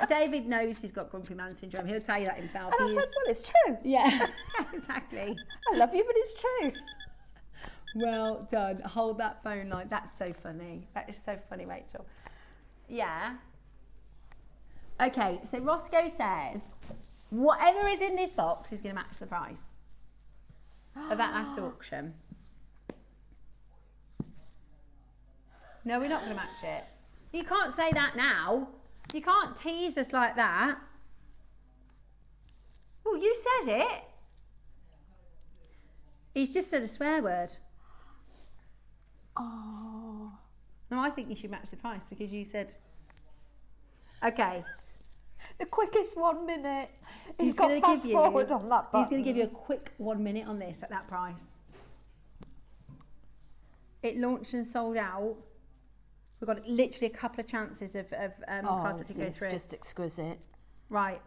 David knows he's got grumpy man syndrome. He'll tell you that himself. And I said, well, it's true. Yeah, exactly. I love you, but it's true. Well done. Hold that phone line. That's so funny. That is so funny, Rachel. Yeah. Okay, so Roscoe says, whatever is in this box is going to match the price of that last auction. No, we're not going to match it. You can't say that now. You can't tease us like that. Well, you said it. He's just said a swear word. Oh. No, I think you should match the price because you said... Okay. The quickest 1 minute. He's got fast forward on that button. He's going to give you a quick 1 minute on this at that price. It launched and sold out. We've got literally a couple of chances of cars to go through. It's just exquisite. Right.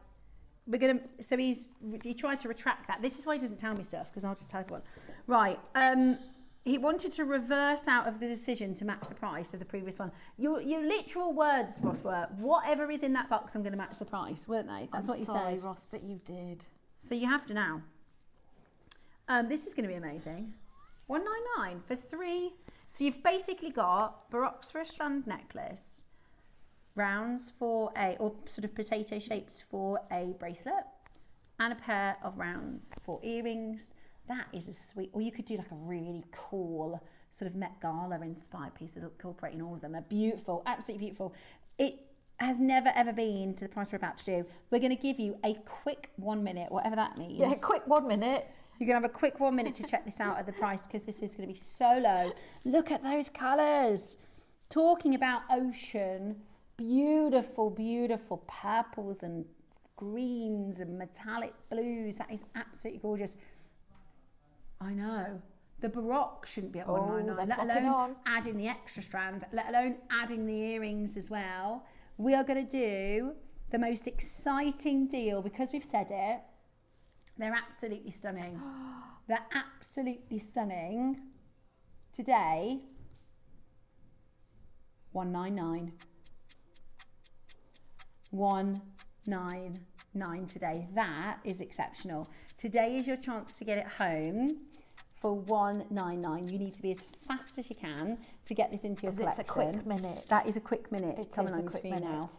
We're gonna. So he tried to retract that. This is why he doesn't tell me stuff because I'll just tell everyone. Right. He wanted to reverse out of the decision to match the price of the previous one. Your literal words, Ross, were whatever is in that box, I'm going to match the price, weren't they? That's what you said. Ross, but you did. So you have to now. This is going to be amazing. $199 for 3. So you've basically got baroques for a strand necklace, rounds for or sort of potato shapes for a bracelet, and a pair of rounds for earrings. That is a sweet, or you could do like a really cool sort of Met Gala inspired piece with incorporating all of them. They're beautiful, absolutely beautiful. It has never ever been to the price we're about to do. We're going to give you a quick 1 minute, whatever that means. Yeah, quick 1 minute. You're going to have a quick 1 minute to check this out at the price because this is going to be so low. Look at those colours. Talking about ocean, beautiful, beautiful purples and greens and metallic blues. That is absolutely gorgeous. I know. The baroque shouldn't be at $199, let alone adding the extra strand, let alone adding the earrings as well. We are going to do the most exciting deal because we've said it. They're absolutely stunning. They're absolutely stunning. Today, $199. $199 today. That is exceptional. Today is your chance to get it home for $199. You need to be as fast as you can to get this into your collection. It's a quick minute. That is a quick minute. It coming is a on quick screen minute. now.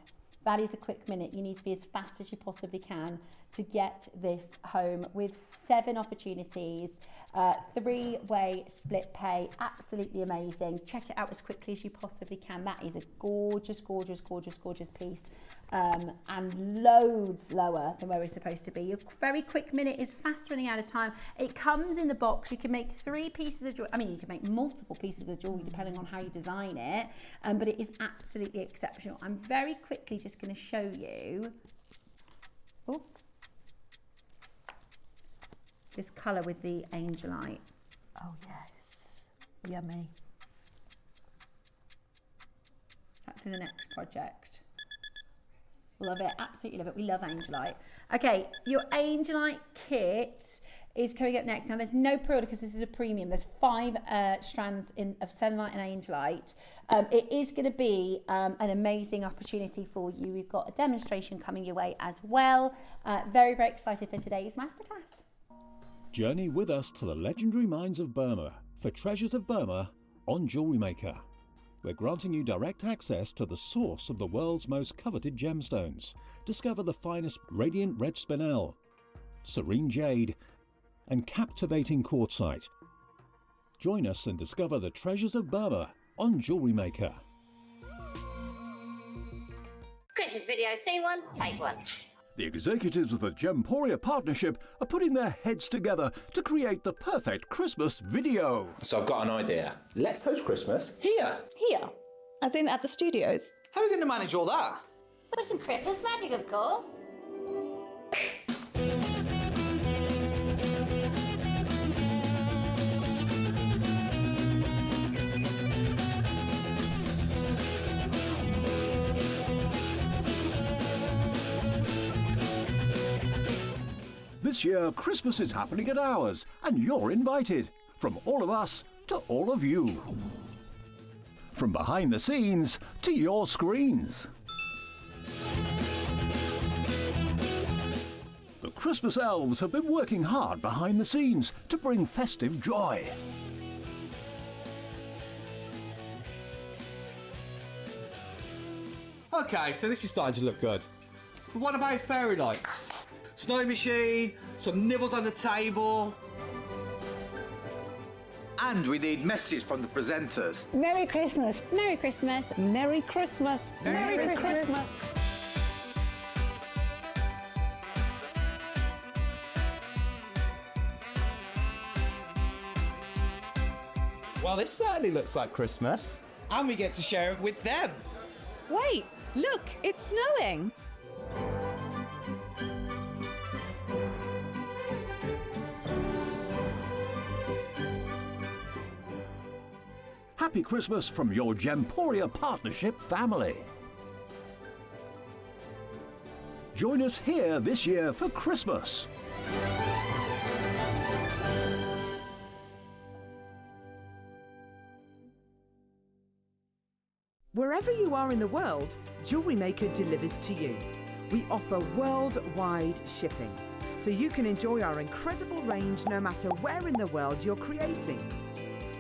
That is a quick minute. You need to be as fast as you possibly can to get this home with 7 opportunities, 3-way split pay, absolutely amazing. Check it out as quickly as you possibly can. That is a gorgeous, gorgeous, gorgeous, gorgeous piece, and loads lower than where we're supposed to be. Your very quick minute is fast running out of time. It comes in the box. You can make 3 pieces of jewelry. I mean, you can make multiple pieces of jewelry depending on how you design it, but it is absolutely exceptional. I'm very quickly just going to show you this colour with the Angelite. Oh yes, yummy. That's in the next project. Love it, absolutely love it. We love Angelite. Okay, your Angelite kit is coming up next. Now there's no pre-order because this is a premium. There's 5 strands of selenite and Angelite. It is going to be an amazing opportunity for you. We've got a demonstration coming your way as well. Very, very excited for today's masterclass. Journey with us to the legendary mines of Burma for treasures of Burma on JewelleryMaker. We're granting you direct access to the source of the world's most coveted gemstones. Discover the finest radiant red spinel, serene jade, and captivating quartzite. Join us and discover the treasures of Burma on JewelleryMaker. Christmas video, scene 1, take 1. The executives of the Gemporia partnership are putting their heads together to create the perfect Christmas video. So I've got an idea. Let's host Christmas here. Here? As in at the studios? How are we going to manage all that? With some Christmas magic, of course. This year, Christmas is happening at ours, and you're invited. From all of us to all of you. From behind the scenes to your screens. The Christmas elves have been working hard behind the scenes to bring festive joy. Okay, so this is starting to look good. But what about fairy lights? Snow machine, some nibbles on the table. And we need messages from the presenters. Merry Christmas. Merry Christmas. Merry Christmas. Merry Christmas. Well, this certainly looks like Christmas. And we get to share it with them. Wait, look, it's snowing. Happy Christmas from your Gemporia partnership family. Join us here this year for Christmas. Wherever you are in the world, JewelleryMaker delivers to you. We offer worldwide shipping, so you can enjoy our incredible range no matter where in the world you're creating.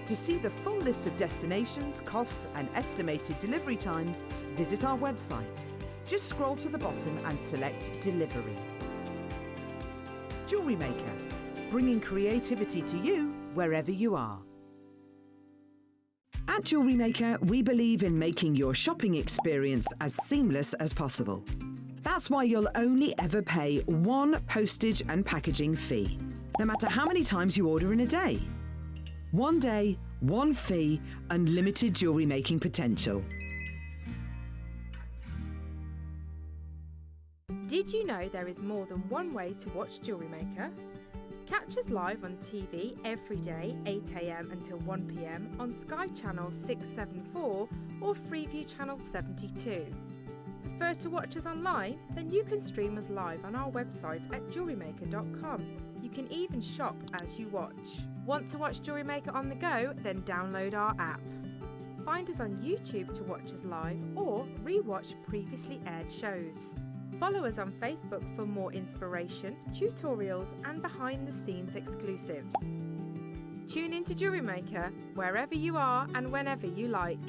To see the full list of destinations, costs and estimated delivery times, visit our website. Just scroll to the bottom and select Delivery. JewelleryMaker, bringing creativity to you wherever you are. At JewelleryMaker, we believe in making your shopping experience as seamless as possible. That's why you'll only ever pay 1 postage and packaging fee, no matter how many times you order in a day. 1 day, 1 fee, unlimited jewellery making potential. Did you know there is more than one way to watch JewelleryMaker? Catch us live on TV every day, 8 AM until 1 PM on Sky Channel 674 or Freeview Channel 72. Prefer to watch us online? Then you can stream us live on our website at JewelleryMaker.com. You can even shop as you watch. Want to watch JewelleryMaker on the go? Then download our app. Find us on YouTube to watch us live or re-watch previously aired shows. Follow us on Facebook for more inspiration, tutorials and behind the scenes exclusives. Tune in to Jewellery Maker wherever you are and whenever you like.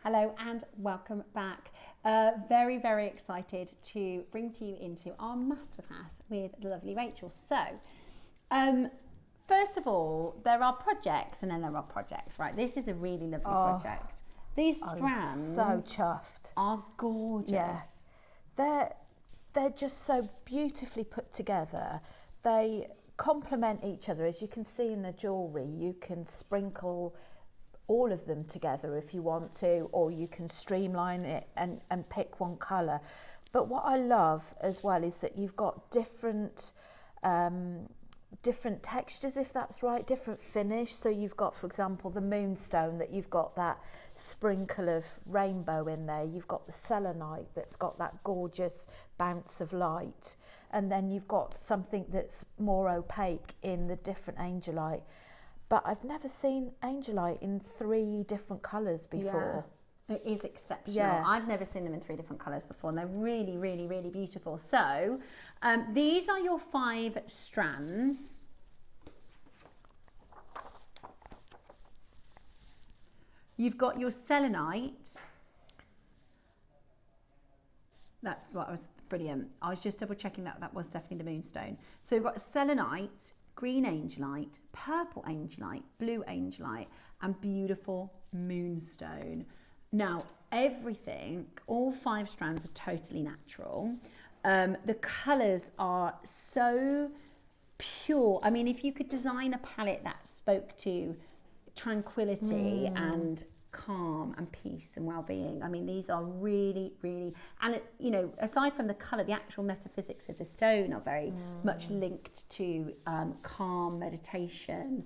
Hello and welcome back. Very, very excited to bring to you into our masterclass with the lovely Rachel. So, first of all, there are projects and then there are projects, right? This is a really lovely project. These strands so chuffed. Are gorgeous. Yeah. They're just so beautifully put together. They complement each other. As you can see in the jewellery, you can sprinkle all of them together if you want to, or you can streamline it and pick one colour. But what I love as well is that you've got different textures, if that's right, different finish. So you've got, for example, the moonstone, that you've got that sprinkle of rainbow in there. You've got the selenite that's got that gorgeous bounce of light. And then you've got something that's more opaque in the different Angelite. But I've never seen Angelite in 3 different colours before. Yeah, it is exceptional. Yeah. I've never seen them in 3 different colours before, and they're really, really, really beautiful. So, these are your 5 strands. You've got your selenite. That's what I was, brilliant. I was just double checking that was definitely the moonstone. So you've got selenite, green Angelite, purple Angelite, blue Angelite, and beautiful moonstone. Now, everything, all 5 strands are totally natural. The colours are so pure. I mean, if you could design a palette that spoke to tranquility and calm and peace and well-being, I mean, these are really, really, and you know, aside from the colour, the actual metaphysics of the stone are very much linked to calm, meditation.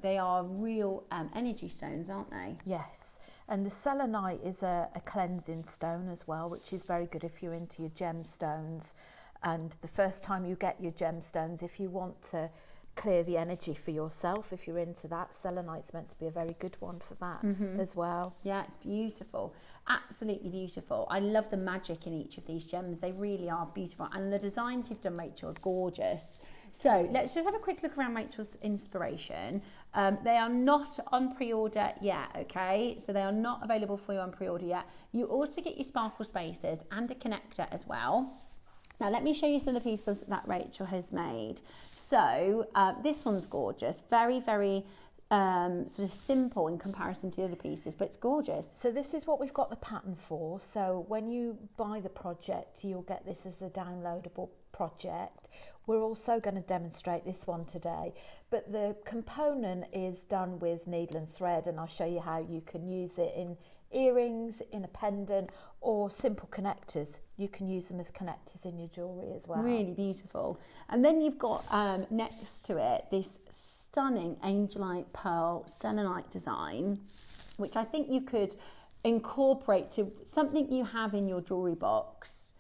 They are real energy stones, aren't they? Yes, and the selenite is a cleansing stone as well, which is very good if you're into your gemstones. And the first time you get your gemstones, if you want to clear the energy for yourself, if you're into that, selenite's meant to be a very good one for that as well. Yeah, it's beautiful, absolutely beautiful. I love the magic in each of these gems. They really are beautiful, and the designs you've done, Rachel, are gorgeous. So let's just have a quick look around Rachel's inspiration. They are not on pre-order yet, okay? So they are not available for you on pre-order yet. You also get your sparkle spacers and a connector as well. Now let me show you some of the pieces that Rachel has made. So this one's gorgeous, very, very sort of simple in comparison to the other pieces, but it's gorgeous. So this is what we've got the pattern for. So when you buy the project, you'll get this as a downloadable project. We're also going to demonstrate this one today, but the component is done with needle and thread, and I'll show you how you can use it in earrings, in a pendant, or simple connectors. You can use them as connectors in your jewellery as well. Really beautiful. And then you've got next to it this stunning Angelite pearl selenite design, which I think you could incorporate to something you have in your jewellery box.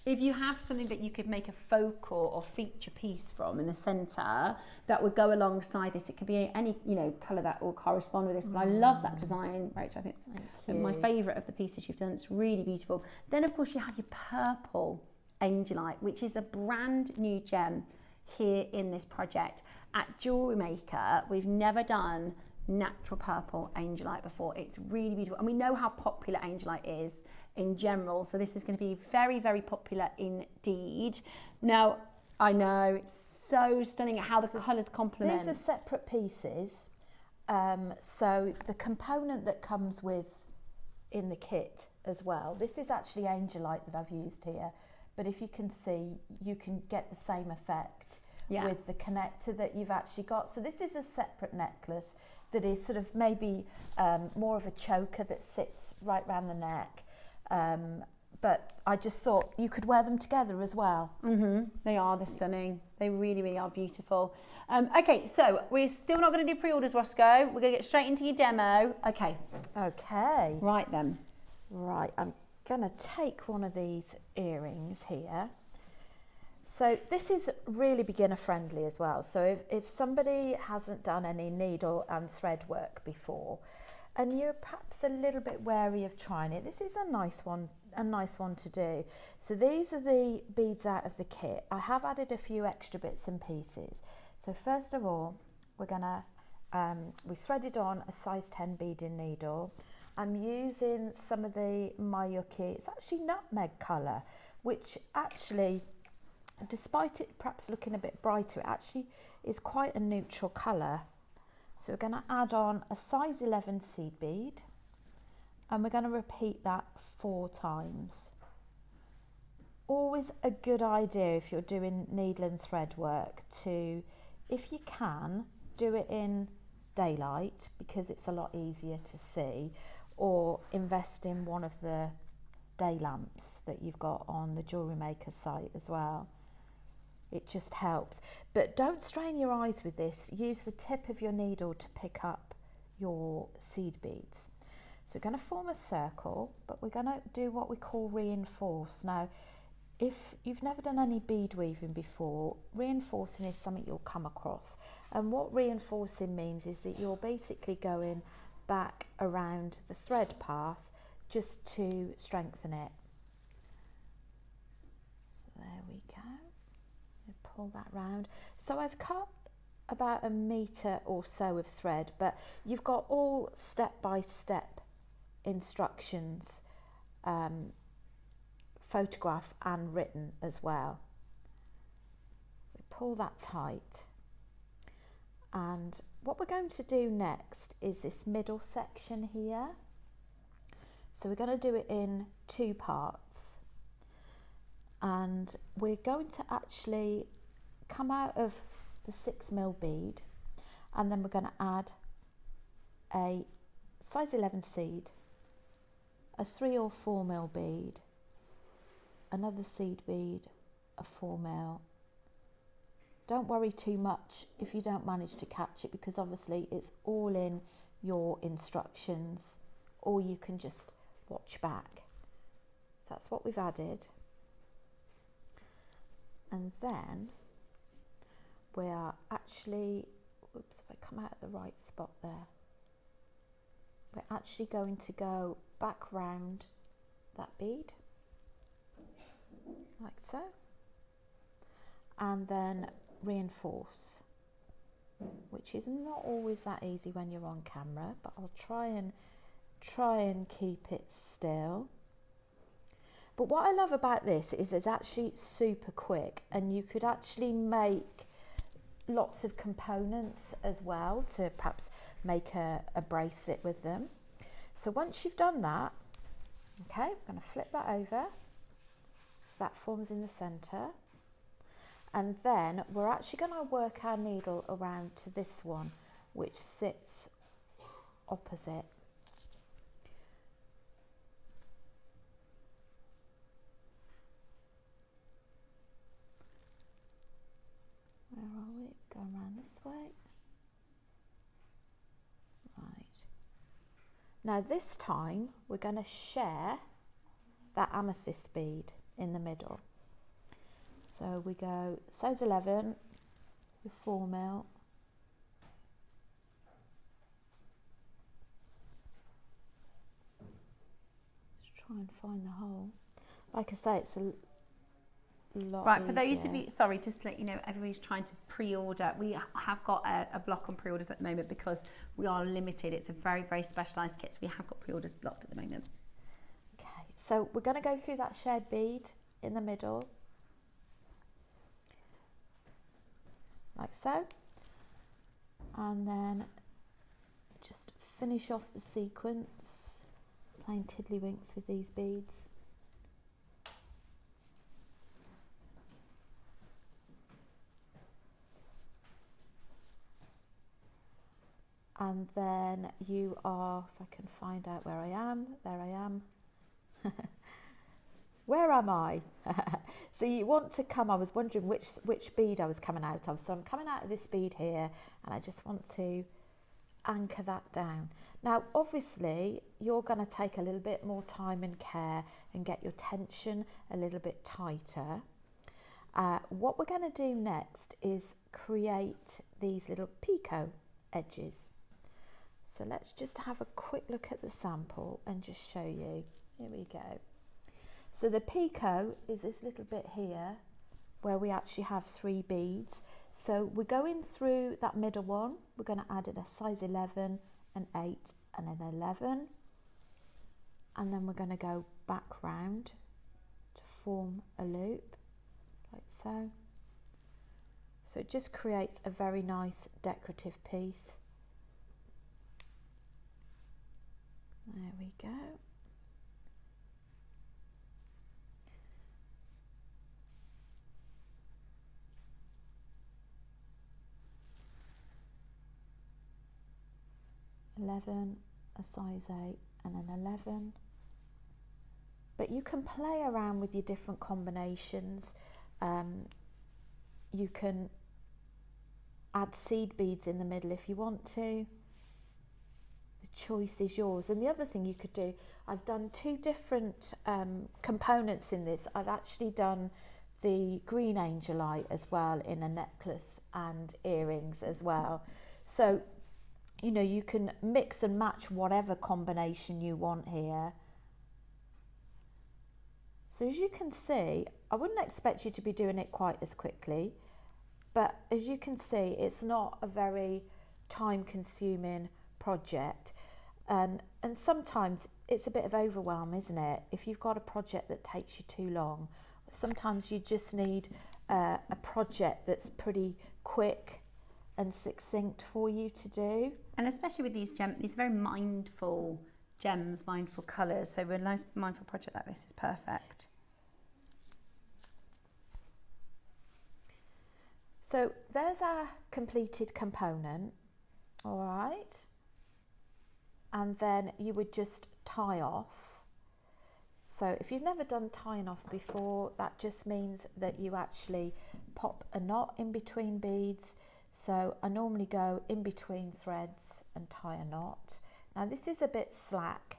If you have something that you could make a focal or feature piece from in the centre that would go alongside this, it could be any, you know, colour that will correspond with this. But I love that design, Rachel. I think it's my favourite of the pieces you've done. It's really beautiful. Then, of course, you have your purple Angelite, which is a brand new gem here in this project. At Jewellery Maker, we've never done natural purple Angelite before. It's really beautiful. And we know how popular Angelite is in general, so this is going to be very, very popular indeed. Now, I know it's so stunning how the colours complement. These are separate pieces. So the component that comes with in the kit as well, this is actually Angelite that I've used here, but if you can see, you can get the same effect with the connector that you've actually got. So this is a separate necklace that is sort of maybe more of a choker that sits right round the neck. But I just thought you could wear them together as well. They're stunning. They really, really are beautiful. Okay, so we're still not going to do pre-orders, Roscoe. We're going to get straight into your demo. Okay. Okay. Right then. Right, I'm going to take one of these earrings here. So this is really beginner friendly as well. So if somebody hasn't done any needle and thread work before, and you're perhaps a little bit wary of trying it, this is a nice one to do. So these are the beads out of the kit. I have added a few extra bits and pieces. So first of all, we're gonna, we threaded on a size 10 beading needle. I'm using some of the Mayuki, it's actually nutmeg colour, which actually, despite it perhaps looking a bit brighter, it actually is quite a neutral colour. So we're going to add on a size 11 seed bead, and we're going to repeat that 4 times. Always a good idea if you're doing needle and thread work to, if you can, do it in daylight because it's a lot easier to see, or invest in one of the day lamps that you've got on the Jewellery Maker site as well. It just helps. But don't strain your eyes with this. Use the tip of your needle to pick up your seed beads. So we're going to form a circle, but we're going to do what we call reinforce. Now, if you've never done any bead weaving before, reinforcing is something you'll come across. And what reinforcing means is that you're basically going back around the thread path just to strengthen it. So there we go. Pull that round. So I've cut about 1 metre or so of thread, but you've got all step-by-step instructions, photograph and written as well. We pull that tight, and what we're going to do next is this middle section here. So we're going to do it in 2 parts, and we're going to actually come out of the 6mm bead, and then we're going to add a size 11 seed, a 3 or 4mm bead, another seed bead, a 4mm. Don't worry too much if you don't manage to catch it, because obviously it's all in your instructions, or you can just watch back. So that's what we've added. And then we are actually, oops, if I come out at the right spot there, we're actually going to go back round that bead, like so, and then reinforce, which is not always that easy when you're on camera, but I'll try and keep it still. But what I love about this is it's actually super quick, and you could actually make lots of components as well to perhaps make a bracelet with them. So once you've done that, okay, I'm going to flip that over so that forms in the centre, and then we're actually going to work our needle around to this one, which sits opposite. Where are we? Going around this way. Right. Now this time we're going to share that amethyst bead in the middle. So we go size 11 with 4mm. Just try and find the hole. Like I say, it's a lot right, for easier. those of you, sorry, just to let you know, everybody's trying to pre-order. We have got a block on pre-orders at the moment because we are limited. It's a very, very specialised kit, so we have got pre-orders blocked at the moment. Okay, so we're going to go through that shared bead in the middle, like so, and then just finish off the sequence, playing tiddlywinks with these beads. And then you are, if I can find out where I am, there I am. Where am I? So you want to come, I was wondering which bead I was coming out of. So I'm coming out of this bead here, and I just want to anchor that down. Now, obviously, you're going to take a little bit more time and care and get your tension a little bit tighter. What we're going to do next is create these little picot edges. So let's just have a quick look at the sample and just show you. Here we go. So the picot is this little bit here where we actually have 3 beads. So we're going through that middle one. We're going to add in a size 11, an 8 and an 11. And then we're going to go back round to form a loop like so. So it just creates a very nice decorative piece. There we go. A size 8 and an 11. But you can play around with your different combinations. You can add seed beads in the middle if you want to. The choice is yours. And the other thing you could do, I've done 2 different components in this. I've actually done the green Angelite as well in a necklace and earrings as well. So you know, you can mix and match whatever combination you want here. So as you can see, I wouldn't expect you to be doing it quite as quickly, but as you can see, it's not a very time-consuming project. And sometimes it's a bit of overwhelm, isn't it? If you've got a project that takes you too long, sometimes you just need a project that's pretty quick and succinct for you to do. And especially with these very mindful gems, mindful colours, so a nice mindful project like this is perfect. So there's our completed component, all right, and then you would just tie off. So if you've never done tying off before, that just means that you actually pop a knot in between beads. So I normally go in between threads and tie a knot. Now this is a bit slack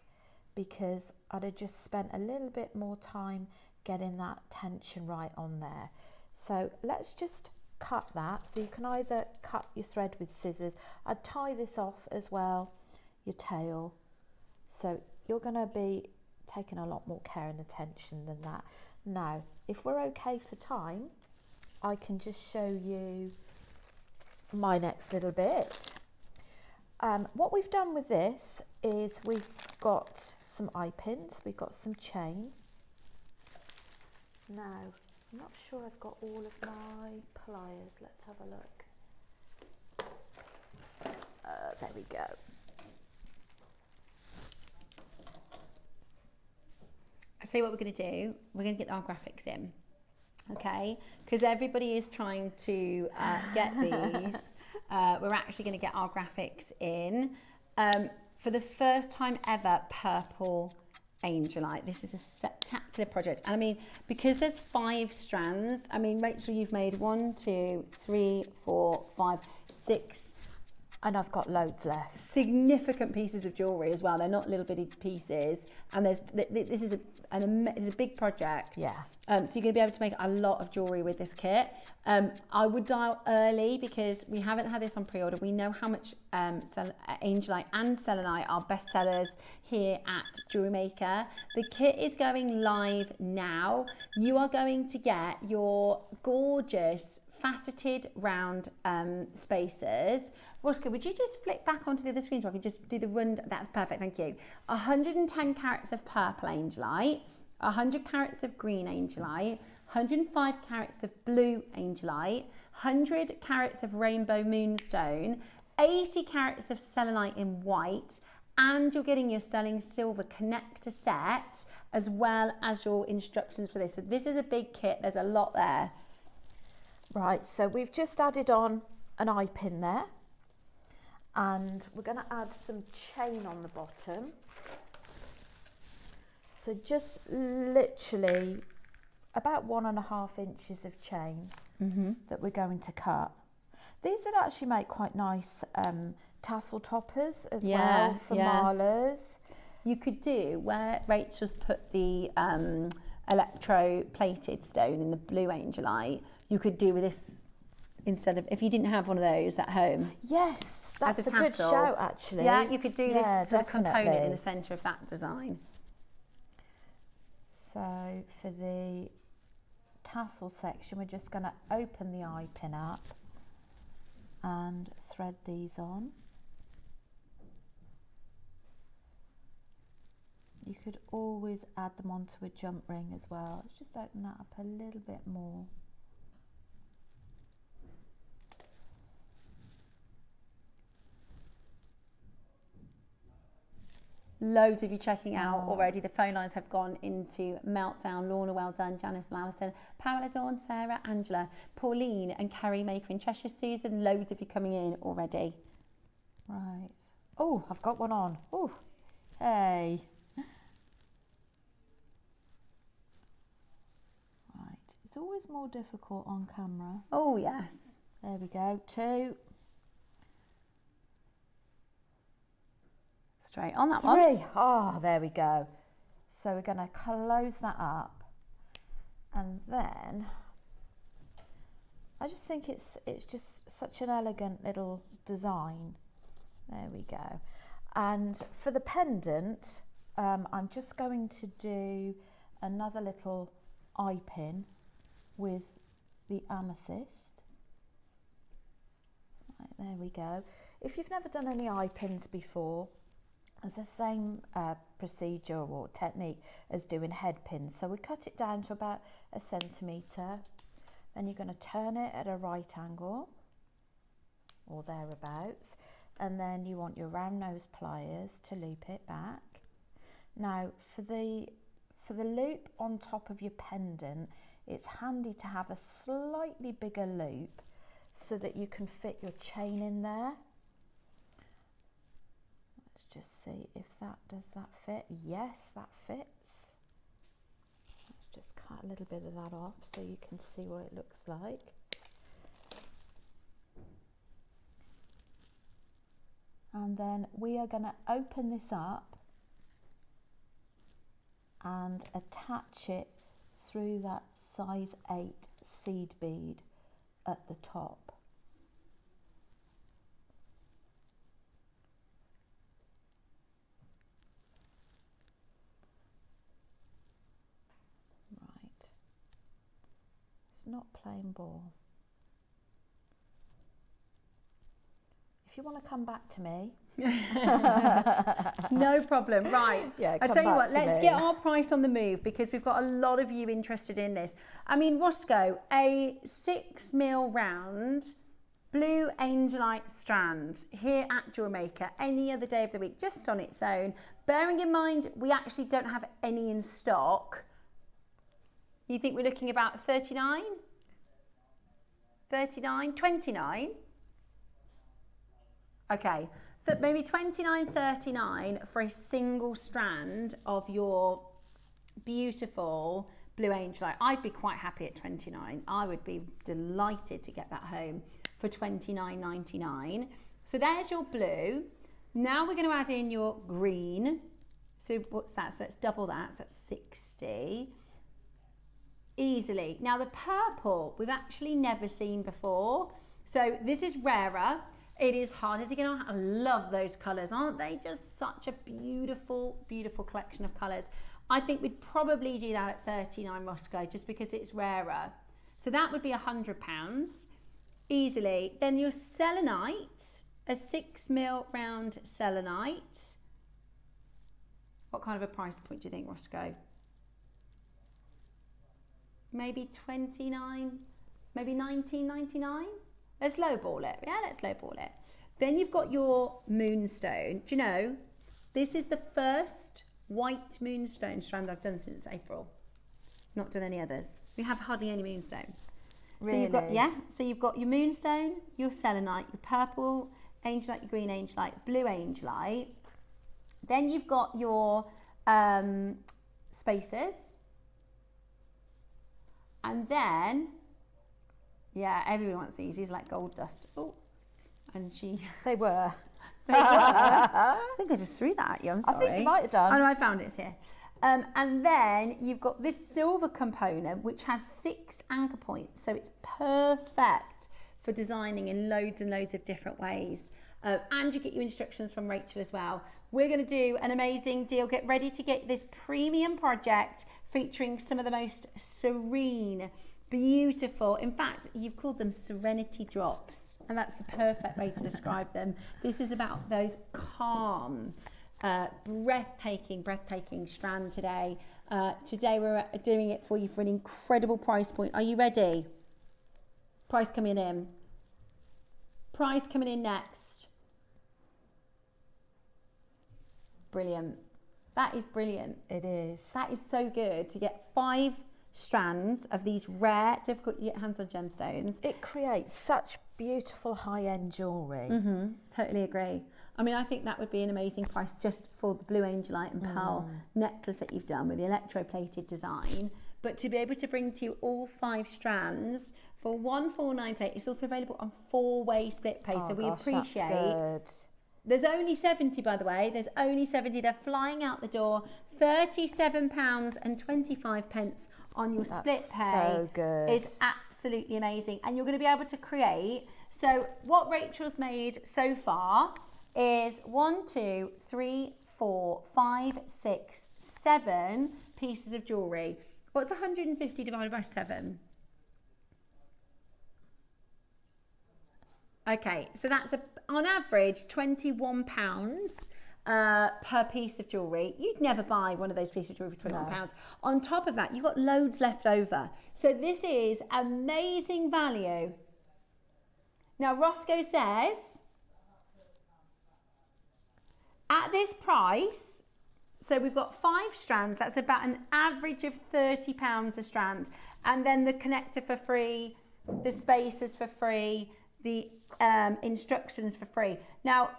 because I'd have just spent a little bit more time getting that tension right on there. So let's just cut that. So you can either cut your thread with scissors. I'd tie this off as well, your tail. So you're going to be taking a lot more care and attention than that. Now, if we're okay for time, I can just show you my next little bit. What we've done with this is we've got some eye pins, we've got some chain. Now, I'm not sure I've got all of my pliers. Let's have a look. There we go. I'll tell you what we're going to do. We're going to get our graphics in. Okay, because everybody is trying to get these. We're actually going to get our graphics in. For the first time ever, purple Angelite. This is a spectacular project. And I mean, because there's 5 strands, I mean, Rachel, you've made 1, 2, 3, 4, 5, 6. And I've got loads left. Significant pieces of jewellery as well. They're not little bitty pieces. And this is a big project. Yeah. So you're going to be able to make a lot of jewellery with this kit. I would dial early because we haven't had this on pre-order. We know how much Angelite and Selenite are best sellers here at Jewellery Maker. The kit is going live now. You are going to get your gorgeous faceted round spacers. Roscoe, would you just flick back onto the other screen so I can just do the run? That's perfect, thank you. 110 carats of purple Angelite, 100 carats of green Angelite, 105 carats of blue Angelite, 100 carats of rainbow moonstone, 80 carats of selenite in white, and you're getting your sterling silver connector set as well as your instructions for this. So this is a big kit, there's a lot there. Right, so we've just added on an eye pin there, and we're going to add some chain on the bottom. So just literally about 1.5 inches of chain that we're going to cut. These would actually make quite nice tassel toppers as well for malas. You could do where Rachel's put the electro-plated stone in the blue Angelite, you could do with this instead of, if you didn't have one of those at home. Yes, that's as a good tassel, shout, actually. Yeah, you could do this sort of component in definitely. the centre of that design. So for the tassel section, we're just going to open the eye pin up and thread these on. You could always add them onto a jump ring as well. Let's just open that up a little bit more. Loads of you checking out already. The phone lines have gone into meltdown. Lorna, well done. Janice and Alison, Pamela, Dawn, Sarah, Angela, Pauline and Carrie Maker in Cheshire. Susan, loads of you coming in already. Right. Oh, I've got one on. Oh, hey. Right. It's always more difficult on camera. Oh, yes. There we go. 2. Straight on that 3. one. Oh, there we go. So we're going to close that up, and then I just think it's just such an elegant little design. There we go. And for the pendant, I'm just going to do another little eye pin with the amethyst. Right, there we go. If you've never done any eye pins before, it's the same procedure or technique as doing head pins. So we cut it down to about 1 centimetre. Then you're going to turn it at a right angle or thereabouts. And then you want your round nose pliers to loop it back. Now for the loop on top of your pendant, it's handy to have a slightly bigger loop so that you can fit your chain in there. Let's just see if does that fit. Yes, that fits. Let's just cut a little bit of that off so you can see what it looks like. And then we are going to open this up and attach it through that size 8 seed bead at the top. Right. It's not plain ball. If you want to come back to me. No problem. Right. Yeah, I tell you what, let's get our price on the move because we've got a lot of you interested in this. I mean, Roscoe, a 6mm round blue Angelite strand here at JewelleryMaker any other day of the week, just on its own. Bearing in mind, we actually don't have any in stock. You think we're looking about 39? 39? 29? Okay, so maybe 29.39 for a single strand of your beautiful blue Angelite. I'd be quite happy at 29. I would be delighted to get that home for 29.99. So there's your blue. Now we're going to add in your green. So what's that? So let's double that. So that's 60. Easily. Now the purple we've actually never seen before. So this is rarer. It is harder to get on. I love those colours. Aren't they just such a beautiful, beautiful collection of colours? I think we'd probably do that at 39 Roscoe just because it's rarer. So that would be £100 easily. Then your selenite, a 6mm round selenite. What kind of a price point do you think, Roscoe? Maybe 29, maybe 19.99? Let's lowball it. Yeah, let's lowball it. Then you've got your moonstone. Do you know, this is the first white moonstone strand I've done since April. Not done any others. We have hardly any moonstone. Really? So you've got your moonstone, your selenite, your purple Angelite, your green Angelite, blue Angelite. Then you've got your spaces. And then, yeah, everyone wants these. These are like gold dust. Oh, and They were. They were. I think I just threw that at you. I'm sorry. I think you might have done. Oh no, I found it here. And then you've got this silver component, which has 6 anchor points. So it's perfect for designing in loads and loads of different ways. And you get your instructions from Rachel as well. We're going to do an amazing deal. Get ready to get this premium project featuring some of the most serene, beautiful, in fact, you've called them serenity drops. And that's the perfect way to describe them. This is about those calm, breathtaking strand today. Today we're doing it for you for an incredible price point. Are you ready? Price coming in. Price coming in next. Brilliant. That is brilliant. It is. That is so good to get 5 strands of these rare, difficult to get hands on gemstones. It creates such beautiful high-end jewellery. Totally agree. I mean, I think that would be an amazing price just for the blue Angelite and pearl necklace that you've done with the electroplated design. But to be able to bring to you all 5 strands for 1498, it's also available on 4-way split pay. So we appreciate. That's good. There's only 70, by the way. There's only 70. They're flying out the door. £37.25 on your split pay. So good. Is absolutely amazing. And you're going to be able to create. So what Rachel's made so far is 1, 2, 3, 4, 5, 6, 7 pieces of jewellery. What's 150 divided by 7? Okay, so that's on average £21 per piece of jewellery. You'd never buy one of those pieces of jewellery for £21. No. On top of that, you've got loads left over. So this is amazing value. Now, Roscoe says, at this price, so we've got 5 strands, that's about an average of £30 a strand. And then the connector for free, the spacers for free, the instructions for free. Now,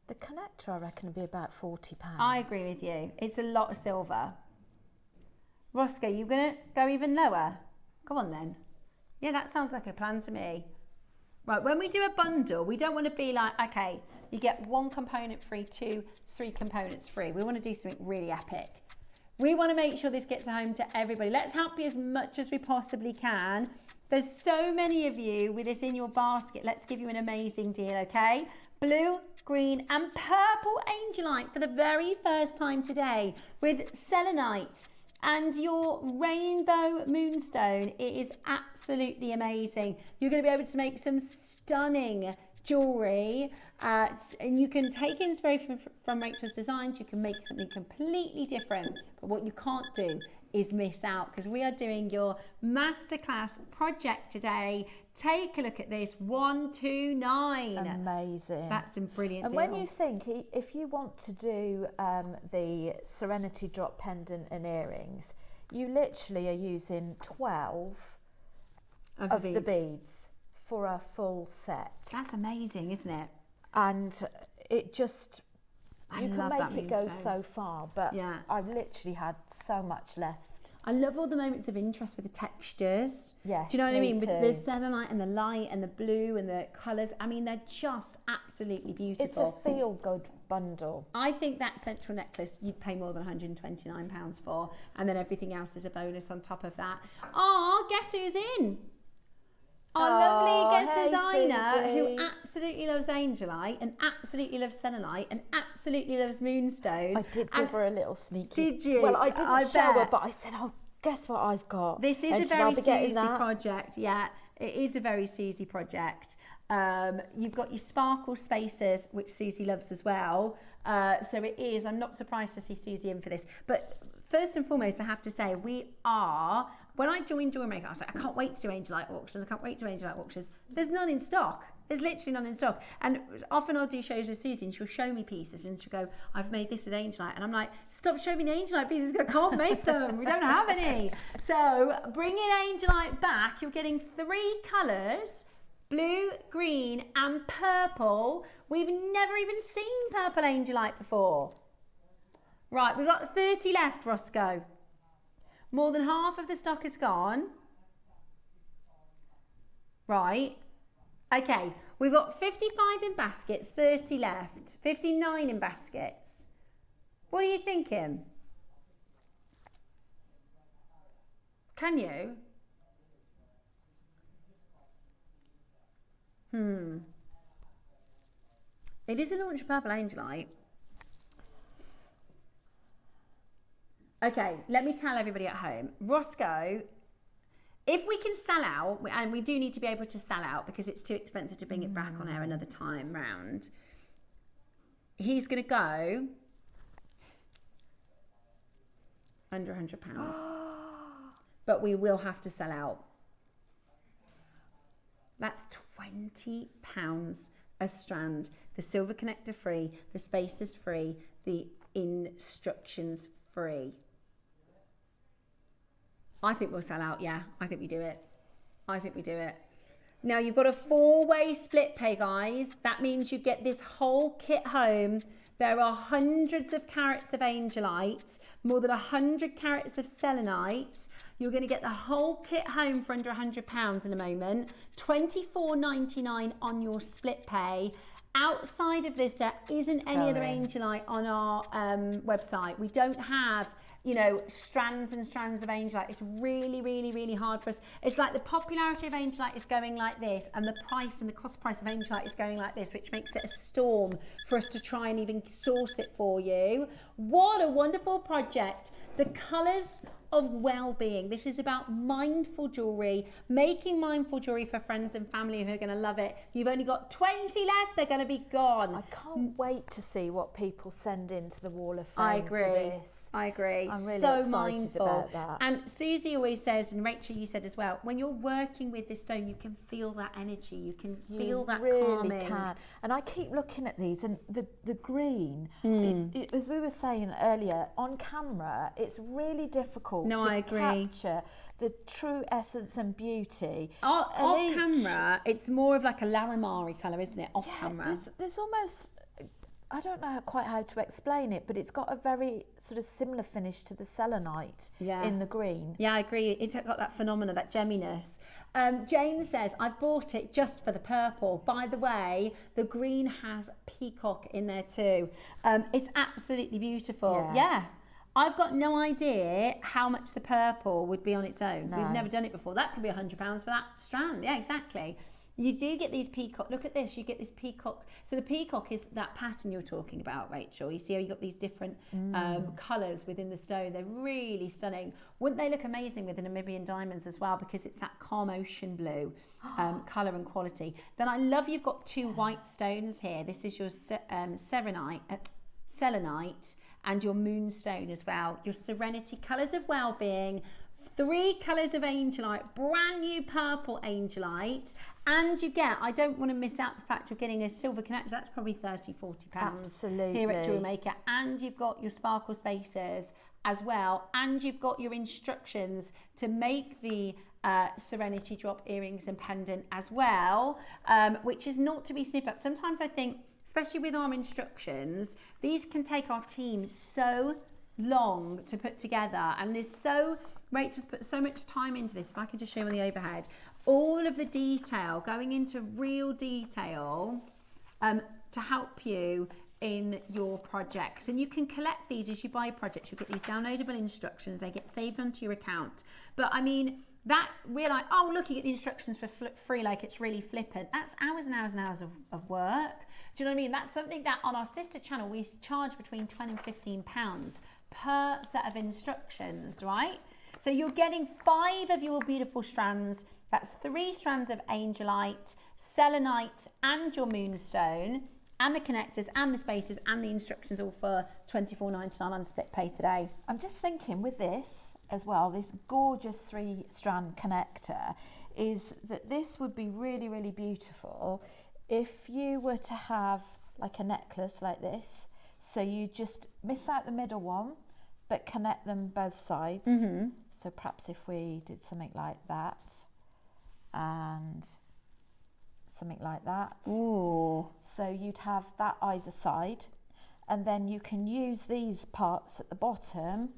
the connector, I reckon, would be about £40. I agree with you. It's a lot of silver. Roscoe, you're going to go even lower? Come on then. Yeah, that sounds like a plan to me. Right, when we do a bundle, we don't want to be like, okay, you get 1 component free, 2, 3 components free. We want to do something really epic. We want to make sure this gets home to everybody. Let's help you as much as we possibly can. There's so many of you with this in your basket. Let's give you an amazing deal, okay? Blue, green and purple Angelite for the very first time today with selenite and your rainbow moonstone. It is absolutely amazing. You're going to be able to make some stunning jewellery and you can take inspiration from Rachel's designs. You can make something completely different, but what you can't do is miss out because we are doing your masterclass project today. Take a look at this, 129. Amazing. That's some brilliant And deal. when you think, if you want to do the Serenity Drop pendant and earrings, you literally are using 12 of the beads for a full set. That's amazing, isn't it? And it just, you can love that make it go moonstone. so far, but Yeah. I've literally had so much left. I love all the moments of interest with the textures. Yes, Do you know what I me mean? With too. the selenite and the light and the blue and the colours. I mean, they're just absolutely beautiful. It's a feel-good bundle. I think that central necklace you'd pay more than £129 for, and then everything else is a bonus on top of that. Oh, guess who's in? Our lovely guest designer Susie, who absolutely loves Angelite and absolutely loves selenite and absolutely loves moonstone. I did give her a little sneaky. Did you? Well, I didn't show her, bet. but I said, oh, guess what I've got? This is And a she said, very "I'll be getting Susie that." project. Yeah, it is a very Susie project. You've got your sparkle spacers, which Susie loves as well. So it is. I'm not surprised to see Susie in for this. But first and foremost, I have to say, when I joined JewelleryMaker, I was like, I can't wait to do Angelite auctions. I can't wait to do Angelite auctions. There's none in stock. There's literally none in stock. And often I'll do shows with Susie and she'll show me pieces and she'll go, I've made this with Angelite. And I'm like, stop showing me the Angelite pieces. I can't make them. We don't have any. So bringing Angelite back, you're getting 3 colours, blue, green and purple. We've never even seen purple Angelite before. Right, we've got 30 left, Roscoe. More than half of the stock is gone. Right. Okay, we've got 55 in baskets, 30 left, 59 in baskets. What are you thinking? Can you? It is an ultra purple Angelite. Okay, let me tell everybody at home. Roscoe, if we can sell out, and we do need to be able to sell out because it's too expensive to bring it back on air another time round, he's going to go under £100. But we will have to sell out. That's £20 a strand. The silver connector free, the space is free, the instructions free. I think we'll sell out, yeah. I think we do it. I think we do it. Now you've got a 4-way split pay, guys. That means you get this whole kit home. There are hundreds of carats of Angelite, more than 100 carats of selenite. You're going to get the whole kit home for under £100 in a moment. $24.99 on your split pay. Outside of this, there isn't any other Angelite on our website. We don't have, you know, strands and strands of Angelite. It's really, really, really hard for us. It's like the popularity of Angelite is going like this, and the price and the cost price of Angelite is going like this, which makes it a storm for us to try and even source it for you. What a wonderful project. The colours of Wellbeing. This is about mindful jewellery, making mindful jewellery for friends and family who are going to love it. You've only got 20 left, they're going to be gone. I can't wait to see what people send into the Wall of Fame. I agree. For this. I agree. I'm really so excited mindful about that. And Susie always says, and Rachel, you said as well, when you're working with this stone, you can feel that energy. You can feel that really calming. Can. And I keep looking at these, and the green, as we were saying earlier, on camera, it's really difficult to capture the true essence and beauty. Off camera, it's more of like a Larimari colour, isn't it? Off camera. There's almost, I don't know quite how to explain it, but it's got a very sort of similar finish to the selenite in the green. Yeah, I agree. It's got that phenomena, that gemminess. Jane says, I've bought it just for the purple. By the way, the green has peacock in there too. It's absolutely beautiful. Yeah. I've got no idea how much the purple would be on its own. No. We've never done it before. That could be £100 for that strand. Yeah, exactly. You do get these peacock. Look at this. You get this peacock. So the peacock is that pattern you're talking about, Rachel. You see how you got these different colours within the stone. They're really stunning. Wouldn't they look amazing with the Namibian diamonds as well? Because it's that calm ocean blue colour and quality. Then I love you've got 2 white stones here. This is your selenite and your moonstone as well. Your serenity colours of Wellbeing. 3 colours of Angelite, brand new purple Angelite, and you get, I don't want to miss out the fact you're getting a silver connector, that's probably £30-40 here at JewelleryMaker, and you've got your sparkle spacers as well, and you've got your instructions to make the Serenity drop earrings and pendant as well, which is not to be sniffed at. Sometimes I think, especially with our instructions, these can take our team so long to put together, and Rachel's put so much time into this. If I can just show you on the overhead, all of the detail, going into real detail to help you in your projects. And you can collect these as you buy projects. You get these downloadable instructions, they get saved onto your account. But I mean, that we're like, oh look, you get the instructions for free, like it's really flippant. That's hours and hours and hours of work. Do you know what I mean? That's something that on our sister channel we charge between £20 and £15 per set of instructions, right? So you're getting 5 of your beautiful strands. That's 3 strands of Angelite, selenite, and your moonstone, and the connectors and the spacers and the instructions, all for $24.99 on split pay today. I'm just thinking with this as well, this gorgeous 3-strand connector, is that this would be really, really beautiful if you were to have like a necklace like this. So you just miss out the middle one, but connect them both sides. So perhaps if we did something like that and something like that. Ooh. So you'd have that either side, and then you can use these parts at the bottom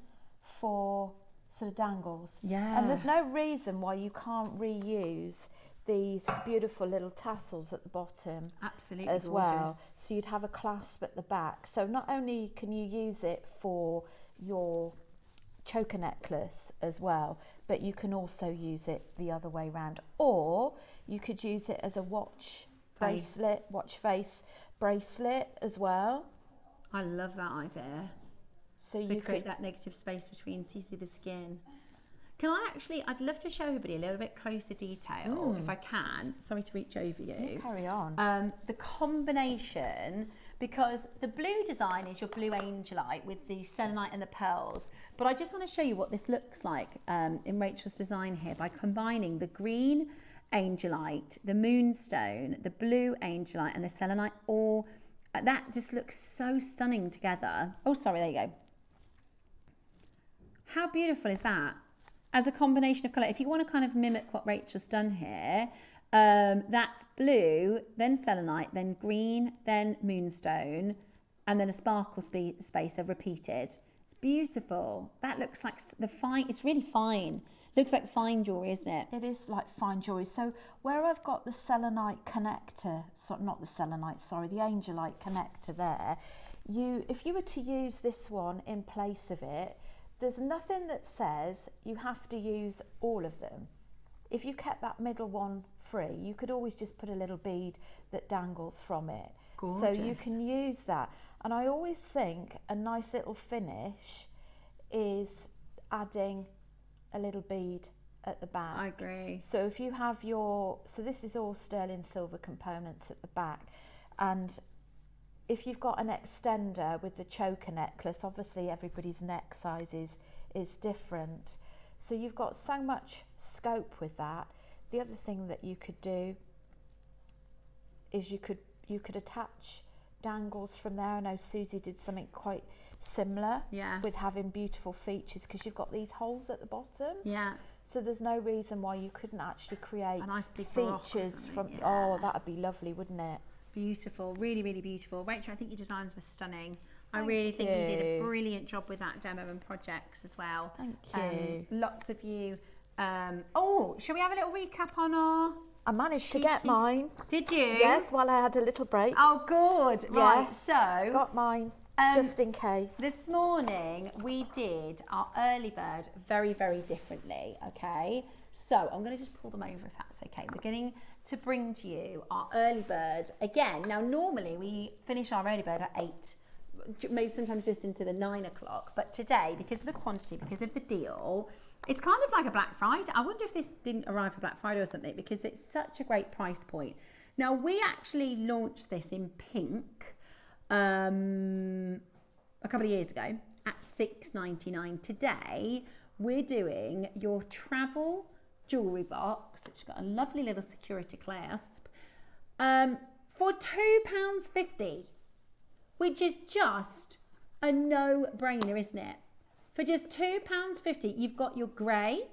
for sort of dangles. Yeah. And there's no reason why you can't reuse these beautiful little tassels at the bottom. Absolutely as gorgeous. well. So you'd have a clasp at the back. So not only can you use it for your choker necklace as well, but you can also use it the other way around, or you could use it as a watch face bracelet as well. I love that idea. So you create that negative space between, so you see the skin. I'd love to show everybody a little bit closer detail, if I can. Sorry to reach over you. You carry on. The combination, because the blue design is your blue Angelite with the selenite and the pearls. But I just want to show you what this looks like in Rachel's design here by combining the green Angelite, the moonstone, the blue Angelite and the selenite. All that just looks so stunning together. Oh, sorry, there you go. How beautiful is that? As a combination of colour, if you want to kind of mimic what Rachel's done here, that's blue, then selenite, then green, then moonstone, and then a sparkle space of repeated. It's beautiful. That looks like it's really fine. Looks like fine jewellery, isn't it? It is like fine jewellery. So where I've got the selenite connector, not the selenite, sorry, the Angelite connector there, if you were to use this one in place of it, there's nothing that says you have to use all of them. If you kept that middle one free, you could always just put a little bead that dangles from it. Gorgeous. So you can use that. And I always think a nice little finish is adding a little bead at the back. I agree. So if you have so this is all sterling silver components at the back, and if you've got an extender with the choker necklace, obviously everybody's neck size is different. So you've got so much scope with that. The other thing that you could do is you could attach dangles from there. I know Susie did something quite similar with having beautiful features, because you've got these holes at the bottom. Yeah. So there's no reason why you couldn't actually create a nice big features from. Yeah. Oh, that'd be lovely, wouldn't it? Beautiful, really, really beautiful. Rachel, I think your designs were stunning. I really think you did a brilliant job with that demo and projects as well. Thank you. Lots of you. Shall we have a little recap on our... I managed to get mine. Did you? Yes, while I had a little break. Oh, good. Right, yes, so... got mine, just in case. This morning, we did our early bird very, very differently, okay? So, I'm going to just pull them over if that's okay. We're beginning to bring to you our early bird again. Now, normally we finish our early bird at 8, maybe sometimes just into the 9 o'clock. But today, because of the quantity, because of the deal, it's kind of like a Black Friday. I wonder if this didn't arrive for Black Friday or something, because it's such a great price point. Now, we actually launched this in pink a couple of years ago at £6.99. Today, we're doing your Travel Jewellery Box, which has got a lovely little security clasp, for £2.50, which is just a no-brainer, isn't it? For just £2.50, you've got your grey,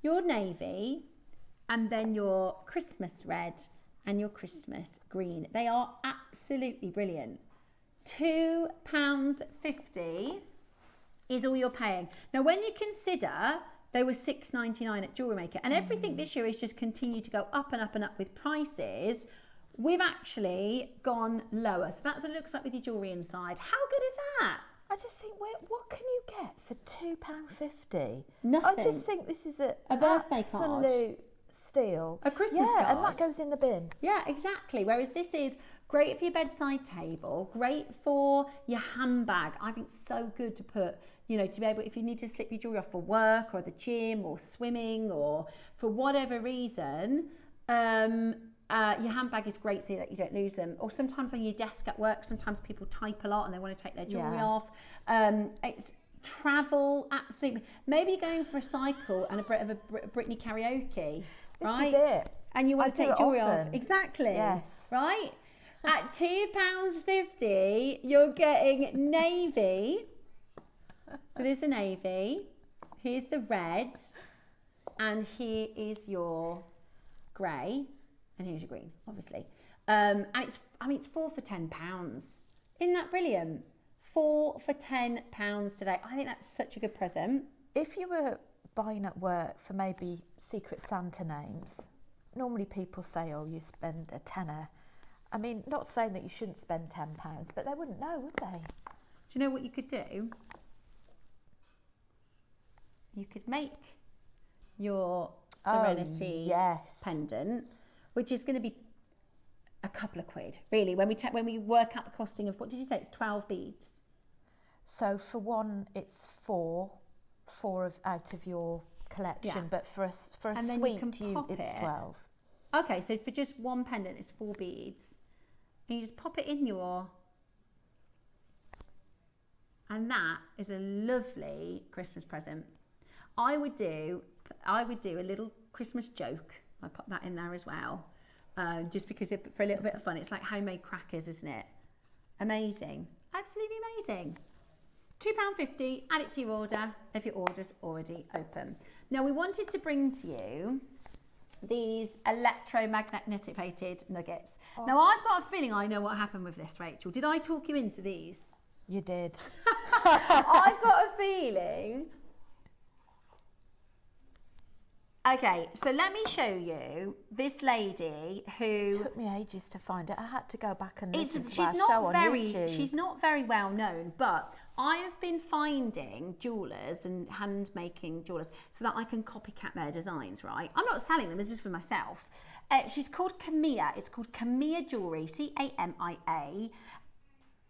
your navy, and then your Christmas red and your Christmas green. They are absolutely brilliant. £2.50 is all you're paying. Now, when you consider they were £6.99 at JewelleryMaker, and everything this year has just continued to go up and up and up with prices, we've actually gone lower. So that's what it looks like with your jewellery inside. How good is that? I just think, what can you get for £2.50? Nothing. I just think this is a birthday card. Absolute steal. A Christmas card. Yeah, and that goes in the bin. Yeah, exactly. Whereas this is great for your bedside table, great for your handbag. I think so good to put, to be able, if you need to slip your jewellery off for work or the gym or swimming or for whatever reason, your handbag is great so that you don't lose them. Or sometimes on your desk at work, sometimes people type a lot and they want to take their jewellery off. It's travel, absolutely. Maybe you're going for a cycle and a bit of a Britney karaoke, right? This is it. And you want to take jewellery off. Exactly. Yes. Right? At £2.50, you're getting navy. So there's the navy. Here's the red. And here is your grey. And here's your green, obviously. And it's 4 for £10. Isn't that brilliant? 4 for £10 today. I think that's such a good present. If you were buying at work for maybe Secret Santa names, normally people say, oh, you spend a tenner. I mean, not saying that you shouldn't spend £10, but they wouldn't know, would they? Do you know what you could do? you could make your Serenity pendant, which is going to be a couple of quid, really. When we work out the costing of, what did you say? It's 12 beads. So for one, it's four out of your collection, but for a suite, it's 12. Okay, so for just one pendant, it's 4 beads. And you just pop it in your... And that is a lovely Christmas present. I would do a little Christmas joke. I pop that in there as well, just because for a little bit of fun. It's like homemade crackers, isn't it? Amazing, absolutely amazing. £2.50. Add it to your order if your order's already open. Now we wanted to bring to you these electromagnetic plated nuggets. Now I've got a feeling I know what happened with this, Rachel. Did I talk you into these? You did. I've got a feeling. Okay, so let me show you this lady who... It took me ages to find it. I had to go back and listen to our not show on very, YouTube. She's not very well known, but I have been finding jewellers and hand-making jewellers so that I can copycat their designs, right? I'm not selling them, it's just for myself. She's called Camilla. It's called Camilla Jewellery, Camia.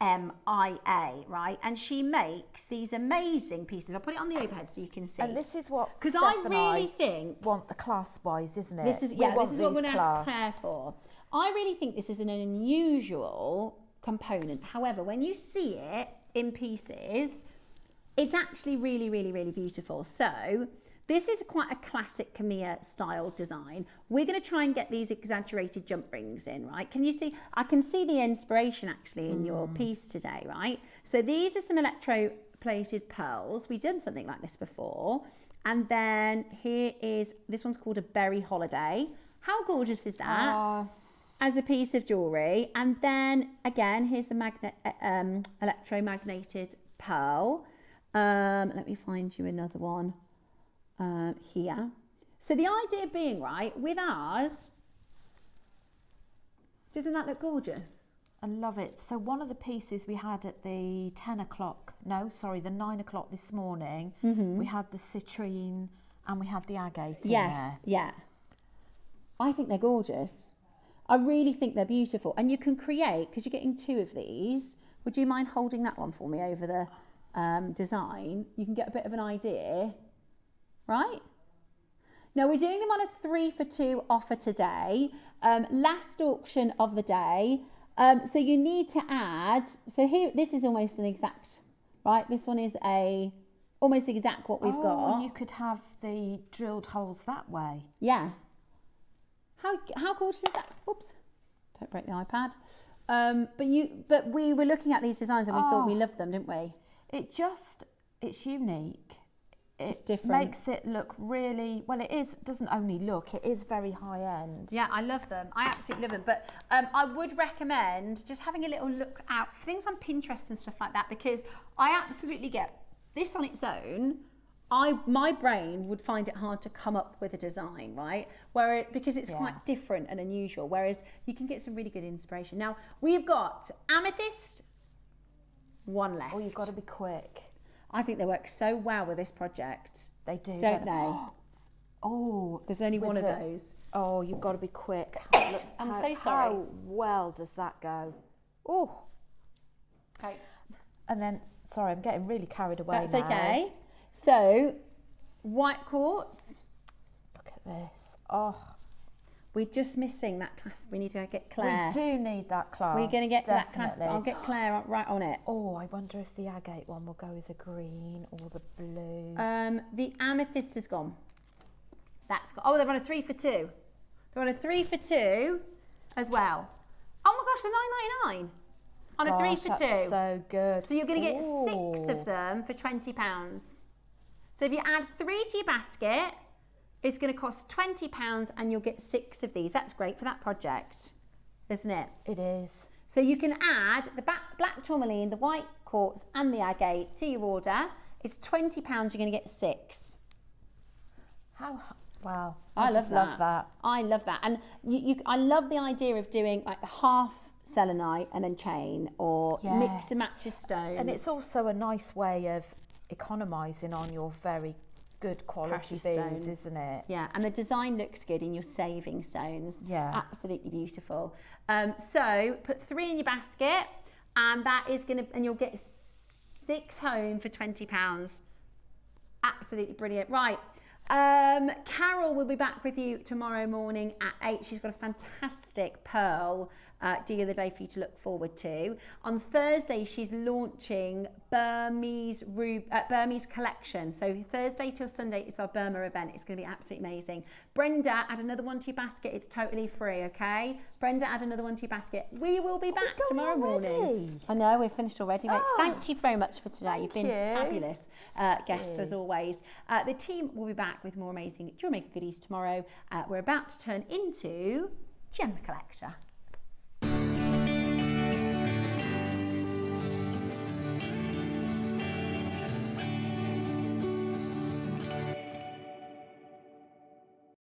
MIA, right? And she makes these amazing pieces. I'll put it on the overhead so you can see. And this is what because I really think want the clasp-wise, isn't it? This is this is what I'm going to ask Claire for. I really think this is an unusual component. However, when you see it in pieces, it's actually really, really, really beautiful. So this is quite a classic Camilla style design. We're going to try and get these exaggerated jump rings in, right? Can you see? I can see the inspiration actually in your piece today, right? So these are some electroplated pearls. We've done something like this before. And then here is, this one's called a berry holiday. How gorgeous is that? As a piece of jewellery. And then again, here's a electromagneted pearl. Let me find you another one. Here. So the idea being, right, with ours, doesn't that look gorgeous? I love it. So one of the pieces we had at the 9 o'clock this morning, we had the citrine and we had the agate in there. Yeah. I think they're gorgeous. I really think they're beautiful. And you can create, because you're getting 2 of these, would you mind holding that one for me over the design? You can get a bit of an idea. Right? Now we're doing them on a 3 for 2 offer today. Last auction of the day. So you need to add, so here, this is almost an exact, right? This one is almost exact what we've got. And you could have the drilled holes that way. Yeah. How gorgeous is that? Oops, don't break the iPad. But we were looking at these designs and we thought we loved them, didn't we? It's unique. It's different. Makes it look really, well, it is, doesn't only look, it is very high end. Yeah, I love them. I absolutely love them. But I would recommend just having a little look out for things on Pinterest and stuff like that, because I absolutely get this on its own. My brain would find it hard to come up with a design, right? Because it's quite different and unusual, whereas you can get some really good inspiration. Now, we've got amethyst, one left. Oh, you've got to be quick. I think they work so well with this project. They do, don't they? Oh, there's only one of those. Oh, you've got to be quick. I'm so sorry. How well does that go? Oh. Okay. And then, sorry, I'm getting really carried away now. That's okay. So, white quartz. Look at this. Oh. We're just missing that clasp. We need to get Claire. We do need that clasp. We're going to get that clasp. I'll get Claire right on it. Oh, I wonder if the agate one will go with the green or the blue. The amethyst is gone. That's gone. Oh, they're on a 3 for 2. They're on a 3 for 2 as well. Oh my gosh, they're £9.99 on a 3 for 2. That's so good. So you're going to get 6 of them for £20. So if you add 3 to your basket, it's going to cost £20 and you'll get 6 of these. That's great for that project, isn't it? It is. So you can add the black tourmaline, the white quartz and the agate to your order. It's £20, you're going to get 6. Wow. I love that. I love that. And I love the idea of doing like the half selenite and then chain, or mix and match your stones. And it's also a nice way of economising on your very good quality beads, stones. isn't it? Yeah, and the design looks good in your saving stones. Yeah. Absolutely beautiful. So put 3 in your basket, and that is and you'll get 6 home for £20. Absolutely brilliant. Right. Carol will be back with you tomorrow morning at 8. She's got a fantastic pearl deal of the day for you to look forward to. On Thursday, she's launching Burmese collection. So Thursday till Sunday is our Burma event. It's going to be absolutely amazing. Brenda, add another one to your basket. It's totally free, okay? Brenda, add another one to your basket. We will be back tomorrow morning. I know, we're finished already. Thank you very much for today. You've been fabulous guests as always. The team will be back with more amazing JewelleryMaker goodies tomorrow. We're about to turn into Gem Collector.